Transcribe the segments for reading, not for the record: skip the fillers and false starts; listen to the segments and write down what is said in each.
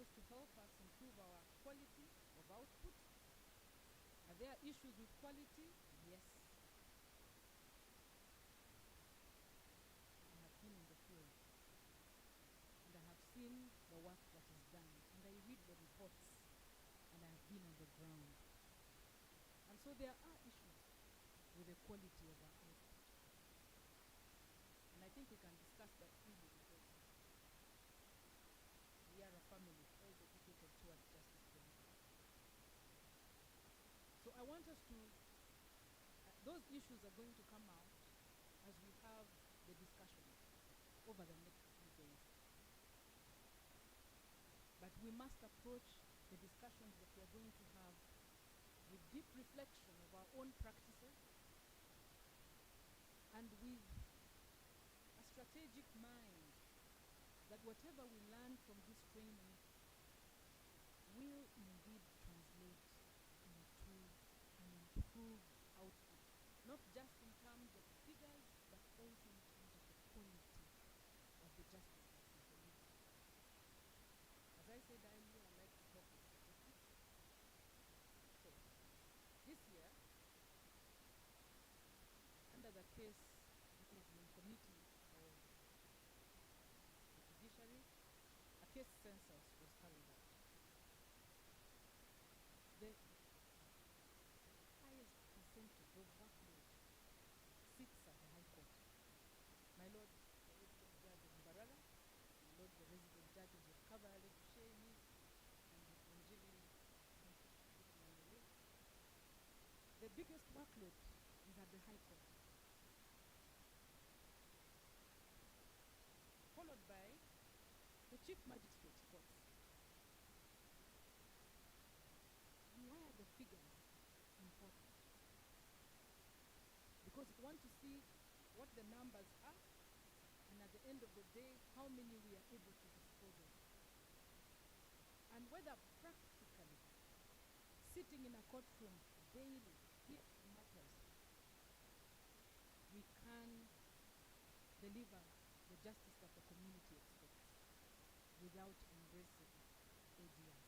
supposed to help us improve our quality of output. Are there issues with quality? Yes. I have been in the field, and I have seen the work that is done, and I read the reports, and I have been on the ground. And so there are issues with the quality of our output. And I think we can discuss that freely because we are a family, all dedicated towards justice delivery. So I want us to, those issues are going to come out as we have the discussions over the next few days. But we must approach the discussions that we are going to have with deep reflection of our own practices and with a strategic mind that whatever we learn from this training will indeed translate into an improved output, not just in terms of figures, but also in terms of the quality of the justice that we deliver. As I said earlier, I like to talk with statistics. So, this year, under the case management committee of the judiciary, a case census was carried out. The highest percentage of workload sits at the High Court. My Lord, the resident judge of Mbarara, my Lord, the resident judges of Kabarale, Busheni, and Bunjili, the biggest workload is at the High Court, followed by the Chief Magistrate's courts. And why are the figures important? Because we want to see what the numbers are, and at the end of the day, how many we are able to dispose of. And whether practically, sitting in a courtroom daily, hearing matters, we can deliver the justice that the community expects without embracing ADR.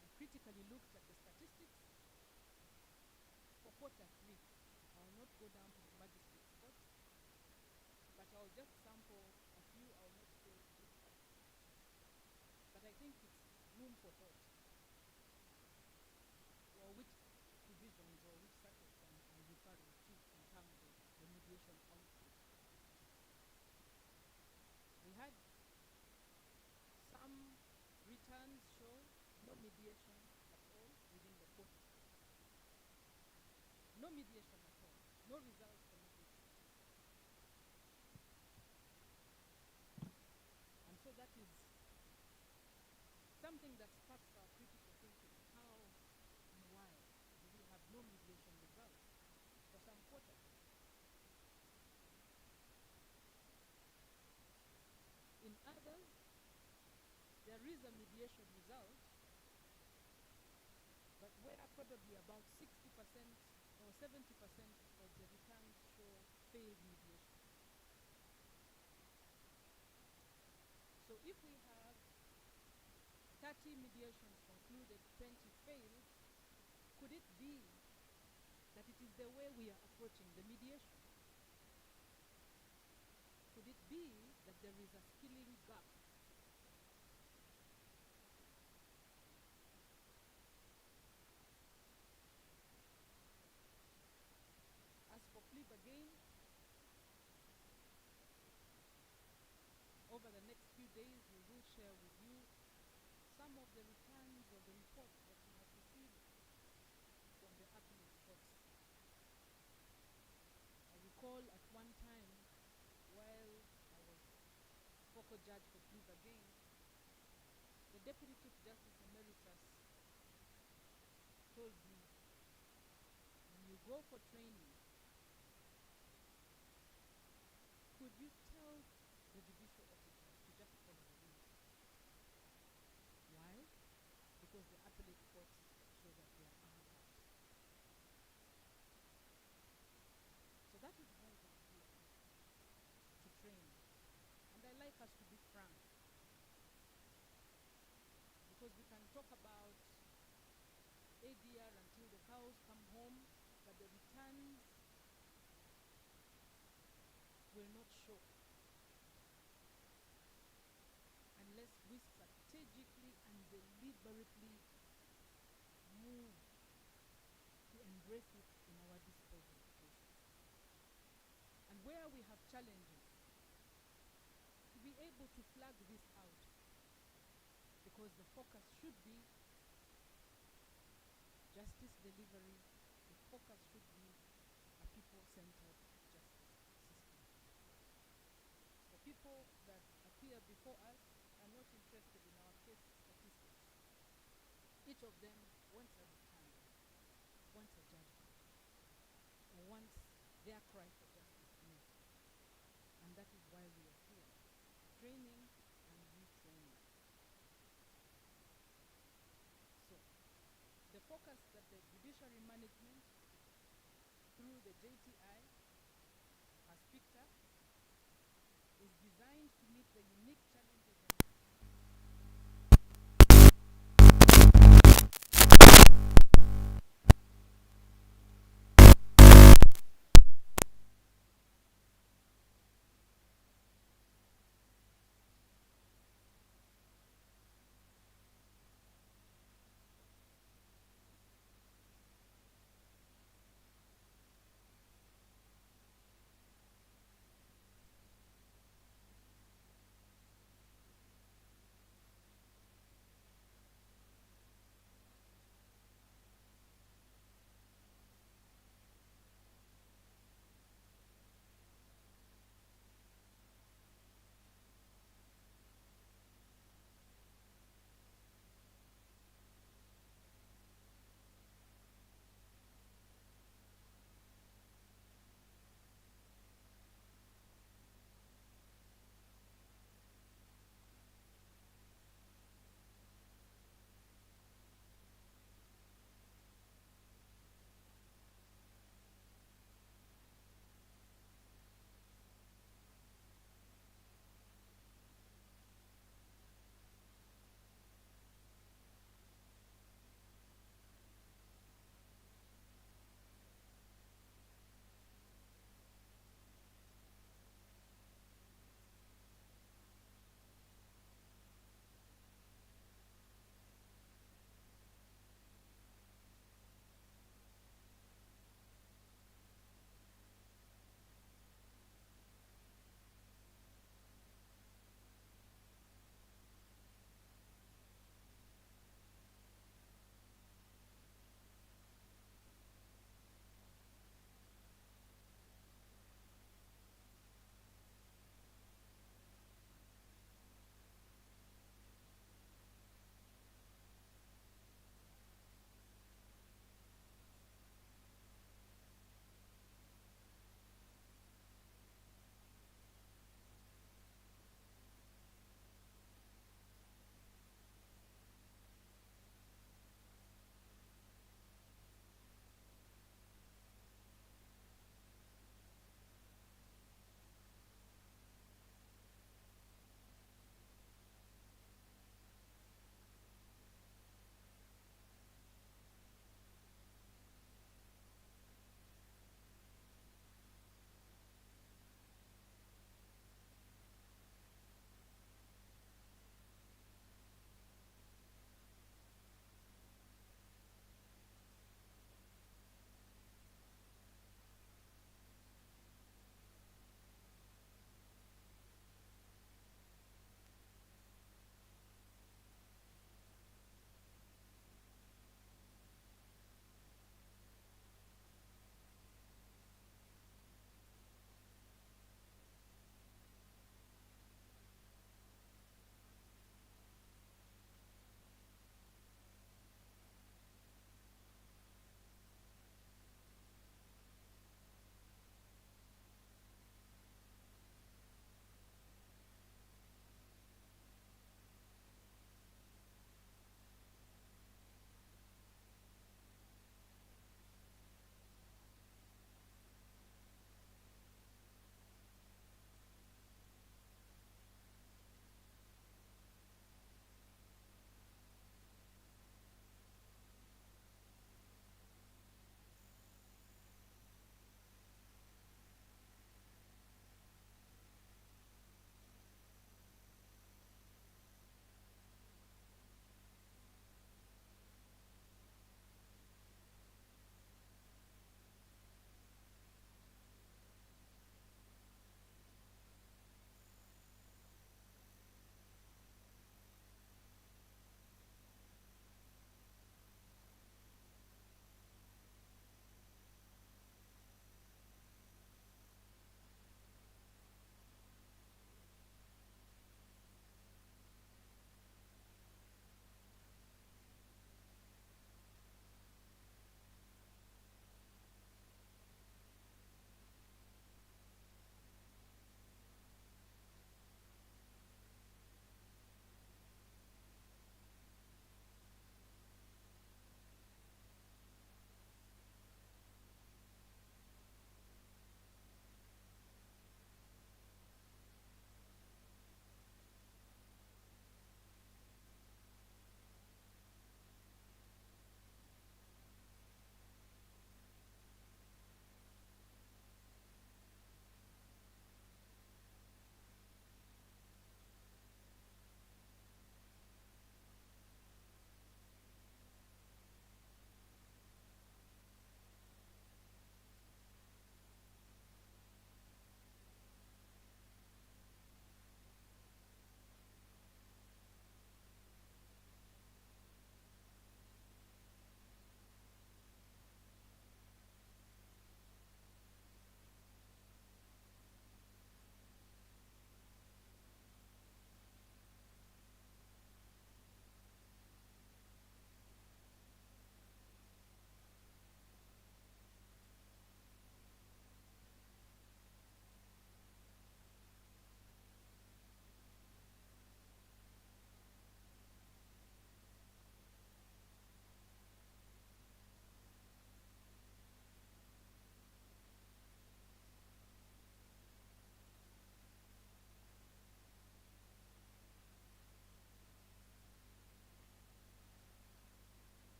I critically looked at the statistics for Q3. I will not go down to the magistrate's court, but I'll just sample a few. I will not say which ones. But I think it's room for thought. Or which divisions or which circuits I'm referring to in terms of the mediation output. We had some returns show no mediation at all within the quarter. No mediation at all. No results for mediation. And so that is something that sparks our critical thinking. How and why do we have no mediation results for some quarters? In others, there is a mediation result, but where probably about 60% or 70% of the returns show failed mediation. So if we have 30 mediations concluded, 20 failed, could it be that it is the way we are approaching the mediation? Could it be that there is a skilling gap? As for plea bargain, over the next few days we will share with you some of the returns or the reports that we have received from the appellate courts. I recall at one time, while I was focal judge for plea bargain, the Deputy Chief Justice Emeritus told me, when you go for training, could you tell the judicial officers to just follow the rules? Why? Because the appellate courts show that there are gaps. So that is why we are here, to train. And I like us to be frank. ADR until the cows come home, but the returns will not show unless we strategically and deliberately move to embrace it in our disposal cases. And where we have challenges, to be able to flag this out, because the focus should be justice delivery, the focus should be a people-centered justice system. The people that appear before us are not interested in our case statistics. Each of them wants a return, wants a judgment, or wants their cry for justice met. And that is why we are here, training and retraining. So, the focus that the judiciary management, through the JTI, has picked up is designed to meet the unique challenges and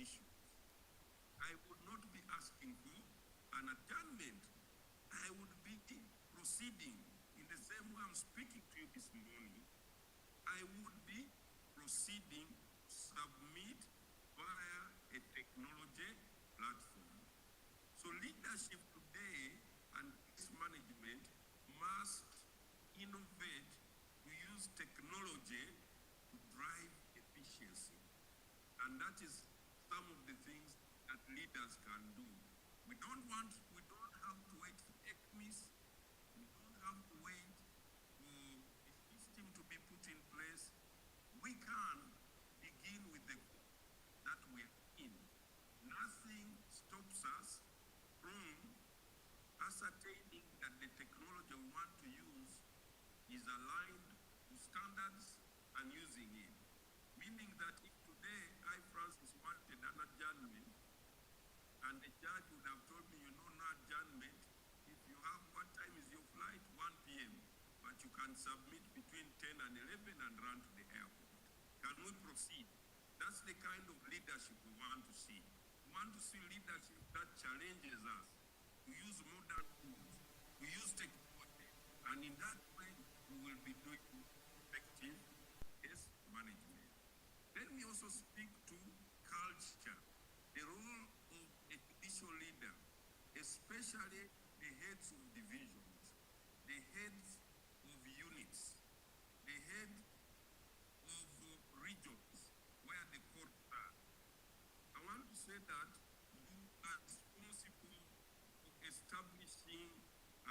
issues. I would not be asking for an adjournment. I would be proceeding in the same way I'm speaking to you this morning. I would be proceeding to submit via a technology platform. So leadership today and its management must innovate to use technology to drive efficiency. And that is some of the things that leaders can do. We don't have to wait for ECMIS. We don't have to wait for the system to be put in place. We can begin with the goal that we are in. Nothing stops us from ascertaining that the technology we want to use is aligned to standards and using it. Meaning that if today I, Francis, wanted an adjournment, and the judge would have told me, no adjournment, if you have, what time is your flight? 1 p.m. But you can submit between 10 and 11 and run to the airport. Can we proceed? That's the kind of leadership we want to see. We want to see leadership that challenges us to use modern tools, to use technology, and in that way, we will be doing effective case management. Let me also speak to culture, the role of a judicial leader, especially the heads of divisions, the heads of units, the head of regions where the courts are. I want to say that you are responsible for establishing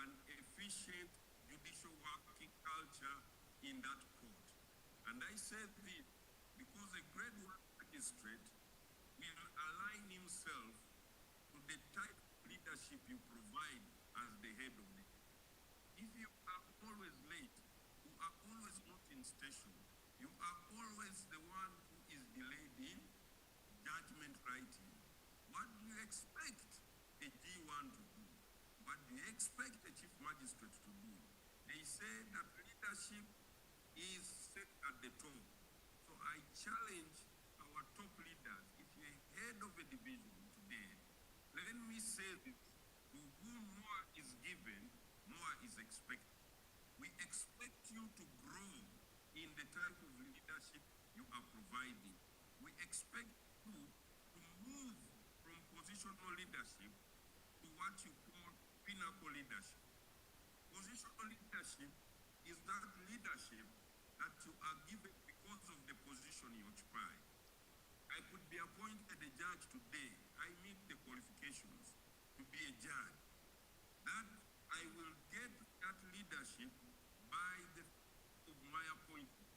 an efficient judicial working culture in that court. And I said this because a grade 1 magistrate will align himself to the type of leadership you provide as the head of the. If you are always late, you are always not in station, you are always the one who is delayed in judgment writing, what do you expect a G1 to do? What do you expect a chief magistrate to do? They say that leadership is set at the top. So I challenge our top leaders. If you're head of a division today, let me say this: to whom more is given, more is expected. We expect you to grow in the type of leadership you are providing. We expect you to move from positional leadership to what you call pinnacle leadership. Positional leadership is that leadership that you are given because of the position you occupy. I could be appointed a judge today. I meet the qualifications to be a judge. That I will get that leadership by the of my appointment.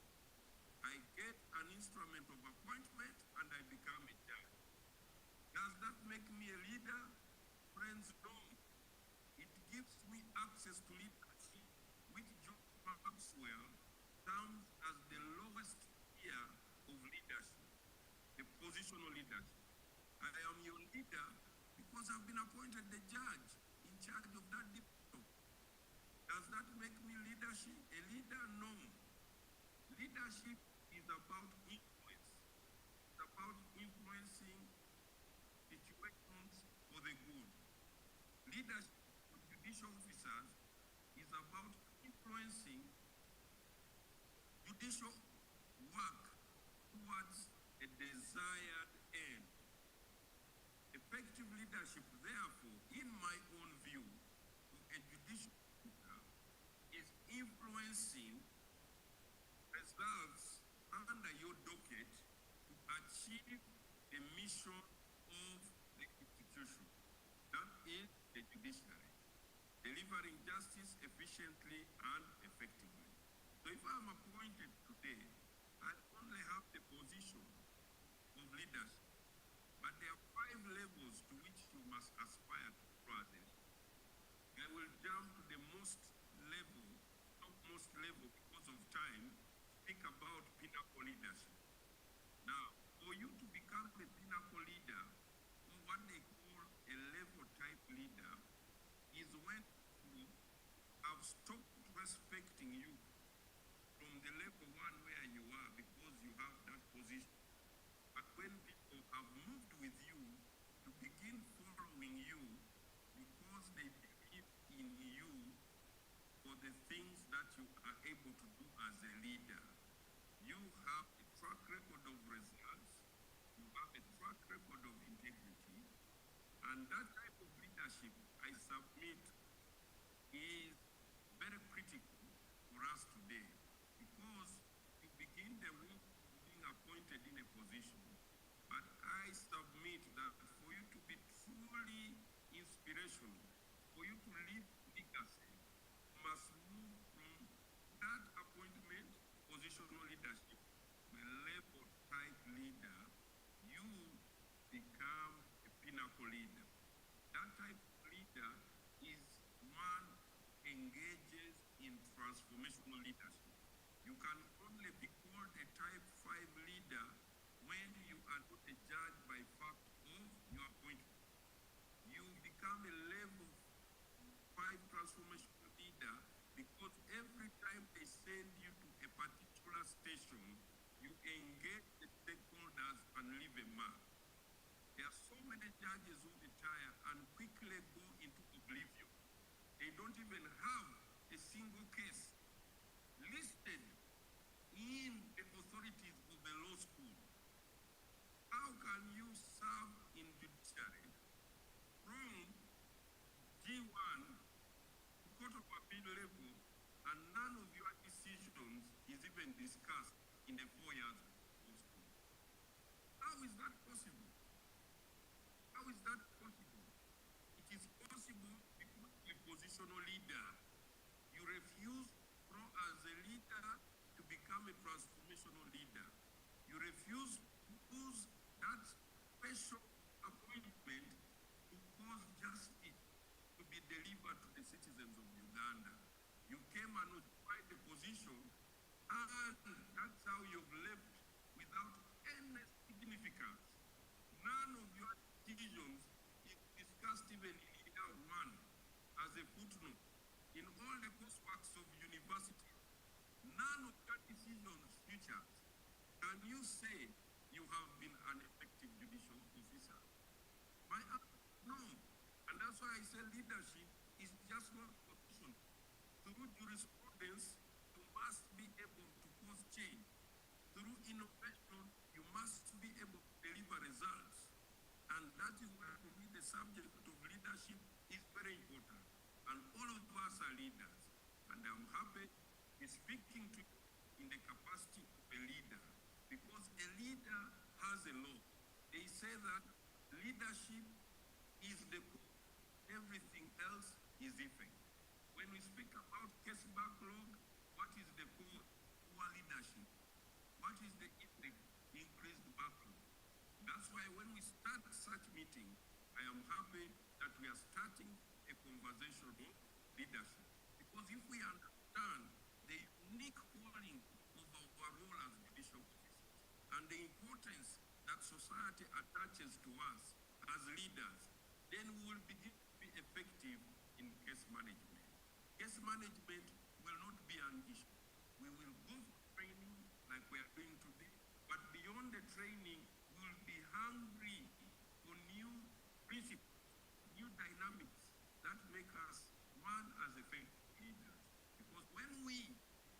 I get an instrument of appointment and I become a judge. Does that make me a leader? Friends, no. It gives me access to leadership, which John Maxwell terms as the lowest tier of leadership, the positional leadership. I am your leader because I've been appointed the judge in charge of that division. Does that make me leadership? A leader? No. Leadership is about influence. It's about influencing situations for the good. Leadership of judicial officers is about influencing judicial work towards a desired end. Effective leadership, therefore, in my own view, for a judicial officer is influencing results under your docket to achieve the mission of the institution. That is the judiciary, delivering justice efficiently and effectively. So if I'm appointed today, I only have the position of leadership, but there are 5 levels to which you must aspire to cross. I will jump to the most level, topmost level because of time, speak about pinnacle leadership. Now, for you to become a pinnacle leader, or what they call a level type leader, is when you have stopped respecting you from the level 1 where you are because you have that position. But when people have moved with once they believe in you for the things that you are able to do as a leader, you have a track record of results, you have a track record of integrity, and that type of leadership, I submit, is very critical for us today, because you begin the work of being appointed in a position, but I submit that for you to be truly inspirational, for you to leave legacy, you must move from that appointment, positional leadership, to a level type leader. You become a pinnacle leader. That type of leader is one engages in transformational leadership. You can only be called a type 5 leader when you are not a judge by fact of your appointment. You become a level 5 transformational leader because every time they send you to a particular station, you engage the stakeholders and leave a mark. There are so many judges who retire and quickly go into oblivion. They don't even have a single case listed in the authorities of the law school. How can you serve in judiciary from G1 to Court of Appeal level and none of your decisions is even discussed in the 4 years of law school? How is that possible? How is that possible? It is possible because you're a positional leader. You refuse to grow as a leader to become a transformational leader. You refuse to use that special appointment to cause justice to be delivered to the citizens of Uganda. You came and occupied the position, and that's how you've left without any significance. None of your decisions is discussed even in year 1 as a footnote. In all the courseworks of university, none of your decisions features. Can you say you have been an effective judicial officer? My answer is no. And that's why I say leadership is just not position. Through jurisprudence, you must be able to cause change. Through innovation, you must be able to deliver results. And that is why for me the subject of leadership is very important. And all of us are leaders. And I'm happy to be speaking to you in the capacity of a leader. Because a leader has a law. They say that leadership is the code. Everything else is effect. When we speak about case backlog, what is the code? Poor leadership. What is the effect? Increased backlog. That's why when we start such meeting, I am happy that we are starting a conversation on leadership. Because if we understand the unique calling of our role as judicial officers and the importance that society attaches to us as leaders, then we will begin to be effective in case management. Case management will not be an issue. We will go for training like we are doing today, but beyond the training, we will be hungry for new principles, new dynamics that make us one as effective leaders. Because when we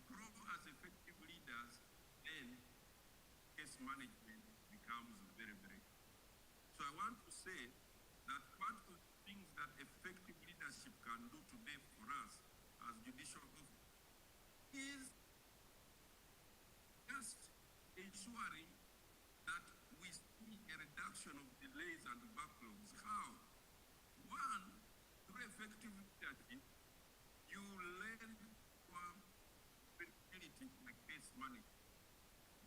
grow as effective leaders, then case management becomes very, very good. So I want to say that part of the things that effective leadership can do today for us as judicial officers is just ensuring that we see a reduction of delays and backlogs. How? One, through effective leadership, you learn from credibility in the case management.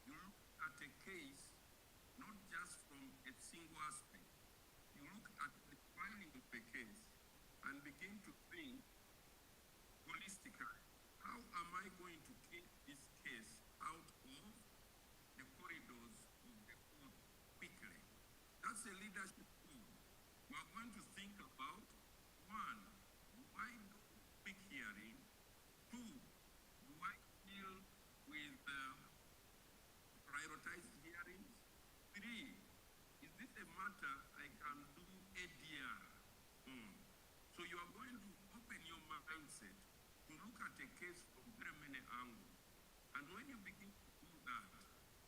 You look at a case not just from a single aspect. You look at the filing of a case and begin to think holistically. How am I going to take this case out of the corridors of the court quickly? That's a leadership tool. We are going to think about, one, do I do quick hearing? Two, do I deal with prioritized hearings? Three, is this a matter I can do ADR on? So you are going look at a case from very many angles. And when you begin to do that,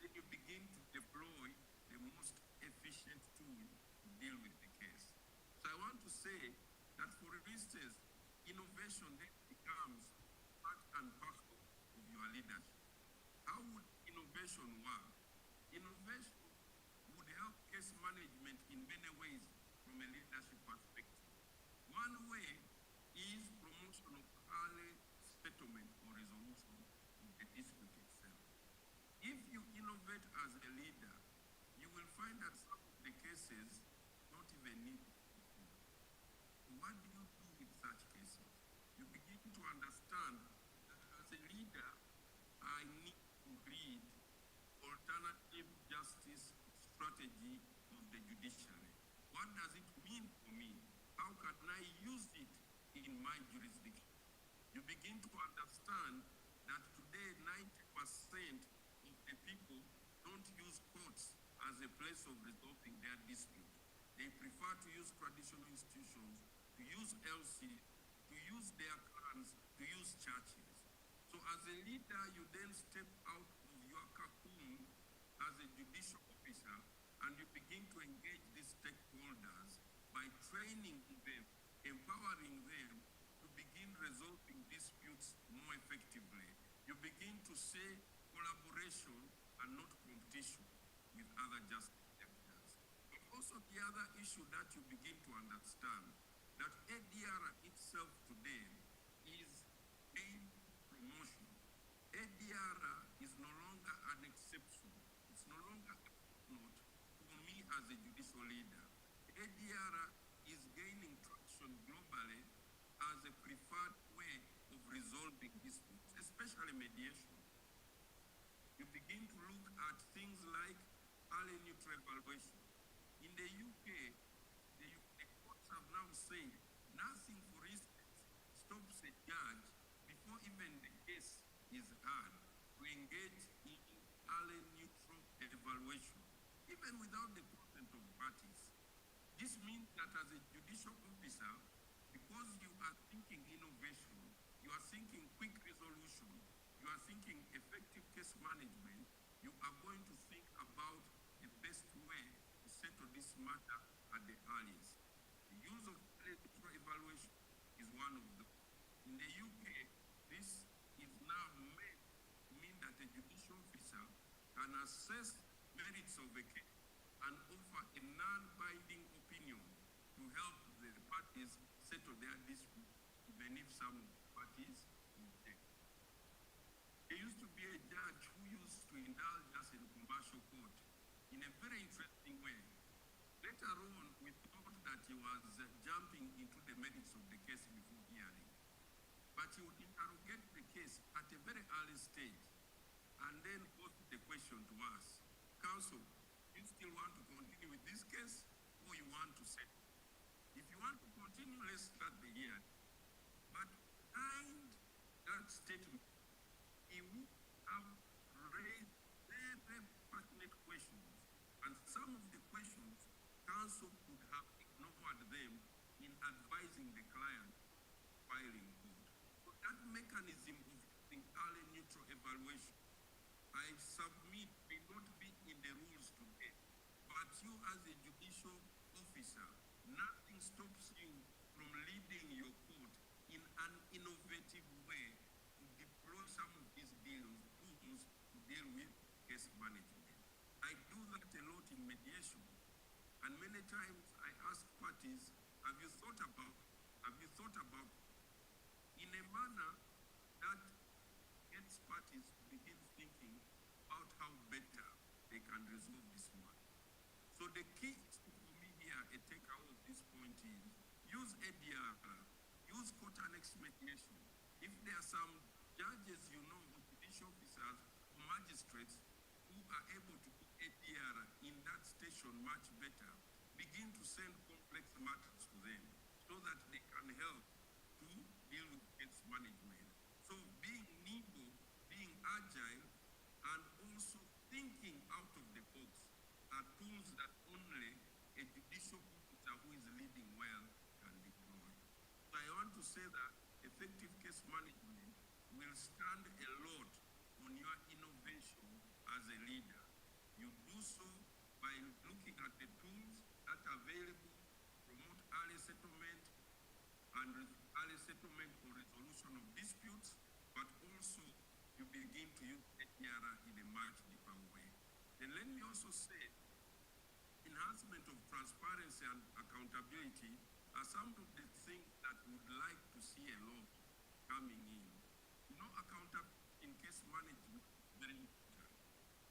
then you begin to deploy the most efficient tool to deal with the case. So I want to say that, for instance, innovation then becomes part and parcel of your leadership. How would innovation work? Innovation would help case management in many ways from a leadership perspective. One way is promotion of early settlement or resolution of the dispute itself. If you innovate as a leader, you will find that some of the cases don't even need to be court. What do you do with such cases? You begin to understand that as a leader, I need to read alternative justice strategy of the judiciary. What does it mean for me? How can I use it in my jurisdiction? You begin to understand that today 90% of the people don't use courts as a place of resolving their dispute. They prefer to use traditional institutions, to use LC, to use their clans, to use churches. So as a leader, you then step out of your cocoon as a judicial officer and you begin to engage these stakeholders by training them, empowering them to begin resolving disputes more effectively. You begin to say collaboration and not competition with other justice sectors. But also the other issue that you begin to understand, that ADR itself today is paying promotion. ADR is no longer an exception. It's no longer a footnote for me as a judicial leader. ADR is gaining traction globally as a preferred way of resolving disputes, especially mediation. You begin to look at things like early neutral evaluation. In the UK, the courts have now said nothing, for instance, stops a judge before even the case is heard to engage in early neutral evaluation, even without the consent of parties. This means that as a judicial officer, because you are thinking innovation, you are thinking quick resolution, you are thinking effective case management, you are going to think about the best way to settle this matter at the earliest. The use of electoral evaluation is one of them. In the UK, this is now made to mean that a judicial officer can assess merits of a case and offer a non-binding opinion to help the parties settle their dispute, even if some of the parties object. There used to be a judge who used to indulge us in commercial court in a very interesting way. Later on, we thought that he was jumping into the merits of the case before hearing. But he would interrogate the case at a very early stage and then pose the question to us, counsel, you still want to continue with this case or you want to settle? If you want to continue, let's start the hearing. But behind that statement, he would have raised very, very pertinent questions. And some of the questions, counsel could have ignored them in advising the client filing court. So that mechanism of using early neutral evaluation, I submit, may not be in the rules today. But you as a judicial officer, nothing stops you from leading your court in an innovative way to deploy some of these tools to deal with case management. I do that a lot in mediation. And many times I ask parties, have you thought about in a manner that gets parties to begin thinking about how better they can resolve this matter. So the key is for me here, a takeaway of this point is, use ADR, use court annex mediation. If there are some judges you know, or judicial officers, or magistrates who are able to do ADR in that station much better, begin to send complex matters to them so that they can help to deal with case management. So being nimble, being agile, and also thinking out of the box are tools that only a judicial officer who is leading well can deploy. So I want to say that effective case management will stand a lot on your innovation as a leader. You do so by looking at the tools that are available, promote early settlement and early settlement or resolution of disputes, but also you begin to use ADR in a much deeper way. Then let me also say, enhancement of transparency and accountability are some of the things that we would like to see a lot coming in. You know, accountability in case management is very important.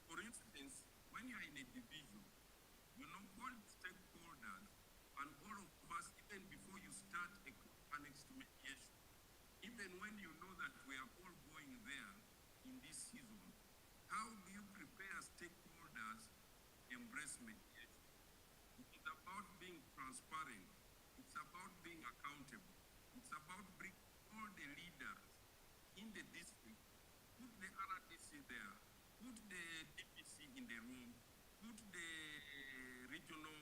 For instance, when you're in a division, you know all stakeholders and all of us, even before you start a annexed mediation, even when you know that we are all going there in this season, how do you prepare stakeholders to embrace mediation? It is about being transparent. It's about being accountable. It's about bringing all the leaders in the district, put the RDC there, put the DPC in the room, put the regional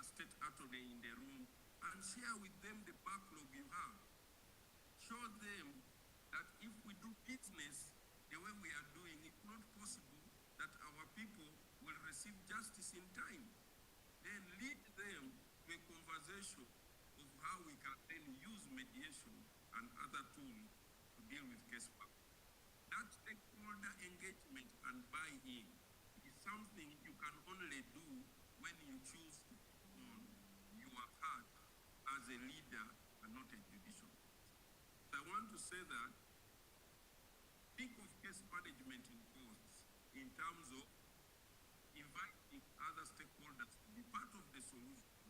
state attorney in the room, and share with them the backlog you have. Show them that if we do business the way we are doing, it's not possible that our people will receive justice in time. Then lead them to a conversation of how we can then use mediation and other tools to deal with case backlog. That stakeholder engagement and buy-in is something you can only do when you choose to put on your hat as a leader and not a judicial. I want to say that think of case management in courts in terms of inviting other stakeholders to be part of the solution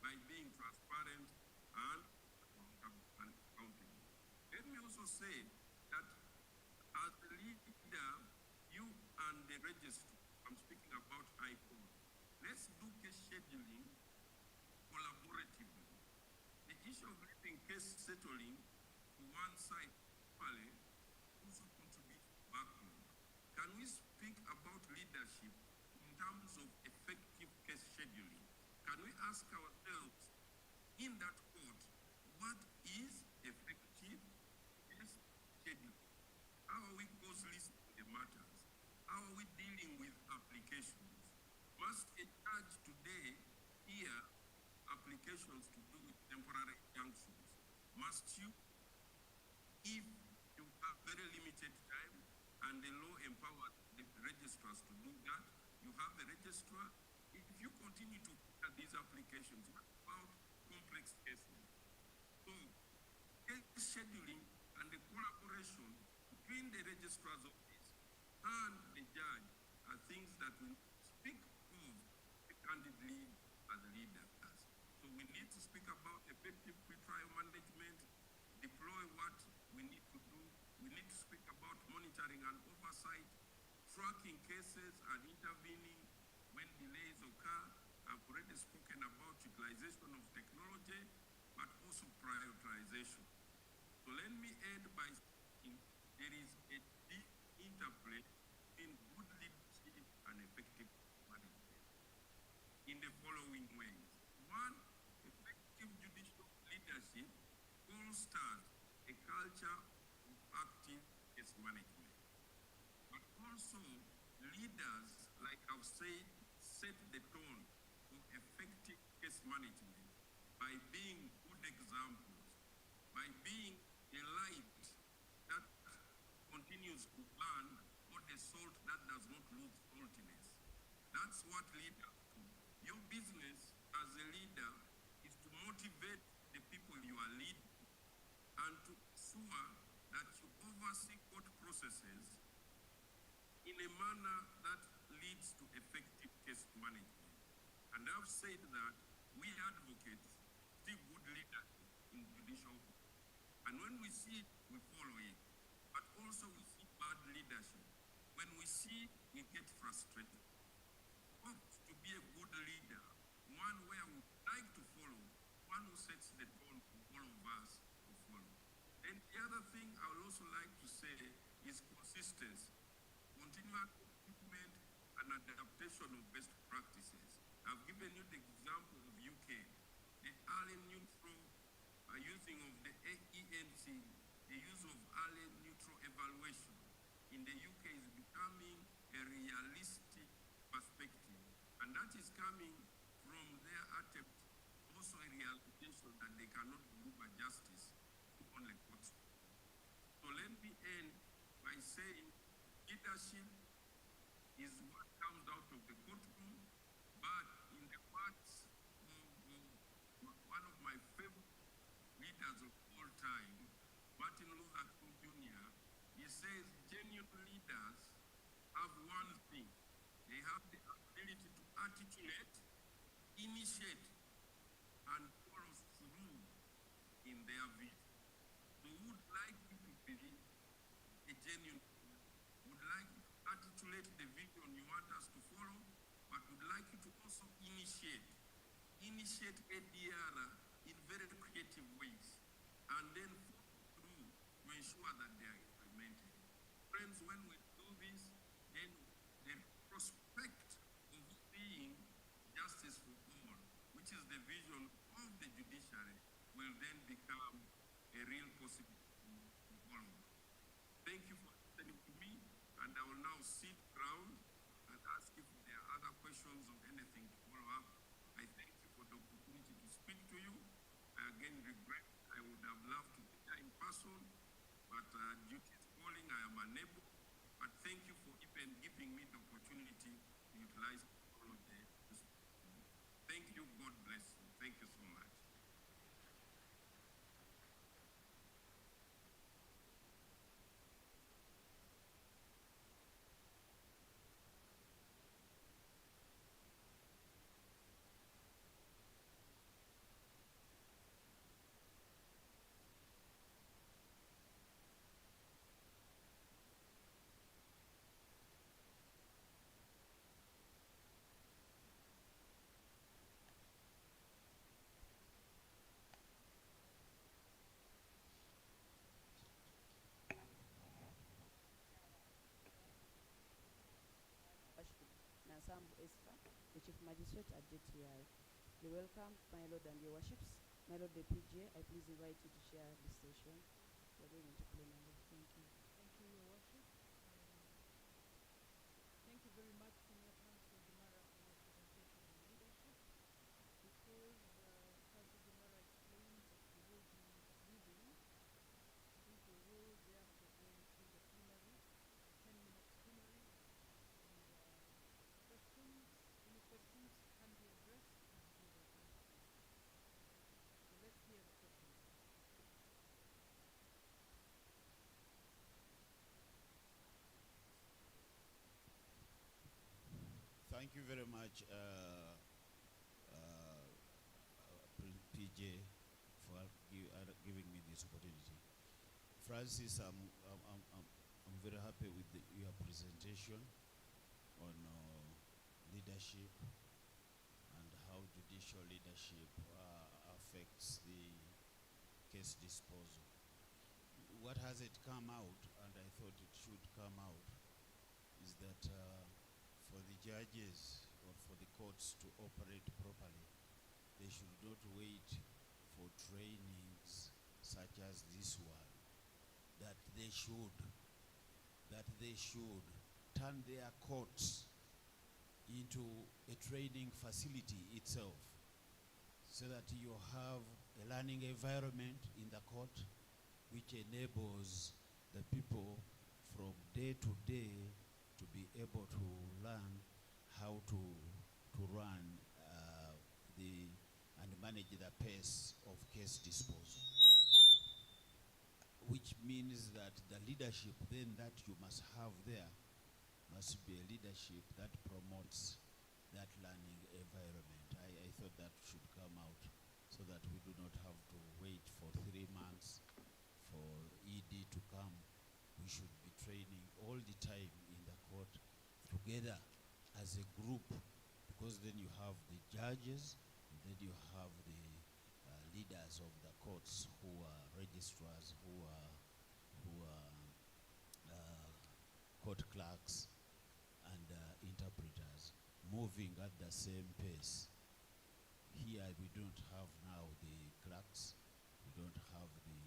by being transparent and accountable. Let me also say that as a leader, you and the registry, I'm speaking about ICON, let's do case scheduling collaboratively. The issue of leaving case settling to one side also contributes to backlog. Can we speak about leadership in terms of effective case scheduling? Can we ask ourselves in that court, what is effective case scheduling? How are we cause listing the matters? How are we dealing with applications? Must a judge today hear applications to do with temporary injunctions? Must you, if you have very limited time and the law empowers the registrars to do that, you have a registrar. If you continue to hear these applications, what about complex cases? So, case scheduling and the collaboration between the registrar's office and the judge are things that we speak of candidly as leaders. So we need to speak about effective pre-trial management, deploy what we need to do. We need to speak about monitoring and oversight, tracking cases and intervening when delays occur. I've already spoken about utilization of technology, but also prioritization. So let me end by saying there is a deep interplay between good leadership and effective management in the following ways. One, effective judicial leadership fosters a culture of active case management. But also, leaders, like I've said, set the tone for effective case management by being good examples, by being a light that continues to burn, or the salt that does not lose saltiness. That's what leaders do. Your business as a leader is to motivate the people you are leading and to ensure that you oversee court processes in a manner that leads to effective case management. And I've said that we advocates see good leadership in judicial. And when we see it, we follow it. But also we see bad leadership. When we see, we get frustrated. Hope to be a good leader, one where we like to follow, one who sets the tone for all of us to follow. And the other thing I would also like to say is consistency, continuous improvement and adaptation of best practices. I've given you the example of UK, the early neutral using of the ENC, the use of early neutral evaluation in the UK is becoming a realistic perspective, and that is coming from their attempt, also a realization that they cannot deliver justice to only courts. So let me end by saying leadership is what comes out of the courtroom, but in the words of one of my favorite leaders of all time, Martin Luther King Jr., he says genuine leaders have one thing. They have the ability to articulate, initiate, and follow through in their vision. So we would like you to be a genuine leader. Would like you to articulate the vision you want us to follow, but would like you to also initiate ADR in very creative ways, and then follow through to ensure that they are implemented. Friends, when we do this, then the prospect of being justice for all, which is the vision of the judiciary, will then become a real possibility for all of us. Thank you for listening to me, and I will now sit down and ask if there are other questions or anything to follow up. I thank you for the opportunity to speak to you. I again regret I would have loved to be there in person, but due to calling, I am unable. But thank you for even giving me the opportunity to utilize technology to speak to you. Thank you. God bless you. Thank you so much. Nasambu Esther, the Chief Magistrate at JTI. You're welcome, my Lord and your worships. My Lord the PJ, I please invite you to share this session. We're going into plenary. Thank you. Thank you, Your Worship. Thank you very much, Senior Counsel Mbarara, for your presentation on leadership. Because Counsel Mbarara explained we will be leaving, I think we will therefore go into the plenary, 10 minutes plenary, and questions, any questions can be addressed and we will answer. So let's hear the questions. Thank you very much, PJ, for giving me this opportunity. Francis, I'm very happy with your presentation on leadership and how judicial leadership affects the case disposal. What has it come out, and I thought it should come out, is that for the judges or for the courts to operate properly, they should not wait for trainings such as this one, that they should turn their courts into a training facility itself, so that you have a learning environment in the court which enables the people from day to day to be able to learn how to run and manage the pace of case disposal. Which means that the leadership then that you must have there must be a leadership that promotes that learning environment. I thought that should come out so that we do not have to wait for 3 months for ED to come. We should be training all the time in the court together as a group, because then you have the judges, and then you have the leaders of the courts who are registrars, who are court clerks and interpreters, moving at the same pace. Here we don't have now the clerks, we don't have the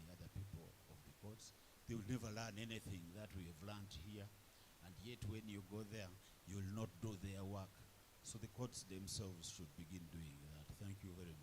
other people of the courts. They will learn anything that we have learned here, and yet when you go there, you will not do their work. So the courts themselves should begin doing that. Thank you very much.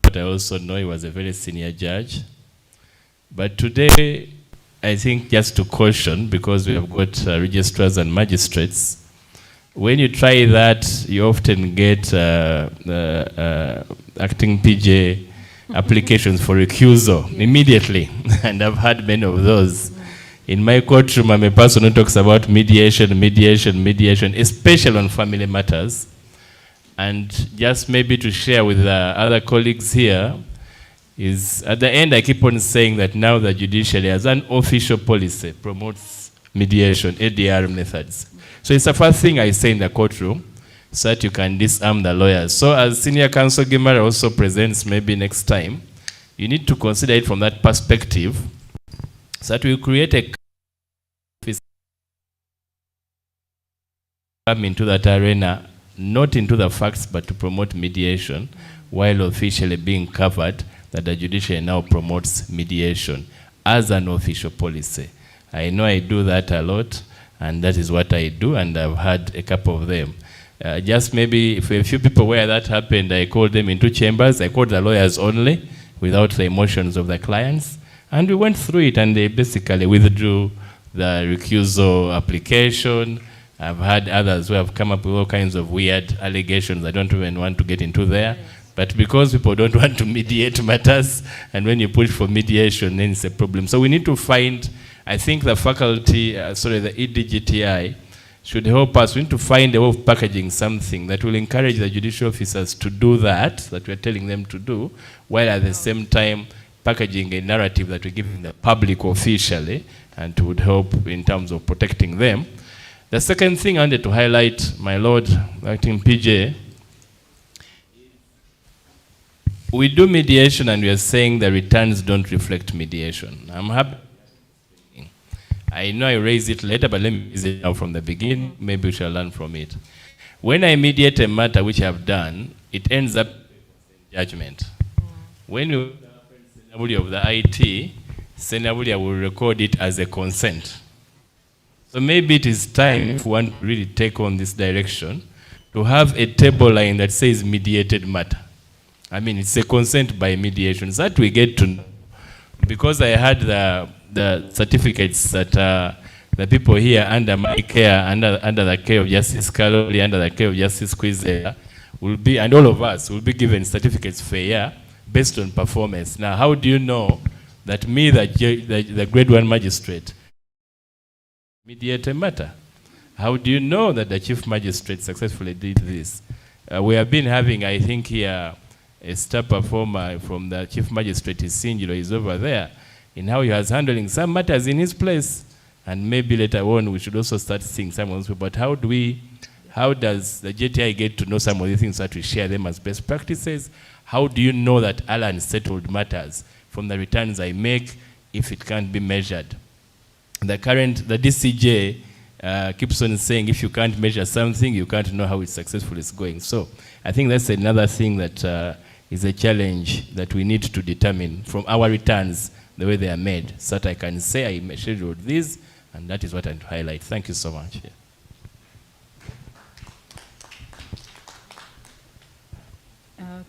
But I also know he was a very senior judge. But today, I think just to caution, because we have got registrars and magistrates, when you try that, you often get acting PJ applications for recusal immediately. And I've had many of those. In my courtroom, I'm a person who talks about mediation, especially on family matters. And just maybe to share with other colleagues here, is at the end I keep on saying that now the judiciary as an official policy promotes mediation, ADR methods. So it's the first thing I say in the courtroom, so that you can disarm the lawyers. So as Senior Counsel Mbarara also presents maybe next time, you need to consider it from that perspective, so that we create a come into that arena, not into the facts, but to promote mediation, while officially being covered that the judiciary now promotes mediation as an official policy. I know I do that a lot, and that is what I do, and I've had a couple of them. Just maybe if a few people where that happened, I called them into chambers. I called the lawyers only, without the emotions of the clients, and we went through it, and they basically withdrew the recusal application. I've had others who have come up with all kinds of weird allegations. I don't even want to get into there. But because people don't want to mediate matters, and when you push for mediation, then it's a problem. So we need to find, I think the faculty, the EDGTI, should help us. We need to find a way of packaging something that will encourage the judicial officers to do that we're telling them to do, while at the same time packaging a narrative that we're giving the public officially, and it would help in terms of protecting them. The second thing I wanted to highlight, my Lord, Acting PJ, we do mediation and we are saying the returns don't reflect mediation. I'm happy. I know I raised it later, but let me raise it now from the beginning. Maybe we shall learn from it. When I mediate a matter which I've done, it ends up judgment. When you of the IT, Senabulia will record it as a consent. So maybe it is time, if we want to really take on this direction, to have a table line that says mediated matter. I mean, it's a consent by mediation. So that we get to know. Because I had the certificates that the people here under my care, under the care of Justice Kaloli, under the care of Justice Kwizera, will be, and all of us will be given certificates for a year based on performance. Now, how do you know that me, the grade 1 magistrate, mediate a matter? How do you know that the chief magistrate successfully did this? We have been having, I think here, a star performer from the chief magistrate, Singilo, is over there, in how he was handling some matters in his place. And maybe later on we should also start seeing some of those people. But how does the JTI get to know some of these things so that we share them as best practices? How do you know that Alan settled matters from the returns I make if it can't be measured? The DCJ keeps on saying if you can't measure something, you can't know how successful it's going. So I think that's another thing that is a challenge that we need to determine from our returns, the way they are made, so that I can say I scheduled this, and that is what I'm to highlight. Thank you so much. Yeah.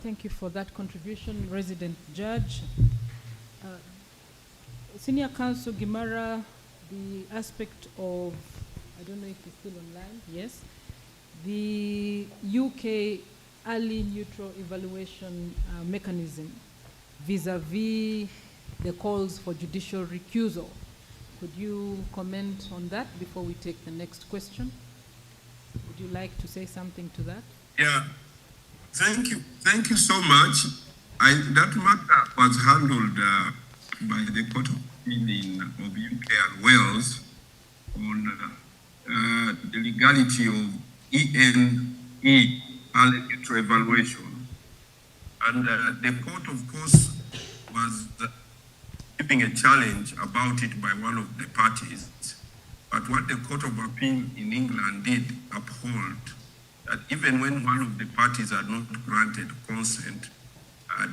Thank you for that contribution, Resident Judge. Senior Counsel Mbarara, the aspect of, I don't know if it's still online, yes, the UK early neutral evaluation mechanism vis-a-vis the calls for judicial recusal. Could you comment on that before we take the next question? Would you like to say something to that? Yeah, thank you. Thank you so much. That matter was handled by the Court of Appeal of UK and Wales on the legality of ENE, early neutral evaluation. And the court, of course, was giving a challenge about it by one of the parties. But what the Court of Appeal in England did uphold, that even when one of the parties had not granted consent,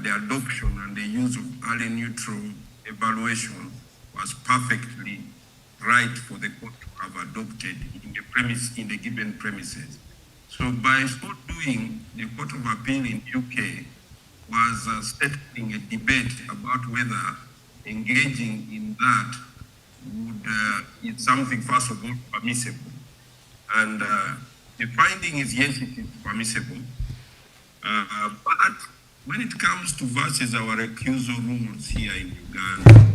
the adoption and the use of early neutral evaluation was perfectly right for the court to have adopted in the given premises. So by so doing, the Court of Appeal in UK was settling a debate about whether engaging in that would is something, first of all, permissible. And the finding is yes, it is permissible. But when it comes to versus our recusal rules here in Uganda,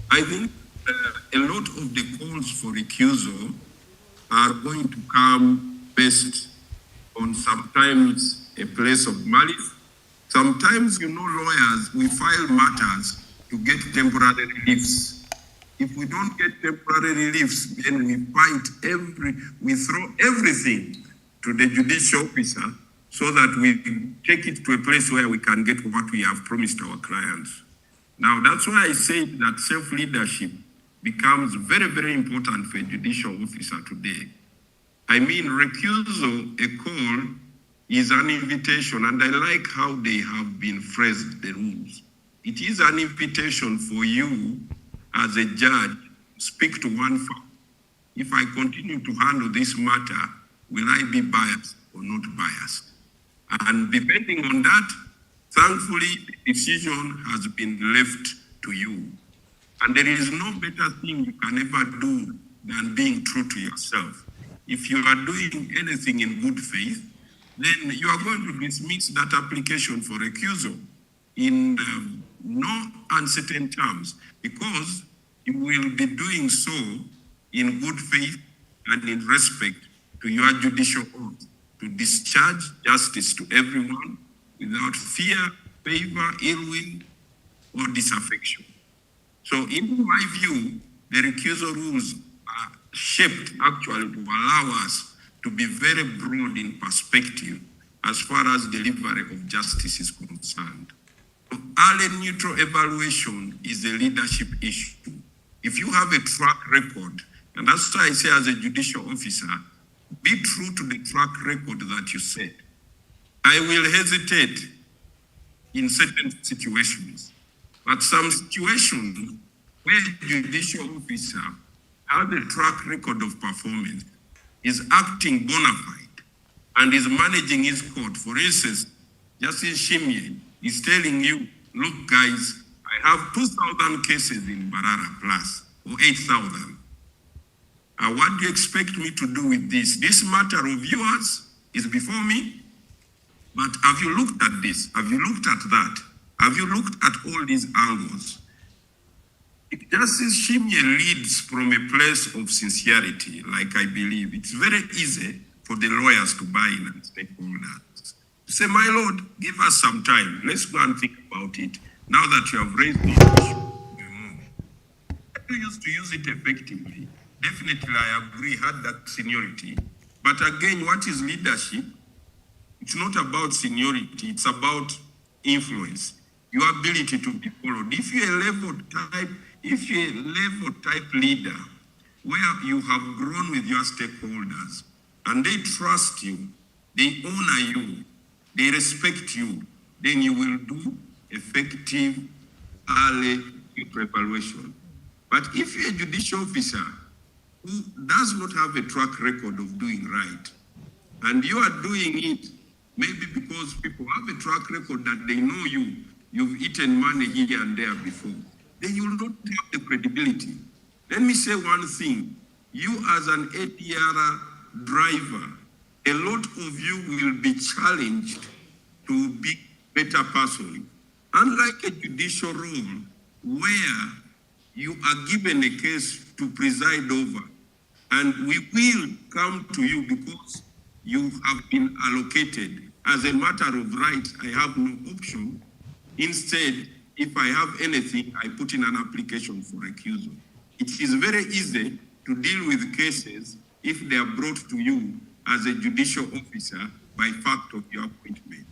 I think a lot of the calls for recusal are going to come based on sometimes a place of malice. Sometimes, lawyers, we file matters to get temporary reliefs. If we don't get temporary reliefs, then we throw everything to the judicial officer so that we take it to a place where we can get what we have promised our clients. Now, that's why I said that self-leadership becomes very, very important for a judicial officer today. I mean, recusal, a call, is an invitation, and I like how they have been phrased, the rules. It is an invitation for you as a judge to speak to one fact. If I continue to handle this matter, will I be biased or not biased? And depending on that, thankfully, the decision has been left to you. And there is no better thing you can ever do than being true to yourself. If you are doing anything in good faith, then you are going to dismiss that application for recusal in no uncertain terms, because you will be doing so in good faith and in respect to your judicial oath, to discharge justice to everyone without fear, favor, ill will, or disaffection. So in my view, the recusal rules are shaped actually to allow us to be very broad in perspective as far as delivery of justice is concerned. So early neutral evaluation is a leadership issue. If you have a track record, and that's why I say as a judicial officer, be true to the track record that you set. I will hesitate in certain situations, but some situations where a judicial officer has a track record of performance, is acting bona fide, and is managing his court. For instance, Justice Shimye is telling you, look guys, I have 2,000 cases in Mbarara plus, or 8,000. What do you expect me to do with this? This matter of yours is before me, but have you looked at this? Have you looked at that? Have you looked at all these angles? Justice Shimye leads from a place of sincerity, like I believe. It's very easy for the lawyers to buy in and stakeholders. To say, my lord, give us some time. Let's go and think about it. Now that you have raised this issue, we move. You used to use it effectively. Definitely, I agree, had that seniority. But again, what is leadership? It's not about seniority, it's about influence, your ability to be followed. If you're a level type leader where you have grown with your stakeholders and they trust you, they honor you, they respect you, then you will do effective early evaluation. But if you're a judicial officer who does not have a track record of doing right, and you are doing it maybe because people have a track record that they know you've eaten money here and there before, then you will not have the credibility. Let me say one thing. You as an ADR driver, a lot of you will be challenged to be better person. Unlike a judicial role where you are given a case to preside over. And we will come to you because you have been allocated. As a matter of right, I have no option. Instead, if I have anything, I put in an application for recusal. It is very easy to deal with cases if they are brought to you as a judicial officer by fact of your appointment.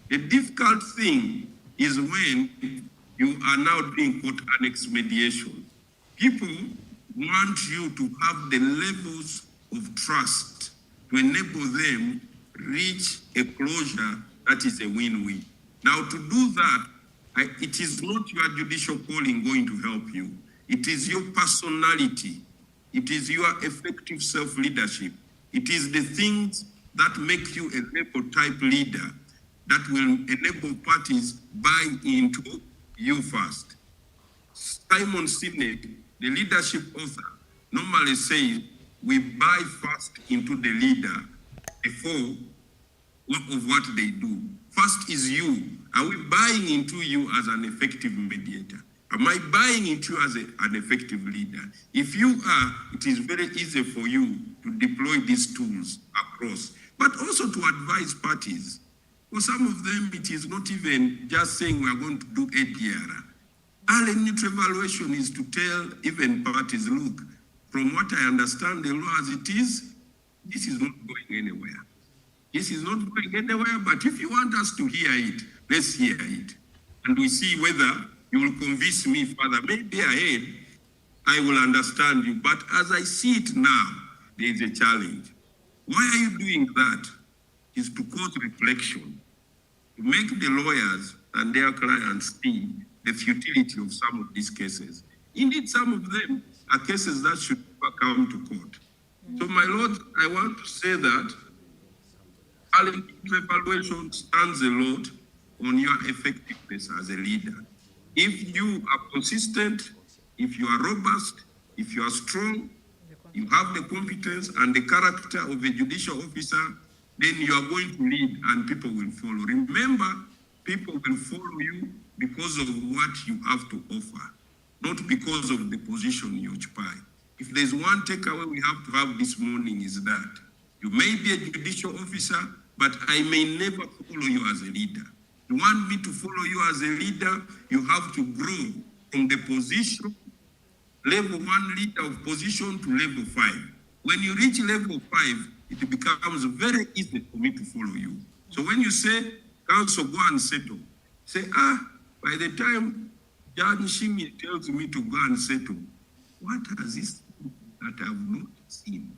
The difficult thing is when you are now doing court annex mediation. People want you to have the levels of trust to enable them reach a closure that is a win-win. Now, to do that, it is not your judicial calling going to help you. It is your personality. It is your effective self-leadership. It is the things that make you a rebel type leader that will enable parties buy into you first. Simon Sinek, the leadership author, normally says we buy first into the leader before of what they do. First is you. Are we buying into you as an effective mediator? Am I buying into you as an effective leader? If you are, it is very easy for you to deploy these tools across, but also to advise parties. For some of them, it is not even just saying we are going to do ADR. Early neutral evaluation is to tell even parties, look, from what I understand the law as it is, this is not going anywhere. This is not going anywhere, but if you want us to hear it, let's hear it. And we see whether you will convince me further. Maybe ahead, I will understand you. But as I see it now, there is a challenge. Why are you doing that? Is to cause reflection, to make the lawyers and their clients see the futility of some of these cases. Indeed, some of them are cases that should never come to court. So, my Lord, I want to say that early evaluation stands a lot on your effectiveness as a leader. If you are consistent, if you are robust, if you are strong, you have the competence and the character of a judicial officer, then you are going to lead and people will follow. Remember, people will follow you because of what you have to offer, not because of the position you occupy. If there's one takeaway we have to have this morning is that you may be a judicial officer, but I may never follow you as a leader. You want me to follow you as a leader, you have to grow from the position, level 1 leader of position to level 5. When you reach level 5, it becomes very easy for me to follow you. So when you say, counsel, go and settle, say, by the time Judge Shimi tells me to go and settle, what has this that I have not seen?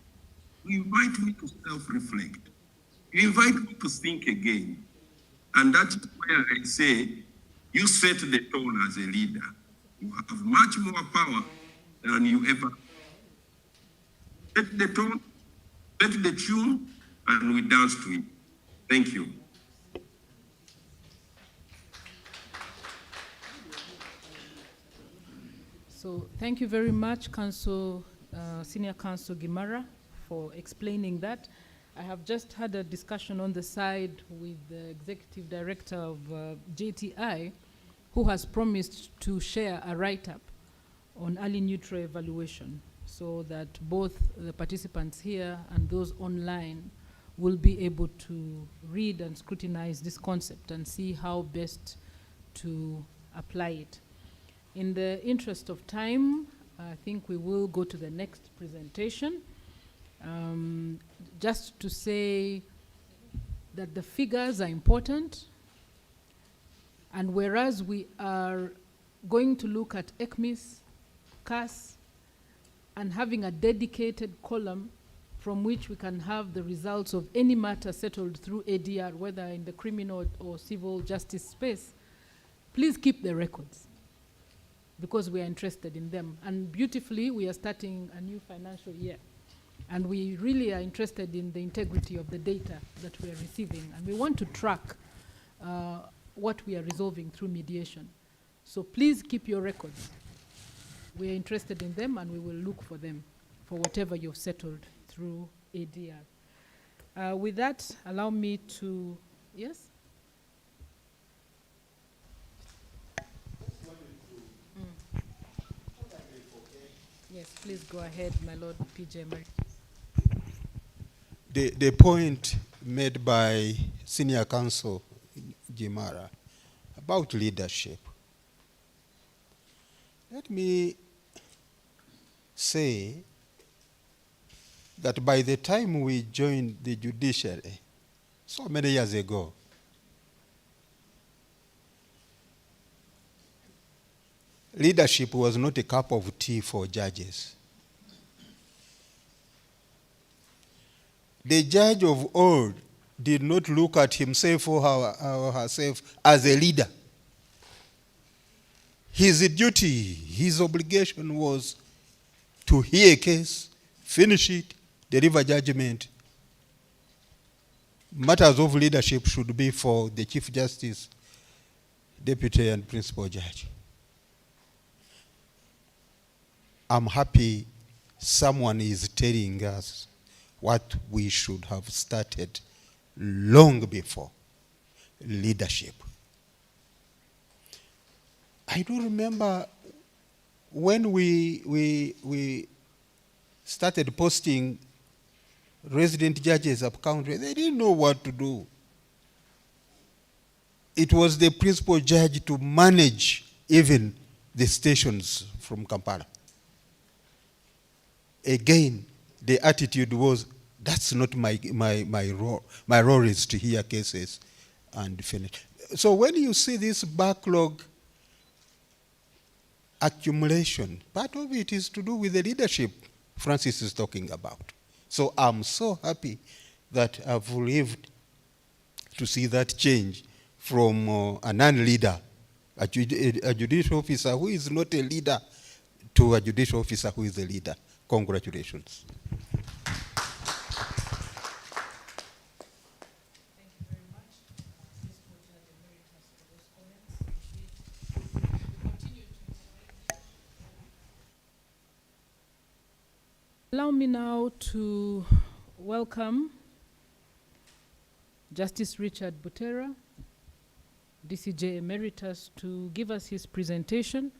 You invite me to self-reflect. You invite me to think again. And that's where I say, you set the tone as a leader. You have much more power than you ever. Set the tone, set the tune, and we dance to it. Thank you. So thank you very much, Senior Counsel Mbarara, for explaining that. I have just had a discussion on the side with the Executive Director of JTI, who has promised to share a write-up on early neutral evaluation so that both the participants here and those online will be able to read and scrutinize this concept and see how best to apply it. In the interest of time, I think we will go to the next presentation. Just to say that the figures are important, and whereas we are going to look at ECMIS, CAS, and having a dedicated column from which we can have the results of any matter settled through ADR, whether in the criminal or civil justice space, please keep the records, because we are interested in them. And beautifully, we are starting a new financial year. And we really are interested in the integrity of the data that we are receiving. And we want to track what we are resolving through mediation. So please keep your records. We are interested in them, and we will look for them for whatever you've settled through ADR. With that, allow me to, yes? Yes. Please go ahead, my Lord PJ Emeritus. The point made by Senior Counsel Mbarara about leadership. Let me say that by the time we joined the judiciary, so many years ago, leadership was not a cup of tea for judges. The judge of old did not look at himself or herself as a leader. His duty, his obligation was to hear a case, finish it, deliver judgment. Matters of leadership should be for the Chief Justice, Deputy and Principal Judge. I'm happy someone is telling us what we should have started long before: leadership. I do remember when we started posting resident judges up country, they didn't know what to do. It was the principal judge to manage even the stations from Kampala. Again, the attitude was, that's not my role. My role is to hear cases and finish. So when you see this backlog accumulation, part of it is to do with the leadership Francis is talking about. So I'm so happy that I've lived to see that change from a non-leader, a judicial officer who is not a leader, to a judicial officer who is a leader. Congratulations. Allow me now to welcome Justice Richard Butera, DCJ Emeritus, to give us his presentation.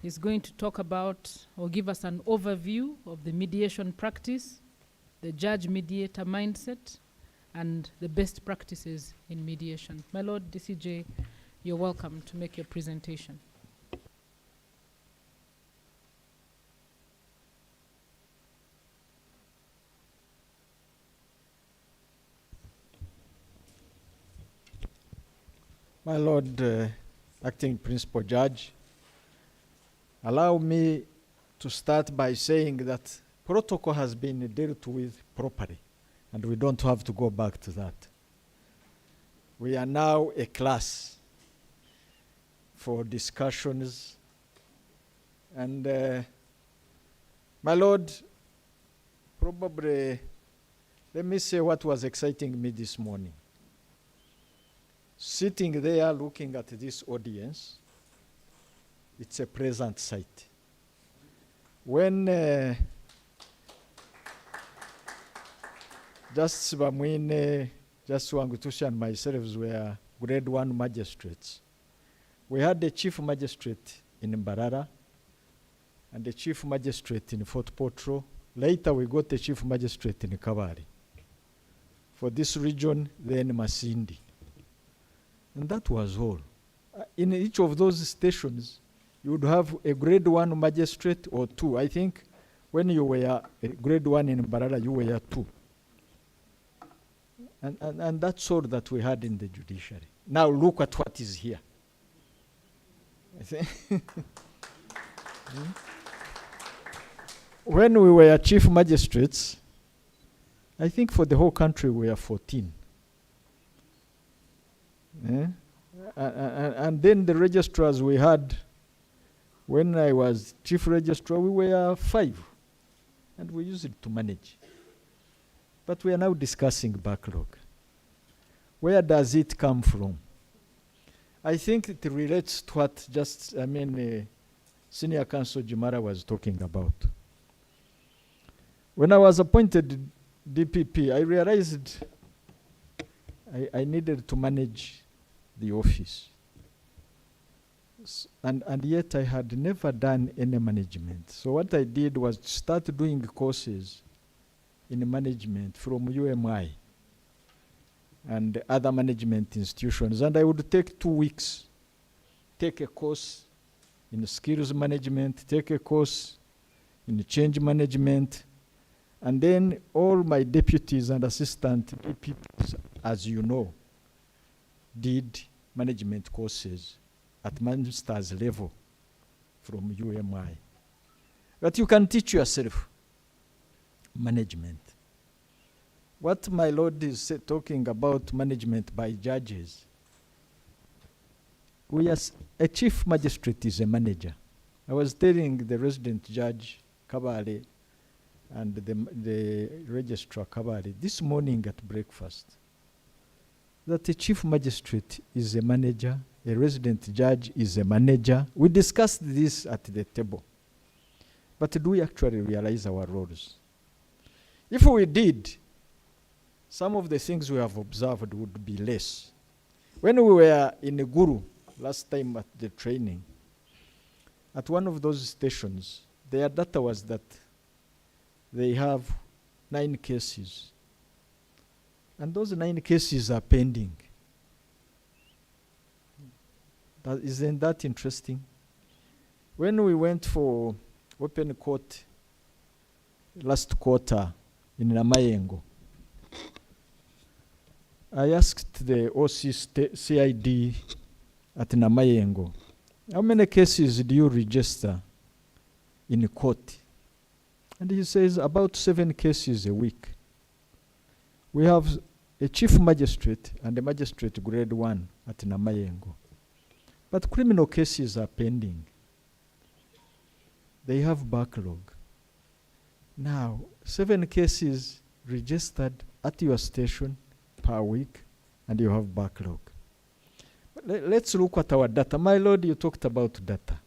He's going to talk about or give us an overview of the mediation practice, the judge-mediator mindset, and the best practices in mediation. My Lord DCJ, you're welcome to make your presentation. My Lord Acting Principal Judge, allow me to start by saying that protocol has been dealt with properly, and we don't have to go back to that. We are now a class for discussions. And my Lord, probably, let me say what was exciting me this morning. Sitting there looking at this audience, it's a pleasant sight. When Justice Bamwine, Justice Wangutusha and myself were grade 1 magistrates, we had the chief magistrate in Mbarara and the chief magistrate in Fort Portal. Later we got the chief magistrate in Kabari. For this region, then Masindi. And that was all. In each of those stations, you would have a grade 1 magistrate or 2. I think when you were a grade 1 in Mbarara, you were 2. And that's all that we had in the judiciary. Now look at what is here. When we were chief magistrates, I think for the whole country we were 14. And then the registrars we had, when I was chief registrar, we were 5. And we used it to manage. But we are now discussing backlog. Where does it come from? I think it relates to what Senior Counsel Mbarara was talking about. When I was appointed DPP, I realized I needed to manage the office. And yet I had never done any management. So what I did was to start doing courses in management from UMI and other management institutions. And I would take 2 weeks, take a course in skills management, take a course in change management, and then all my deputies and assistant DPPs, as you know, did management courses at master's level from UMI. But you can teach yourself management. What my Lord is talking about management by judges, a chief magistrate is a manager. I was telling the resident judge, Kabale, and the registrar, Kabale, this morning at breakfast, that a chief magistrate is a manager, a resident judge is a manager. We discussed this at the table. But do we actually realize our roles? If we did, some of the things we have observed would be less. When we were in a Guru last time at the training, at one of those stations, their data was that they have 9 cases. And those 9 cases are pending. Isn't that interesting? When we went for open court last quarter in Namayengo, I asked the OC CID at Namayengo, how many cases do you register in court? And he says about 7 cases a week. We have a chief magistrate and a magistrate grade 1 at Namayengo. But criminal cases are pending. They have backlog. Now, 7 cases registered at your station per week, and you have backlog. But let's look at our data. My Lord, you talked about data.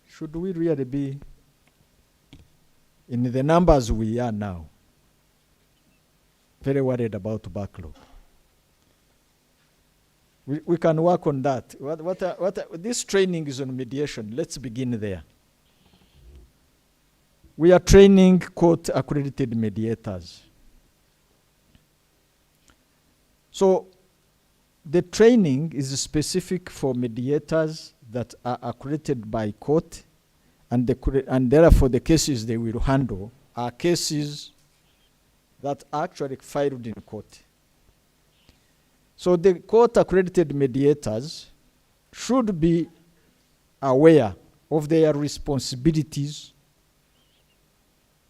Should we really be in the numbers we are now very worried about backlog? We can work on that. This training is on mediation. Let's begin there. We are training court-accredited mediators. So the training is specific for mediators that are accredited by court, and therefore the cases they will handle are cases that are actually filed in court. So the court-accredited mediators should be aware of their responsibilities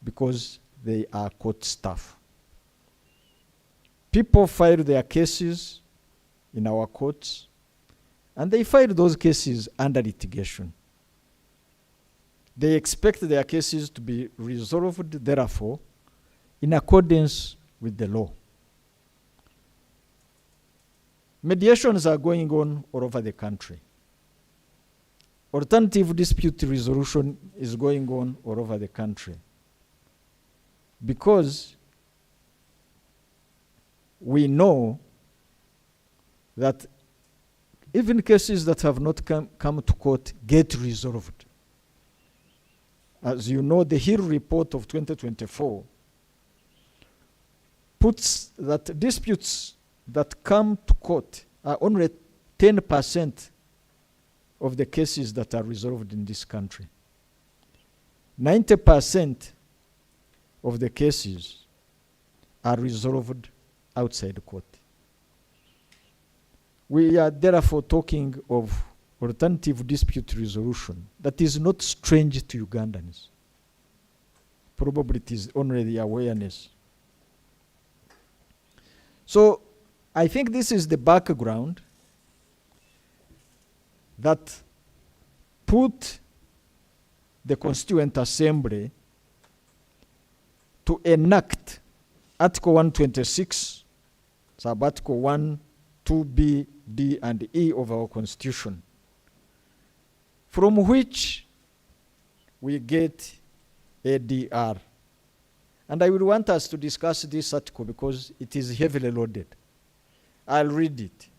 because they are court staff. People file their cases in our courts, and they file those cases under litigation. They expect their cases to be resolved, therefore, in accordance with the law. Mediations are going on all over the country. Alternative dispute resolution is going on all over the country. Because we know that even cases that have not come to court get resolved. As you know, the Hill report of 2024 puts that disputes that come to court are only 10% of the cases that are resolved in this country. 90% of the cases are resolved outside court. We are therefore talking of alternative dispute resolution that is not strange to Ugandans. Probably it is only the awareness. So I think this is the background that put the Constituent Assembly to enact Article 126, Sub-Article 1, 2B, D, and E of our Constitution, from which we get ADR. And I would want us to discuss this article because it is heavily loaded. I'll read it.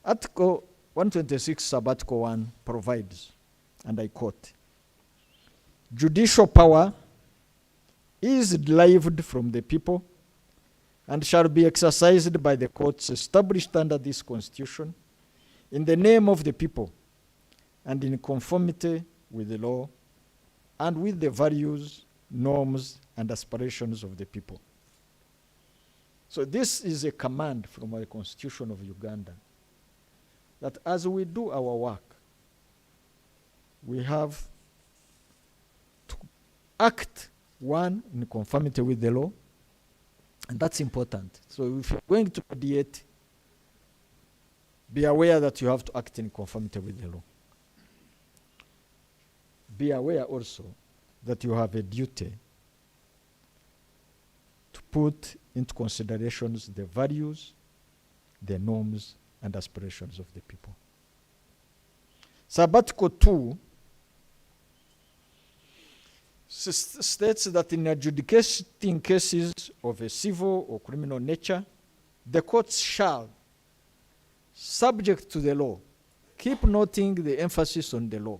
Article 126 Sabbatical 1 provides, and I quote, "Judicial power is derived from the people and shall be exercised by the courts established under this Constitution in the name of the people and in conformity with the law and with the values, norms, and aspirations of the people." So this is a command from the Constitution of Uganda, that as we do our work, we have to act, one, in conformity with the law, and that's important. So if you're going to mediate, be aware that you have to act in conformity with the law. Be aware also that you have a duty to put into considerations the values, the norms, and aspirations of the people. Sabbatical 2 states that in adjudicating cases of a civil or criminal nature, the courts shall, subject to the law, keep noting the emphasis on the law,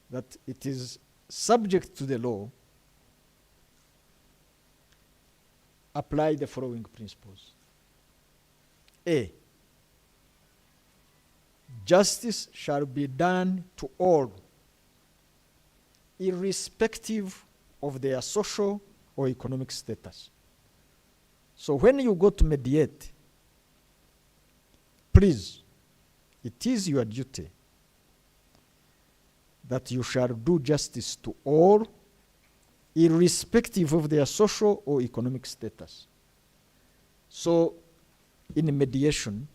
that it is subject to the law, apply the following principles. A, justice shall be done to all, irrespective of their social or economic status. So when you go to mediate, please, it is your duty that you shall do justice to all, irrespective of their social or economic status. So in mediation,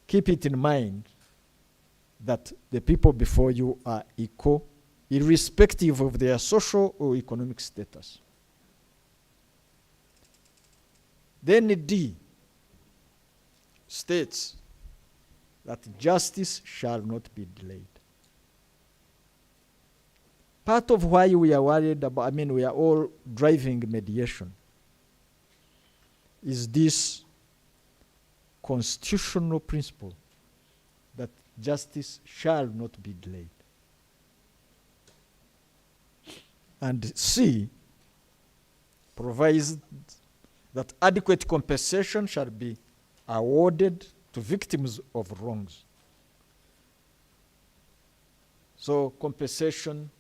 keep it in mind that the people before you are equal, irrespective of their social or economic status. Then D states that justice shall not be delayed. Part of why we are worried about, we are all driving mediation, is this constitutional principle that justice shall not be delayed. And C provides that adequate compensation shall be awarded to victims of wrongs. So compensation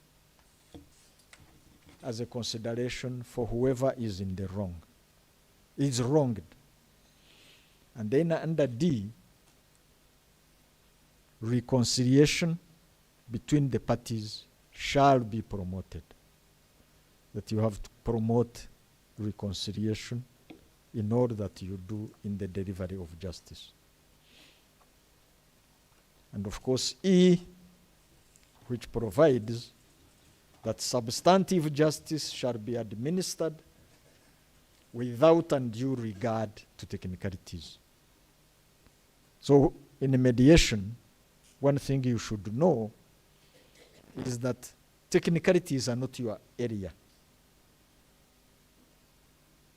as a consideration for whoever is in the wrong, is wronged. And then under D, reconciliation between the parties shall be promoted. That you have to promote reconciliation in all that you do in the delivery of justice. And of course, E, which provides that substantive justice shall be administered without undue regard to technicalities. So in a mediation, one thing you should know is that technicalities are not your area.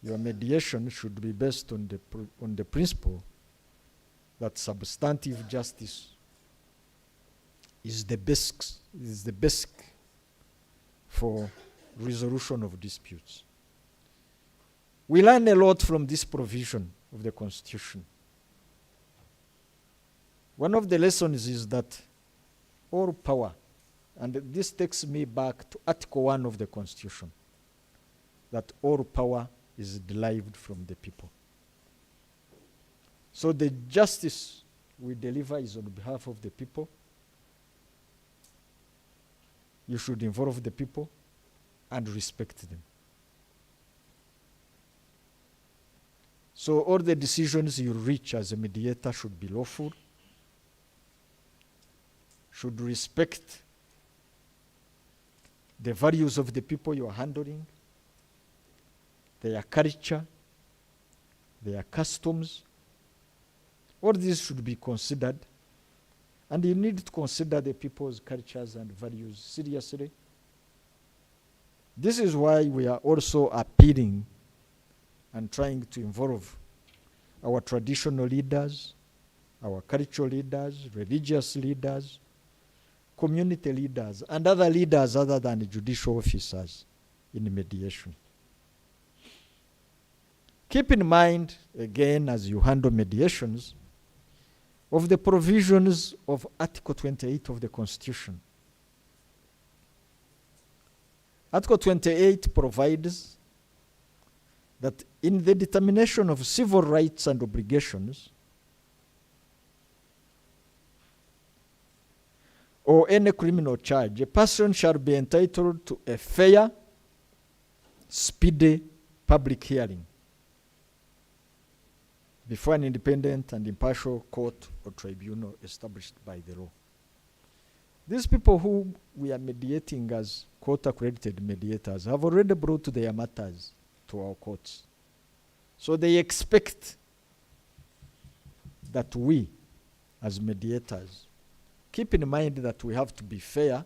Your mediation should be based on the principle that substantive justice is the basic for resolution of disputes. We learn a lot from this provision of the Constitution. One of the lessons is that all power, and this takes me back to Article 1 of the Constitution, that all power is derived from the people. So the justice we deliver is on behalf of the people. You should involve the people and respect them. So all the decisions you reach as a mediator should be lawful, should respect the values of the people you are handling, their culture, their customs. All these should be considered. And you need to consider the people's cultures and values seriously. This is why we are also appealing and trying to involve our traditional leaders, our cultural leaders, religious leaders, community leaders, and other leaders other than judicial officers in mediation. Keep in mind, again, as you handle mediations, of the provisions of Article 28 of the Constitution. Article 28 provides that in the determination of civil rights and obligations, or any criminal charge, a person shall be entitled to a fair, speedy public hearing before an independent and impartial court or tribunal established by the law. These people who we are mediating as court-accredited mediators have already brought their matters to our courts. So they expect that we, as mediators, keep in mind that we have to be fair,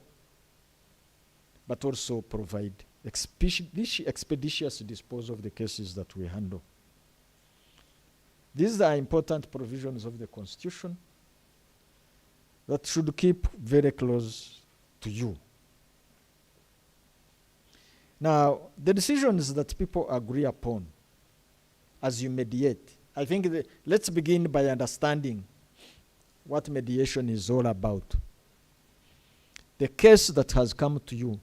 but also provide expeditious disposal of the cases that we handle. These are important provisions of the Constitution that should keep very close to you. Now, the decisions that people agree upon as you mediate, I think let's begin by understanding what mediation is all about. The case that has come to you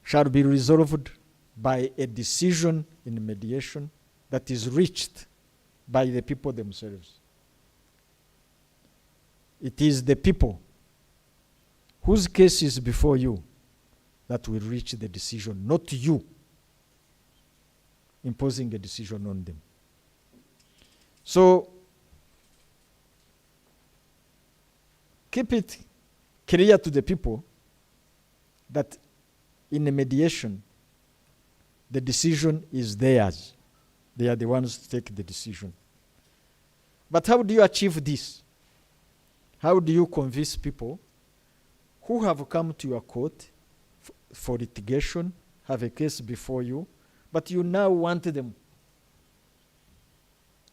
shall be resolved by a decision in mediation that is reached by the people themselves. It is the people whose case is before you that will reach the decision, not you imposing a decision on them. So, keep it clear to the people that in a mediation, the decision is theirs. They are the ones to take the decision. But how do you achieve this? How do you convince people who have come to your court for litigation, have a case before you, but you now want them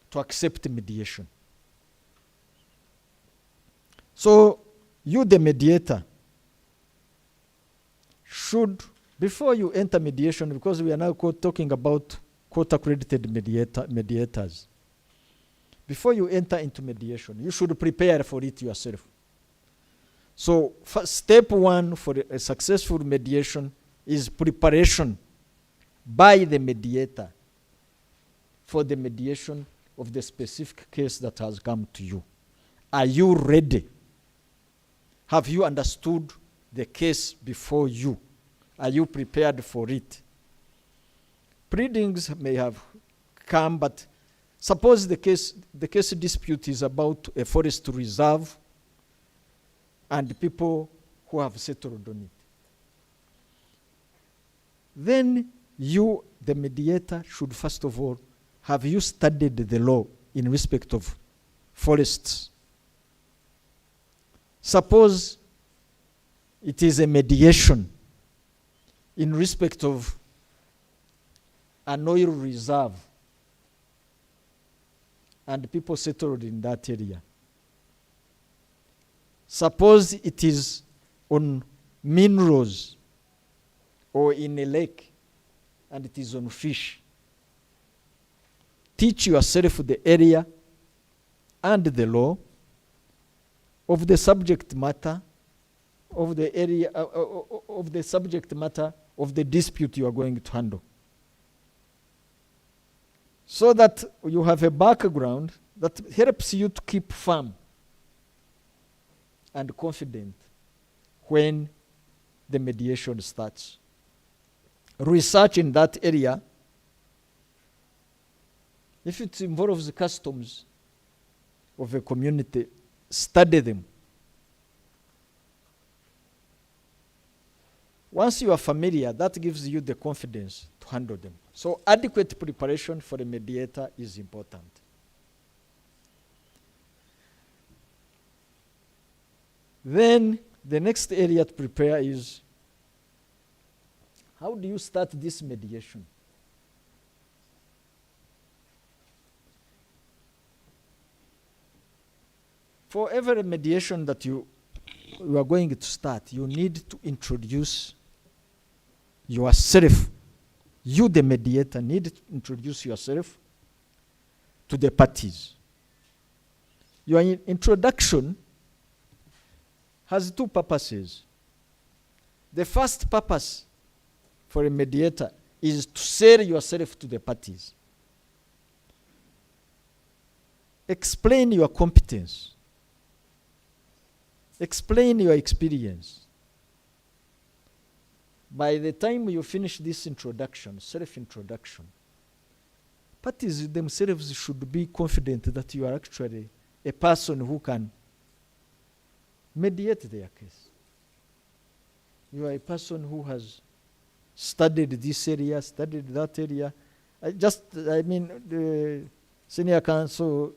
to accept mediation? So, you, the mediator, should, before you enter mediation, because we are now talking about court-accredited mediators, before you enter into mediation, you should prepare for it yourself. So, step one for a successful mediation is preparation by the mediator for the mediation of the specific case that has come to you. Are you ready? Have you understood the case before you? Are you prepared for it? Pleadings may have come, but suppose the case dispute is about a forest reserve and people who have settled on it. Then you, the mediator, should first of all, have you studied the law in respect of forests? Suppose it is a mediation in respect of an oil reserve and people settled in that area. Suppose it is on minerals or in a lake and it is on fish. Teach yourself the area and the law of the subject matter of the area of the subject matter of the dispute you are going to handle, so that you have a background that helps you to keep firm and confident when the mediation starts. Research in that area. If it involves the customs of a community, study them. Once you are familiar, that gives you the confidence to handle them. So adequate preparation for a mediator is important. Then the next area to prepare is, how do you start this mediation? For every mediation that you are going to start, you need to introduce yourself. You, the mediator, need to introduce yourself to the parties. Your introduction has two purposes. The first purpose for a mediator is to sell yourself to the parties. Explain your competence. Explain your experience. By the time you finish this introduction, self-introduction, parties themselves should be confident that you are actually a person who can mediate their case. You are a person who has studied this area, studied that area. The senior counsel,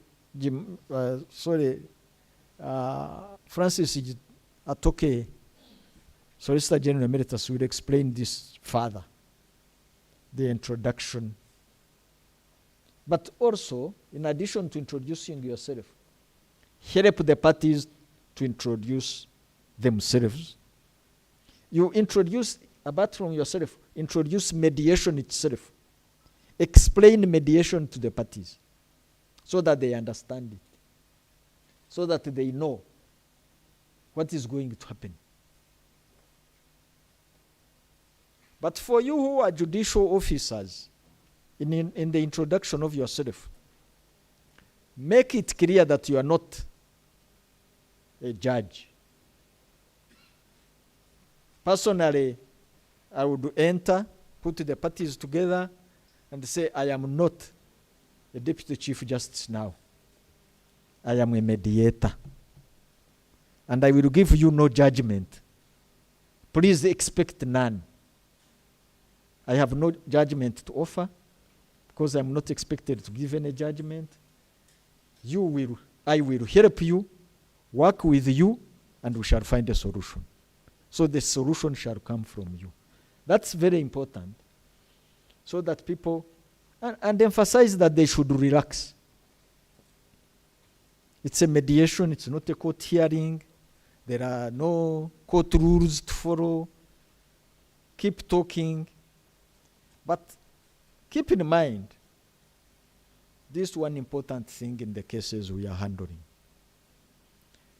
Francis Atoke, Solicitor General Emeritus, will explain this further, the introduction. But also, in addition to introducing yourself, help the parties to introduce themselves. You introduce, apart from yourself, introduce mediation itself. Explain mediation to the parties so that they understand it, so that they know what is going to happen. But for you who are judicial officers, in the introduction of yourself, make it clear that you are not a judge. Personally, I would enter, put the parties together, and say, I am not a deputy chief justice now. I am a mediator. And I will give you no judgment. Please expect none. I have no judgment to offer because I am not expected to give any judgment. I will help you, work with you, and we shall find a solution. So the solution shall come from you. That's very important. So that people, and emphasize that they should relax. It's a mediation, it's not a court hearing. There are no court rules to follow. Keep talking. But keep in mind, this one important thing in the cases we are handling.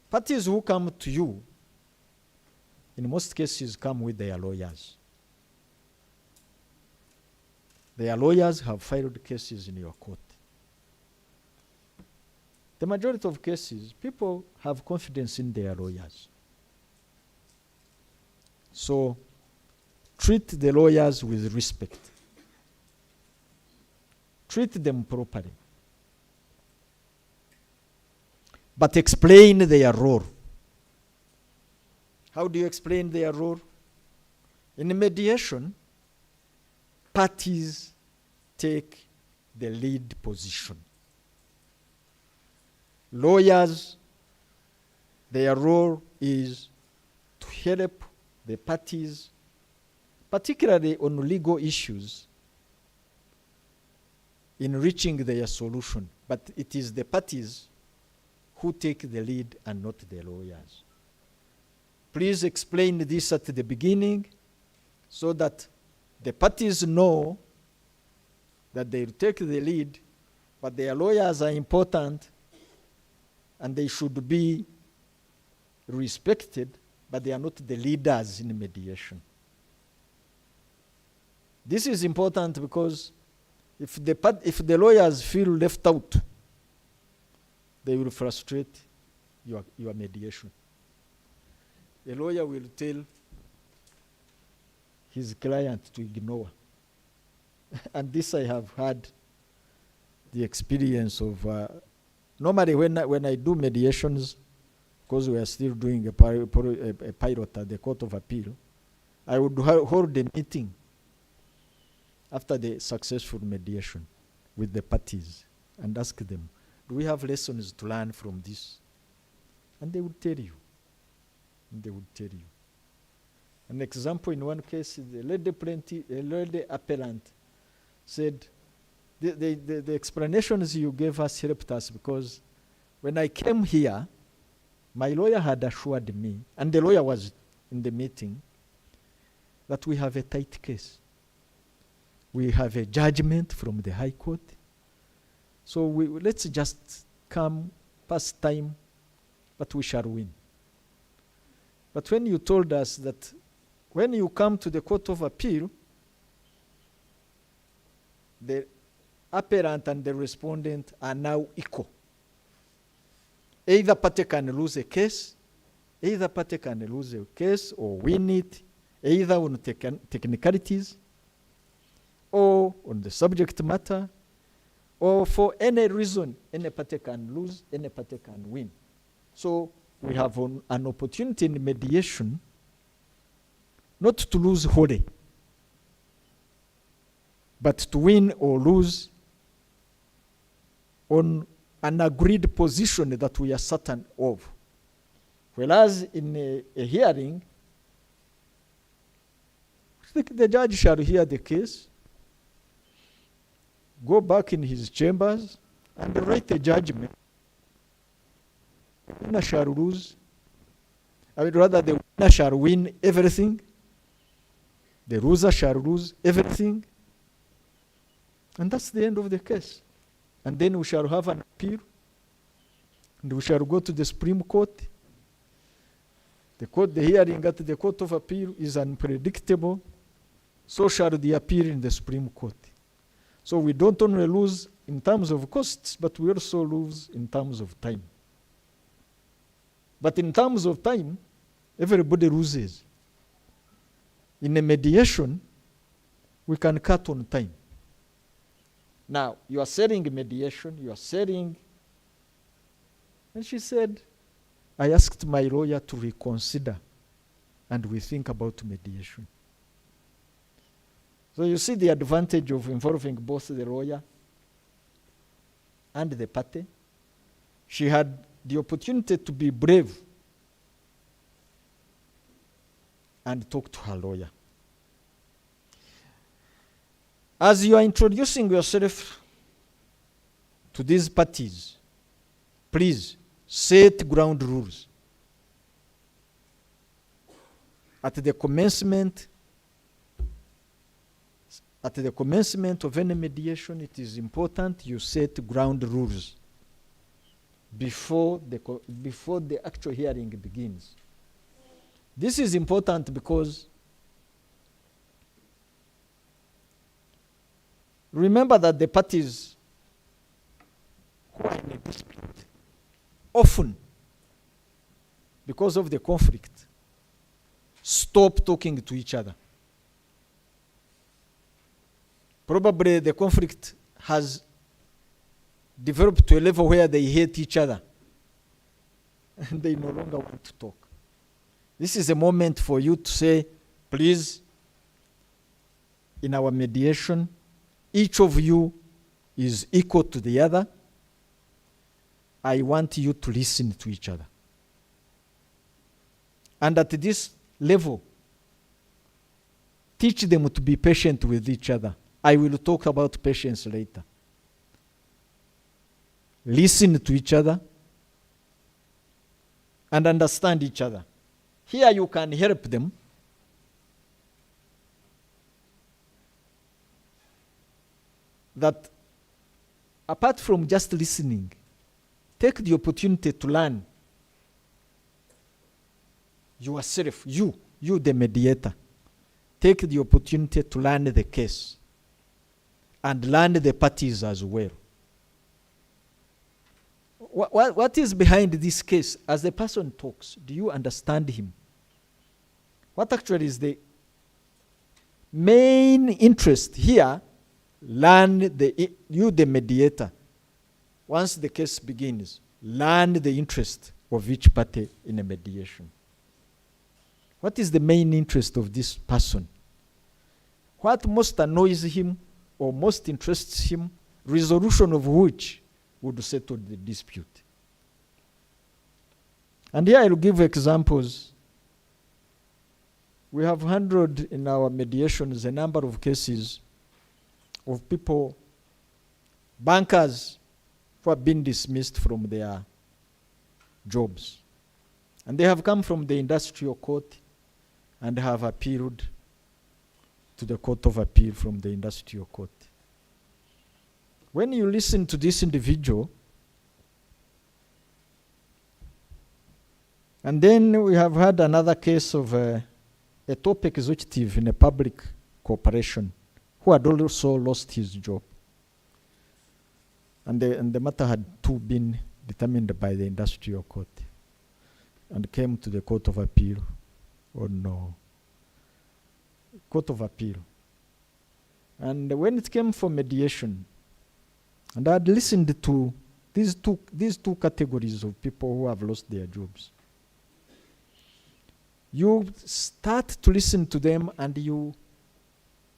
Parties who come to you, in most cases, come with their lawyers. Their lawyers have filed cases in your court. The majority of cases, people have confidence in their lawyers. So, treat the lawyers with respect. Treat them properly. But explain their role. How do you explain their role? In mediation, parties take the lead position. Lawyers, their role is to help the parties, particularly on legal issues, in reaching their solution. But it is the parties who take the lead and not the lawyers. Please explain this at the beginning so that the parties know that they take the lead, but their lawyers are important and they should be respected, but they are not the leaders in mediation. This is important because if the lawyers feel left out, they will frustrate your mediation. The lawyer will tell his client to ignore. And this I have had the experience of. Normally when I do mediations, because we are still doing a pilot at the Court of Appeal, I would hold a meeting after the successful mediation with the parties and ask them, do we have lessons to learn from this? And they would tell you. An example in one case, the lady appellant said, the explanations you gave us helped us because when I came here, My lawyer had assured me, and the lawyer was in the meeting, that we have a tight case. We have a judgment from the High Court. So let's just come past time, but we shall win. But when you told us that when you come to the Court of Appeal, the appellant and the respondent are now equal. Either party can lose a case, or win it, either on technicalities, or on the subject matter, or for any reason, any party can lose, any party can win. So we have an opportunity in mediation not to lose wholly, but to win or lose on an agreed position that we are certain of. Whereas in a hearing, the judge shall hear the case, go back in his chambers, and write a judgment. The winner shall lose. Rather, the winner shall win everything. The loser shall lose everything. And that's the end of the case. And then we shall have an appeal, and we shall go to the Supreme Court. The hearing at the Court of Appeal is unpredictable, so shall the appeal in the Supreme Court. So we don't only lose in terms of costs, but we also lose in terms of time. But in terms of time, everybody loses. In a mediation, we can cut on time. Now, you are selling mediation, you are selling. And she said, I asked my lawyer to reconsider, and we think about mediation. So you see the advantage of involving both the lawyer and the party. She had the opportunity to be brave and talk to her lawyer. As you are introducing yourself to these parties, please set ground rules. At the commencement of any mediation, it is important you set ground rules before the actual hearing begins. This is important because remember that the parties who are in a dispute often, because of the conflict, stop talking to each other. Probably the conflict has developed to a level where they hate each other and they no longer want to talk. This is a moment for you to say, please, in our mediation, each of you is equal to the other. I want you to listen to each other. And at this level, teach them to be patient with each other. I will talk about patience later. Listen to each other and understand each other. Here you can help them. That apart from just listening, take the opportunity to learn yourself, you the mediator. Take the opportunity to learn the case and learn the parties as well. What is behind this case? As the person talks, do you understand him? What actually is the main interest here? Learn the mediator. Once the case begins, learn the interest of each party in a mediation. What is the main interest of this person? What most annoys him or most interests him, resolution of which would settle the dispute. And here I'll give examples. We have handled in our mediations a number of cases of people, bankers, who have been dismissed from their jobs. And they have come from the industrial court and have appealed to the Court of Appeal from the industrial court. When you listen to this individual, and then we have had another case of a top executive in a public corporation who had also lost his job. And the matter had too been determined by the industrial court and came to the Court of Appeal. Oh no. Court of Appeal. And when it came for mediation, and I had listened to these two categories of people who have lost their jobs. You start to listen to them and you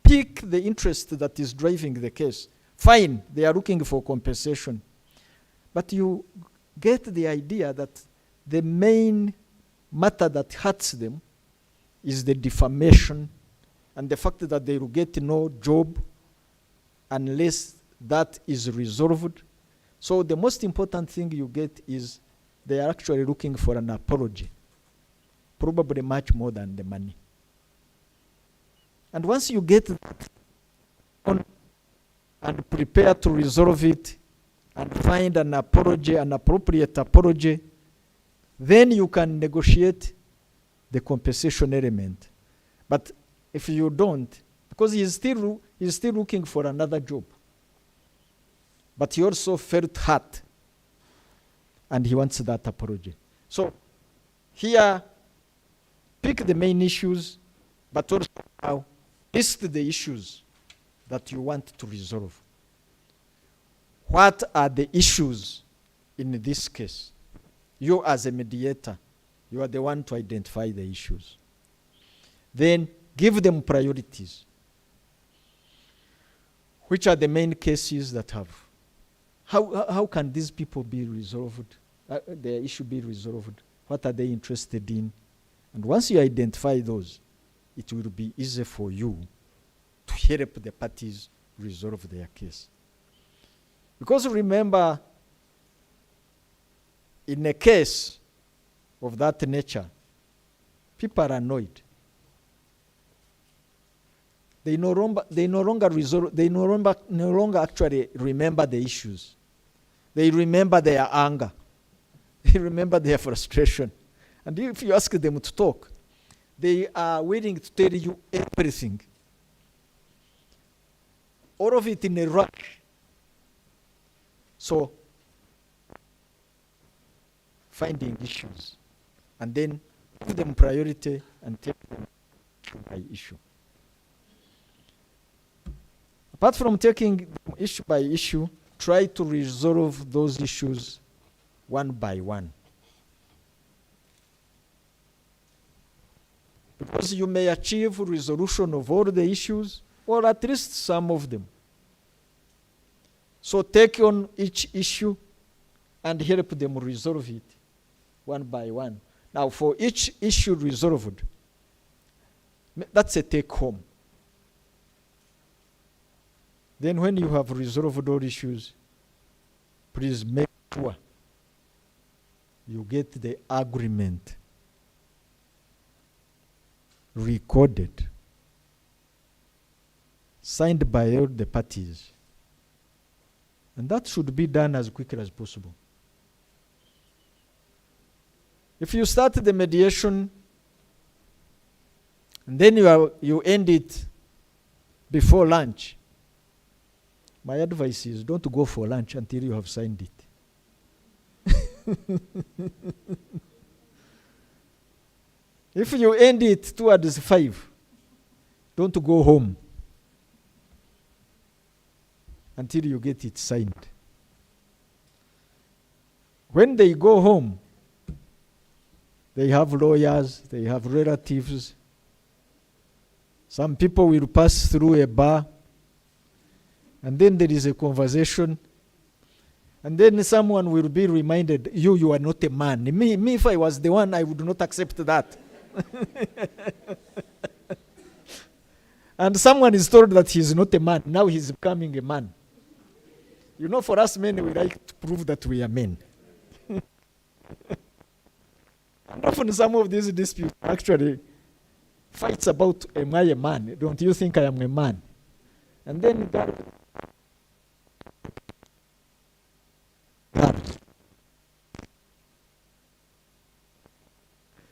pick the interest that is driving the case. Fine, they are looking for compensation. But you get the idea that the main matter that hurts them is the defamation and the fact that they will get no job unless that is resolved. So the most important thing you get is they are actually looking for an apology, probably much more than the money. And once you get that on and prepare to resolve it and find an apology, an appropriate apology, then you can negotiate the compensation element. But if you don't, because he is still looking for another job, but he also felt hurt and he wants that apology. So here, pick the main issues, but also now list the issues that you want to resolve. What are the issues in this case? You as a mediator, you are the one to identify the issues. Then give them priorities. Which are the main cases that have? How can these people be resolved? Their issue be resolved? What are they interested in? And once you identify those, it will be easy for you to help the parties resolve their case. Because remember, in a case of that nature, people are annoyed. They no longer actually remember the issues. They remember their anger. They remember their frustration. And if you ask them to talk, they are willing to tell you everything. All of it in a rush. So, finding issues and then give them priority and take them issue by issue. Apart from taking issue by issue, try to resolve those issues one by one. Because you may achieve resolution of all the issues, or at least some of them. So take on each issue and help them resolve it one by one. Now, for each issue resolved, that's a take home. Then when you have resolved all issues, please make sure you get the agreement recorded, signed by all the parties. And that should be done as quickly as possible. If you start the mediation and then you end it before lunch, my advice is don't go for lunch until you have signed it. If you end it towards 5, don't go home until you get it signed. When they go home, they have lawyers, they have relatives. Some people will pass through a bar, and then there is a conversation, and then someone will be reminded, you are not a man. Me, if I was the one, I would not accept that. And someone is told that he is not a man. Now he's becoming a man. You know, for us men, we like to prove that we are men. And often some of these disputes actually fights about, am I a man? Don't you think I am a man? And then girls,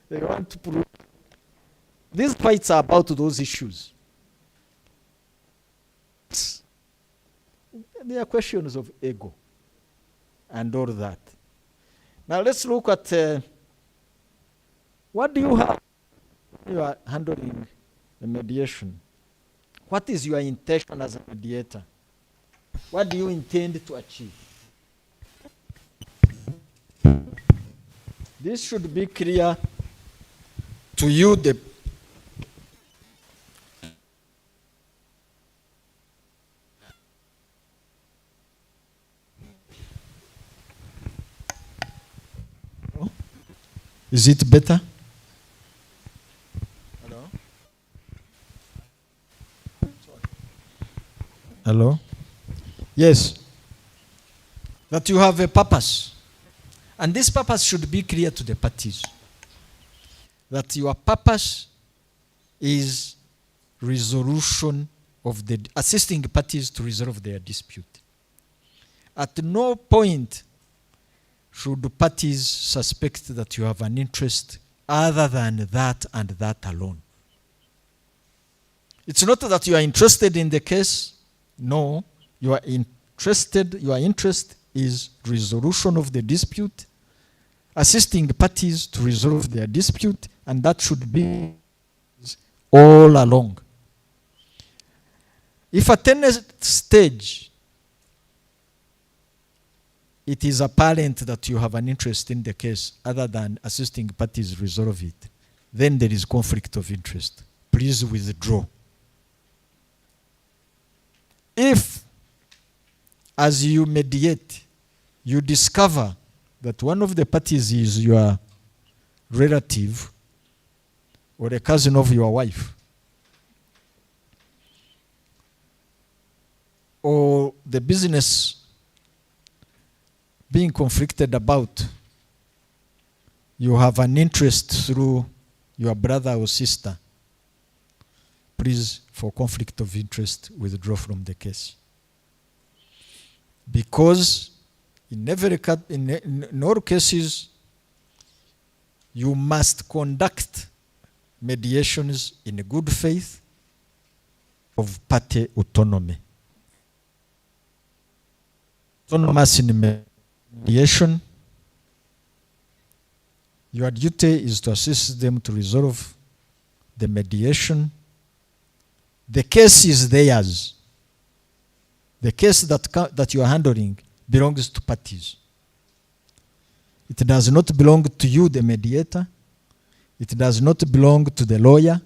they want to prove. These fights are about those issues. They are questions of ego and all that. Now let's look at what do you have when you are handling the mediation. What is your intention as a mediator? What do you intend to achieve? This should be clear to you. Is it better? Hello? Hello? Yes. That you have a purpose. And this purpose should be clear to the parties. That your purpose is resolution of the assisting parties to resolve their dispute. At no point should parties suspect that you have an interest other than that and that alone. It's not that you are interested in the case. No, your interest is resolution of the dispute, assisting parties to resolve their dispute, and that should be all along. If at any stage it is apparent that you have an interest in the case other than assisting parties resolve it, then there is conflict of interest. Please withdraw. If, as you mediate, you discover that one of the parties is your relative or a cousin of your wife, or the business being conflicted about, you have an interest through your brother or sister, please, for conflict of interest, withdraw from the case. Because in all cases, you must conduct mediations in a good faith of party autonomy. Autonomous in mediation, your duty is to assist them to resolve the mediation. The case is theirs. The case that you are handling belongs to parties. It does not belong to you, the mediator. It does not belong to the lawyer.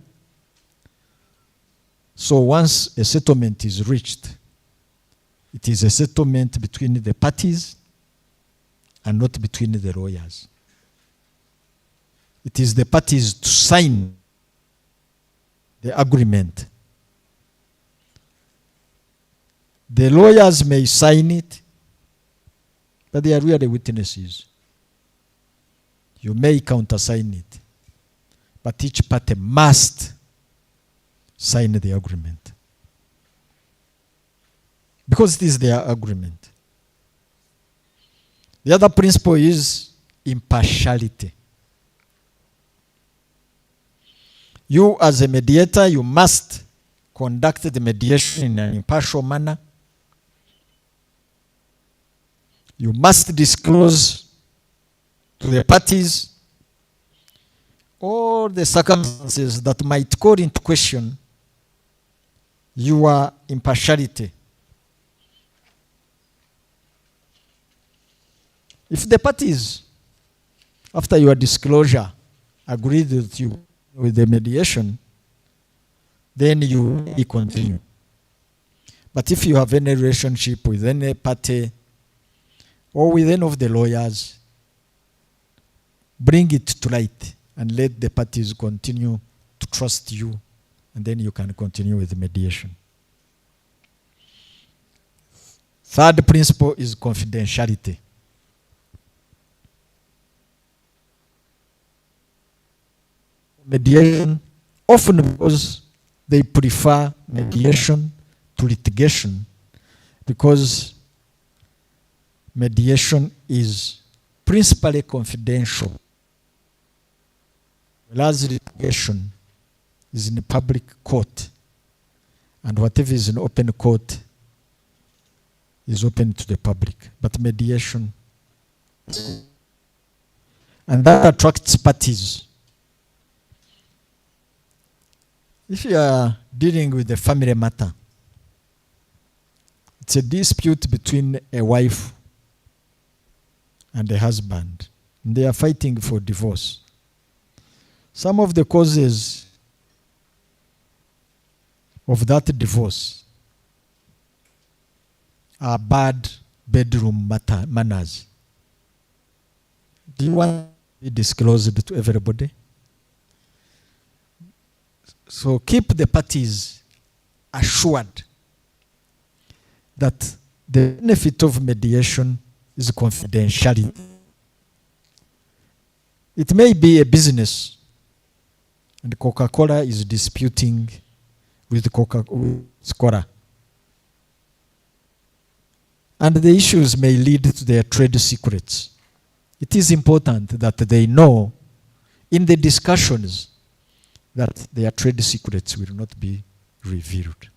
So once a settlement is reached, it is a settlement between the parties and not between the lawyers. It is the parties to sign the agreement. The lawyers may sign it, but they are really witnesses. You may countersign it, but each party must sign the agreement, because it is their agreement. The other principle is impartiality. You, as a mediator, you must conduct the mediation in an impartial manner. You must disclose to the parties all the circumstances that might call into question your impartiality. If the parties, after your disclosure, agreed with the mediation, then you continue. But if you have any relationship with any party or with any of the lawyers, bring it to light and let the parties continue to trust you, and then you can continue with the mediation. Third principle is confidentiality. mediation, often because they prefer mediation to litigation, because mediation is principally confidential, whereas litigation is in a public court, and whatever is in open court is open to the public. But mediation, and that attracts parties. If you are dealing with a family matter, it's a dispute between a wife and a husband, and they are fighting for divorce. Some of the causes of that divorce are bad bedroom manners. Do you want to be disclosed to everybody? So keep the parties assured that the benefit of mediation is confidentiality. It may be a business, and Coca-Cola is disputing with Coca-Cola. And the issues may lead to their trade secrets. It is important that they know in the discussions that their trade secrets will not be revealed.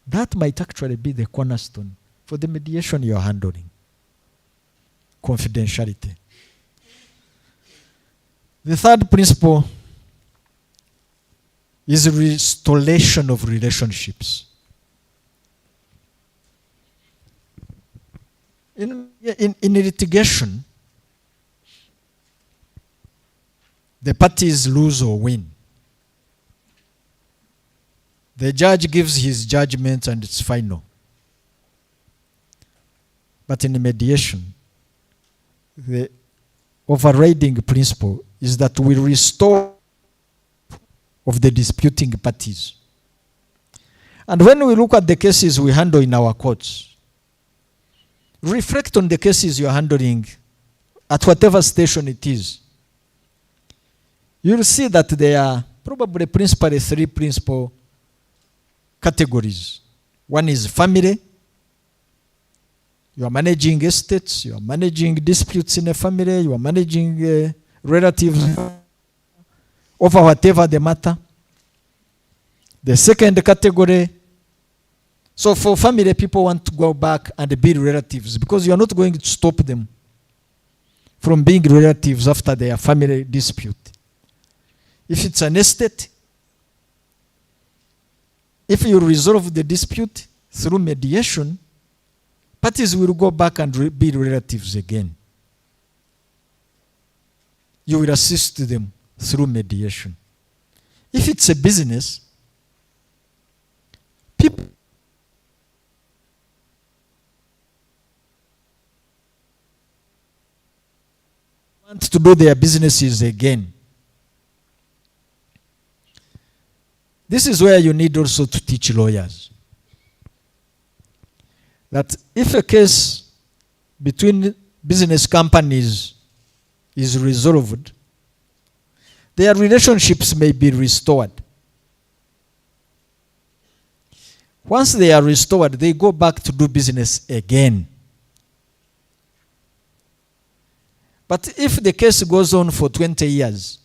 That might actually be the cornerstone for the mediation you're handling. Confidentiality. The third principle is restoration of relationships. In litigation, the parties lose or win. The judge gives his judgment and it's final. But in mediation, the overriding principle is that we restore of the disputing parties. And when we look at the cases we handle in our courts, reflect on the cases you're handling at whatever station it is. You'll see that there are probably principally three principal categories. One is family. You are managing estates, you are managing disputes in a family, you are managing relatives over whatever the matter. The second category, so for family, people want to go back and be relatives because you are not going to stop them from being relatives after their family dispute. If it's an estate, if you resolve the dispute through mediation, parties will go back and be relatives again. You will assist them through mediation. If it's a business, people want to do their businesses again. This is where you need also to teach lawyers that if a case between business companies is resolved, their relationships may be restored. Once they are restored, they go back to do business again. But if the case goes on for 20 years,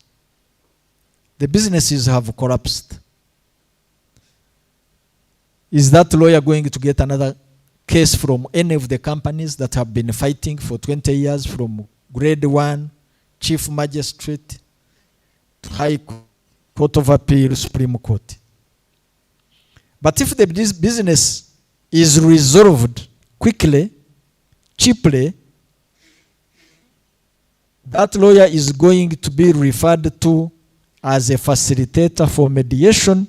the businesses have collapsed. Is that lawyer going to get another case from any of the companies that have been fighting for 20 years, from grade 1, chief magistrate, to High Court of Appeal, Supreme Court? But if the business is resolved quickly, cheaply, that lawyer is going to be referred to as a facilitator for mediation,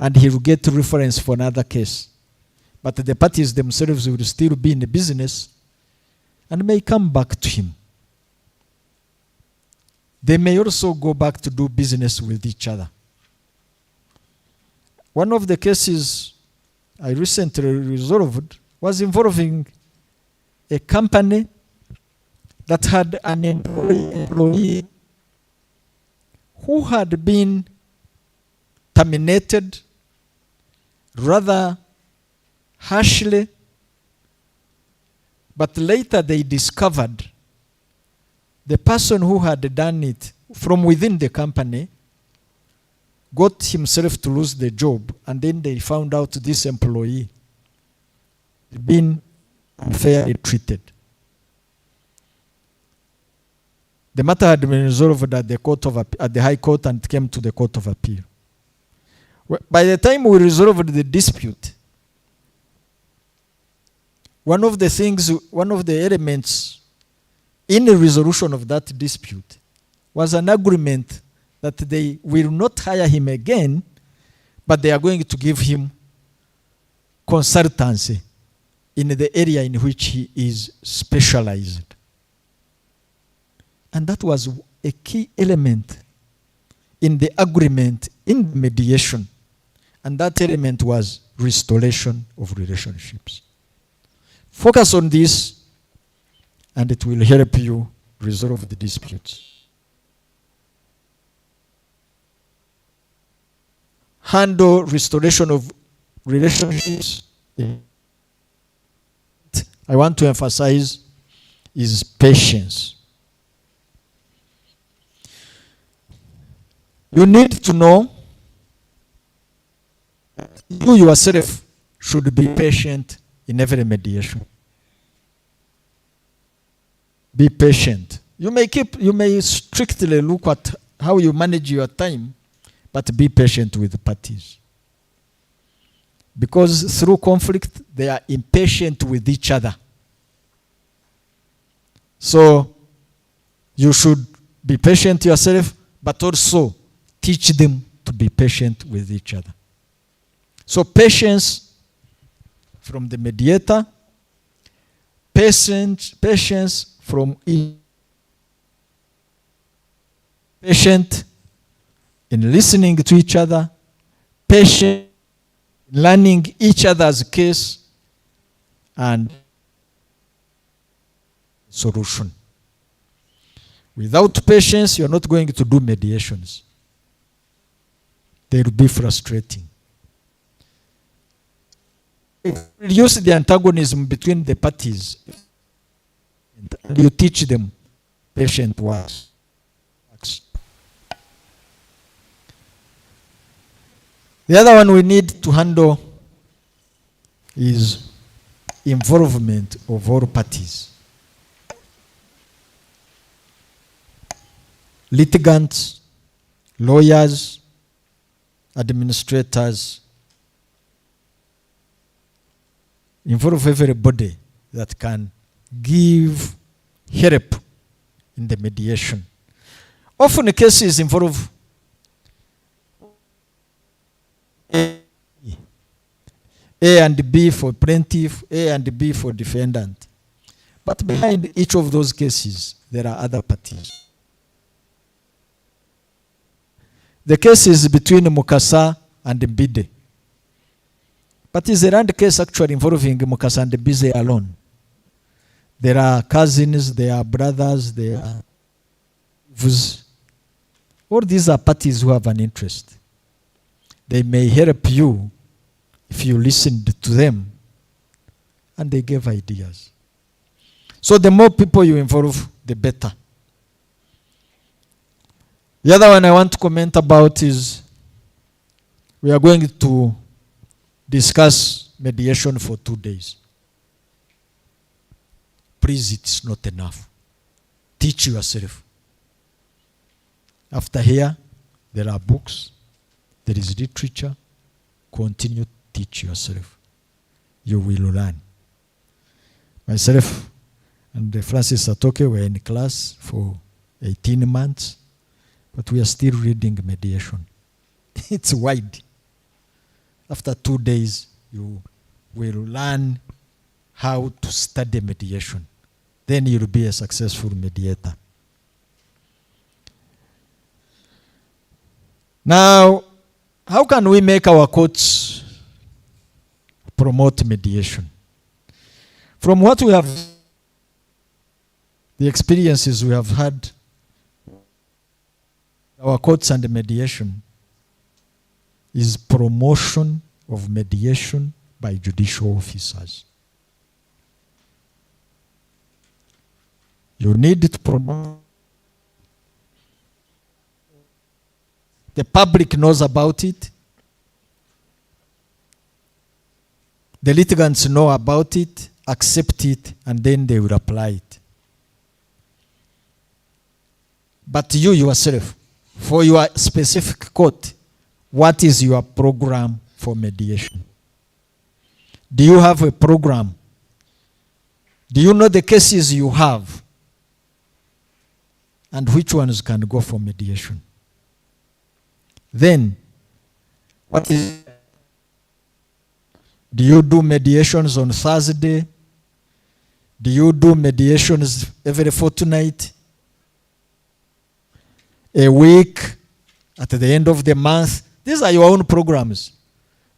and he will get reference for another case. But the parties themselves will still be in the business and may come back to him. They may also go back to do business with each other. One of the cases I recently resolved was involving a company that had an employee who had been terminated rather harshly, but later they discovered the person who had done it from within the company got himself to lose the job, and then they found out this employee had been unfairly treated. The matter had been resolved at the High Court and came to the Court of Appeal. By the time we resolved the dispute, one of the elements in the resolution of that dispute was an agreement that they will not hire him again, but they are going to give him consultancy in the area in which he is specialized. And that was a key element in the agreement in mediation. And that element was restoration of relationships. Focus on this, and it will help you resolve the disputes. Handle restoration of relationships. I want to emphasize is patience. You need to know you yourself should be patient in every mediation. Be patient. You may strictly look at how you manage your time, but be patient with the parties. Because through conflict, they are impatient with each other. So, you should be patient yourself, but also teach them to be patient with each other. So, patience from the mediator, patience from patient in listening to each other, patient in learning each other's case, and solution. Without patience, you're not going to do mediations. They will be frustrating. Reduce the antagonism between the parties. And you teach them patient works. The other one we need to handle is involvement of all parties. Litigants, lawyers, administrators, involve everybody that can give help in the mediation. Often the cases involve A and B for plaintiff, A and B for defendant. But behind each of those cases, there are other parties. The case is between Mukasa and Mbide. But is a land case actually involving Mukasa and Mbide alone? There are cousins, there are brothers, there are uncles. All these are parties who have an interest. They may help you if you listened to them and they gave ideas. So the more people you involve, the better. The other one I want to comment about is we are going to discuss mediation for 2 days. Please, it's not enough. Teach yourself. After here, there are books, there is literature. Continue to teach yourself. You will learn. Myself and Francis Satoke were in class for 18 months, but we are still reading mediation. It's wide. After 2 days, you will learn how to study mediation. Then you'll be a successful mediator. Now, how can we make our courts promote mediation? From what we have, the experiences we have had, our courts and mediation is promotion of mediation by judicial officers. You need to promote. The public knows about it. The litigants know about it, accept it, and then they will apply it. But you yourself, for your specific court, what is your program for mediation? Do you have a program? Do you know the cases you have? And which ones can go for mediation? Then, what is... Do you do mediations on Thursday? Do you do mediations every fortnight? A week? At the end of the month? These are your own programs.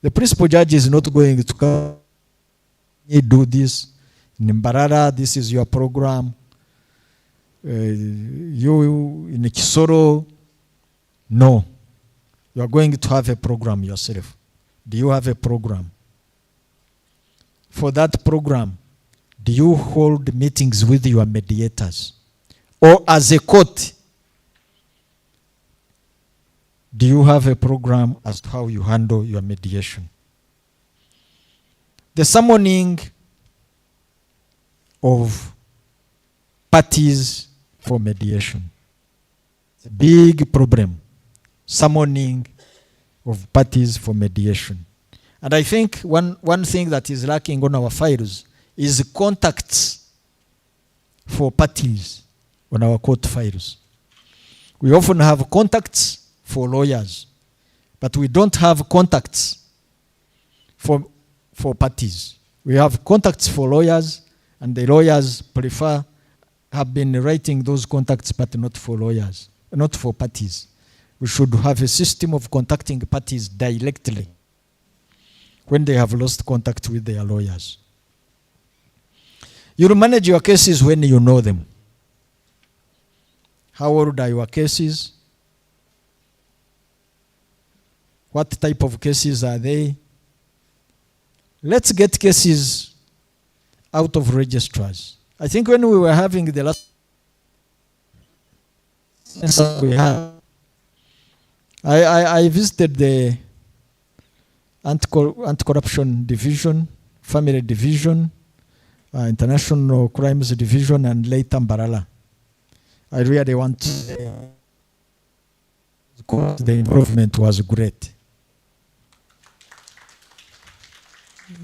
The principal judge is not going to come. You do this. In Mbarara, this is your program. You in Kisoro, no. You are going to have a program yourself. Do you have a program? For that program, do you hold meetings with your mediators? Or as a court, do you have a program as to how you handle your mediation? The summoning of parties for mediation. It's a big problem. Summoning of parties for mediation. And I think one thing that is lacking on our files is contacts for parties on our court files. We often have contacts for lawyers, but we don't have contacts for parties. We have contacts for lawyers, and the lawyers have been writing those contacts, but not for lawyers, not for parties. We should have a system of contacting parties directly when they have lost contact with their lawyers. You'll manage your cases when you know them. How old are your cases? What type of cases are they? Let's get cases out of registrars. I think when we were having the last census we had, I visited the Anti-Corruption Division, Family Division, International Crimes Division, and later Mbarara. I really want to... The improvement was great.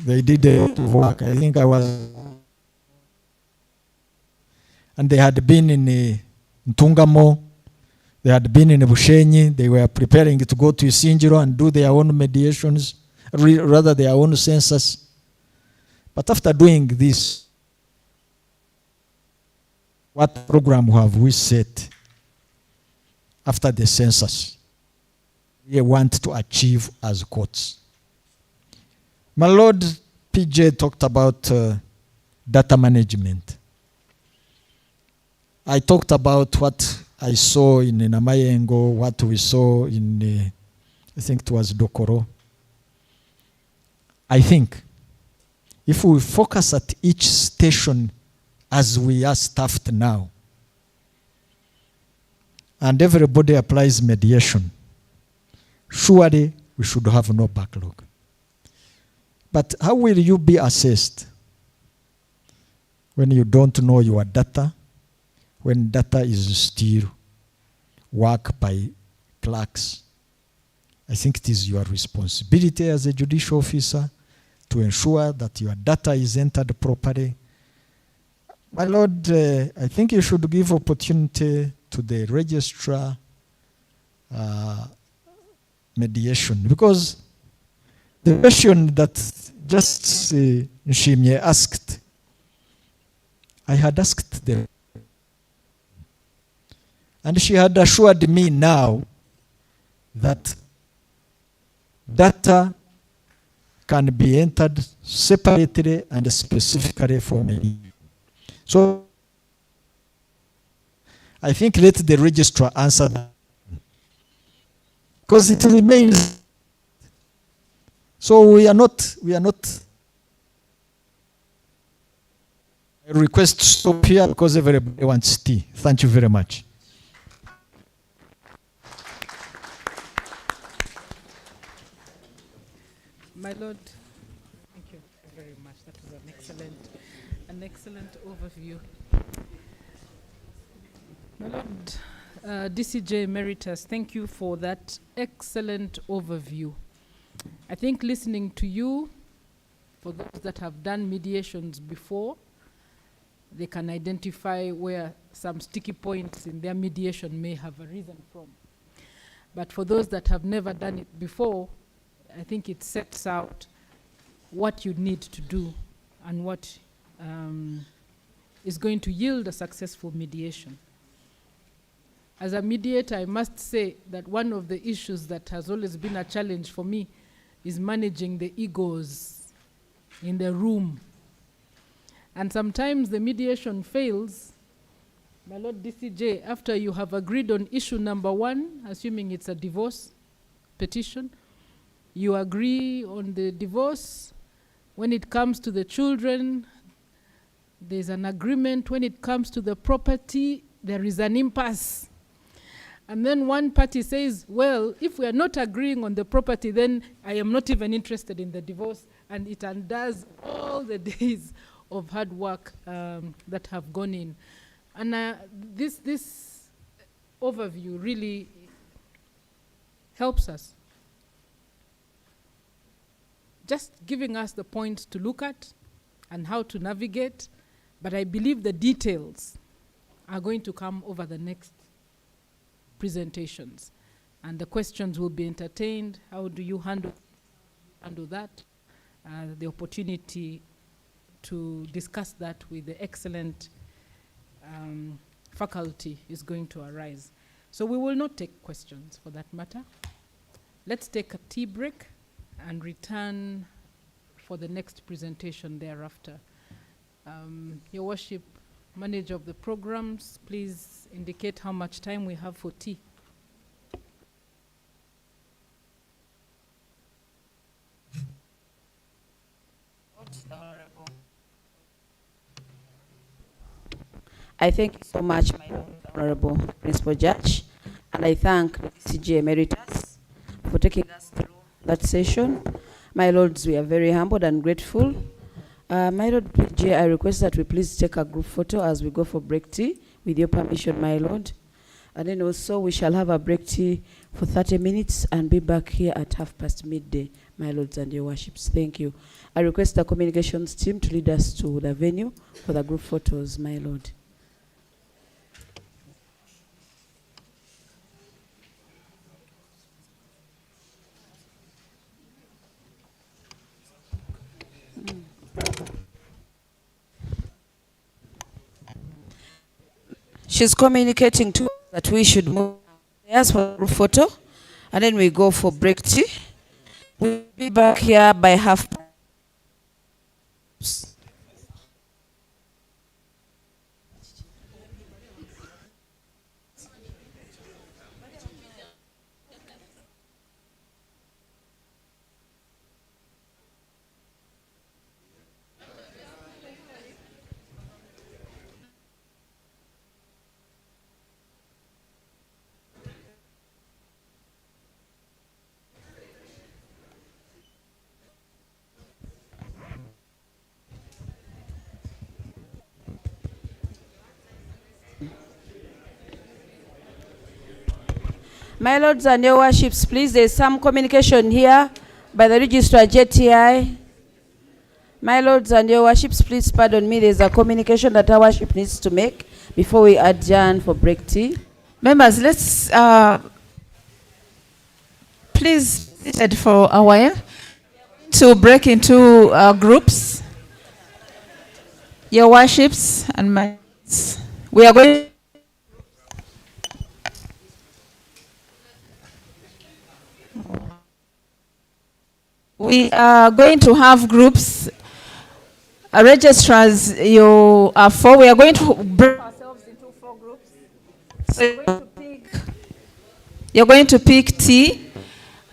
They did a lot of work. I think I was... And they had been in Ntungamo, they had been in Bushenyi, they were preparing to go to Isinjiro and do their own mediations, rather their own census. But after doing this, what program have we set after the census we want to achieve as courts? My Lord PJ talked about data management. I talked about what I saw in Namayengo, what we saw in, I think it was Dokoro. I think if we focus at each station as we are staffed now, and everybody applies mediation, surely we should have no backlog. But how will you be assessed when you don't know your data, when data is still work by clerks? I think it is your responsibility as a judicial officer to ensure that your data is entered properly. My Lord, I think you should give opportunity to the registrar mediation, because the question that just Nshimye asked, I had asked them, and she had assured me now that data can be entered separately and specifically for me. So I think let the registrar answer that. because it remains. So we are not. I request to stop here because everybody wants tea. Thank you very much. My Lord, thank you very much. That was an excellent overview. My Lord, DCJ Emeritus, thank you for that excellent overview. I think listening to you, for those that have done mediations before, they can identify where some sticky points in their mediation may have arisen from. But for those that have never done it before, I think it sets out what you need to do and what is going to yield a successful mediation. As a mediator, I must say that one of the issues that has always been a challenge for me is managing the egos in the room. And sometimes the mediation fails, my Lord DCJ, after you have agreed on issue number 1, assuming it's a divorce petition, you agree on the divorce. When it comes to the children, there's an agreement. When it comes to the property, there is an impasse. And then one party says, well, if we are not agreeing on the property, then I am not even interested in the divorce, and it undoes all the days of hard work that have gone in. And this overview really helps us, just giving us the points to look at and how to navigate. But I believe the details are going to come over the next presentations, and the questions will be entertained. How do you handle that? The opportunity to discuss that with the excellent faculty is going to arise. So we will not take questions for that matter. Let's take a tea break and return for the next presentation thereafter. Your Worship, Manager of the programs, please indicate how much time we have for tea. I thank you so much, my Honorable Principal Judge, and I thank the DCJ Emeritus for taking us through that session. My Lords, we are very humbled and grateful. My Lord PJ, I request that we please take a group photo as we go for break tea, with your permission, my Lord. And then also we shall have a break tea for 30 minutes and be back here at midday, my Lords and your Worships. Thank you. I request the communications team to lead us to the venue for the group photos, my Lord. She's communicating to us that we should move yes, for group photo, and then we go for break tea. We'll be back here by 12:30. My Lords and your Worships, please, there's some communication here by the Registrar JTI. My Lords and your Worships, please pardon me, there's a communication that our worship needs to make before we adjourn for break tea. Members, let's please sit for a while to break into groups. Your Worships and my, we are going. We are going to have groups. Registrars, you are 4. We are going to break ourselves into 4 groups. So you're going to pick tea.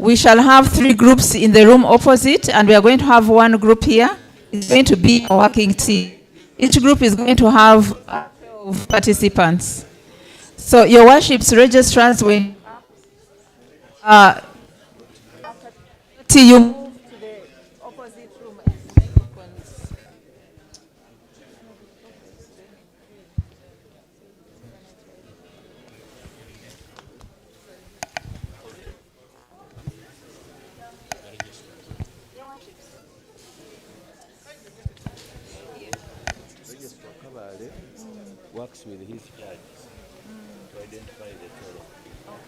We shall have 3 groups in the room opposite, and we are going to have 1 group here. It's going to be a working team. Each group is going to have 12 participants. So your worships registrars, when till you move to the opposite room. Registrar Kabale works with his judges to identify the total.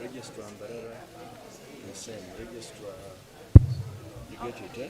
Registrar Mbarara, the same. Registrar, you get it, eh?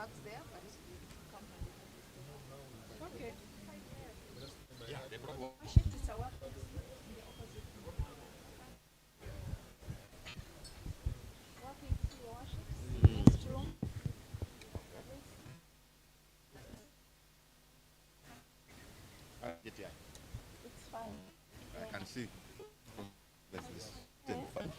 parks there, but come Okay. Worship is a work. Walking through worship, next room. It's fine. I can see. This is fine.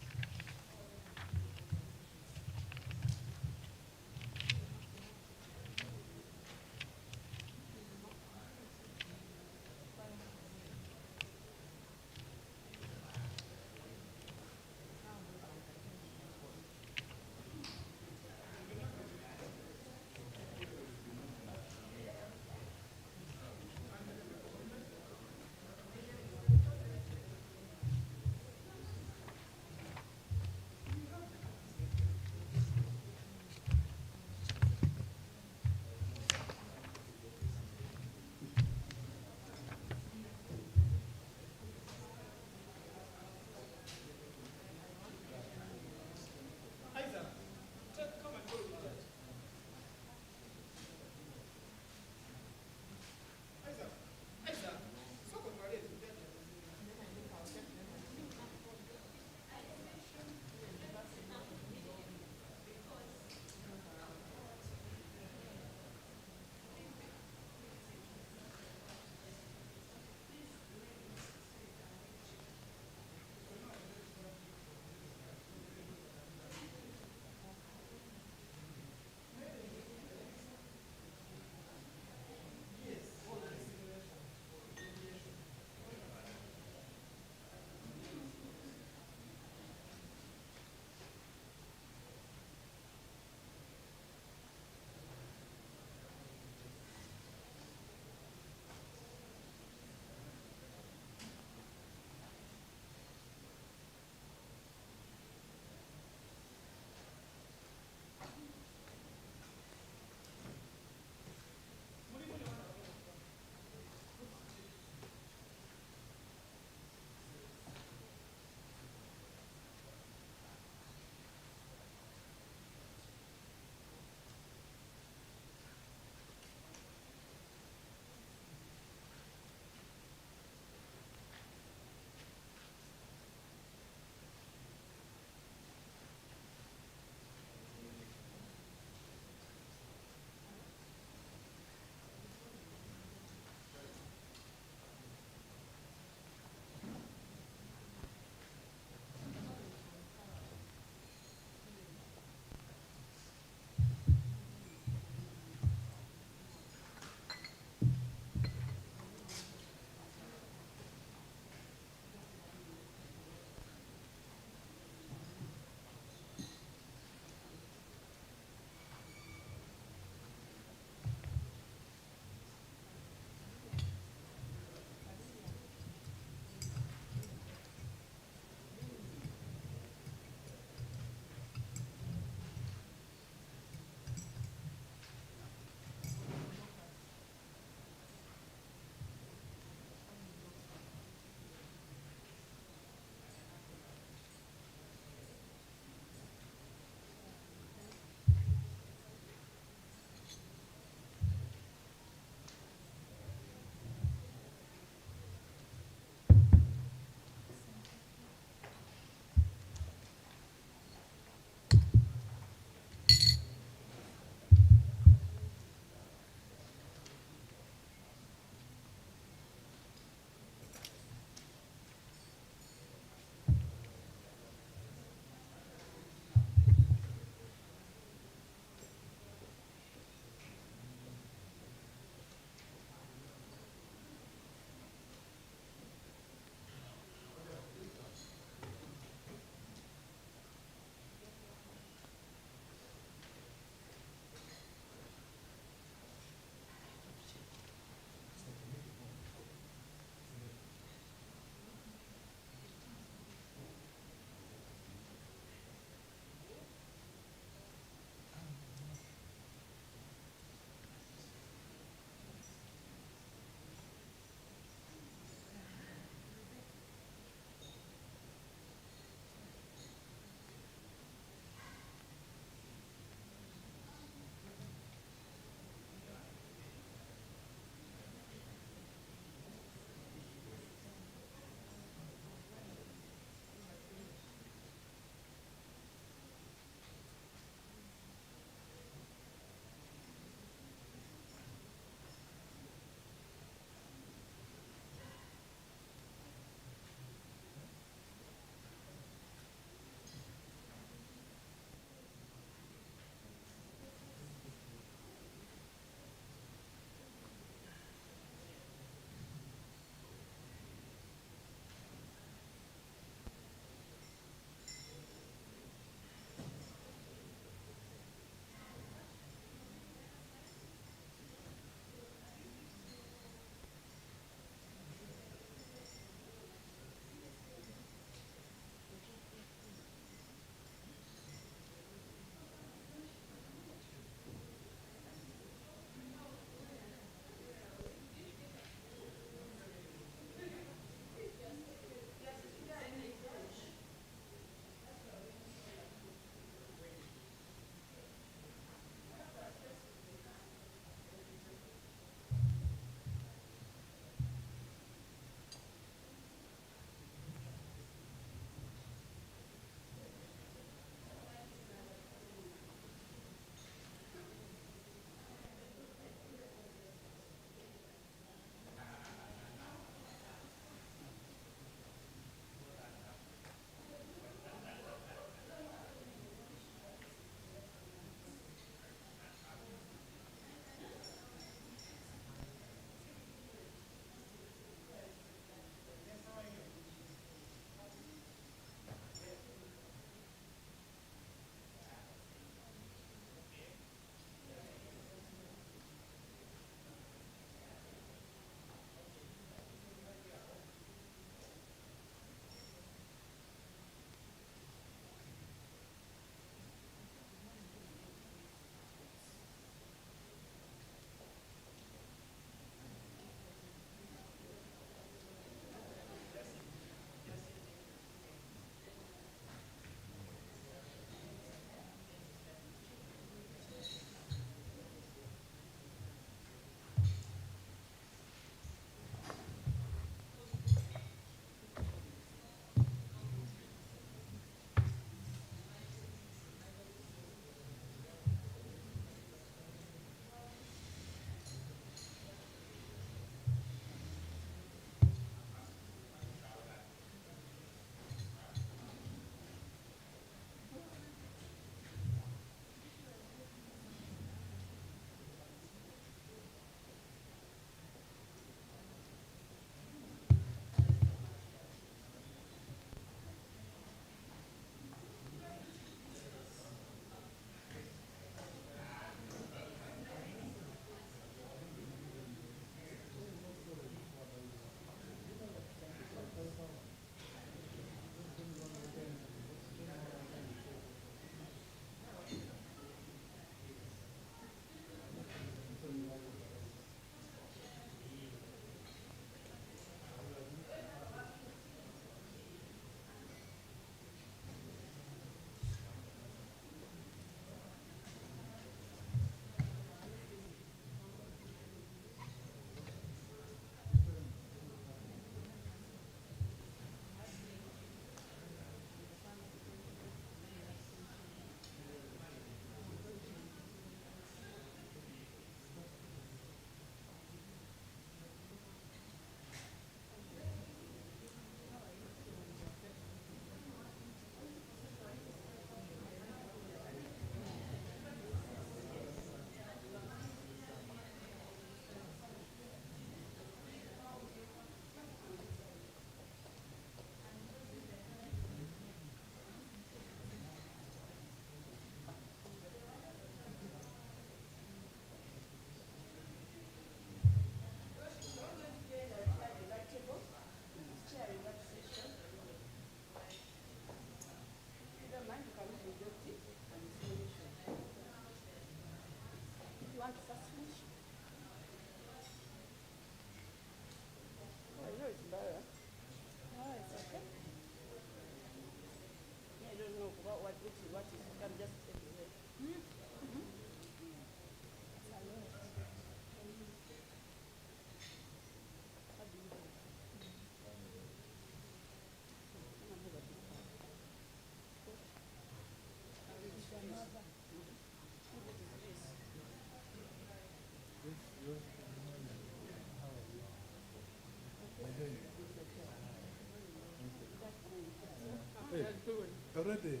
Already.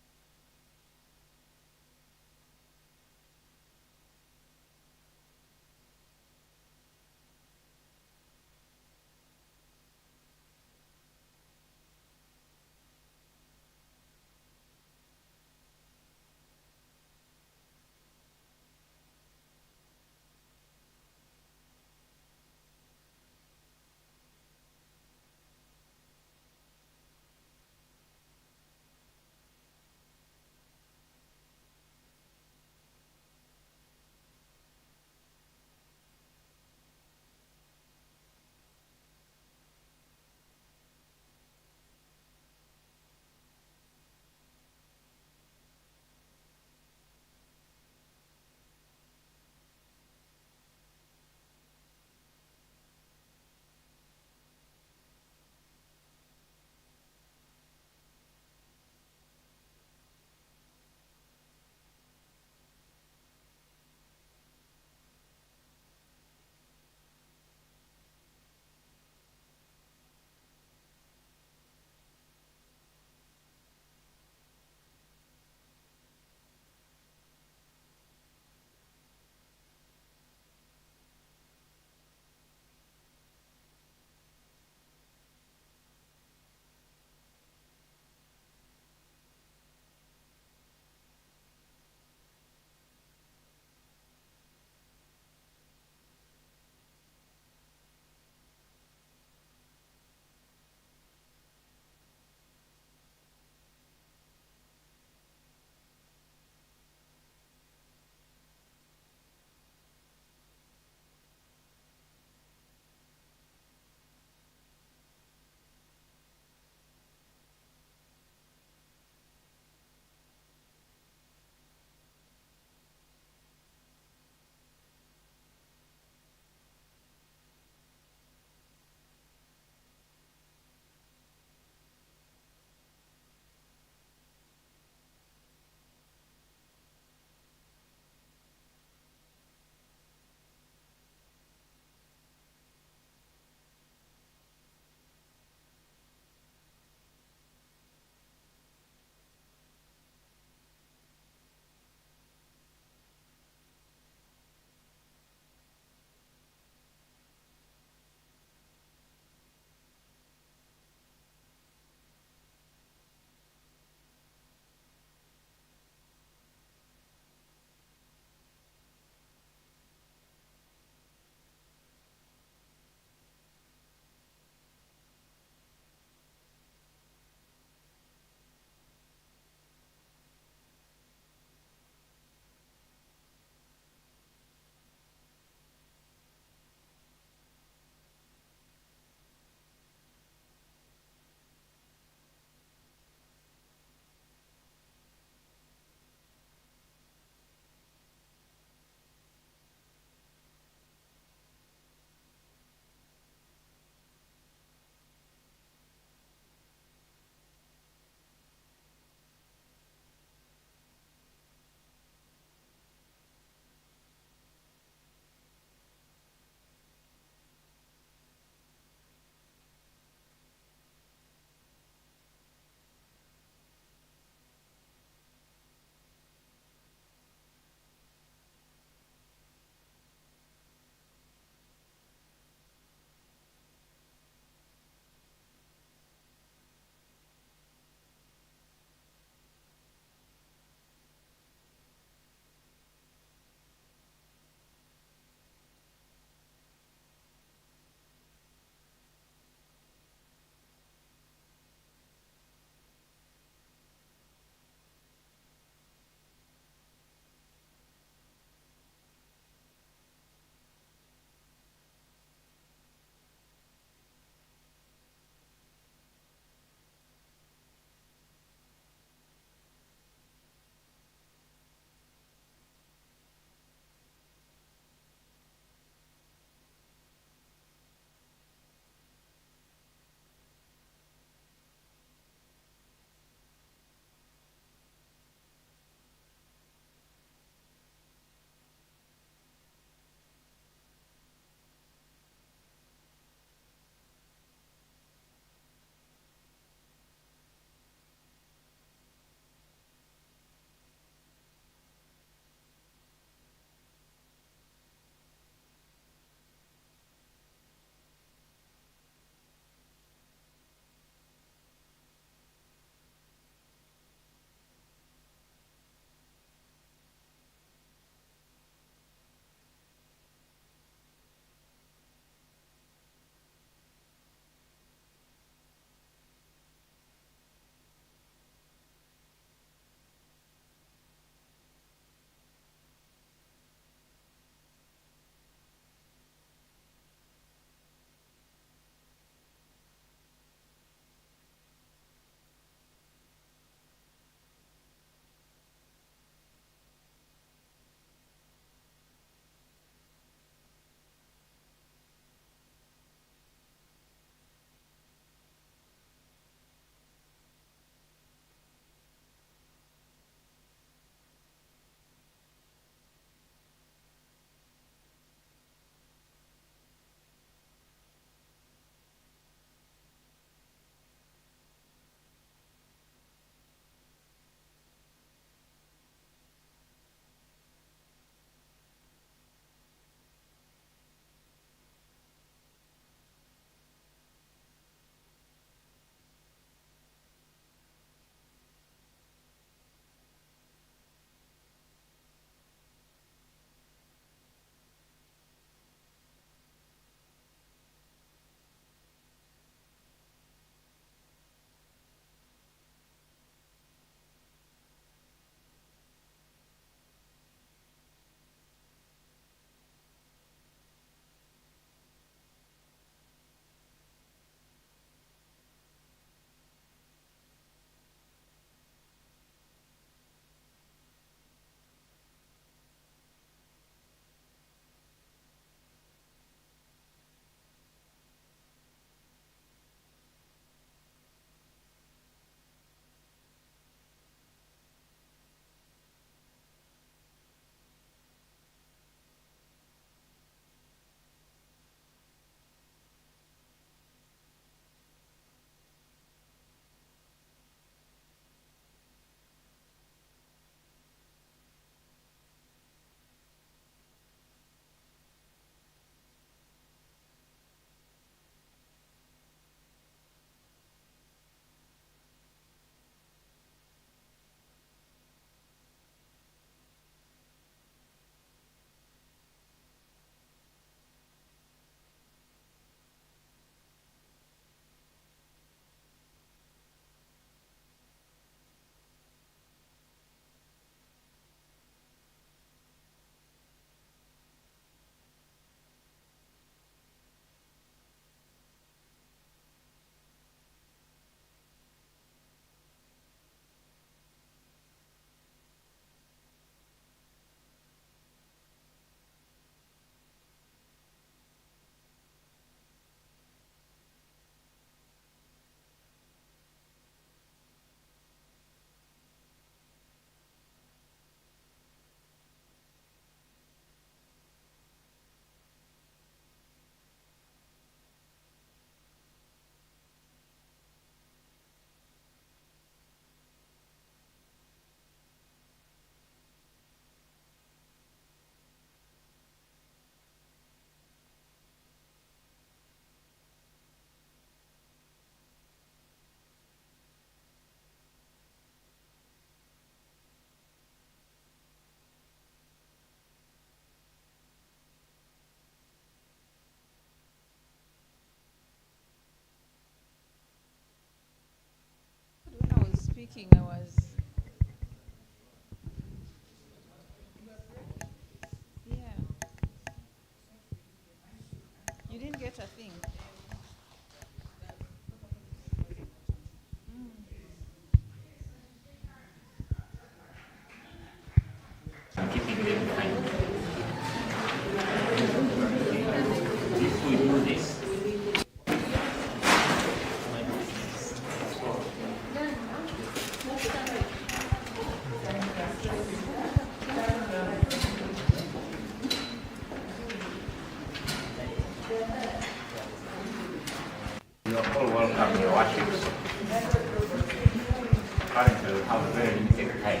I will have very limited time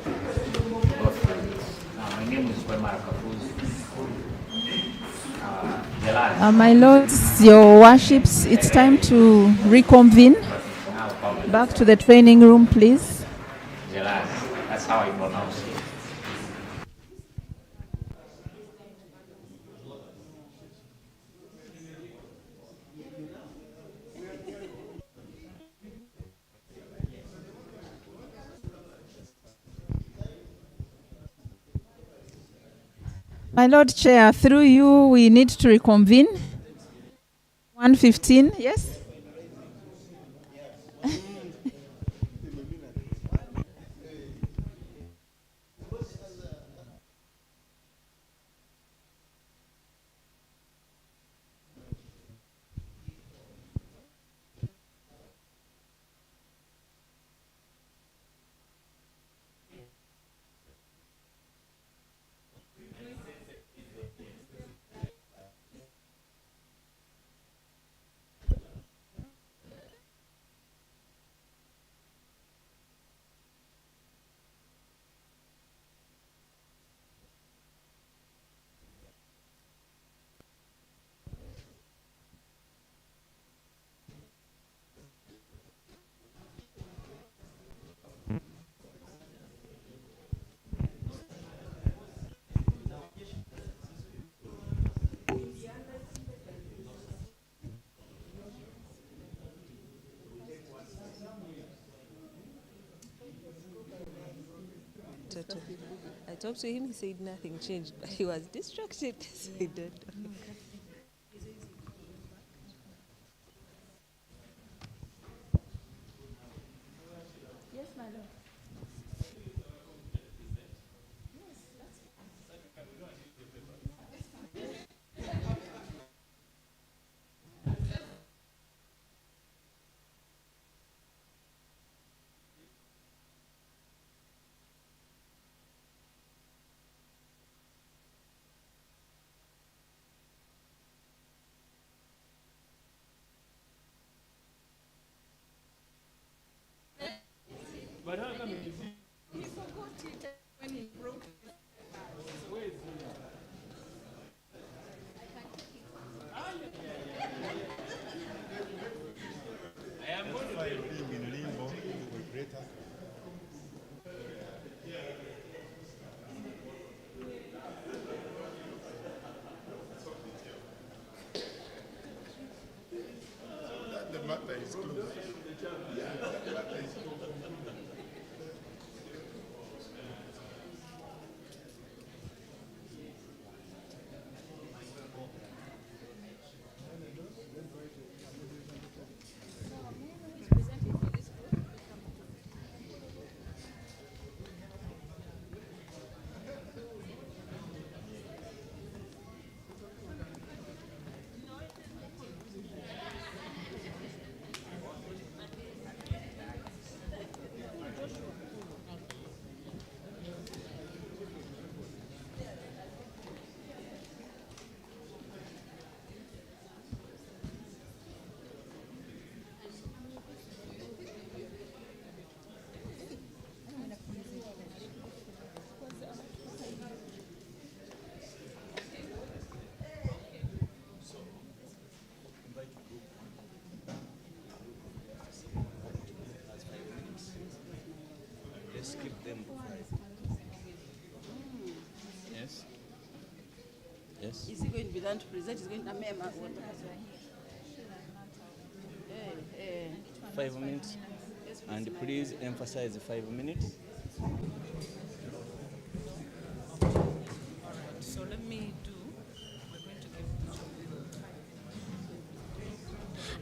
to go through this. My name is Mbarara. My lords, your worships, it's time to reconvene. Back to the training room, please. That's how I pronounce it. My Lord Chair, through you, we need to reconvene. 1:15, yes? I talked to him, he said nothing changed, but he was distracted, so I don't know. Yes, my Lord. But how come He forgot it when he broke it. Where is I am going to being in limbo with greater. The matter is closed. Yeah, the matter is closed. Let's keep them. Yes. Yes. Is he going to be done to present? He's going to memo. 5 minutes. And please emphasize 5 minutes. So let me do, we're going to give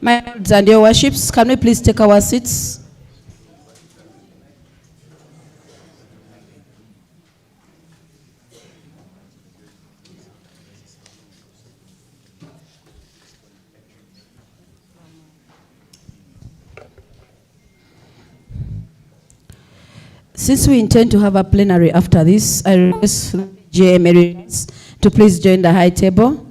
My lords and your worships, can we please take our seats? Since we intend to have a plenary after this, I request J. Emeritus to please join the high table.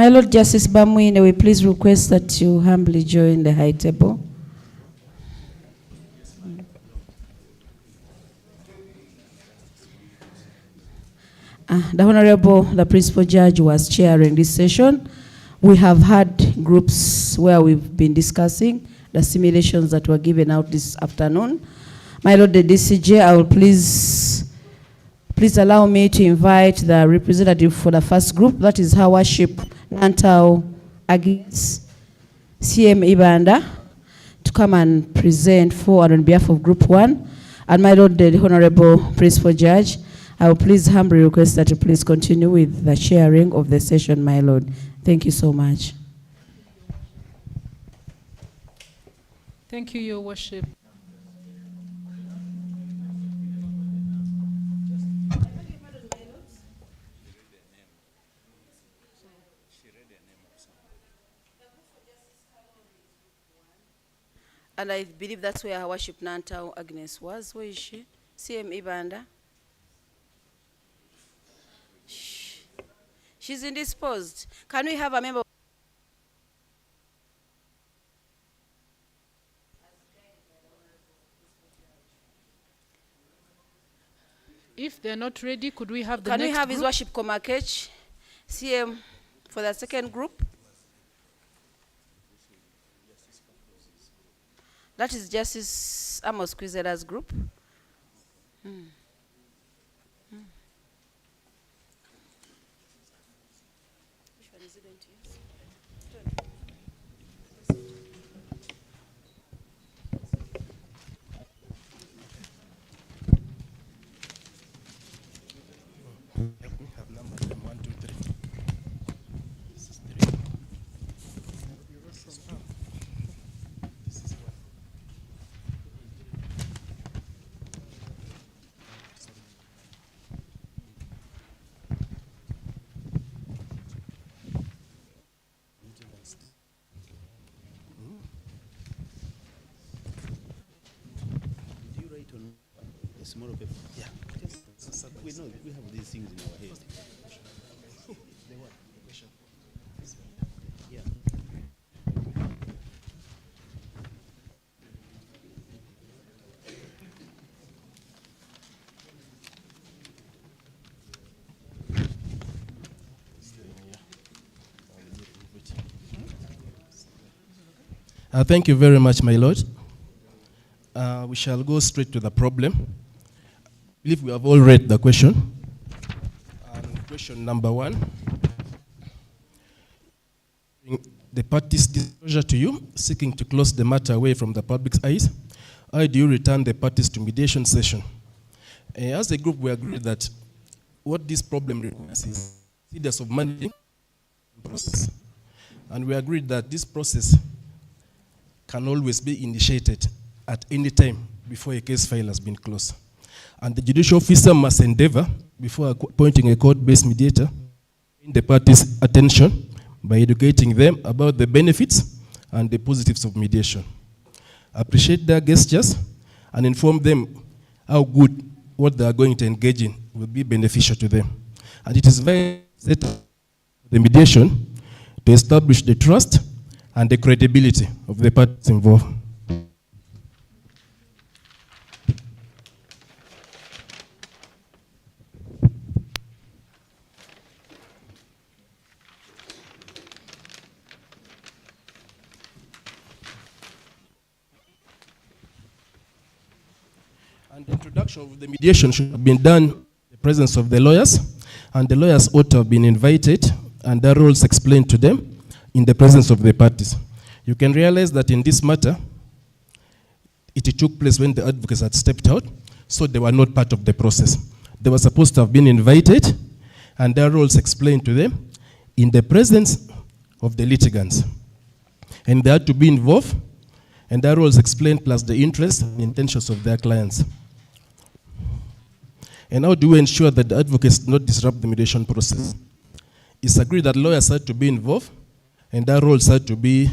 My Lord Justice Bamwine, we please request that you humbly join the high table. The Honorable, the Principal Judge was chairing this session. We have had groups where we've been discussing the simulations that were given out this afternoon. My Lord, the DCJ, I will please allow me to invite the representative for the first group, that is Her Worship Nantau Agnes CM Ibanda, to come and present for and on behalf of Group 1. And my Lord, the Honorable Principal Judge, I will please humbly request that you please continue with the chairing of the session, my Lord. Thank you so much. Thank you, Your Worship. And I believe that's where Her Worship Nantau Agnes was. Where is she? CM Ibanda. She's indisposed. Can we have a member? If they're not ready, could we have the Can next we have His group? Worship Komakech, CM, for the second group? That is Justice Amos Kwizera's group. Which one is it going to use? Have numbers 1, 2, 3. This is 3. This is 1. Did you write on a small paper? Yeah. We know we have these things in our head. Yeah. Thank you very much, my Lord. We shall go straight to the problem. I believe we have all read the question. Question number 1. The party's disclosure to you, seeking to close the matter away from the public's eyes. How do you return the parties to mediation session? As a group, we agreed that what this problem requires is procedures of managing the process. And we agreed that this process can always be initiated at any time before a case file has been closed. And the judicial officer must endeavor, before appointing a court-based mediator, bring the parties' attention by educating them about the benefits and the positives of mediation. Appreciate their gestures and inform them how good what they are going to engage in will be beneficial to them. And it is very set the mediation to establish the trust and the credibility of the parties involved. And the introduction of the mediation should have been done in the presence of the lawyers, and the lawyers ought to have been invited and their roles explained to them in the presence of the parties. You can realize that in this matter, it took place when the advocates had stepped out, so they were not part of the process. They were supposed to have been invited and their roles explained to them in the presence of the litigants. And they had to be involved and their roles explained plus the interests and intentions of their clients. And how do we ensure that the advocates do not disrupt the mediation process? It's agreed that lawyers had to be involved and their roles had to be,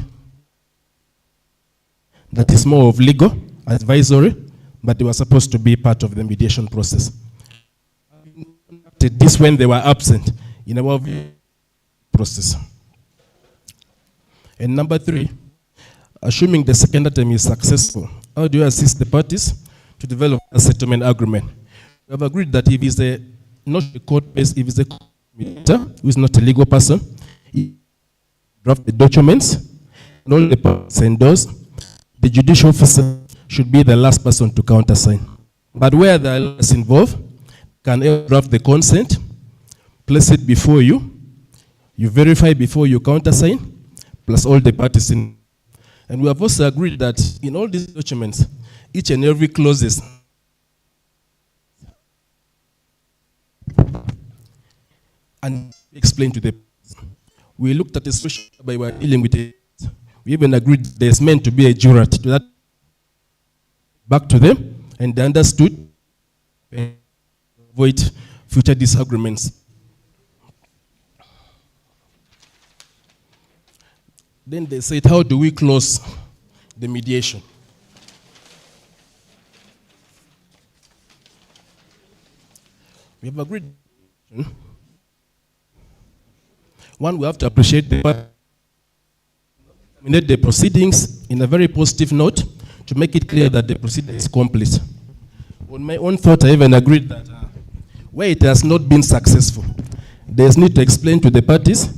that is more of legal, advisory, but they were supposed to be part of the mediation process. This when they were absent in our process. And number 3, assuming the second attempt is successful, how do you assist the parties to develop a settlement agreement? We have agreed that if it's not a court-based, if it's a mediator who is not a legal person, he draft the documents, and all the parties endorse, the judicial officer should be the last person to countersign. But where there are lawyers involved, can draft the consent, place it before you, you verify before you countersign, plus all the parties in. And we have also agreed that in all these documents, each and every clauses and explain to the parties. We looked at a situation whereby we were dealing with it. We even agreed there's meant to be a jurat to that back to them, and they understood and avoid future disagreements. Then they said, how do we close the mediation? We have agreed. One, we have to appreciate the proceedings in a very positive note to make it clear that the proceeding is complete. On my own thought, I even agreed that where it has not been successful, there's need to explain to the parties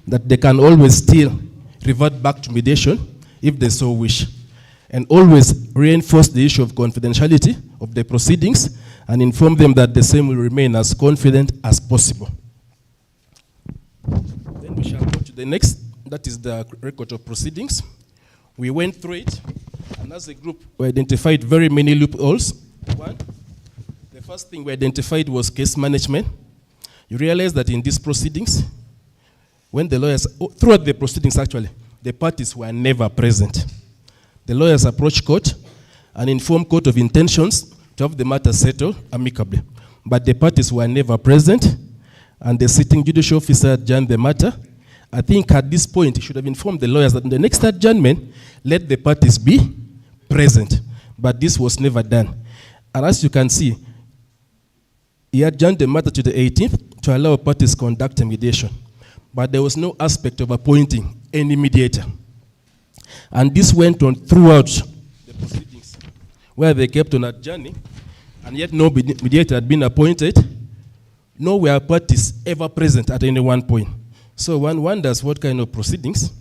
that they can always still revert back to mediation if they so wish, and always reinforce the issue of confidentiality of the proceedings and inform them that the same will remain as confident as possible. Then we shall go to the next, that is the record of proceedings. We went through it, and as a group, we identified very many loopholes. One, the first thing we identified was case management. You realize that in these proceedings, when the lawyers, throughout the proceedings actually, the parties were never present. The lawyers approached court and informed court of intentions to have the matter settled amicably. But the parties were never present, and the sitting judicial officer adjourned the matter. I think at this point, he should have informed the lawyers that in the next adjournment, let the parties be present. But this was never done. And as you can see, he adjourned the matter to the 18th to allow parties to conduct a mediation. But there was no aspect of appointing any mediator. And this went on throughout the proceedings, where they kept on adjourning, and yet no mediator had been appointed, nor were parties ever present at any one point. So one wonders what kind of proceedings.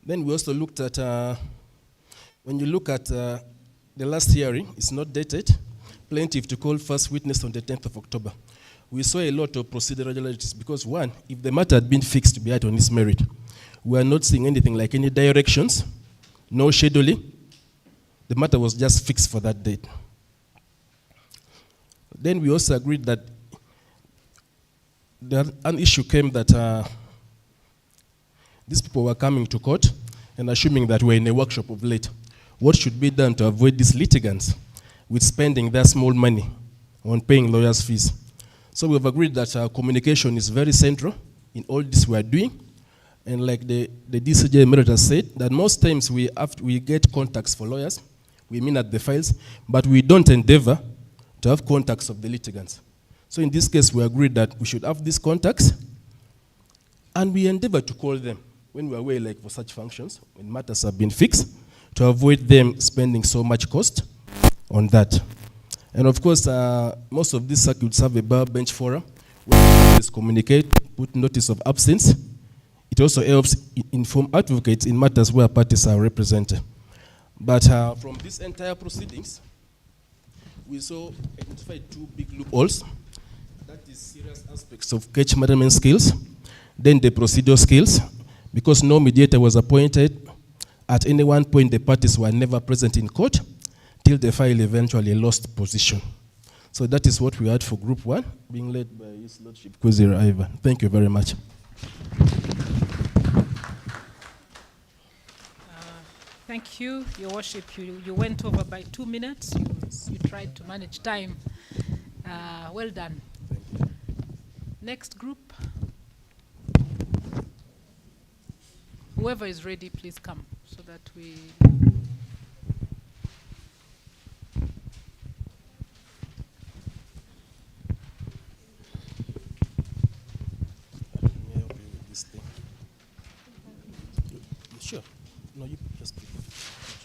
Then we also looked at, when you look at the last hearing, it's not dated, plaintiff to call first witness on the 10th of October. We saw a lot of procedural irregularities because one, if the matter had been fixed to be heard on its merit, we are not seeing anything like any directions, no scheduling. The matter was just fixed for that date. Then we also agreed that an issue came that these people were coming to court and assuming that we're in a workshop of late. What should be done to avoid these litigants with spending their small money on paying lawyers' fees? So we've agreed that our communication is very central in all this we are doing. And like the DCJ Emeritus said, that most times we get contacts for lawyers, we mean at the files, but we don't endeavor to have contacts of the litigants. So in this case, we agreed that we should have these contacts, and we endeavor to call them when we are away, like for such functions, when matters have been fixed, to avoid them spending so much cost on that. And of course, most of these circuits have a bar bench forum where parties communicate, put notice of absence. It also helps inform advocates in matters where parties are represented. But from these entire proceedings, we saw identified two big loopholes. That is serious aspects of case management skills, then the procedural skills. Because no mediator was appointed, at any one point the parties were never present in court till the file eventually lost position. So that is what we had for Group 1, being led by His Lordship Kwizera Ivan. Thank you very much. Thank you, Your Worship. You went over by 2 minutes. You tried to manage time. Well done. Next group. Whoever is ready, please come so that we... Sure. No, you just keep it.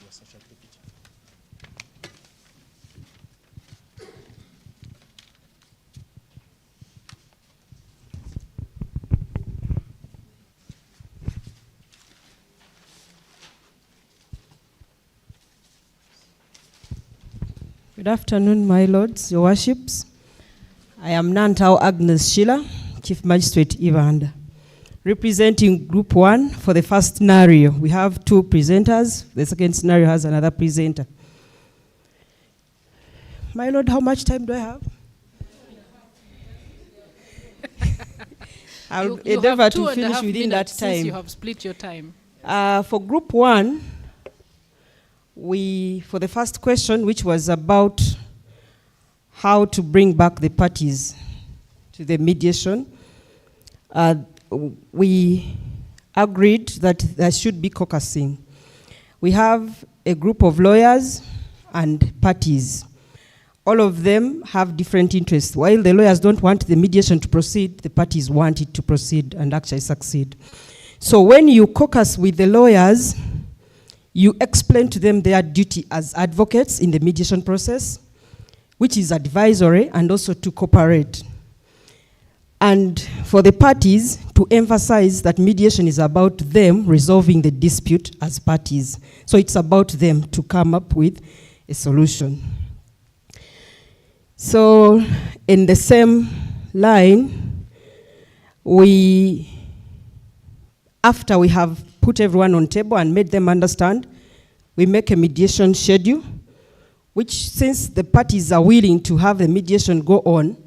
Yes, I shall take it. Good afternoon, my lords, your worships. I am Nantao Agnes Sheila, Chief Magistrate Ivanda. Representing Group 1 for the first scenario. We have 2 presenters. The second scenario has another presenter. My lord, how much time do I have? I'll endeavor to finish within that time. Since you have split your time. For Group 1, for the first question, which was about how to bring back the parties to the mediation, we agreed that there should be caucusing. We have a group of lawyers and parties. All of them have different interests. While the lawyers don't want the mediation to proceed, the parties want it to proceed and actually succeed. So when you caucus with the lawyers, you explain to them their duty as advocates in the mediation process, which is advisory and also to cooperate. And for the parties to emphasize that mediation is about them resolving the dispute as parties. So it's about them to come up with a solution. So in the same line, after we have put everyone on table and made them understand, we make a mediation schedule, which since the parties are willing to have the mediation go on,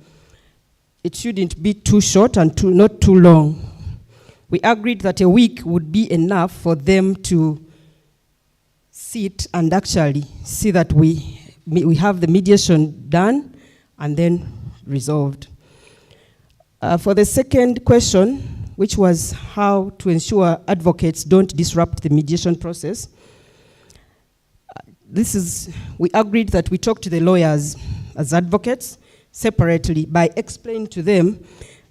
it shouldn't be too short and not too long. We agreed that a week would be enough for them to sit and actually see that we have the mediation done and then resolved. For the second question, which was how to ensure advocates don't disrupt the mediation process, we agreed that we talk to the lawyers as advocates separately by explaining to them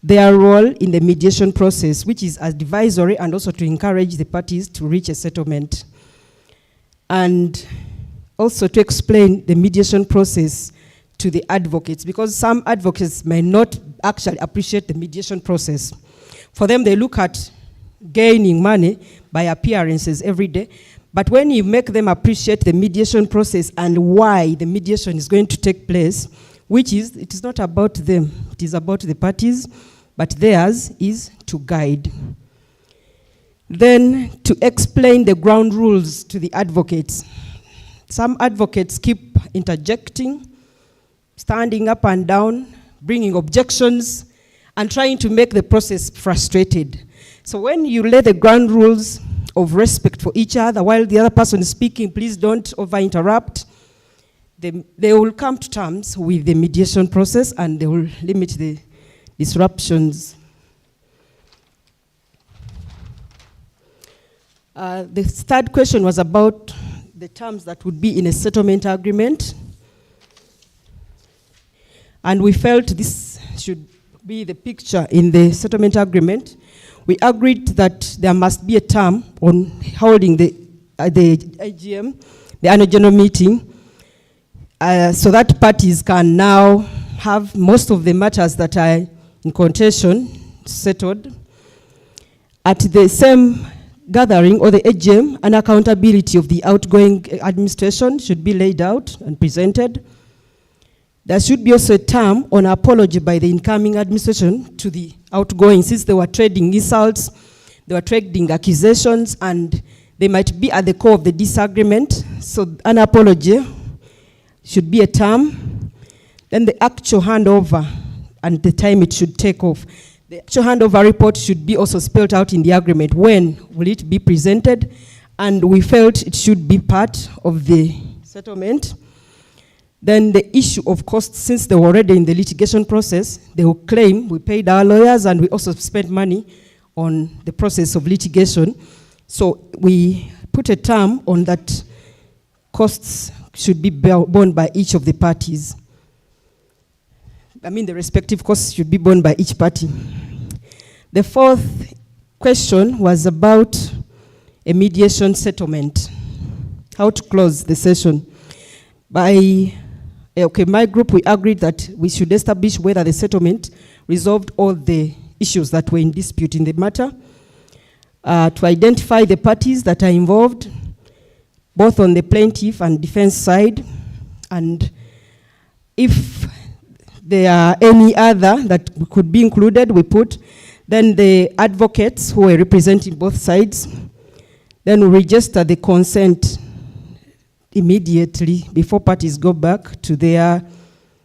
their role in the mediation process, which is advisory and also to encourage the parties to reach a settlement. And also to explain the mediation process to the advocates, because some advocates may not actually appreciate the mediation process. For them, they look at gaining money by appearances every day. But when you make them appreciate the mediation process and why the mediation is going to take place, it is not about them, it is about the parties, but theirs is to guide. Then to explain the ground rules to the advocates. Some advocates keep interjecting, standing up and down, bringing objections, and trying to make the process frustrated. So when you lay the ground rules of respect for each other while the other person is speaking, please don't over-interrupt, they will come to terms with the mediation process and they will limit the disruptions. The third question was about the terms that would be in a settlement agreement. And we felt this should be the picture in the settlement agreement. We agreed that there must be a term on holding the AGM, the annual general meeting, so that parties can now have most of the matters that are in contention settled. At the same gathering or the AGM, an accountability of the outgoing administration should be laid out and presented. There should be also a term on apology by the incoming administration to the outgoing, since they were trading insults, they were trading accusations, and they might be at the core of the disagreement. So an apology should be a term. Then the actual handover and the time it should take off. The actual handover report should be also spelled out in the agreement. When will it be presented? And we felt it should be part of the settlement. Then the issue of costs, since they were already in the litigation process, they will claim we paid our lawyers and we also spent money on the process of litigation. So we put a term on that costs should be borne by each of the parties. I mean, the respective costs should be borne by each party. The fourth question was about a mediation settlement, how to close the session. My group, we agreed that we should establish whether the settlement resolved all the issues that were in dispute in the matter, to identify the parties that are involved, both on the plaintiff and defense side, and if there are any other that could be included, we put. Then the advocates who were representing both sides. Then we register the consent immediately before parties go back to their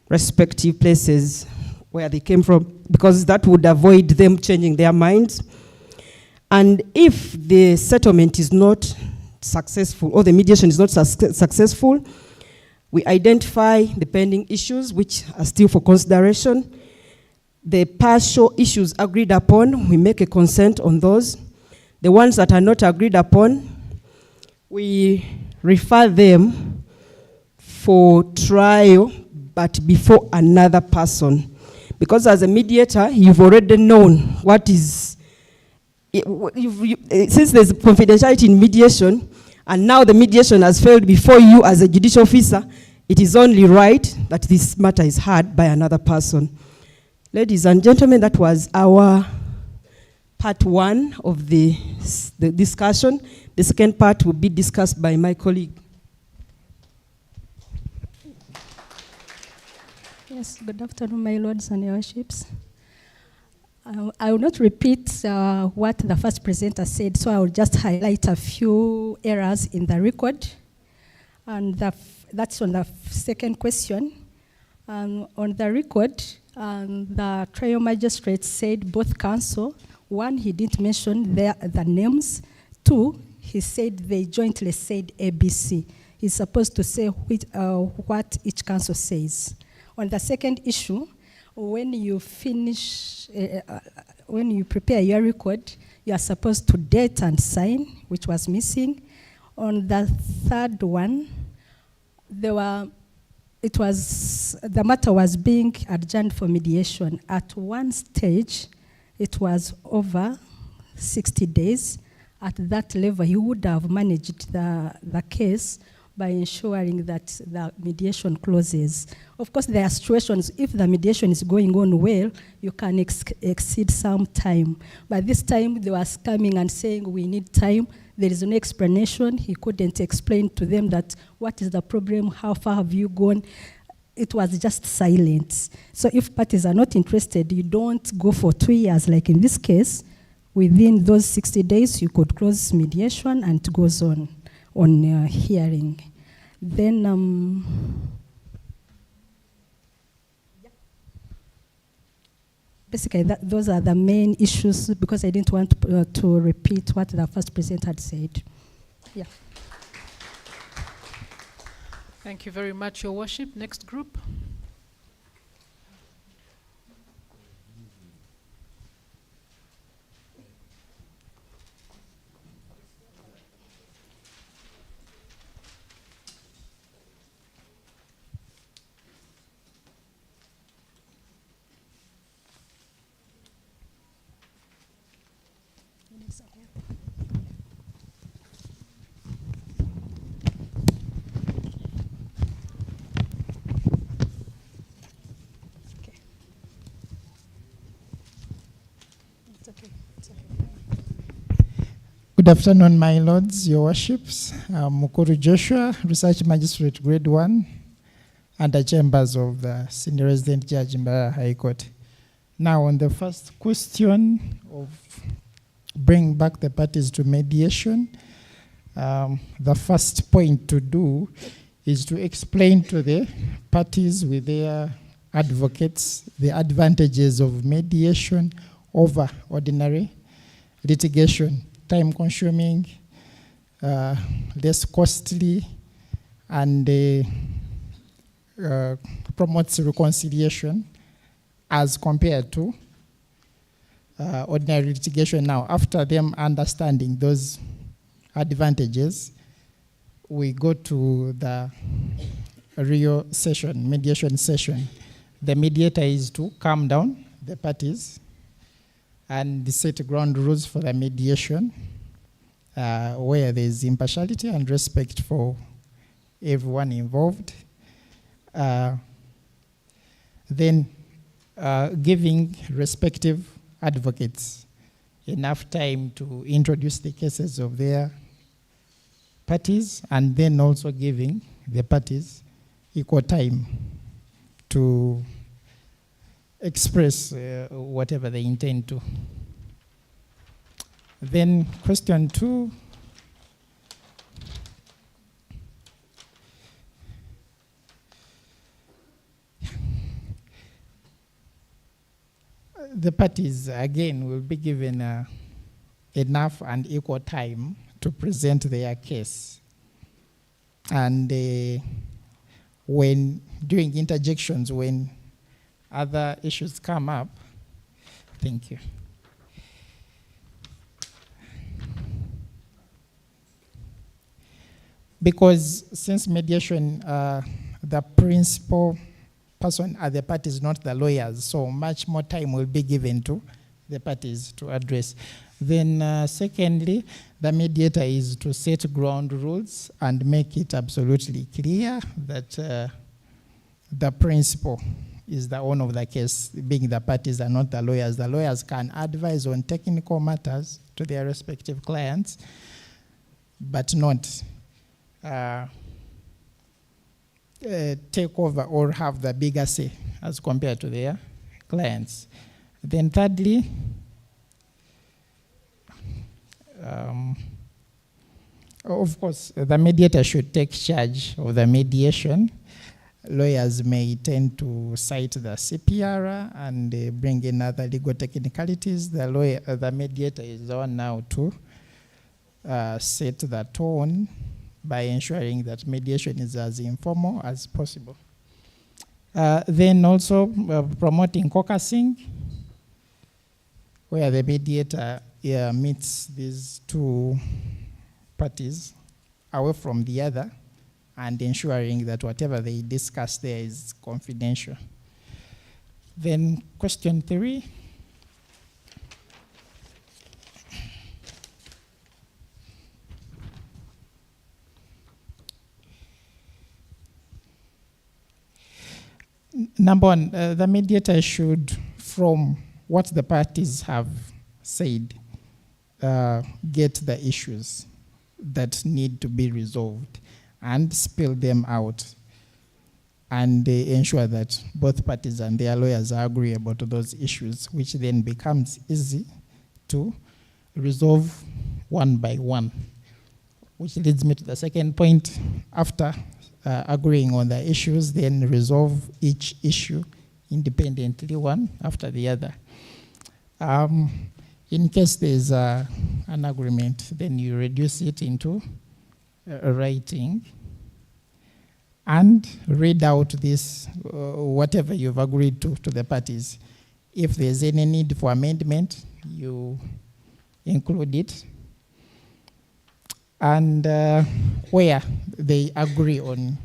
respective places where they came from, because that would avoid them changing their minds. And if the settlement is not successful or the mediation is not successful, we identify the pending issues which are still for consideration. The partial issues agreed upon, we make a consent on those. The ones that are not agreed upon, we refer them for trial, but before another person. Because as a mediator, you've already known what is, since there's confidentiality in mediation, and now the mediation has failed before you as a judicial officer, it is only right that this matter is heard by another person. Ladies and gentlemen, that was our part one of the discussion. The second part will be discussed by my colleague. Yes, good afternoon, my lords and your worships. I will not repeat what the first presenter said, so I will just highlight a few errors in the record. And that's on the second question. On the record, the trial magistrate said both counsel. One, he didn't mention the names. Two, he said they jointly said ABC. He's supposed to say what each counsel says. On the second issue, when you finish, when you prepare your record, you are supposed to date and sign, which was missing. On the third one, the matter was being adjourned for mediation. At one stage, it was over 60 days. At that level, he would have managed the case by ensuring that the mediation closes. Of course, there are situations, if the mediation is going on well, you can exceed some time. But this time, they were coming and saying, we need time. There is no explanation. He couldn't explain to them that, what is the problem, how far have you gone? It was just silence. So if parties are not interested, you don't go for 2 years, like in this case. Within those 60 days, you could close mediation and it goes on hearing. Then, basically, those are the main issues, because I didn't want to repeat what the first presenter had said. Yeah. Thank you very much, Your Worship. Next group. Good afternoon, my lords, your worships. Mukuru Joshua, Research Magistrate Grade 1, and the chambers of the Senior Resident Judge in Mbarara High Court. Now, on the first question of bring back the parties to mediation, the first point to do is to explain to the parties with their advocates the advantages of mediation over ordinary litigation, time consuming, less costly, and promotes reconciliation as compared to ordinary litigation. Now, after them understanding those advantages, we go to the real session, mediation session. The mediator is to calm down the parties and set ground rules for the mediation, where there is impartiality and respect for everyone involved. Then giving respective advocates enough time to introduce the cases of their parties, and then also giving the parties equal time to express whatever they intend to. Then question 2. The parties, again, will be given enough and equal time to present their case. And when during interjections, when other issues come up, thank you. Because since mediation, the principal person at the parties, not the lawyers, so much more time will be given to the parties to address. Then secondly, the mediator is to set ground rules and make it absolutely clear that the principal is the owner of the case, being the parties and not the lawyers. The lawyers can advise on technical matters to their respective clients, but not take over or have the bigger say as compared to their clients. Then thirdly, of course, the mediator should take charge of the mediation. Lawyers may tend to cite the CPR and bring in other legal technicalities. The mediator is the one now to set the tone by ensuring that mediation is as informal as possible. Then also promoting caucusing, where the mediator meets these two parties away from the other and ensuring that whatever they discuss there is confidential. Then question 3. Number 1, the mediator should, from what the parties have said, get the issues that need to be resolved and spell them out and ensure that both parties and their lawyers are agreeable to those issues, which then becomes easy to resolve one by one. Which leads me to the second point. After agreeing on the issues, then resolve each issue independently, one after the other. In case there's an agreement, then you reduce it into writing and read out this, whatever you've agreed to the parties. If there's any need for amendment, you include it. And where they agree on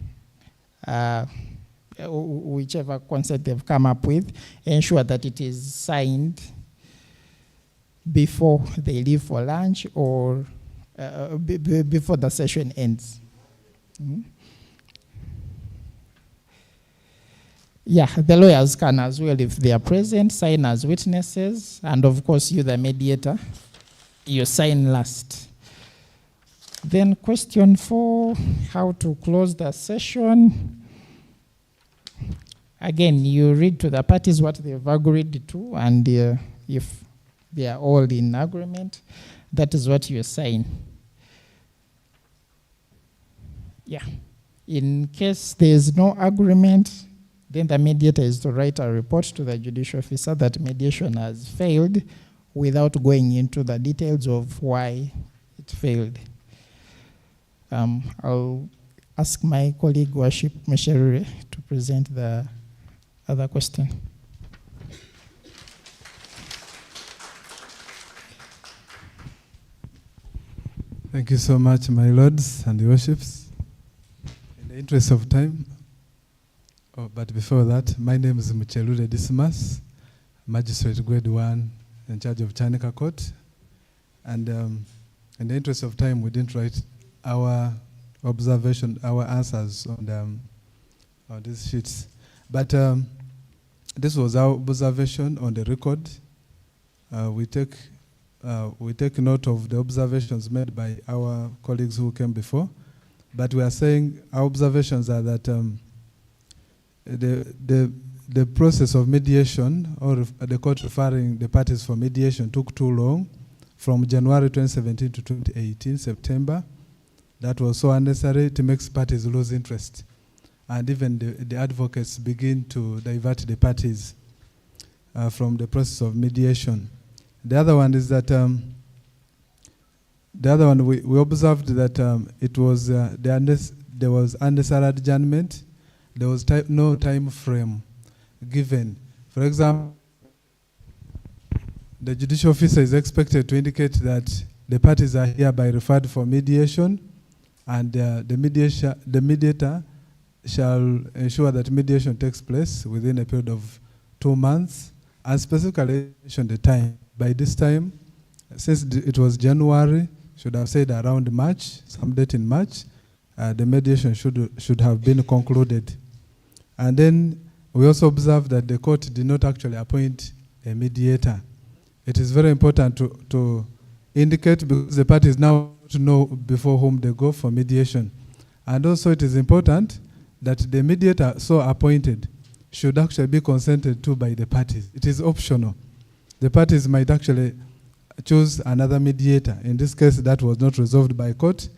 whichever concept they've come up with, ensure that it is signed before they leave for lunch or before the session ends. Yeah, the lawyers can as well, if they are present, sign as witnesses, and of course you, the mediator, you sign last. Then question 4, how to close the session. Again, you read to the parties what they've agreed to, and if they are all in agreement, that is what you sign. Yeah. In case there is no agreement, Then the mediator is to write a report to the judicial officer that mediation has failed without going into the details of why it failed. I'll ask my colleague Worship Mesherure to present the other question. Thank you so much, my lords and worships. In the interest of time, but before that, my name is Mchelure Dismas, Magistrate Grade 1 in charge of Chanika Court. And in the interest of time, we didn't write our observation, our answers on these sheets. But this was our observation on the record. We take note of the observations made by our colleagues who came before. But we are saying our observations are that the process of mediation, or the court referring the parties for mediation, took too long from January 2017 to 2018, September. That was so unnecessary. It makes parties lose interest. And even the advocates begin to divert the parties from the process of mediation. The other one is that we observed that it was there was unnecessary adjournment. There was no time frame given. For example, the judicial officer is expected to indicate that the parties are hereby referred for mediation, and the mediator shall ensure that mediation takes place within a period of 2 months, and specifically mention the time. By this time, since it was January, should have said around March, some date in March, the mediation should have been concluded. And then we also observed that the court did not actually appoint a mediator. It is very important to indicate, because the parties now to know before whom they go for mediation. And also it is important that the mediator so appointed should actually be consented to by the parties. It is optional. The parties might actually choose another mediator. In this case, that was not resolved by court.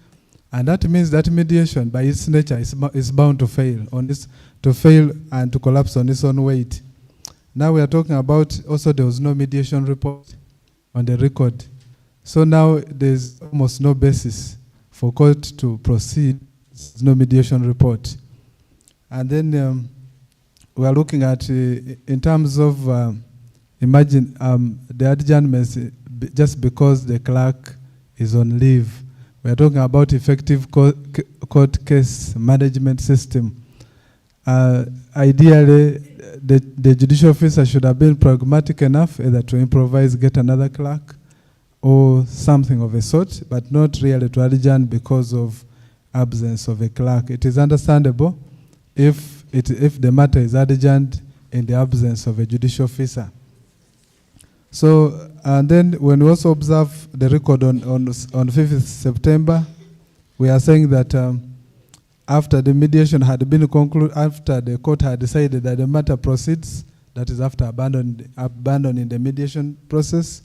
And that means that mediation, by its nature, is bound to fail and to collapse on its own weight. Now we are talking about also there was no mediation report on the record. So now there's almost no basis for court to proceed. There's no mediation report. And then we are looking at, in terms of, imagine the adjournments, just because the clerk is on leave. We are talking about effective court case management system. Ideally, the judicial officer should have been pragmatic enough either to improvise, get another clerk, or something of a sort, but not really to adjourn because of absence of a clerk. It is understandable if the matter is adjourned in the absence of a judicial officer. So, and then when we also observe the record on 5th September, we are saying that after the mediation had been concluded, after the court had decided that the matter proceeds, that is after abandoning the mediation process,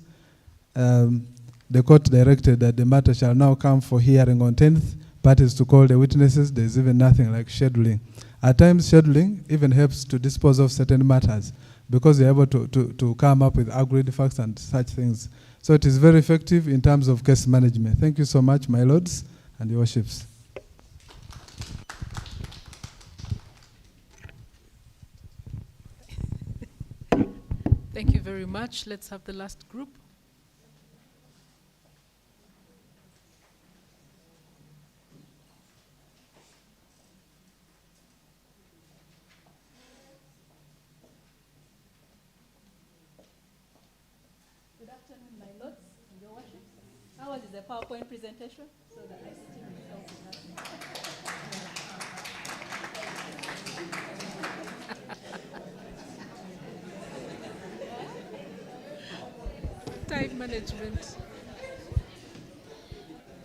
the court directed that the matter shall now come for hearing on 10th, parties to call the witnesses. There's even nothing like scheduling. At times, scheduling even helps to dispose of certain matters, because you're able to come up with agreed facts and such things. So it is very effective in terms of case management. Thank you so much, my lords and your worships. Thank you very much. Let's have the last group. Good afternoon, my lords and your worships. How was the PowerPoint presentation? So that I see myself in that. Time management.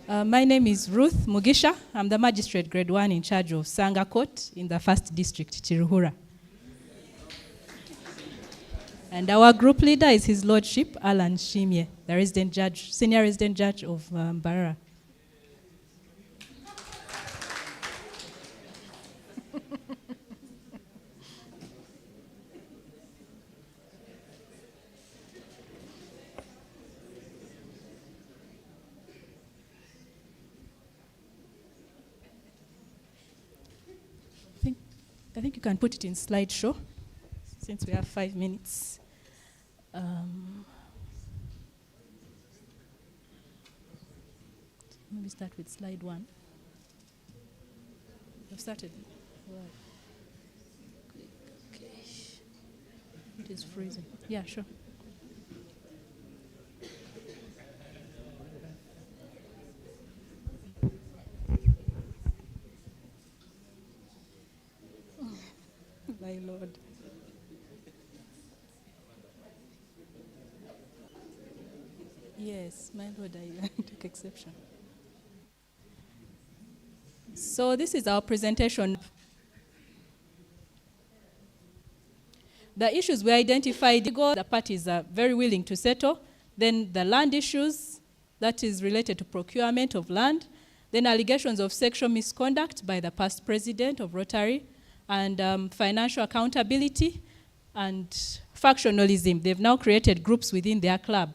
My name is Ruth Mugisha. I'm the Magistrate Grade 1 in charge of Sanga Court in the 1st District, Chiruhura. And our group leader is His Lordship, Alan Shimye, the resident judge, senior resident judge of Mbarara. I think you can put it in slideshow, since we have 5 minutes. Maybe start with slide 1. You've started. Right. Okay. It is freezing. Yeah, sure. My Lord. Yes, my Lord, I take exception. So this is our presentation. The issues we identified, the parties are very willing to settle. Then the land issues, that is related to procurement of land. Then allegations of sexual misconduct by the past president of Rotary, and financial accountability and factionalism. They've now created groups within their club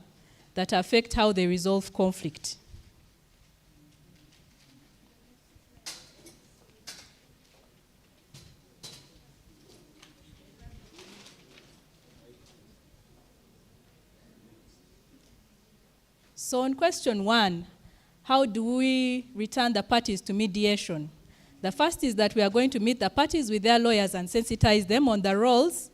that affect how they resolve conflict. So on question 1, how do we return the parties to mediation? The first is that we are going to meet the parties with their lawyers and sensitize them on the roles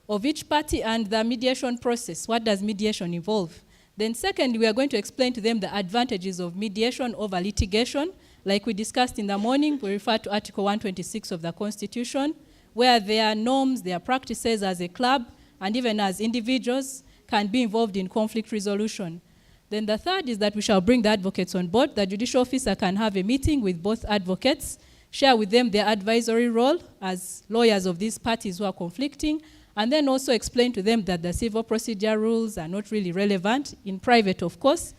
of each party and the mediation process. What does mediation involve? Then second, we are going to explain to them the advantages of mediation over litigation. Like we discussed in the morning, we refer to Article 126 of the Constitution, where their norms, their practices as a club, and even as individuals can be involved in conflict resolution. Then the third is that we shall bring the advocates on board. The judicial officer can have a meeting with both advocates, share with them their advisory role as lawyers of these parties who are conflicting, and then also explain to them that the civil procedure rules are not really relevant, in private, of course.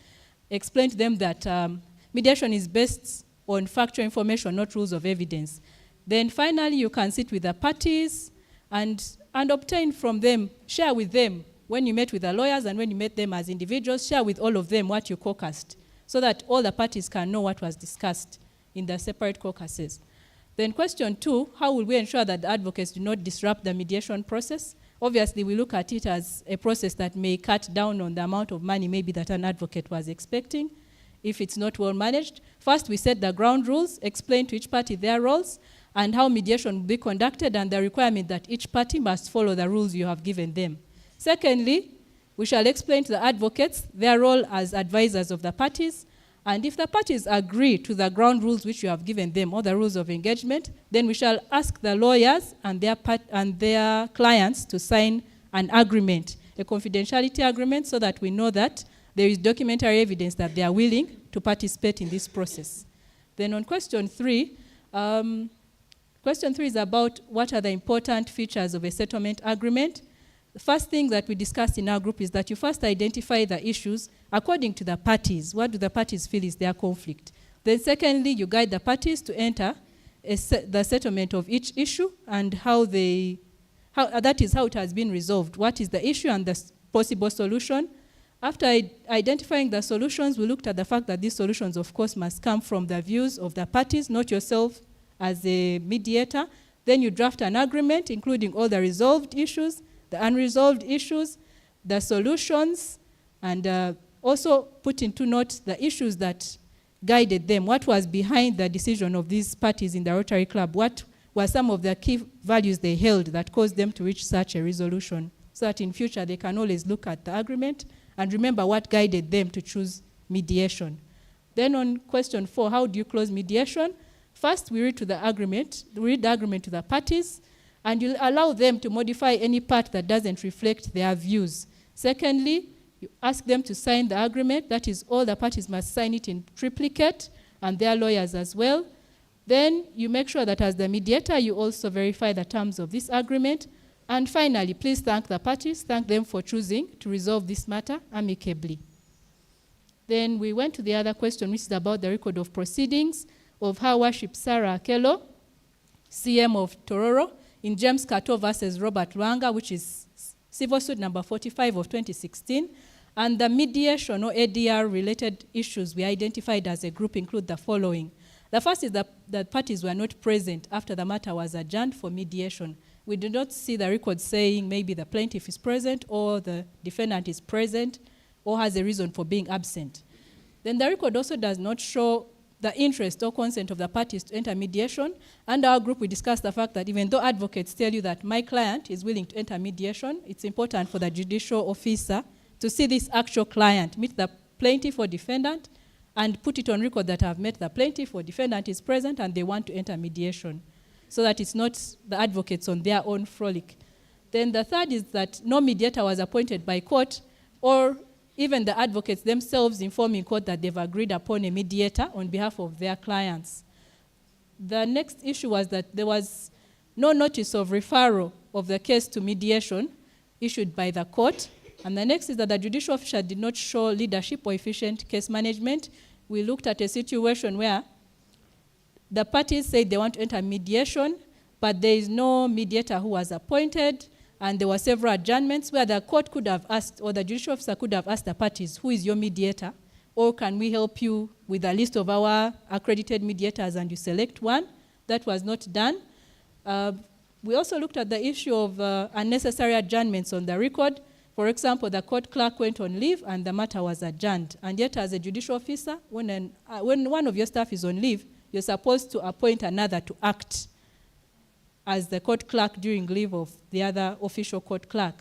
Explain to them that mediation is based on factual information, not rules of evidence. Then finally, you can sit with the parties and obtain from them, share with them, when you met with the lawyers and when you met them as individuals, share with all of them what you caucused, so that all the parties can know what was discussed in the separate caucuses. Then question 2, how will we ensure that the advocates do not disrupt the mediation process? Obviously, we look at it as a process that may cut down on the amount of money maybe that an advocate was expecting if it's not well managed. First, we set the ground rules, explain to each party their roles, and how mediation will be conducted, and the requirement that each party must follow the rules you have given them. Secondly, we shall explain to the advocates their role as advisors of the parties, and if the parties agree to the ground rules which you have given them, or the rules of engagement, then we shall ask the lawyers and their clients to sign an agreement, a confidentiality agreement, so that we know that there is documentary evidence that they are willing to participate in this process. Then on question 3, question 3 is about what are the important features of a settlement agreement. The first thing that we discussed in our group is that you first identify the issues according to the parties. What do the parties feel is their conflict? Then secondly, you guide the parties to enter the settlement of each issue and that is how it has been resolved. What is the issue and the possible solution? After identifying the solutions, we looked at the fact that these solutions, of course, must come from the views of the parties, not yourself as a mediator. Then you draft an agreement, including all the resolved issues, the unresolved issues, the solutions, and also put into note the issues that guided them. What was behind the decision of these parties in the Rotary Club? What were some of the key values they held that caused them to reach such a resolution? So that in future they can always look at the agreement and remember what guided them to choose mediation. Then on question 4, how do you close mediation? First, we read the agreement to the parties, and you'll allow them to modify any part that doesn't reflect their views. Secondly, you ask them to sign the agreement. That is, all the parties must sign it in triplicate, and their lawyers as well. Then you make sure that as the mediator, you also verify the terms of this agreement. And finally, please thank the parties. Thank them for choosing to resolve this matter amicably. Then we went to the other question, which is about the record of proceedings of Her Worship Sarah Akello, CM of Tororo, in James Kato versus Robert Lwanga, which is civil suit number 45 of 2016. And the mediation or ADR related issues we identified as a group include the following. The first is that the parties were not present after the matter was adjourned for mediation. We do not see the record saying maybe the plaintiff is present or the defendant is present or has a reason for being absent. Then the record also does not show the interest or consent of the parties to enter mediation. And our group, we discussed the fact that even though advocates tell you that my client is willing to enter mediation, it's important for the judicial officer to see this actual client, meet the plaintiff or defendant, and put it on record that I've met the plaintiff or defendant is present and they want to enter mediation, so that it's not the advocates on their own frolic. Then the third is that no mediator was appointed by court, or even the advocates themselves informing court that they've agreed upon a mediator on behalf of their clients. The next issue was that there was no notice of referral of the case to mediation issued by the court. And the next is that the judicial officer did not show leadership or efficient case management. We looked at a situation where the parties said they want to enter mediation, but there is no mediator who was appointed, and there were several adjournments where the court could have asked, or the judicial officer could have asked the parties, who is your mediator? Or can we help you with a list of our accredited mediators and you select one? That was not done. We also looked at the issue of unnecessary adjournments on the record. For example, the court clerk went on leave and the matter was adjourned. And yet as a judicial officer, when one of your staff is on leave, you're supposed to appoint another to act as the court clerk during leave of the other official court clerk.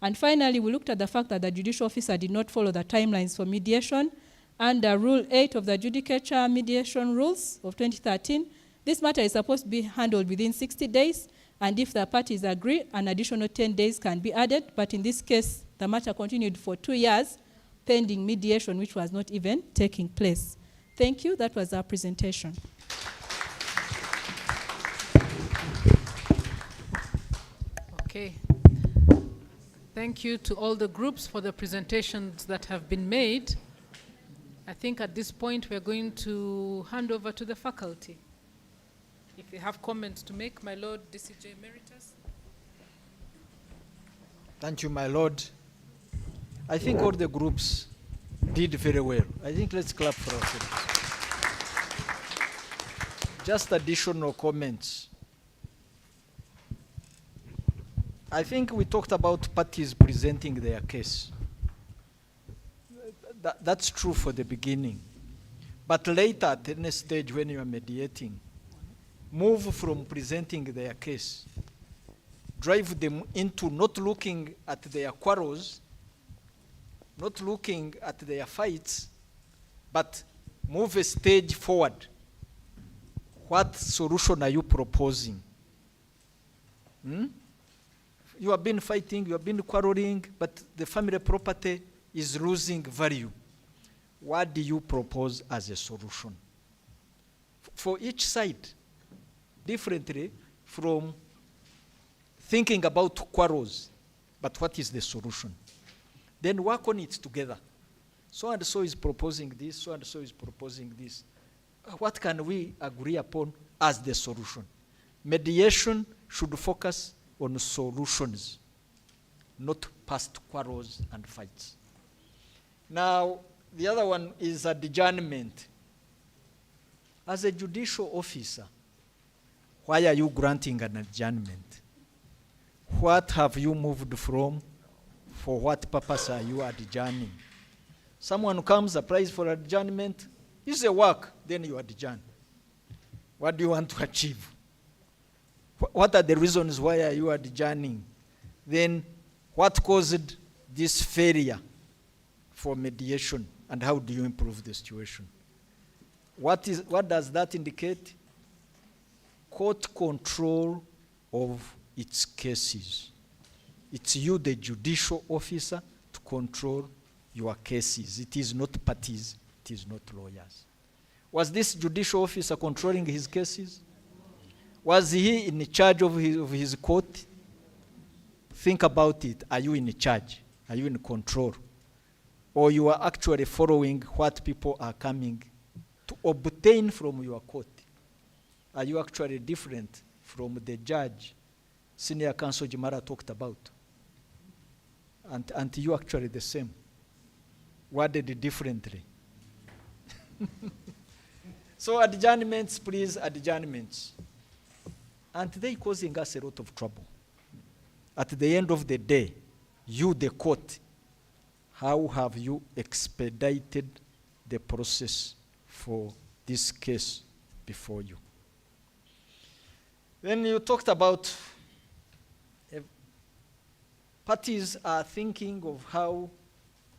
And finally, we looked at the fact that the judicial officer did not follow the timelines for mediation. Under Rule 8 of the Judicature Mediation Rules of 2013, this matter is supposed to be handled within 60 days, and if the parties agree, an additional 10 days can be added. But in this case, the matter continued for 2 years, pending mediation, which was not even taking place. Thank you. That was our presentation. Okay. Thank you to all the groups for the presentations that have been made. I think at this point we're going to hand over to the faculty. If you have comments to make, my Lord DCJ Emeritus. Thank you, my Lord. I think all the groups did very well. I think let's clap for ourselves. Just additional comments. I think we talked about parties presenting their case. That's true for the beginning. But later, at any stage when you are mediating, move from presenting their case, drive them into not looking at their quarrels, not looking at their fights, but move a stage forward. What solution are you proposing? You have been fighting, you have been quarreling, but the family property is losing value. What do you propose as a solution? For each side, differently from thinking about quarrels, but what is the solution? Then work on it together. So and so is proposing this, so and so is proposing this. What can we agree upon as the solution? Mediation should focus on solutions, not past quarrels and fights. Now, the other one is adjournment. As a judicial officer, why are you granting an adjournment? What have you moved from? For what purpose are you adjourning? Someone comes, applies for adjournment, it's a work, then you adjourn. What do you want to achieve? What are the reasons why are you adjourning? Then what caused this failure for mediation, and how do you improve the situation? What does that indicate? Court control of its cases. It's you, the judicial officer, to control your cases. It is not parties, it is not lawyers. Was this judicial officer controlling his cases? Was he in charge of his court? Think about it. Are you in charge? Are you in control? Or you are actually following what people are coming to obtain from your court? Are you actually different from the judge Senior Counsel Mbarara talked about? And you actually the same? Worded differently. So adjournments, please, adjournments. And they causing us a lot of trouble. At the end of the day, you, the court, how have you expedited the process for this case before you? Then you talked about parties are thinking of how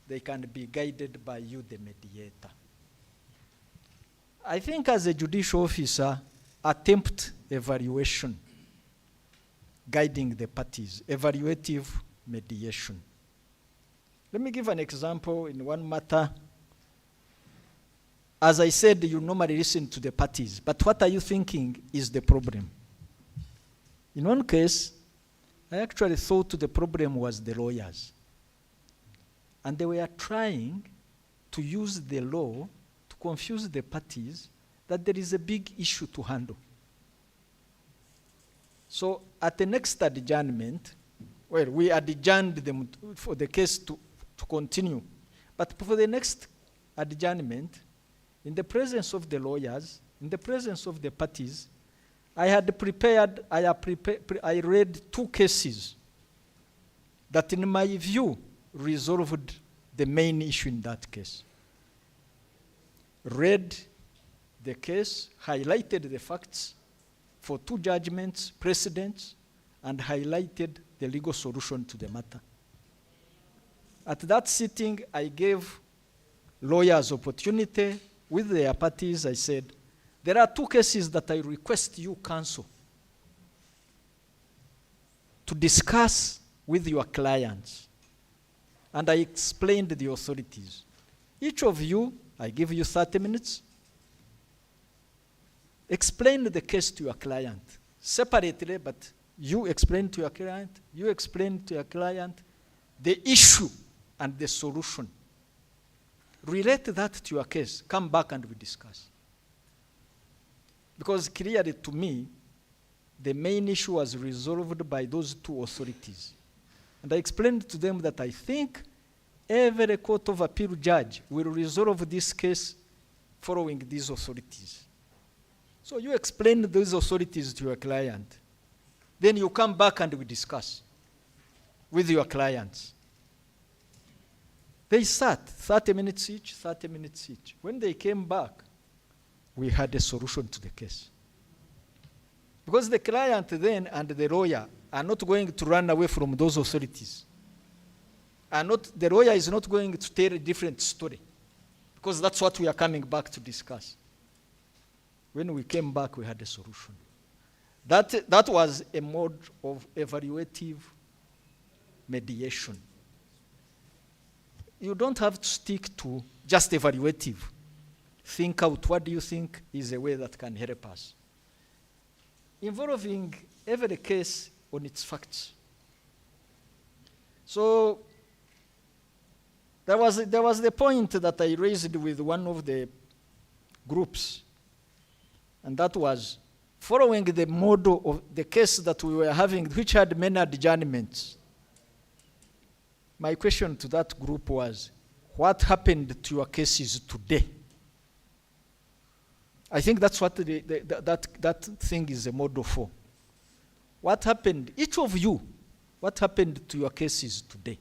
they can be guided by you, the mediator. I think as a judicial officer, attempt evaluation, guiding the parties, evaluative mediation. Let me give an example in one matter. As I said, you normally listen to the parties, but what are you thinking is the problem? In one case, I actually thought the problem was the lawyers. And they were trying to use the law to confuse the parties that there is a big issue to handle. So at the next adjournment, well, we adjourned them for the case to continue. But for the next adjournment, in the presence of the lawyers, in the presence of the parties, I read two cases that in my view resolved the main issue in that case. Read the case, highlighted the facts for two judgments, precedents, and highlighted the legal solution to the matter. At that sitting, I gave lawyers opportunity with their parties. I said, there are two cases that I request you counsel to discuss with your clients. And I explained the authorities. Each of you, I give you 30 minutes, explain the case to your client, separately, but you explain to your client, the issue and the solution. Relate that to your case, come back and we discuss. Because clearly to me, the main issue was resolved by those two authorities. And I explained to them that I think every court of appeal judge will resolve this case following these authorities. So you explain those authorities to your client. Then you come back and we discuss with your clients. They sat 30 minutes each, 30 minutes each. When they came back, we had a solution to the case. Because the client then and the lawyer are not going to run away from those authorities. The lawyer is not going to tell a different story. Because that's what we are coming back to discuss. When we came back, we had a solution. That was a mode of evaluative mediation. You don't have to stick to just evaluative. Think out what do you think is a way that can help us. Involving every case on its facts. So there was the point that I raised with one of the groups, and that was following the model of the case that we were having, which had many adjournments. My question to that group was, what happened to your cases today? I think that's what that thing is a model for. What happened, each of you, what happened to your cases today?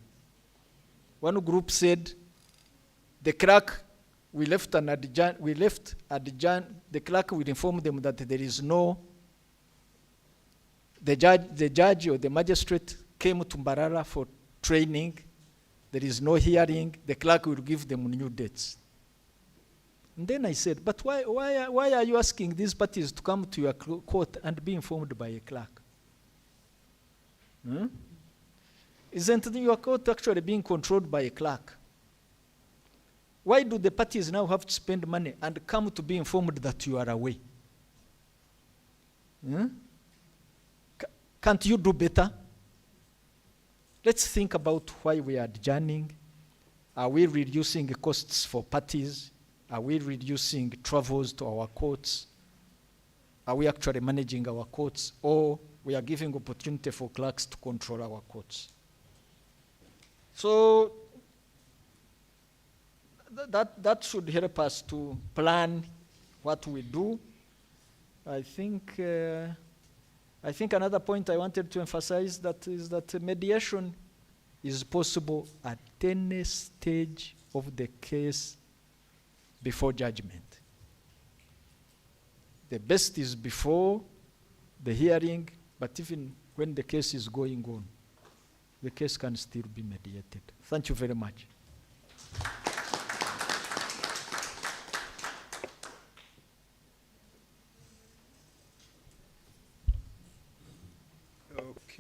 One group said, the clerk, the clerk will inform them that there is no, the judge or the magistrate came to Mbarara for training, there is no hearing, the clerk will give them new dates. And then I said, but why are you asking these parties to come to your court and be informed by a clerk? Isn't your court actually being controlled by a clerk? Why do the parties now have to spend money and come to be informed that you are away? Can't you do better? Let's think about why we are adjourning. Are we reducing costs for parties? Are we reducing travels to our courts? Are we actually managing our courts? Or we are giving opportunity for clerks to control our courts? So that should help us to plan what we do. I think another point I wanted to emphasize is that mediation is possible at any stage of the case before judgment. The best is before the hearing, but even when the case is going on, the case can still be mediated. Thank you very much.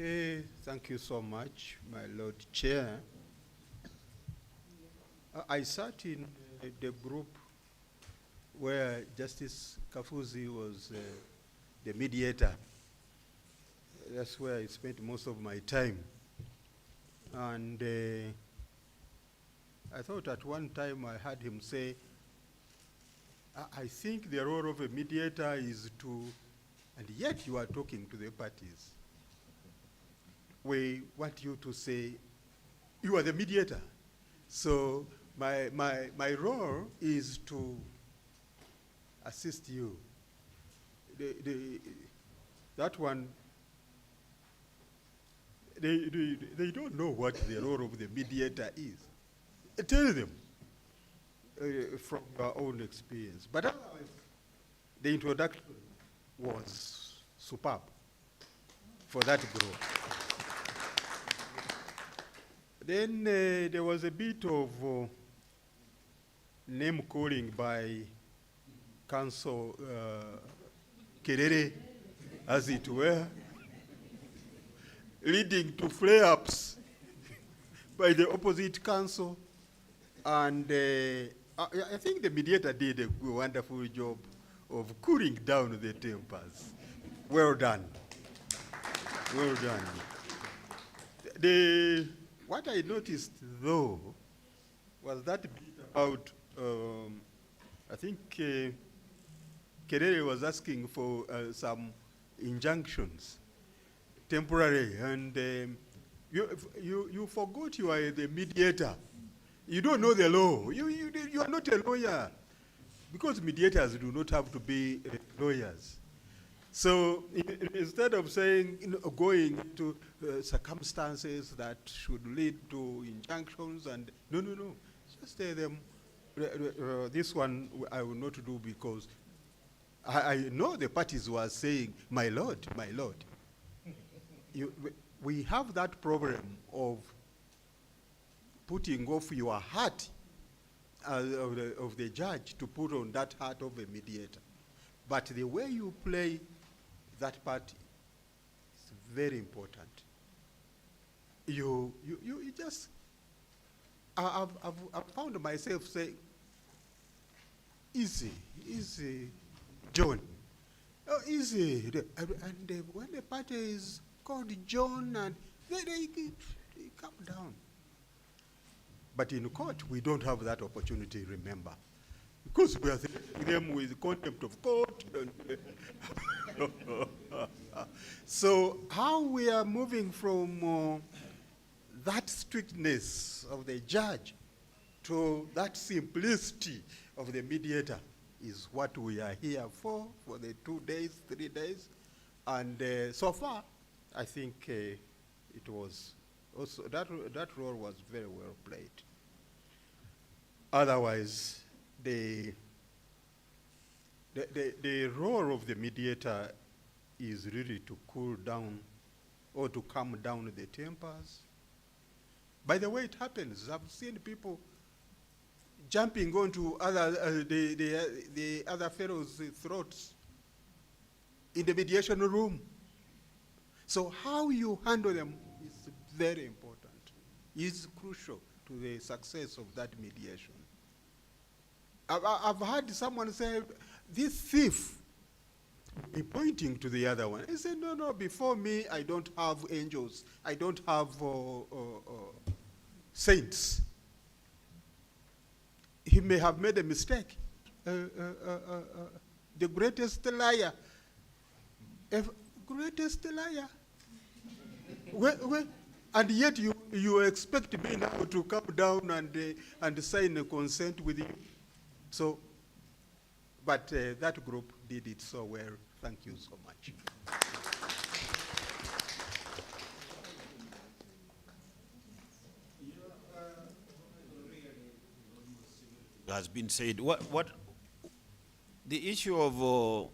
Okay, thank you so much, my Lord Chair. I sat in the group where Justice Kafuzi was the mediator. That's where I spent most of my time. And I thought at one time I heard him say, I think the role of a mediator is to, and yet you are talking to the parties. We want you to say, you are the mediator. So my role is to assist you. That one, they don't know what the role of the mediator is. Tell them from your own experience. But otherwise, the introduction was superb for that group. Then there was a bit of name calling by Council Kerere, as it were, leading to flare-ups by the opposite council. And I think the mediator did a wonderful job of cooling down the tempers. Well done. Well done. What I noticed, though, was that bit about, I think Kerere was asking for some injunctions, temporary, and you forgot you are the mediator. You don't know the law. You are not a lawyer, because mediators do not have to be lawyers. So instead of saying, going to circumstances that should lead to injunctions, and no, just tell them, this one I will not do, because I know the parties were saying, my lord, we have that problem of putting off your heart of the judge to put on that heart of a mediator. But the way you play that part is very important. You just, I've found myself saying, easy, John. Oh, easy. And when the party is called John, and they come down. But in court, we don't have that opportunity, remember. Because we are threatening them with contempt of court. So how we are moving from that strictness of the judge to that simplicity of the mediator is what we are here for the 2 days, 3 days. And so far, I think it was also, that role was very well played. Otherwise, the role of the mediator is really to cool down or to calm down the tempers. By the way, it happens. I've seen people jumping onto the other fellows' throats in the mediation room. So how you handle them is very important. It's crucial to the success of that mediation. I've heard someone say, this thief, be pointing to the other one. He said, no, before me, I don't have angels. I don't have saints. He may have made a mistake. The greatest liar. Greatest liar. And yet you expect me now to come down and sign a consent with you. So But that group did it so well. Thank you so much. Has been said. What the issue of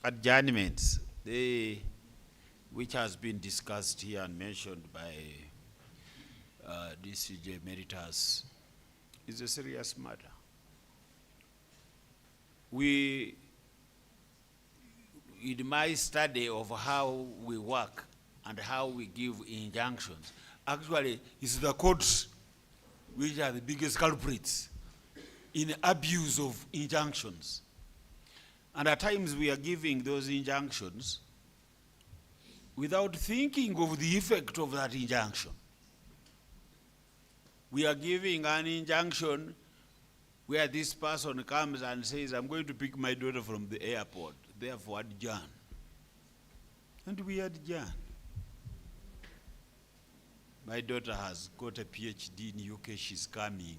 adjournments, which has been discussed here and mentioned by DCJ Emeritus, is a serious matter. In my study of how we work and how we give injunctions, actually it's the courts which are the biggest culprits in abuse of injunctions. And at times we are giving those injunctions without thinking of the effect of that injunction. We are giving an injunction where this person comes and says, I'm going to pick my daughter from the airport, therefore adjourn. And we adjourn. My daughter has got a PhD in UK, she's coming.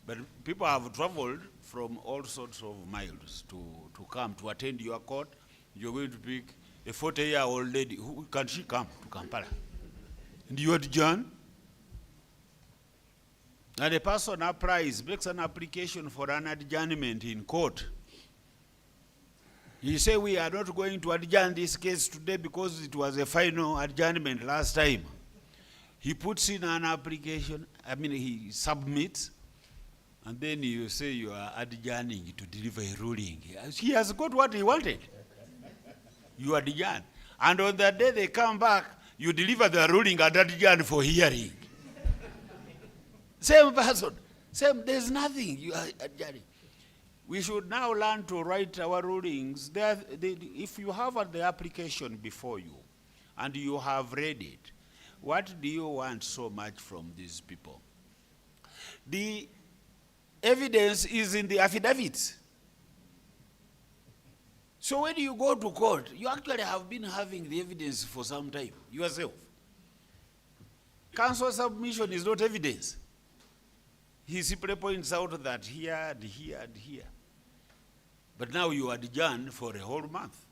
But people have traveled from all sorts of miles to come to attend your court. You're going to pick a 40-year-old lady. Who can she come to Kampala? And you adjourn? And a person applies, makes an application for an adjournment in court. You say, we are not going to adjourn this case today because it was a final adjournment last time. He puts in an application, he submits, and then you say you are adjourning to deliver a ruling. He has got what he wanted. You adjourn. And on that day they come back, you deliver the ruling and adjourn for hearing. Same person. There's nothing. You are adjourning. We should now learn to write our rulings. If you have the application before you and you have read it, what do you want so much from these people? The evidence is in the affidavits. So when you go to court, you actually have been having the evidence for some time yourself. Counsel submission is not evidence. He simply points out that here and here and here. But now you adjourn for a whole month.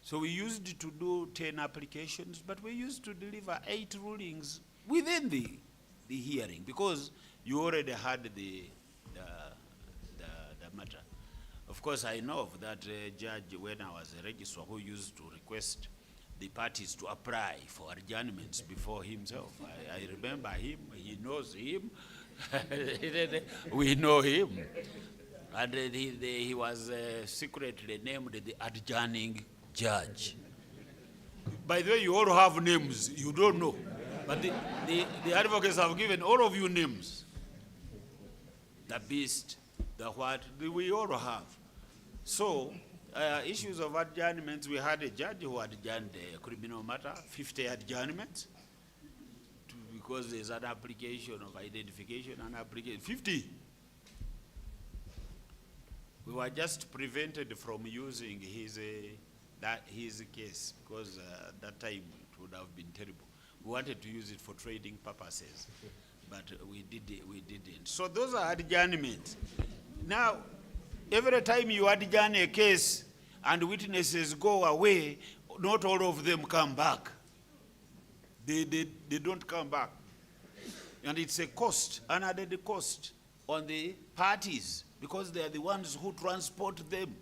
So we used to do 10 applications, but we used to deliver 8 rulings within the hearing because you already had the matter. Of course, I know of that judge when I was a registrar who used to request the parties to apply for adjournments before himself. I remember him, he knows him, we know him. And he was secretly named the adjourning judge. By the way, you all have names, you don't know. But the advocates have given all of you names. The beast, the what, we all have. So, issues of adjournments, we had a judge who adjourned a criminal matter, 50 adjournments, because there's an application of identification, an application, 50. We were just prevented from using his case because at that time it would have been terrible. We wanted to use it for trading purposes, but we didn't. So those are adjournments. Now, every time you adjourn a case and witnesses go away, not all of them come back. They don't come back. And it's a cost, an added cost on the parties because they are the ones who transport them.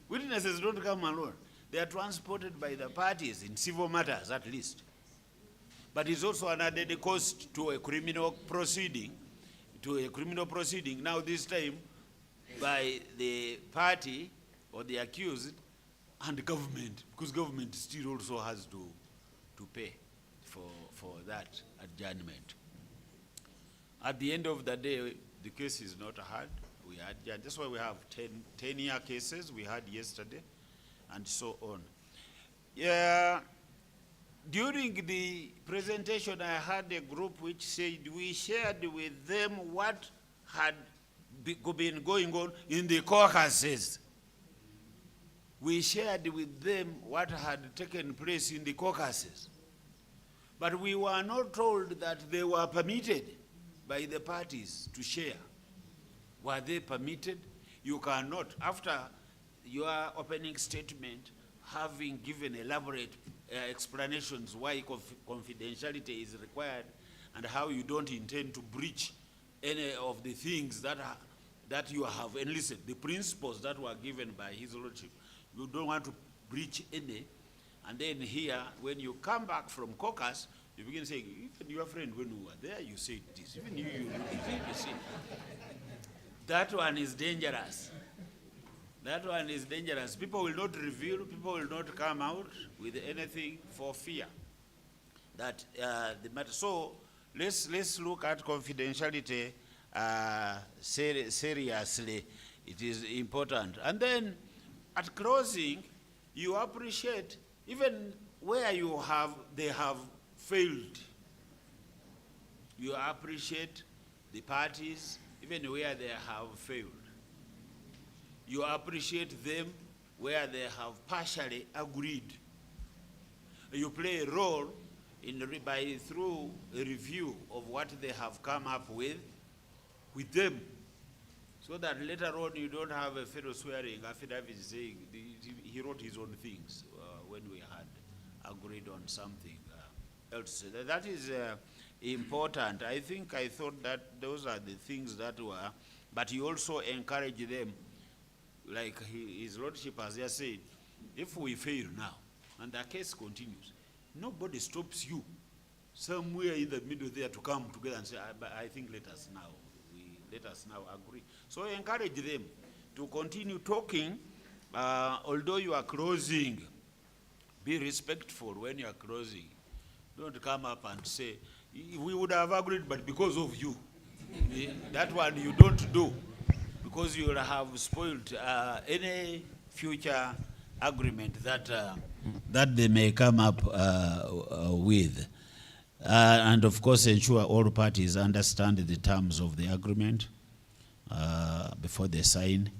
Witnesses don't come alone. They are transported by the parties in civil matters at least. But it's also an added cost to a criminal proceeding, Now this time by the party or the accused and government, because government still also has to pay for that adjournment. At the end of the day, the case is not hard. We adjourn. That's why we have 10-year cases we had yesterday, and so on. Yeah. During the presentation, I had a group which said we shared with them what had been going on in the caucuses. We shared with them what had taken place in the caucuses. But we were not told that they were permitted by the parties to share. Were they permitted? You cannot, after your opening statement, having given elaborate explanations why confidentiality is required and how you don't intend to breach any of the things that you have enlisted, the principles that were given by His Lordship. You don't want to breach any. And then here, when you come back from caucus, you begin saying, even your friend, when we were there, you said this. Even you see. That one is dangerous. That one is dangerous. People will not reveal, people will not come out with anything for fear that the matter. So let's look at confidentiality seriously. It is important. And then at closing, you appreciate even where they have failed. You appreciate the parties even where they have failed. You appreciate them where they have partially agreed. You play a role through a review of what they have come up with them, so that later on you don't have a fellow swearing affidavit saying he wrote his own things when we had agreed on something else. That is important. I thought that those are the things that were, but you also encourage them, like His Lordship has just said, if we fail now and the case continues, nobody stops you somewhere in the middle there to come together and say, I think let us now agree. So encourage them to continue talking, although you are closing. Be respectful when you are closing. Don't come up and say, we would have agreed, but because of you. That one you don't do, because you will have spoiled any future agreement that they may come up with. And of course, ensure all parties understand the terms of the agreement before they sign,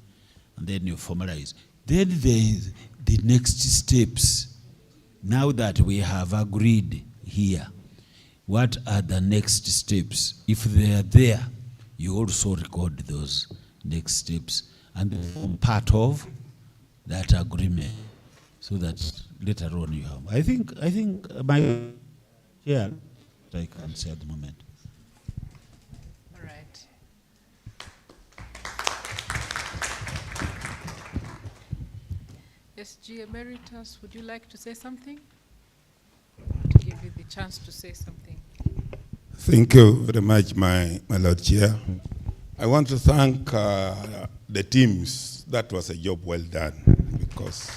and then you formalize. Then the next steps. Now that we have agreed here, what are the next steps? If they are there, you also record those next steps and form part of that agreement, so that later on you have. I think my chair, I can say at the moment. All right. SG Emeritus, would you like to say something? To give you the chance to say something. Thank you very much, my Lord Chair. I want to thank the teams. That was a job well done, because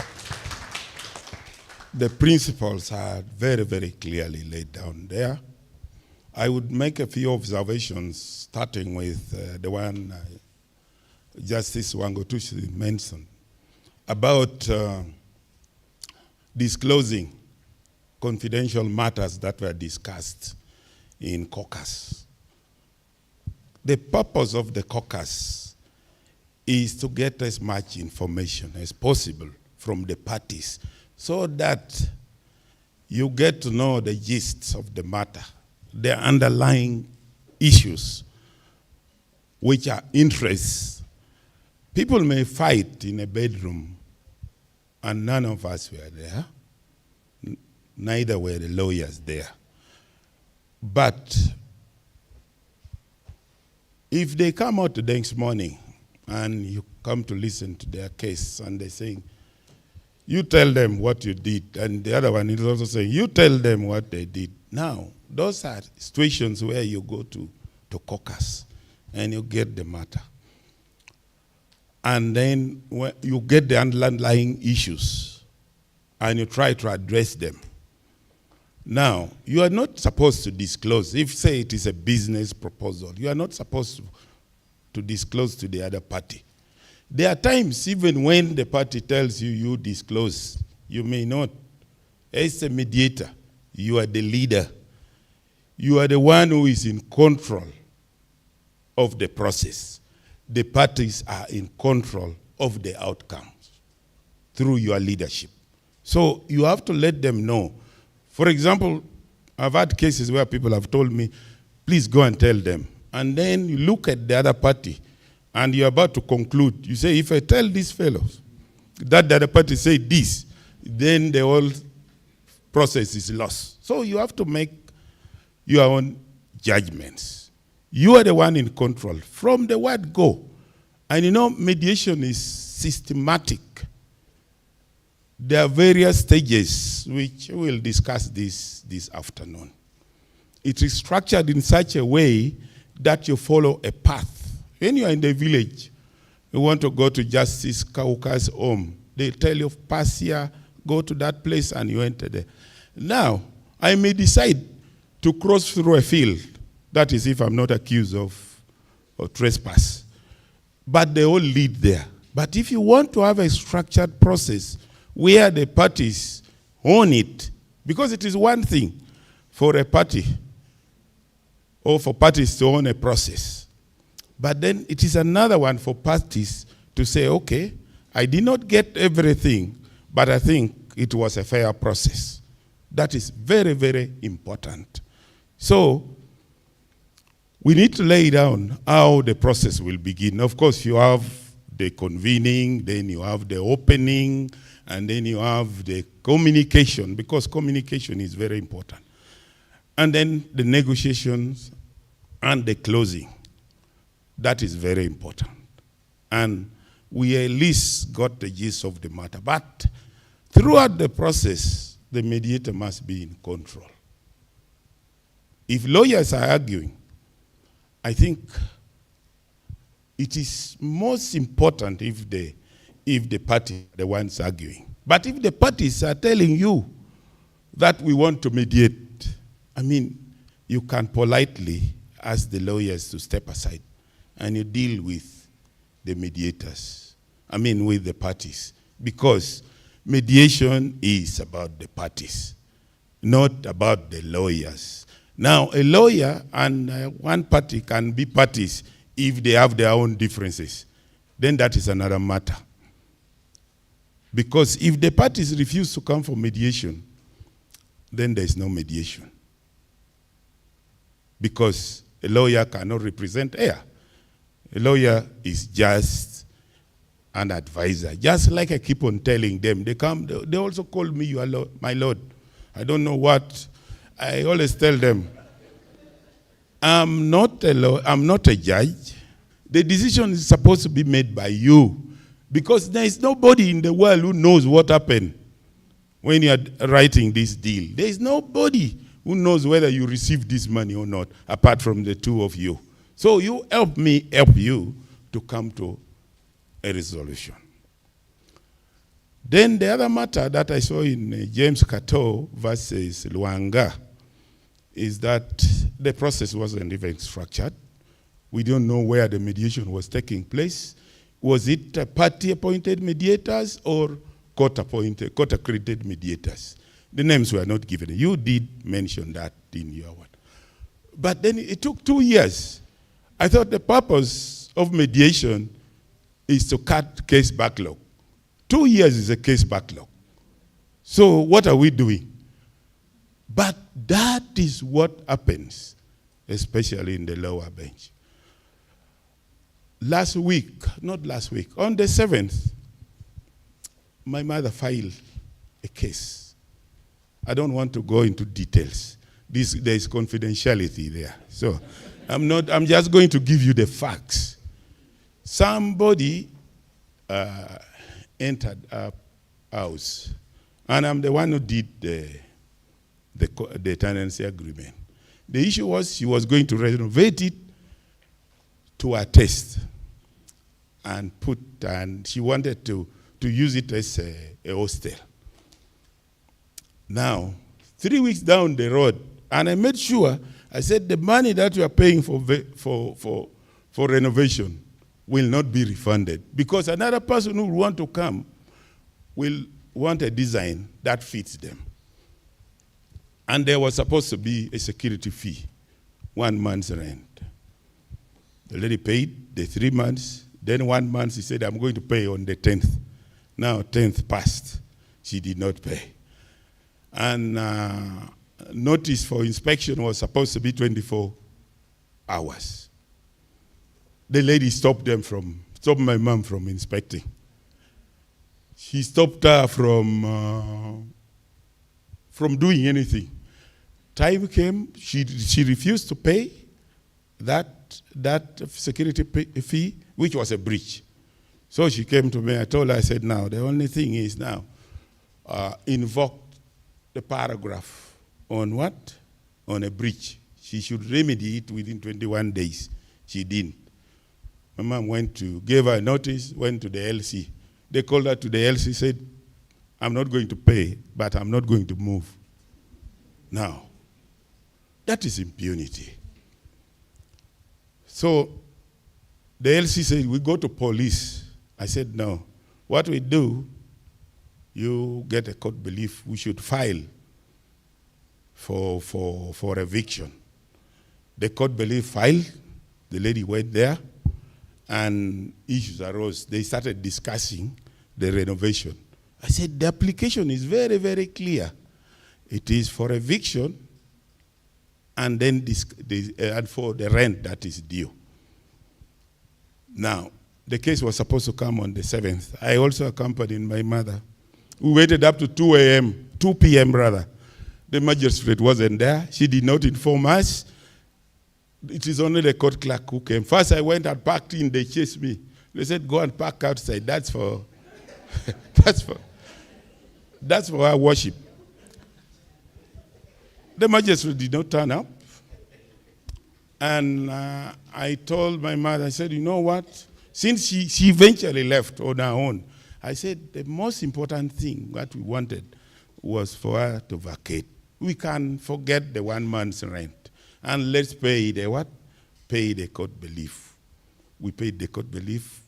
the principles are very, very clearly laid down there. I would make a few observations, starting with the one Justice Wangotushi mentioned about disclosing confidential matters that were discussed in caucus. The purpose of the caucus is to get as much information as possible from the parties, so that you get to know the gist of the matter, the underlying issues, which are interests. People may fight in a bedroom, and none of us were there. Neither were the lawyers there. But if they come out the next morning and you come to listen to their case, and they're saying, you tell them what you did, and the other one is also saying, you tell them what they did. Now, those are situations where you go to caucus and you get the matter. And then you get the underlying issues and you try to address them. Now, you are not supposed to disclose. If, say, it is a business proposal, you are not supposed to disclose to the other party. There are times, even when the party tells you you disclose, you may not. As a mediator, you are the leader. You are the one who is in control of the process. The parties are in control of the outcomes through your leadership. So you have to let them know. For example, I've had cases where people have told me, please go and tell them. And then you look at the other party, and you're about to conclude, you say, if I tell these fellows that the other party said this, then the whole process is lost. So you have to make your own judgments. You are the one in control from the word go. And you know, mediation is systematic. There are various stages which we'll discuss this afternoon. It is structured in such a way that you follow a path. When you are in the village, you want to go to Justice Kauka's home. They tell you, pass here, go to that place, and you enter there. Now, I may decide to cross through a field. That is if I'm not accused of trespass. But they all lead there. But if you want to have a structured process where the parties own it, because it is one thing for a party or for parties to own a process. But then it is another one for parties to say, okay, I did not get everything, but I think it was a fair process. That is very, very important. So we need to lay down how the process will begin. Of course, you have the convening, then you have the opening, and then you have the communication, because communication is very important. And then the negotiations and the closing. That is very important. And we at least got the gist of the matter. But throughout the process, the mediator must be in control. If lawyers are arguing, I think it is most important if the party are the ones arguing. But if the parties are telling you that we want to mediate, I mean, you can politely ask the lawyers to step aside and you deal with the mediators, with the parties. Because mediation is about the parties, not about the lawyers. Now, a lawyer and one party can be parties if they have their own differences. Then that is another matter. Because if the parties refuse to come for mediation, then there is no mediation. Because a lawyer cannot represent heir. A lawyer is just an advisor. Just like I keep on telling them, they also call me my lord. I don't know what. I always tell them, I'm not a judge. The decision is supposed to be made by you. Because there is nobody in the world who knows what happened when you are writing this deal. There is nobody who knows whether you received this money or not, apart from the two of you. So you help me help you to come to a resolution. Then the other matter that I saw in James Kato versus Luanga is that the process wasn't even structured. We don't know where the mediation was taking place. Was it party-appointed mediators or court-accredited mediators? The names were not given. You did mention that in your one. But then it took 2 years. I thought the purpose of mediation is to cut case backlog. 2 years is a case backlog. So what are we doing? But that is what happens, especially in the lower bench. On the 7th, my mother filed a case. I don't want to go into details. There is confidentiality there. So I'm just going to give you the facts. Somebody entered our house, and I'm the one who did the tenancy agreement. The issue was she was going to renovate it to her taste, and she wanted to use it as a hostel. Now, 3 weeks down the road, and I made sure, I said the money that you are paying for renovation will not be refunded, because another person who will want to come will want a design that fits them. And there was supposed to be a security fee, 1 month's rent. The lady paid the 3 months. Then 1 month she said, I'm going to pay on the 10th. Now 10th passed. She did not pay. And notice for inspection was supposed to be 24 hours. the lady stopped my mom from inspecting. She stopped her from doing anything. Time came, she refused to pay that security fee, which was a breach. So she came to me, I told her, I said, now, the only thing is now, invoke the paragraph on what? On a breach. She should remedy it within 21 days. She didn't. My mom gave her a notice, went to the LC. They called her to the LC, said, I'm not going to pay, but I'm not going to move. Now, that is impunity. So the LC said, we go to police. I said, no. What we do, you get a court belief, we should file for eviction. The court belief filed, the lady went there, and issues arose. They started discussing the renovation. I said, the application is very, very clear. It is for eviction and then and for the rent that is due. Now, the case was supposed to come on the 7th. I also accompanied my mother. We waited up to 2 p.m. rather. The magistrate wasn't there. She did not inform us. It is only the court clerk who came. First I went and parked in, they chased me. They said, go and park outside. That's for that's for our worship. The magistrate did not turn up. And I told my mother, I said, you know what? Since she eventually left on her own, I said the most important thing that we wanted was for her to vacate. We can forget the 1 month's rent. And let's pay the what? Pay the court belief. We paid the court belief.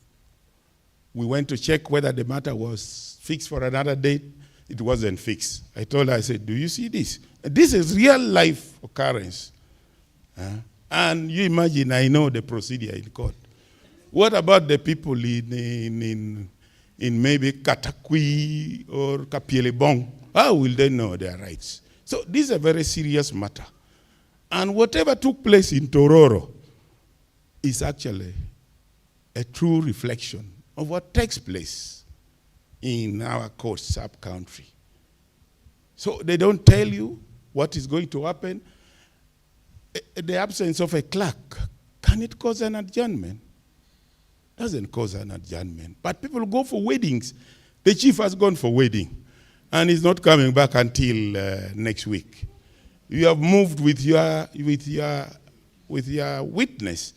We went to check whether the matter was fixed for another date. It wasn't fixed. I told her, I said, do you see this? This is real life occurrence. And you imagine, I know the procedure in court. What about the people in maybe Katakwi or Kapielebong? How will they know their rights? So this is a very serious matter. And whatever took place in Tororo is actually a true reflection of what takes place in our coast sub-country. So they don't tell you what is going to happen. The absence of a clerk, can it cause an adjournment? Doesn't cause an adjournment. But people go for weddings. The chief has gone for wedding, and he's not coming back until next week. You have moved with your witness.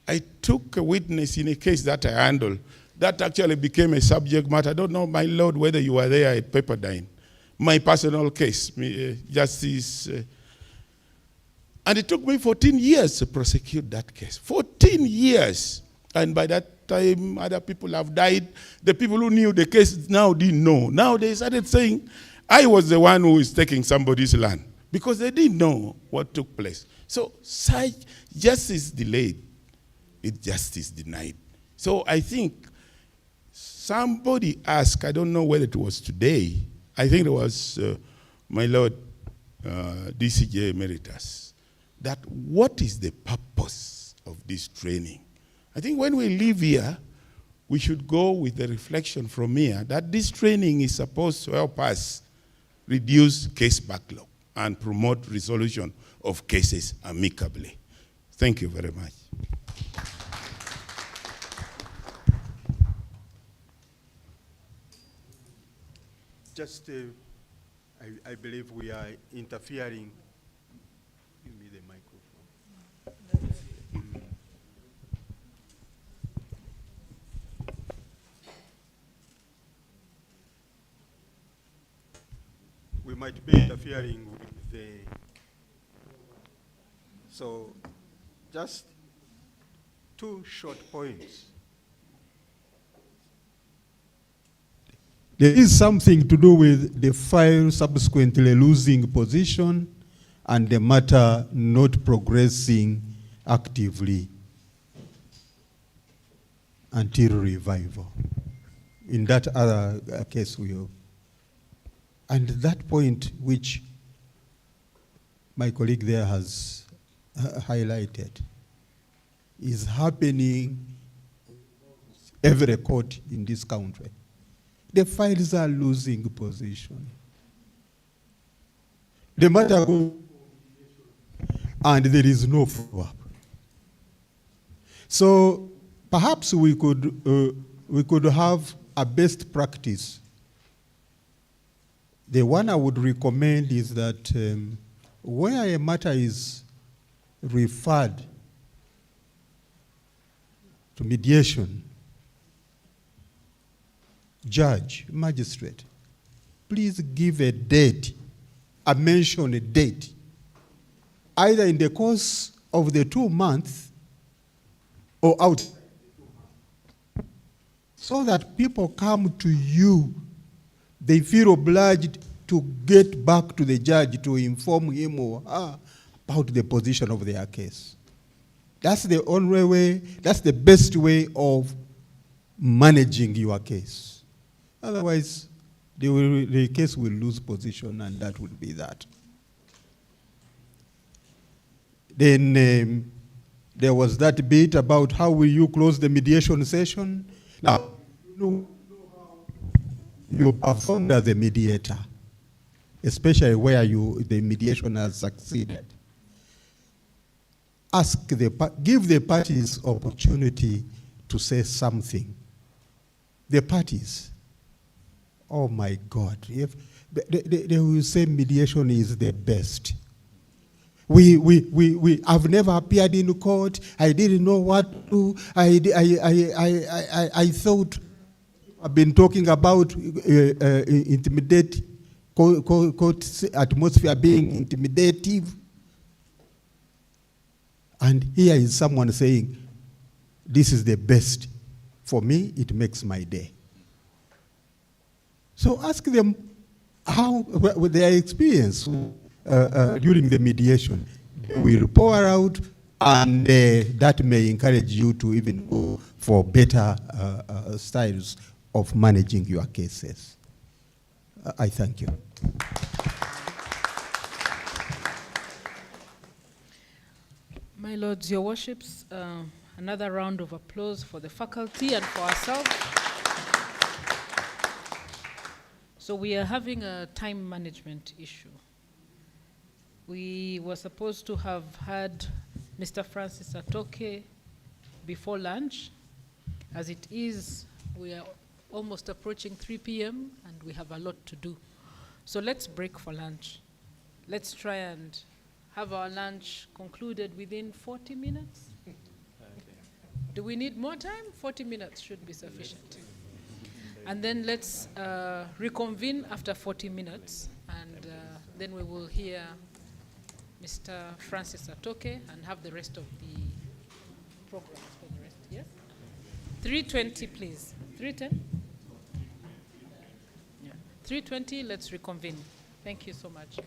I took a witness in a case that I handled. That actually became a subject matter. I don't know, my Lord, whether you were there at Pepperdine. My personal case, Justice. And it took me 14 years to prosecute that case. 14 years. And by that time, other people have died. The people who knew the case now didn't know. Now they started saying, I was the one who is taking somebody's land. Because they didn't know what took place. So such justice delayed, it's justice denied. So I think somebody asked, I don't know whether it was today, I think it was my Lord DCJ Emeritus, that what is the purpose of this training? I think when we leave here, we should go with the reflection from here that this training is supposed to help us reduce case backlog and promote resolution of cases amicably. Thank you very much. Just, I believe we are interfering. Give me the microphone. We might be interfering with the, so just 2 short points. There is something to do with the file subsequently losing position and the matter not progressing actively until revival. In that other case, we have. And that point which my colleague there has highlighted, is happening every court in this country. The files are losing position. The matter goes, and there is no follow-up. So perhaps we could have a best practice. The one I would recommend is that where a matter is referred to mediation, judge, magistrate, please give a date, mention a date, either in the course of the 2 months or out, so that people come to you, they feel obliged to get back to the judge to inform him or her about the position of their case. That's the only way, that's the best way of managing your case. Otherwise, the case will lose position, and that will be that. Then there was that bit about how will you close the mediation session. Now, you know how you performed as a mediator, especially where the mediation has succeeded. Give the parties opportunity to say something. The parties, oh my God, if they will say mediation is the best. I've never appeared in court. I didn't know what to do. I thought I've been talking about intimidate, court atmosphere being intimidative. And here is someone saying, this is the best. For me, it makes my day. So ask them how, with their experience during the mediation, we will pour out, and that may encourage you to even go for better styles of managing your cases. I thank you. My lords, your worships, another round of applause for the faculty and for ourselves. So we are having a time management issue. We were supposed to have had Mr. Francis Atoke before lunch. As it is, we are almost approaching 3 p.m. and we have a lot to do. So let's break for lunch. Let's try and have our lunch concluded within 40 minutes. Do we need more time? 40 minutes should be sufficient. And then let's reconvene after 40 minutes, and then we will hear Mr. Francis Atoke and have the rest of the programs for the rest. Yes? 3:20, please. 3:10? Yeah. 3:20, let's reconvene. Thank you so much.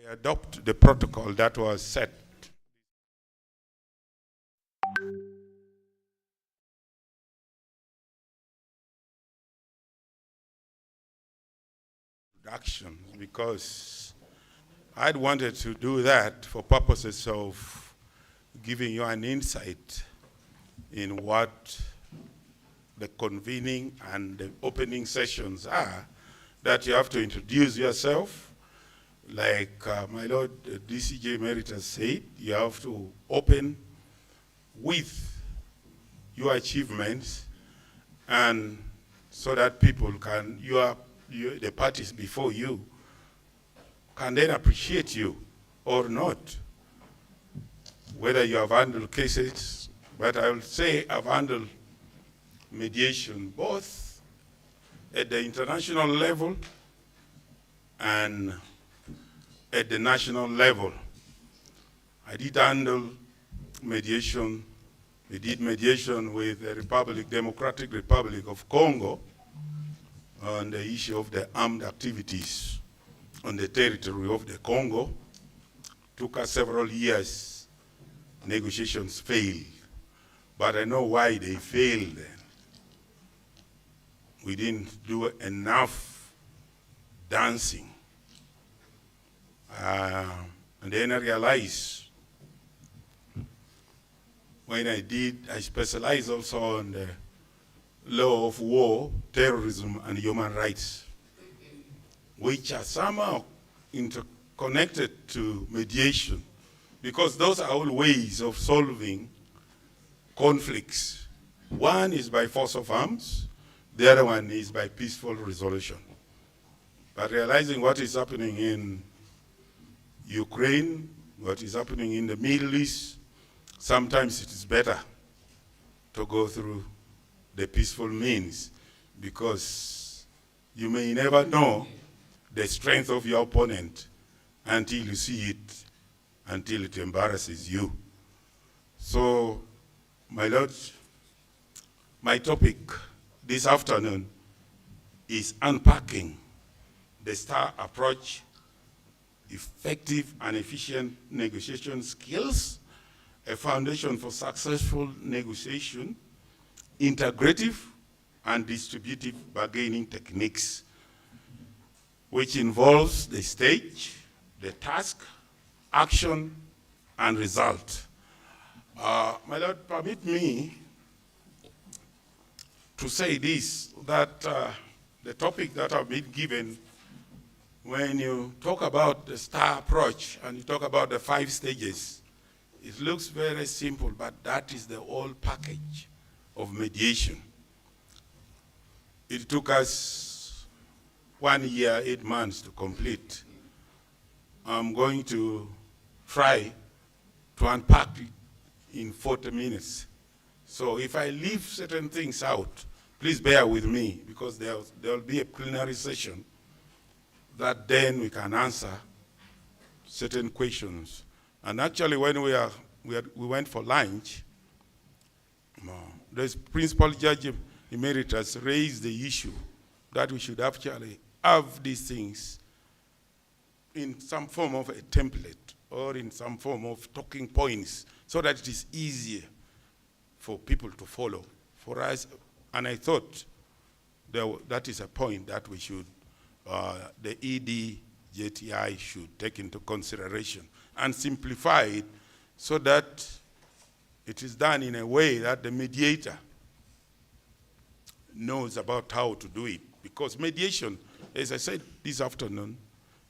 adopt the protocol that was set. Actions, because I'd wanted to do that for purposes of giving you an insight in what the convening and the opening sessions are, that you have to introduce yourself. Like my Lord DCJ Emeritus said, you have to open with your achievements, and so that people can, the parties before you can then appreciate you or not, whether you have handled cases. But I will say I've handled mediation both at the international level and at the national level. I did handle mediation. We did mediation with the Democratic Republic of Congo on the issue of the armed activities on the territory of the Congo. Took us several years. Negotiations failed. But I know why they failed then. We didn't do enough dancing. And then I realized when I specialized also on the law of war, terrorism, and human rights, which are somehow interconnected to mediation, because those are all ways of solving conflicts. One is by force of arms, the other one is by peaceful resolution. But realizing what is happening in Ukraine, what is happening in the Middle East, sometimes it is better to go through the peaceful means, because you may never know the strength of your opponent until you see it, until it embarrasses you. So, my Lord, my topic this afternoon is unpacking the STAR approach, effective and efficient negotiation skills, a foundation for successful negotiation, integrative and distributive bargaining techniques, which involves the stage, the task, action, and result. My Lord, permit me to say this, that the topic that I've been given, when you talk about the STAR approach and you talk about the 5 stages, it looks very simple, but that is the whole package of mediation. It took us 1 year, 8 months to complete. I'm going to try to unpack it in 40 minutes. So if I leave certain things out, please bear with me, because there'll be a plenary session that then we can answer certain questions. And actually, when we went for lunch, the principal judge emeritus raised the issue that we should actually have these things in some form of a template or in some form of talking points, so that it is easier for people to follow for us. And I thought that is a point that we should, the EDJTI should take into consideration and simplify it, so that it is done in a way that the mediator knows about how to do it. Because mediation, as I said this afternoon,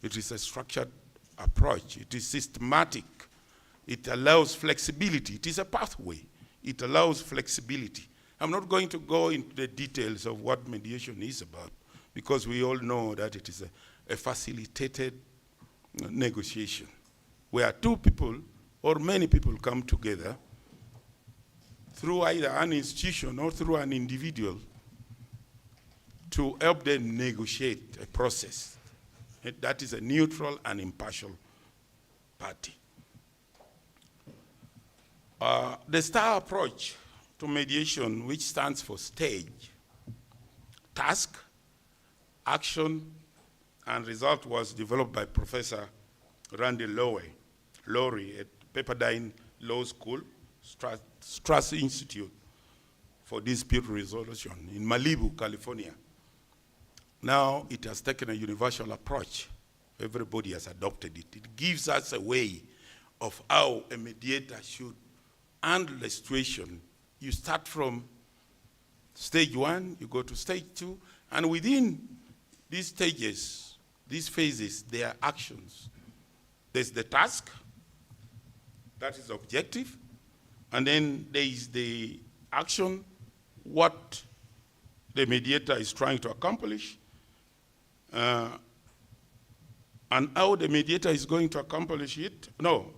it is a structured approach. It is systematic. It allows flexibility. It is a pathway. It allows flexibility. I'm not going to go into the details of what mediation is about, because we all know that it is a facilitated negotiation, where 2 people or many people come together through either an institution or through an individual to help them negotiate a process. That is a neutral and impartial party. The STAR approach to mediation, which stands for stage, task, action, and result, was developed by Professor Randy Lowry at Pepperdine Law School, Strass Institute for Dispute Resolution in Malibu, California. Now it has taken a universal approach. Everybody has adopted it. It gives us a way of how a mediator should handle the situation. You start from stage 1, you go to stage 2, and within these stages, these phases, there are actions. There's the task, that is objective, and then there is the action, what the mediator is trying to accomplish, and how the mediator is going to accomplish it. No,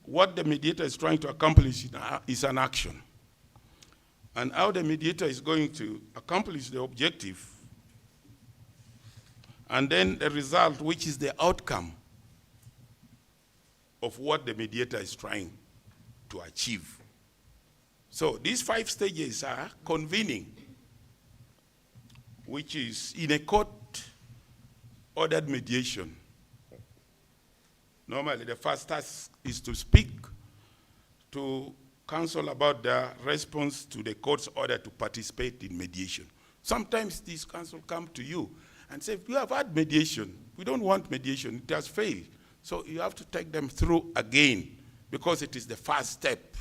what the mediator is trying to accomplish is an action. And how the mediator is going to accomplish the objective, and then the result, which is the outcome of what the mediator is trying to achieve. So these 5 stages are convening, which is in a court-ordered mediation. Normally, the first task is to speak to counsel about their response to the court's order to participate in mediation. Sometimes these counsel come to you and say, we have had mediation. We don't want mediation. It has failed. So you have to take them through again, because it is the first step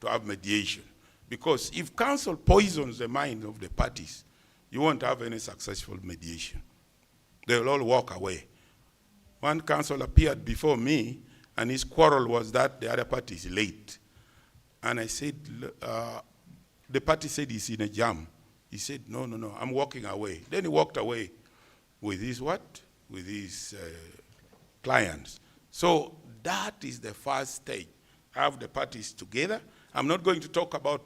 to have mediation. Because if counsel poisons the mind of the parties, you won't have any successful mediation. They will all walk away. One counsel appeared before me, and his quarrel was that the other party is late. And I said, the party said he's in a jam. He said, no, I'm walking away. Then he walked away with his what? With his clients. So that is the first stage. Have the parties together. I'm not going to talk about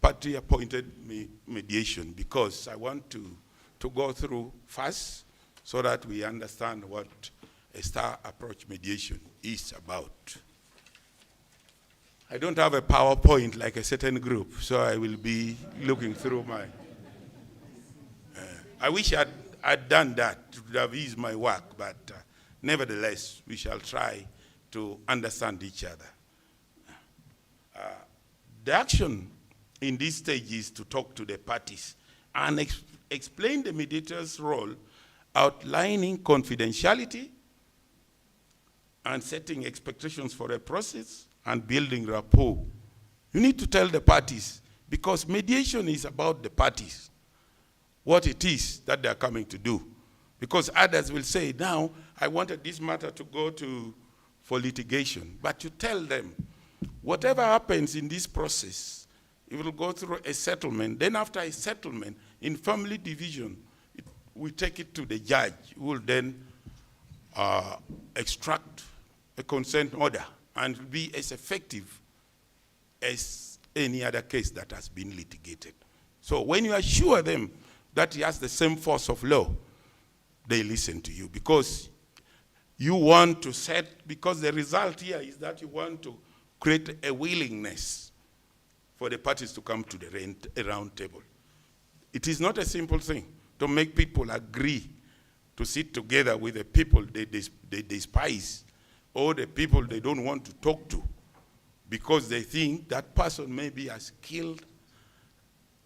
party-appointed mediation, because I want to go through first so that we understand what a star approach mediation is about. I don't have a PowerPoint like a certain group, so I will be looking through my... I wish I'd done that. It would have eased my work, but nevertheless, we shall try to understand each other. The action in this stage is to talk to the parties and explain the mediator's role, outlining confidentiality and setting expectations for a process and building rapport. You need to tell the parties, because mediation is about the parties, what it is that they are coming to do. Because others will say, now, I wanted this matter to go for litigation. But you tell them, whatever happens in this process, it will go through a settlement. Then after a settlement, in family division, we take it to the judge, who will then extract a consent order and be as effective as any other case that has been litigated. So when you assure them that he has the same force of law, they listen to you, because you want to because the result here is that you want to create a willingness for the parties to come to the round table. It is not a simple thing to make people agree to sit together with the people they despise, or the people they don't want to talk to, because they think that person maybe has killed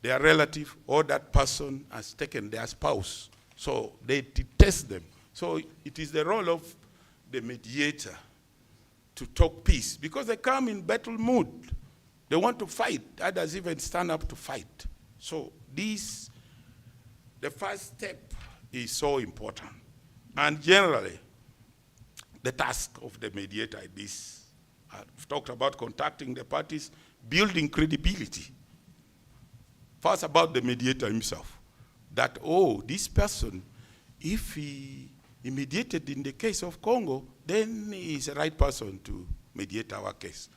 their relative, or that person has taken their spouse. So they detest them. So it is the role of the mediator to talk peace, because they come in battle mood. They want to fight. Others even stand up to fight. So the first step is so important. And generally, the task of the mediator is this. I've talked about contacting the parties, building credibility. First, about the mediator himself. That, oh, this person, if he mediated in the case of Congo, then he is the right person to mediate our case.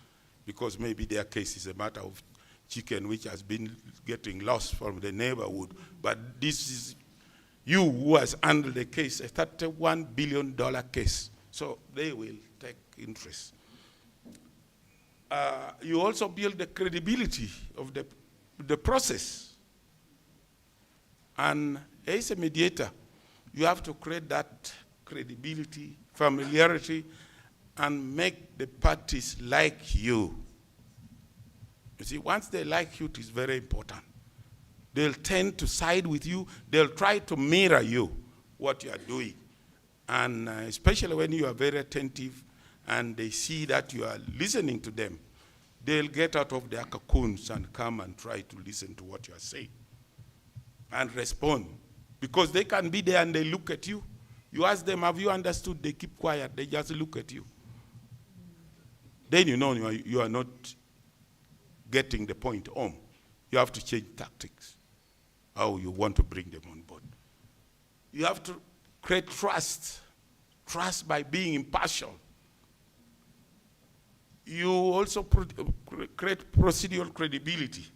Because maybe their case is a matter of chicken which has been getting lost from the neighborhood. But this is you who has handled the case, a $31 billion case. So they will take interest. You also build the credibility of the process. And as a mediator, you have to create that credibility familiarity, and make the parties like you. You see, once they like you, it is very important. They'll tend to side with you. They'll try to mirror you, what you are doing. And especially when you are very attentive and they see that you are listening to them, they'll get out of their cocoons and come and try to listen to what you are saying and respond. Because they can be there and they look at you. You ask them, have you understood? They keep quiet. They just look at you. Then you know you are not getting the point home. You have to change tactics, how you want to bring them on board. You have to create trust by being impartial. You also create procedural credibility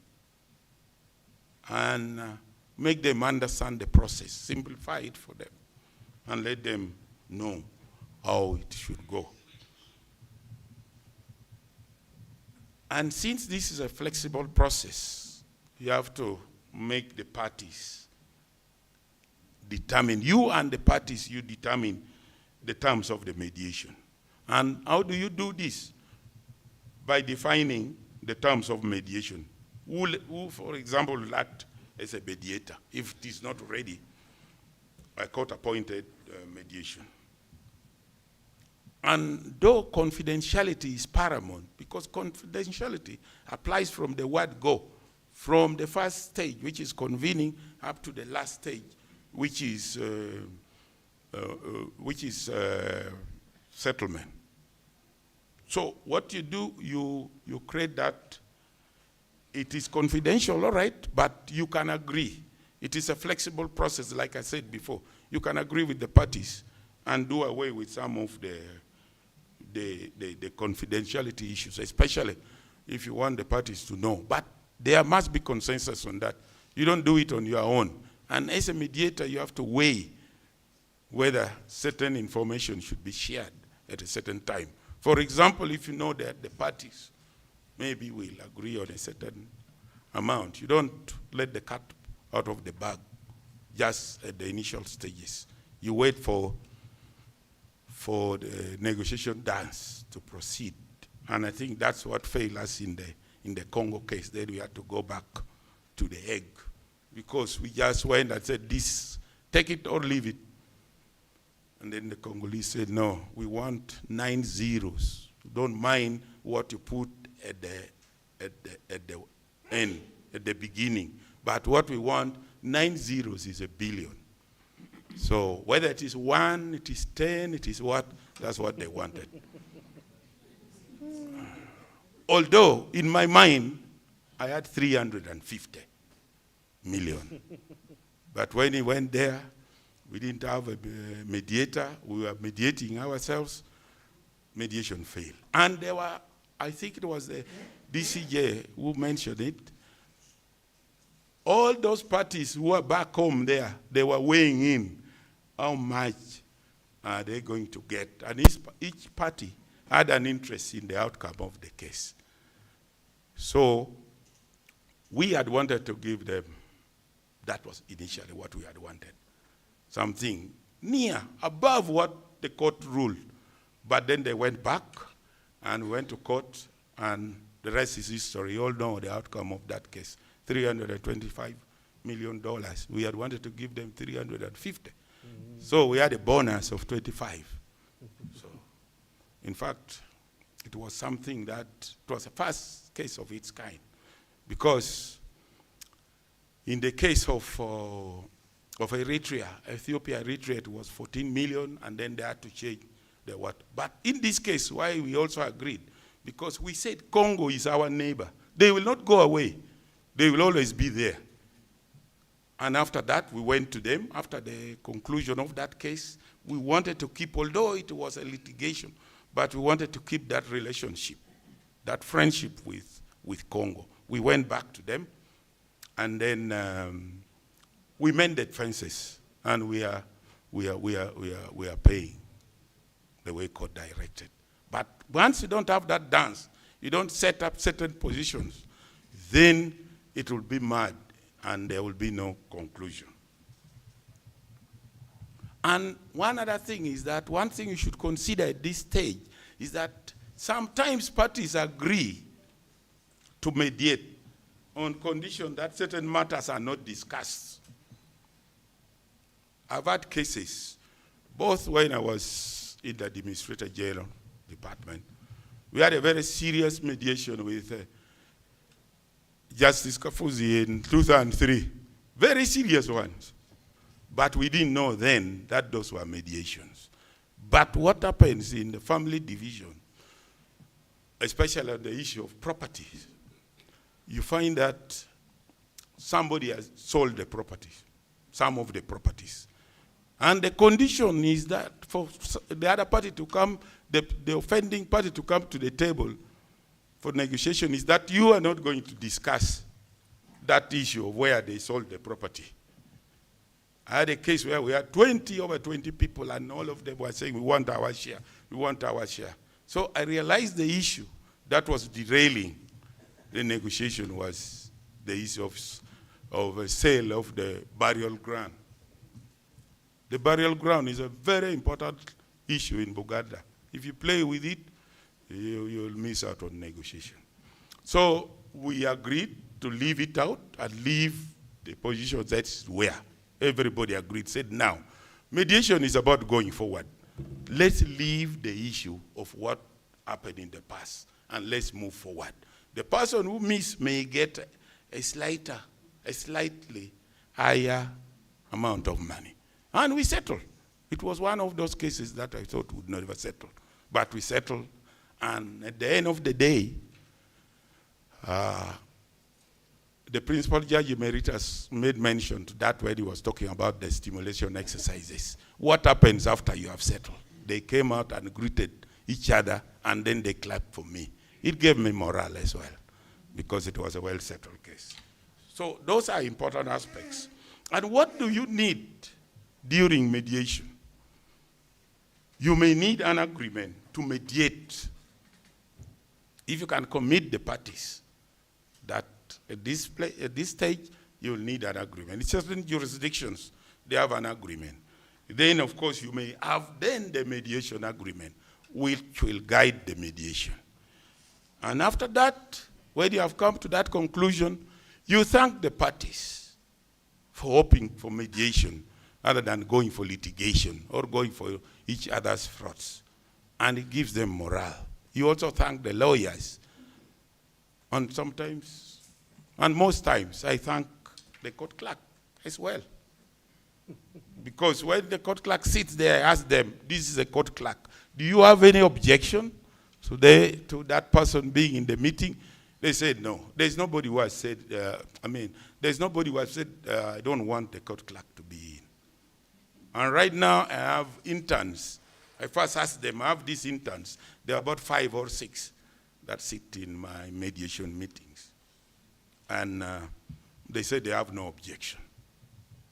and make them understand the process, simplify it for them, and let them know how it should go. And since this is a flexible process, you have to make the parties determine, you and the parties, you determine the terms of the mediation. And how do you do this? By defining the terms of mediation. Who for example, will act as a mediator if it is not already a court-appointed mediation? And though confidentiality is paramount, because confidentiality applies from the word go, from the first stage, which is convening, up to the last stage, which is settlement. So what you do, you create that. It is confidential, all right, but you can agree. It is a flexible process, like I said before. You can agree with the parties and do away with some of the confidentiality issues, especially if you want the parties to know. But there must be consensus on that. You don't do it on your own. And as a mediator, you have to weigh whether certain information should be shared at a certain time. For example, if you know that the parties maybe will agree on a certain amount, you don't let the cat out of the bag just at the initial stages. You wait for the negotiation dance to proceed. And I think that's what failed us in the Congo case. Then we had to go back to the egg, because we just went and said, this, take it or leave it. And then the Congolese said, no, we want 9 zeros. Don't mind what you put at the end, at the beginning. But what we want, 9 zeros is $1 billion. So whether it is 1, it is 10, it is what, that's what they wanted. Although, in my mind, I had 350 million. But when he went there, we didn't have a mediator. We were mediating ourselves. Mediation failed. And there were, I think it was the DCJ who mentioned it. All those parties who were back home there, they were weighing in how much are they going to get. And each party had an interest in the outcome of the case. So we had wanted to give them, that was initially what we had wanted, something near, above what the court ruled. But then they went back and went to court, and the rest is history. You all know the outcome of that case, $325 million. We had wanted to give them 350. So we had a bonus of 25. So, in fact, it was something that, it was the first case of its kind. Because in the case of Eritrea, Eritrea, it was 14 million, and then they had to change the what. But in this case, why we also agreed, because we said Congo is our neighbor. They will not go away. They will always be there. And after that, we went to them. After the conclusion of that case, we wanted to keep, although it was a litigation, but we wanted to keep that relationship, that friendship with Congo. We went back to them, and then we mended fences, and we are paying the way court directed. But once you don't have that dance, you don't set up certain positions, then it will be mad, and there will be no conclusion. And one other thing is that one thing you should consider at this stage is that sometimes parties agree to mediate on condition that certain matters are not discussed. I've had cases, both when I was in the administrator general department. We had a very serious mediation with Justice Kafuzi in 2003. Very serious ones. But we didn't know then that those were mediations. But what happens in the family division, especially on the issue of properties, you find that somebody has sold the properties, some of the properties. And the condition is that for the other party to come, the offending party to come to the table for negotiation is that you are not going to discuss that issue of where they sold the property. I had a case where we had over 20 people, and all of them were saying, we want our share, we want our share. So I realized the issue that was derailing the negotiation was the issue of a sale of the burial ground. The burial ground is a very important issue in Buganda. If you play with it, you'll miss out on negotiation. So we agreed to leave it out and leave the position that's where everybody agreed, said now, mediation is about going forward. Let's leave the issue of what happened in the past and let's move forward. The person who missed may get a slightly higher amount of money. And we settled. It was one of those cases that I thought would never settle. But we settled, and at the end of the day, the principal judge emeritus made mention to that when he was talking about the stimulation exercises. What happens after you have settled? They came out and greeted each other, and then they clapped for me. It gave me morale as well, because it was a well-settled case. So those are important aspects. And what do you need during mediation? You may need an agreement to mediate. If you can commit the parties that at this stage, you will need an agreement. In certain jurisdictions, they have an agreement. Then, of course, you may have then the mediation agreement, which will guide the mediation. And after that, when you have come to that conclusion, you thank the parties for hoping for mediation rather than going for litigation or going for each other's frauds. And it gives them morale. You also thank the lawyers. And sometimes, and most times, I thank the court clerk as well. Because when the court clerk sits there, I ask them, this is a court clerk, do you have any objection to that person being in the meeting? They said no. There's nobody who has said, there's nobody who has said, I don't want the court clerk to be in. And right now, I have interns. I first asked them, I have these interns. There are about 5 or 6 that sit in my mediation meetings. And they said they have no objection.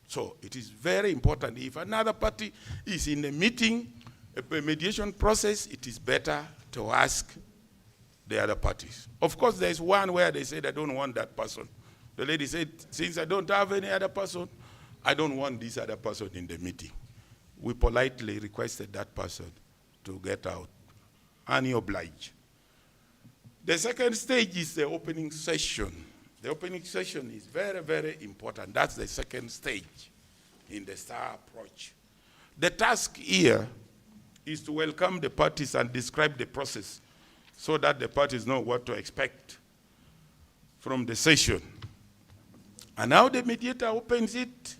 So it is very important. If another party is in a meeting, a mediation process, it is better to ask the other parties. Of course, there's one where they said, I don't want that person. The lady said, since I don't have any other person, I don't want this other person in the meeting. We politely requested that person to get out, and he obliged. The second stage is the opening session. The opening session is very, very important. That's the second stage in the STAR approach. The task here is to welcome the parties and describe the process so that the parties know what to expect from the session. And how the mediator opens it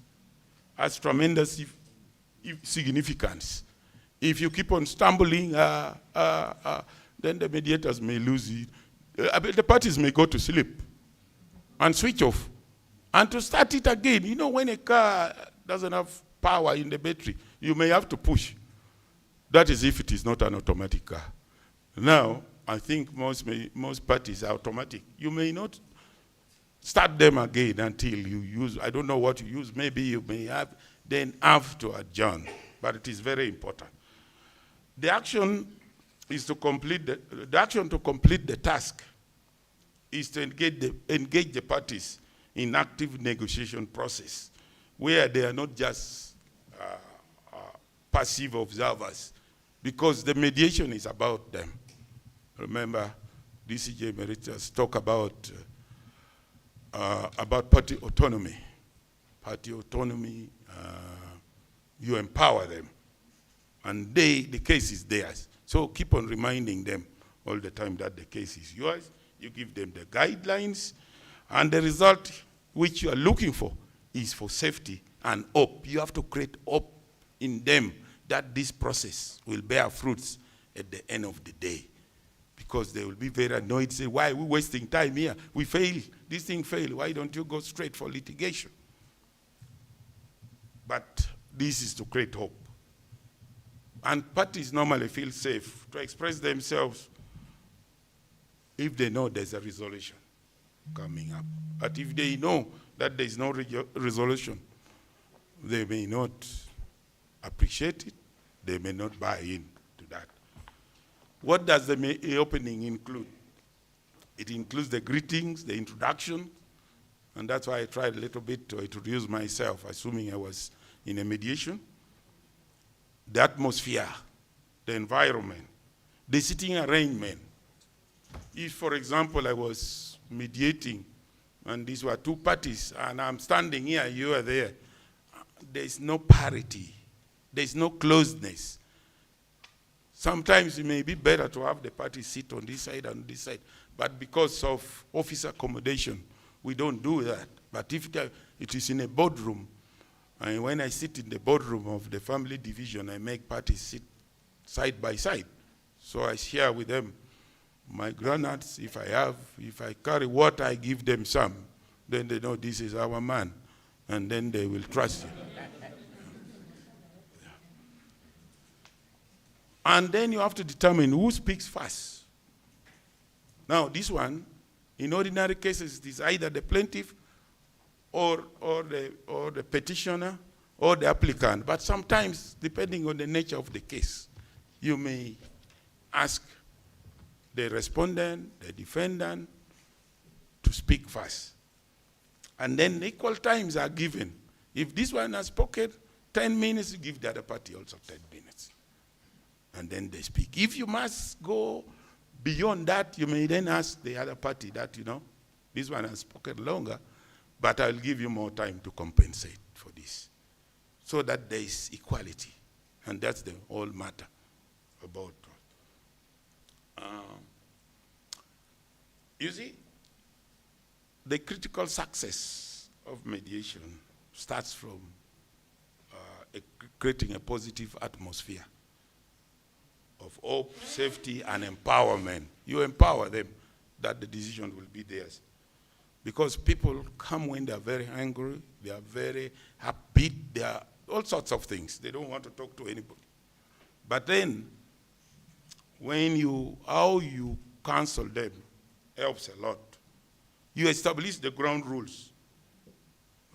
has tremendous significance. If you keep on stumbling, then the mediators may lose it. The parties may go to sleep and switch off. And to start it again, you know, when a car doesn't have power in the battery, you may have to push. That is if it is not an automatic car. Now, I think most parties are automatic. You may not start them again until you use, I don't know what you use, maybe you may then have to adjourn, but it is very important. The action is to complete the action to complete the task is to engage the parties in active negotiation process, where they are not just passive observers, because the mediation is about them. Remember, DCJ Emeritus talk about party autonomy. Party autonomy, you empower them. And the case is theirs. So keep on reminding them all the time that the case is yours. You give them the guidelines, and the result which you are looking for is for safety and hope. You have to create hope in them that this process will bear fruits at the end of the day. Because they will be very annoyed, say, why are we wasting time here? We fail, this thing failed. Why don't you go straight for litigation? But this is to create hope. And parties normally feel safe to express themselves if they know there's a resolution coming up. But if they know that there's no resolution, they may not appreciate it, they may not buy in to that. What does the opening include? It includes the greetings, the introduction, and that's why I tried a little bit to introduce myself, assuming I was in a mediation. The atmosphere, the environment, the sitting arrangement. If, for example, I was mediating, and these were two parties, and I'm standing here, you are there, there's no parity, there's no closeness. Sometimes it may be better to have the parties sit on this side and this side, but because of office accommodation, we don't do that. But if it is in a boardroom, and when I sit in the boardroom of the family division, I make parties sit side by side. So I share with them my granules, if I carry water, I give them some. Then they know this is our man, and then they will trust you. And then you have to determine who speaks first. Now, this one, in ordinary cases, it is either the plaintiff or the petitioner or the applicant. But sometimes, depending on the nature of the case, you may ask the respondent, the defendant, to speak first. And then equal times are given. If this one has spoken 10 minutes, you give the other party also 10 minutes. And then they speak. If you must go beyond that, you may then ask the other party that, this one has spoken longer, but I'll give you more time to compensate for this. So that there is equality. And that's the whole matter about. You see, the critical success of mediation starts from creating a positive atmosphere of hope, safety, and empowerment. You empower them that the decision will be theirs. Because people come when they are very angry, they are very upbeat, they are all sorts of things. They don't want to talk to anybody. But then, how you counsel them helps a lot. You establish the ground rules.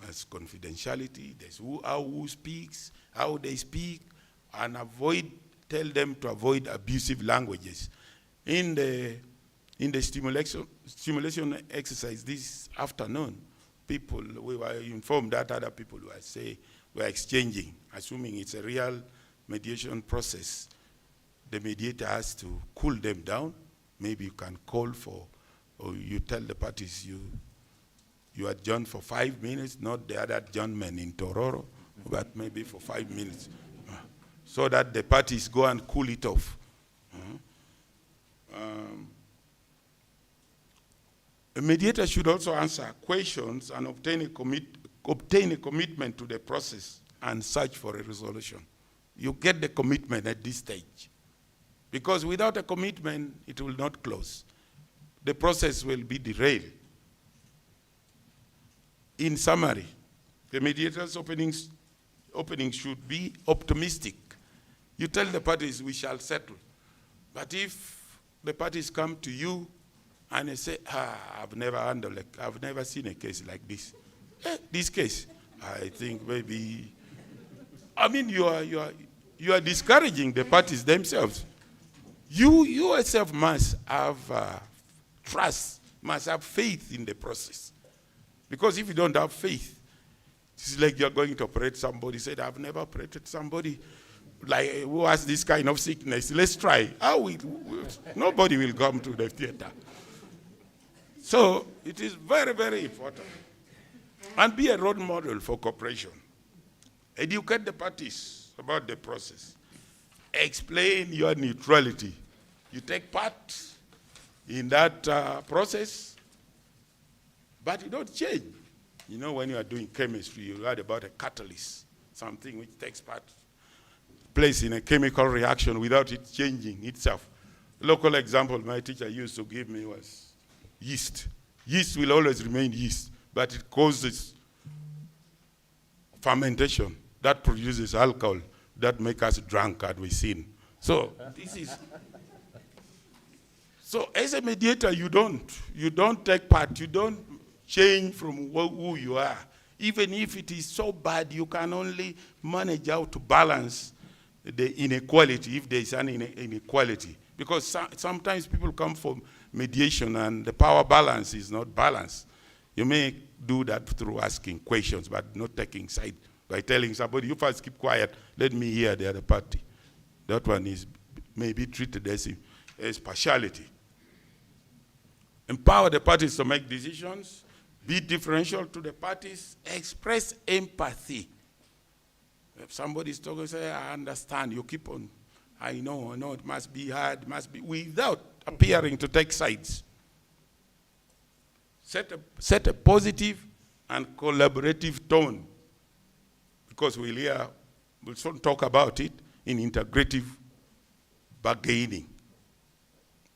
There's confidentiality, there's who speaks, how they speak, and tell them to avoid abusive languages. In the stimulation exercise this afternoon, we were informed that other people were exchanging, assuming it's a real mediation process. The mediator has to cool them down. Maybe you can call for, or you tell the parties you adjourn for 5 minutes, not the other adjournment in Tororo, but maybe for 5 minutes, so that the parties go and cool it off. A mediator should also answer questions and obtain a commitment to the process and search for a resolution. You get the commitment at this stage. Because without a commitment, it will not close. The process will be derailed. In summary, the mediator's opening should be optimistic. You tell the parties, we shall settle. But if the parties come to you and they say, I've never seen a case like this. This case, I think maybe, you are discouraging the parties themselves. You yourself must have trust, must have faith in the process. Because if you don't have faith, it's like you're going to operate somebody. Said, I've never operated somebody. like, who has this kind of sickness? Let's try. Nobody will come to the theater. So it is very, very important. And be a role model for cooperation. Educate the parties about the process. Explain your neutrality. You take part in that process, but you don't change. You know, when you are doing chemistry, you read about a catalyst, something which takes place in a chemical reaction without it changing itself. A local example my teacher used to give me was yeast. Yeast will always remain yeast, but it causes fermentation that produces alcohol that makes us drunk and we sin. So this is. So as a mediator, you don't take part, you don't change from who you are. Even if it is so bad, you can only manage how to balance the inequality, if there is an inequality. Because sometimes people come for mediation and the power balance is not balanced. You may do that through asking questions, but not taking side by telling somebody, you first keep quiet, let me hear the other party. That one is maybe treated as partiality. Empower the parties to make decisions, be differential to the parties, express empathy. If somebody is talking, say, I understand, you keep on, I know, it must be hard, without appearing to take sides. Set a positive and collaborative tone, because we'll soon talk about it in integrative bargaining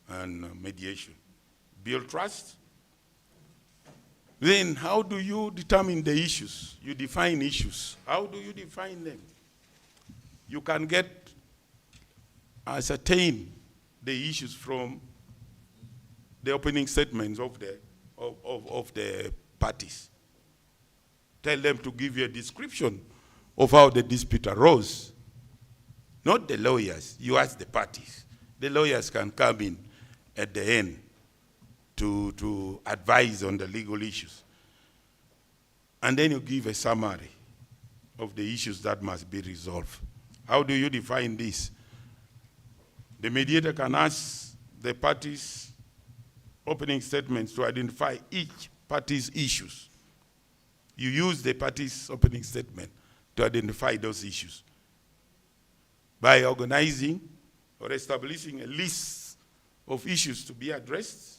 and mediation. Build trust. Then how do you determine the issues? You define issues. How do you define them? You can ascertain the issues from the opening statements of the parties. Tell them to give you a description of how the dispute arose. Not the lawyers, you ask the parties. The lawyers can come in at the end to advise on the legal issues. And then you give a summary of the issues that must be resolved. How do you define this? The mediator can ask the parties' opening statements to identify each party's issues. You use the party's opening statement to identify those issues by organizing or establishing a list of issues to be addressed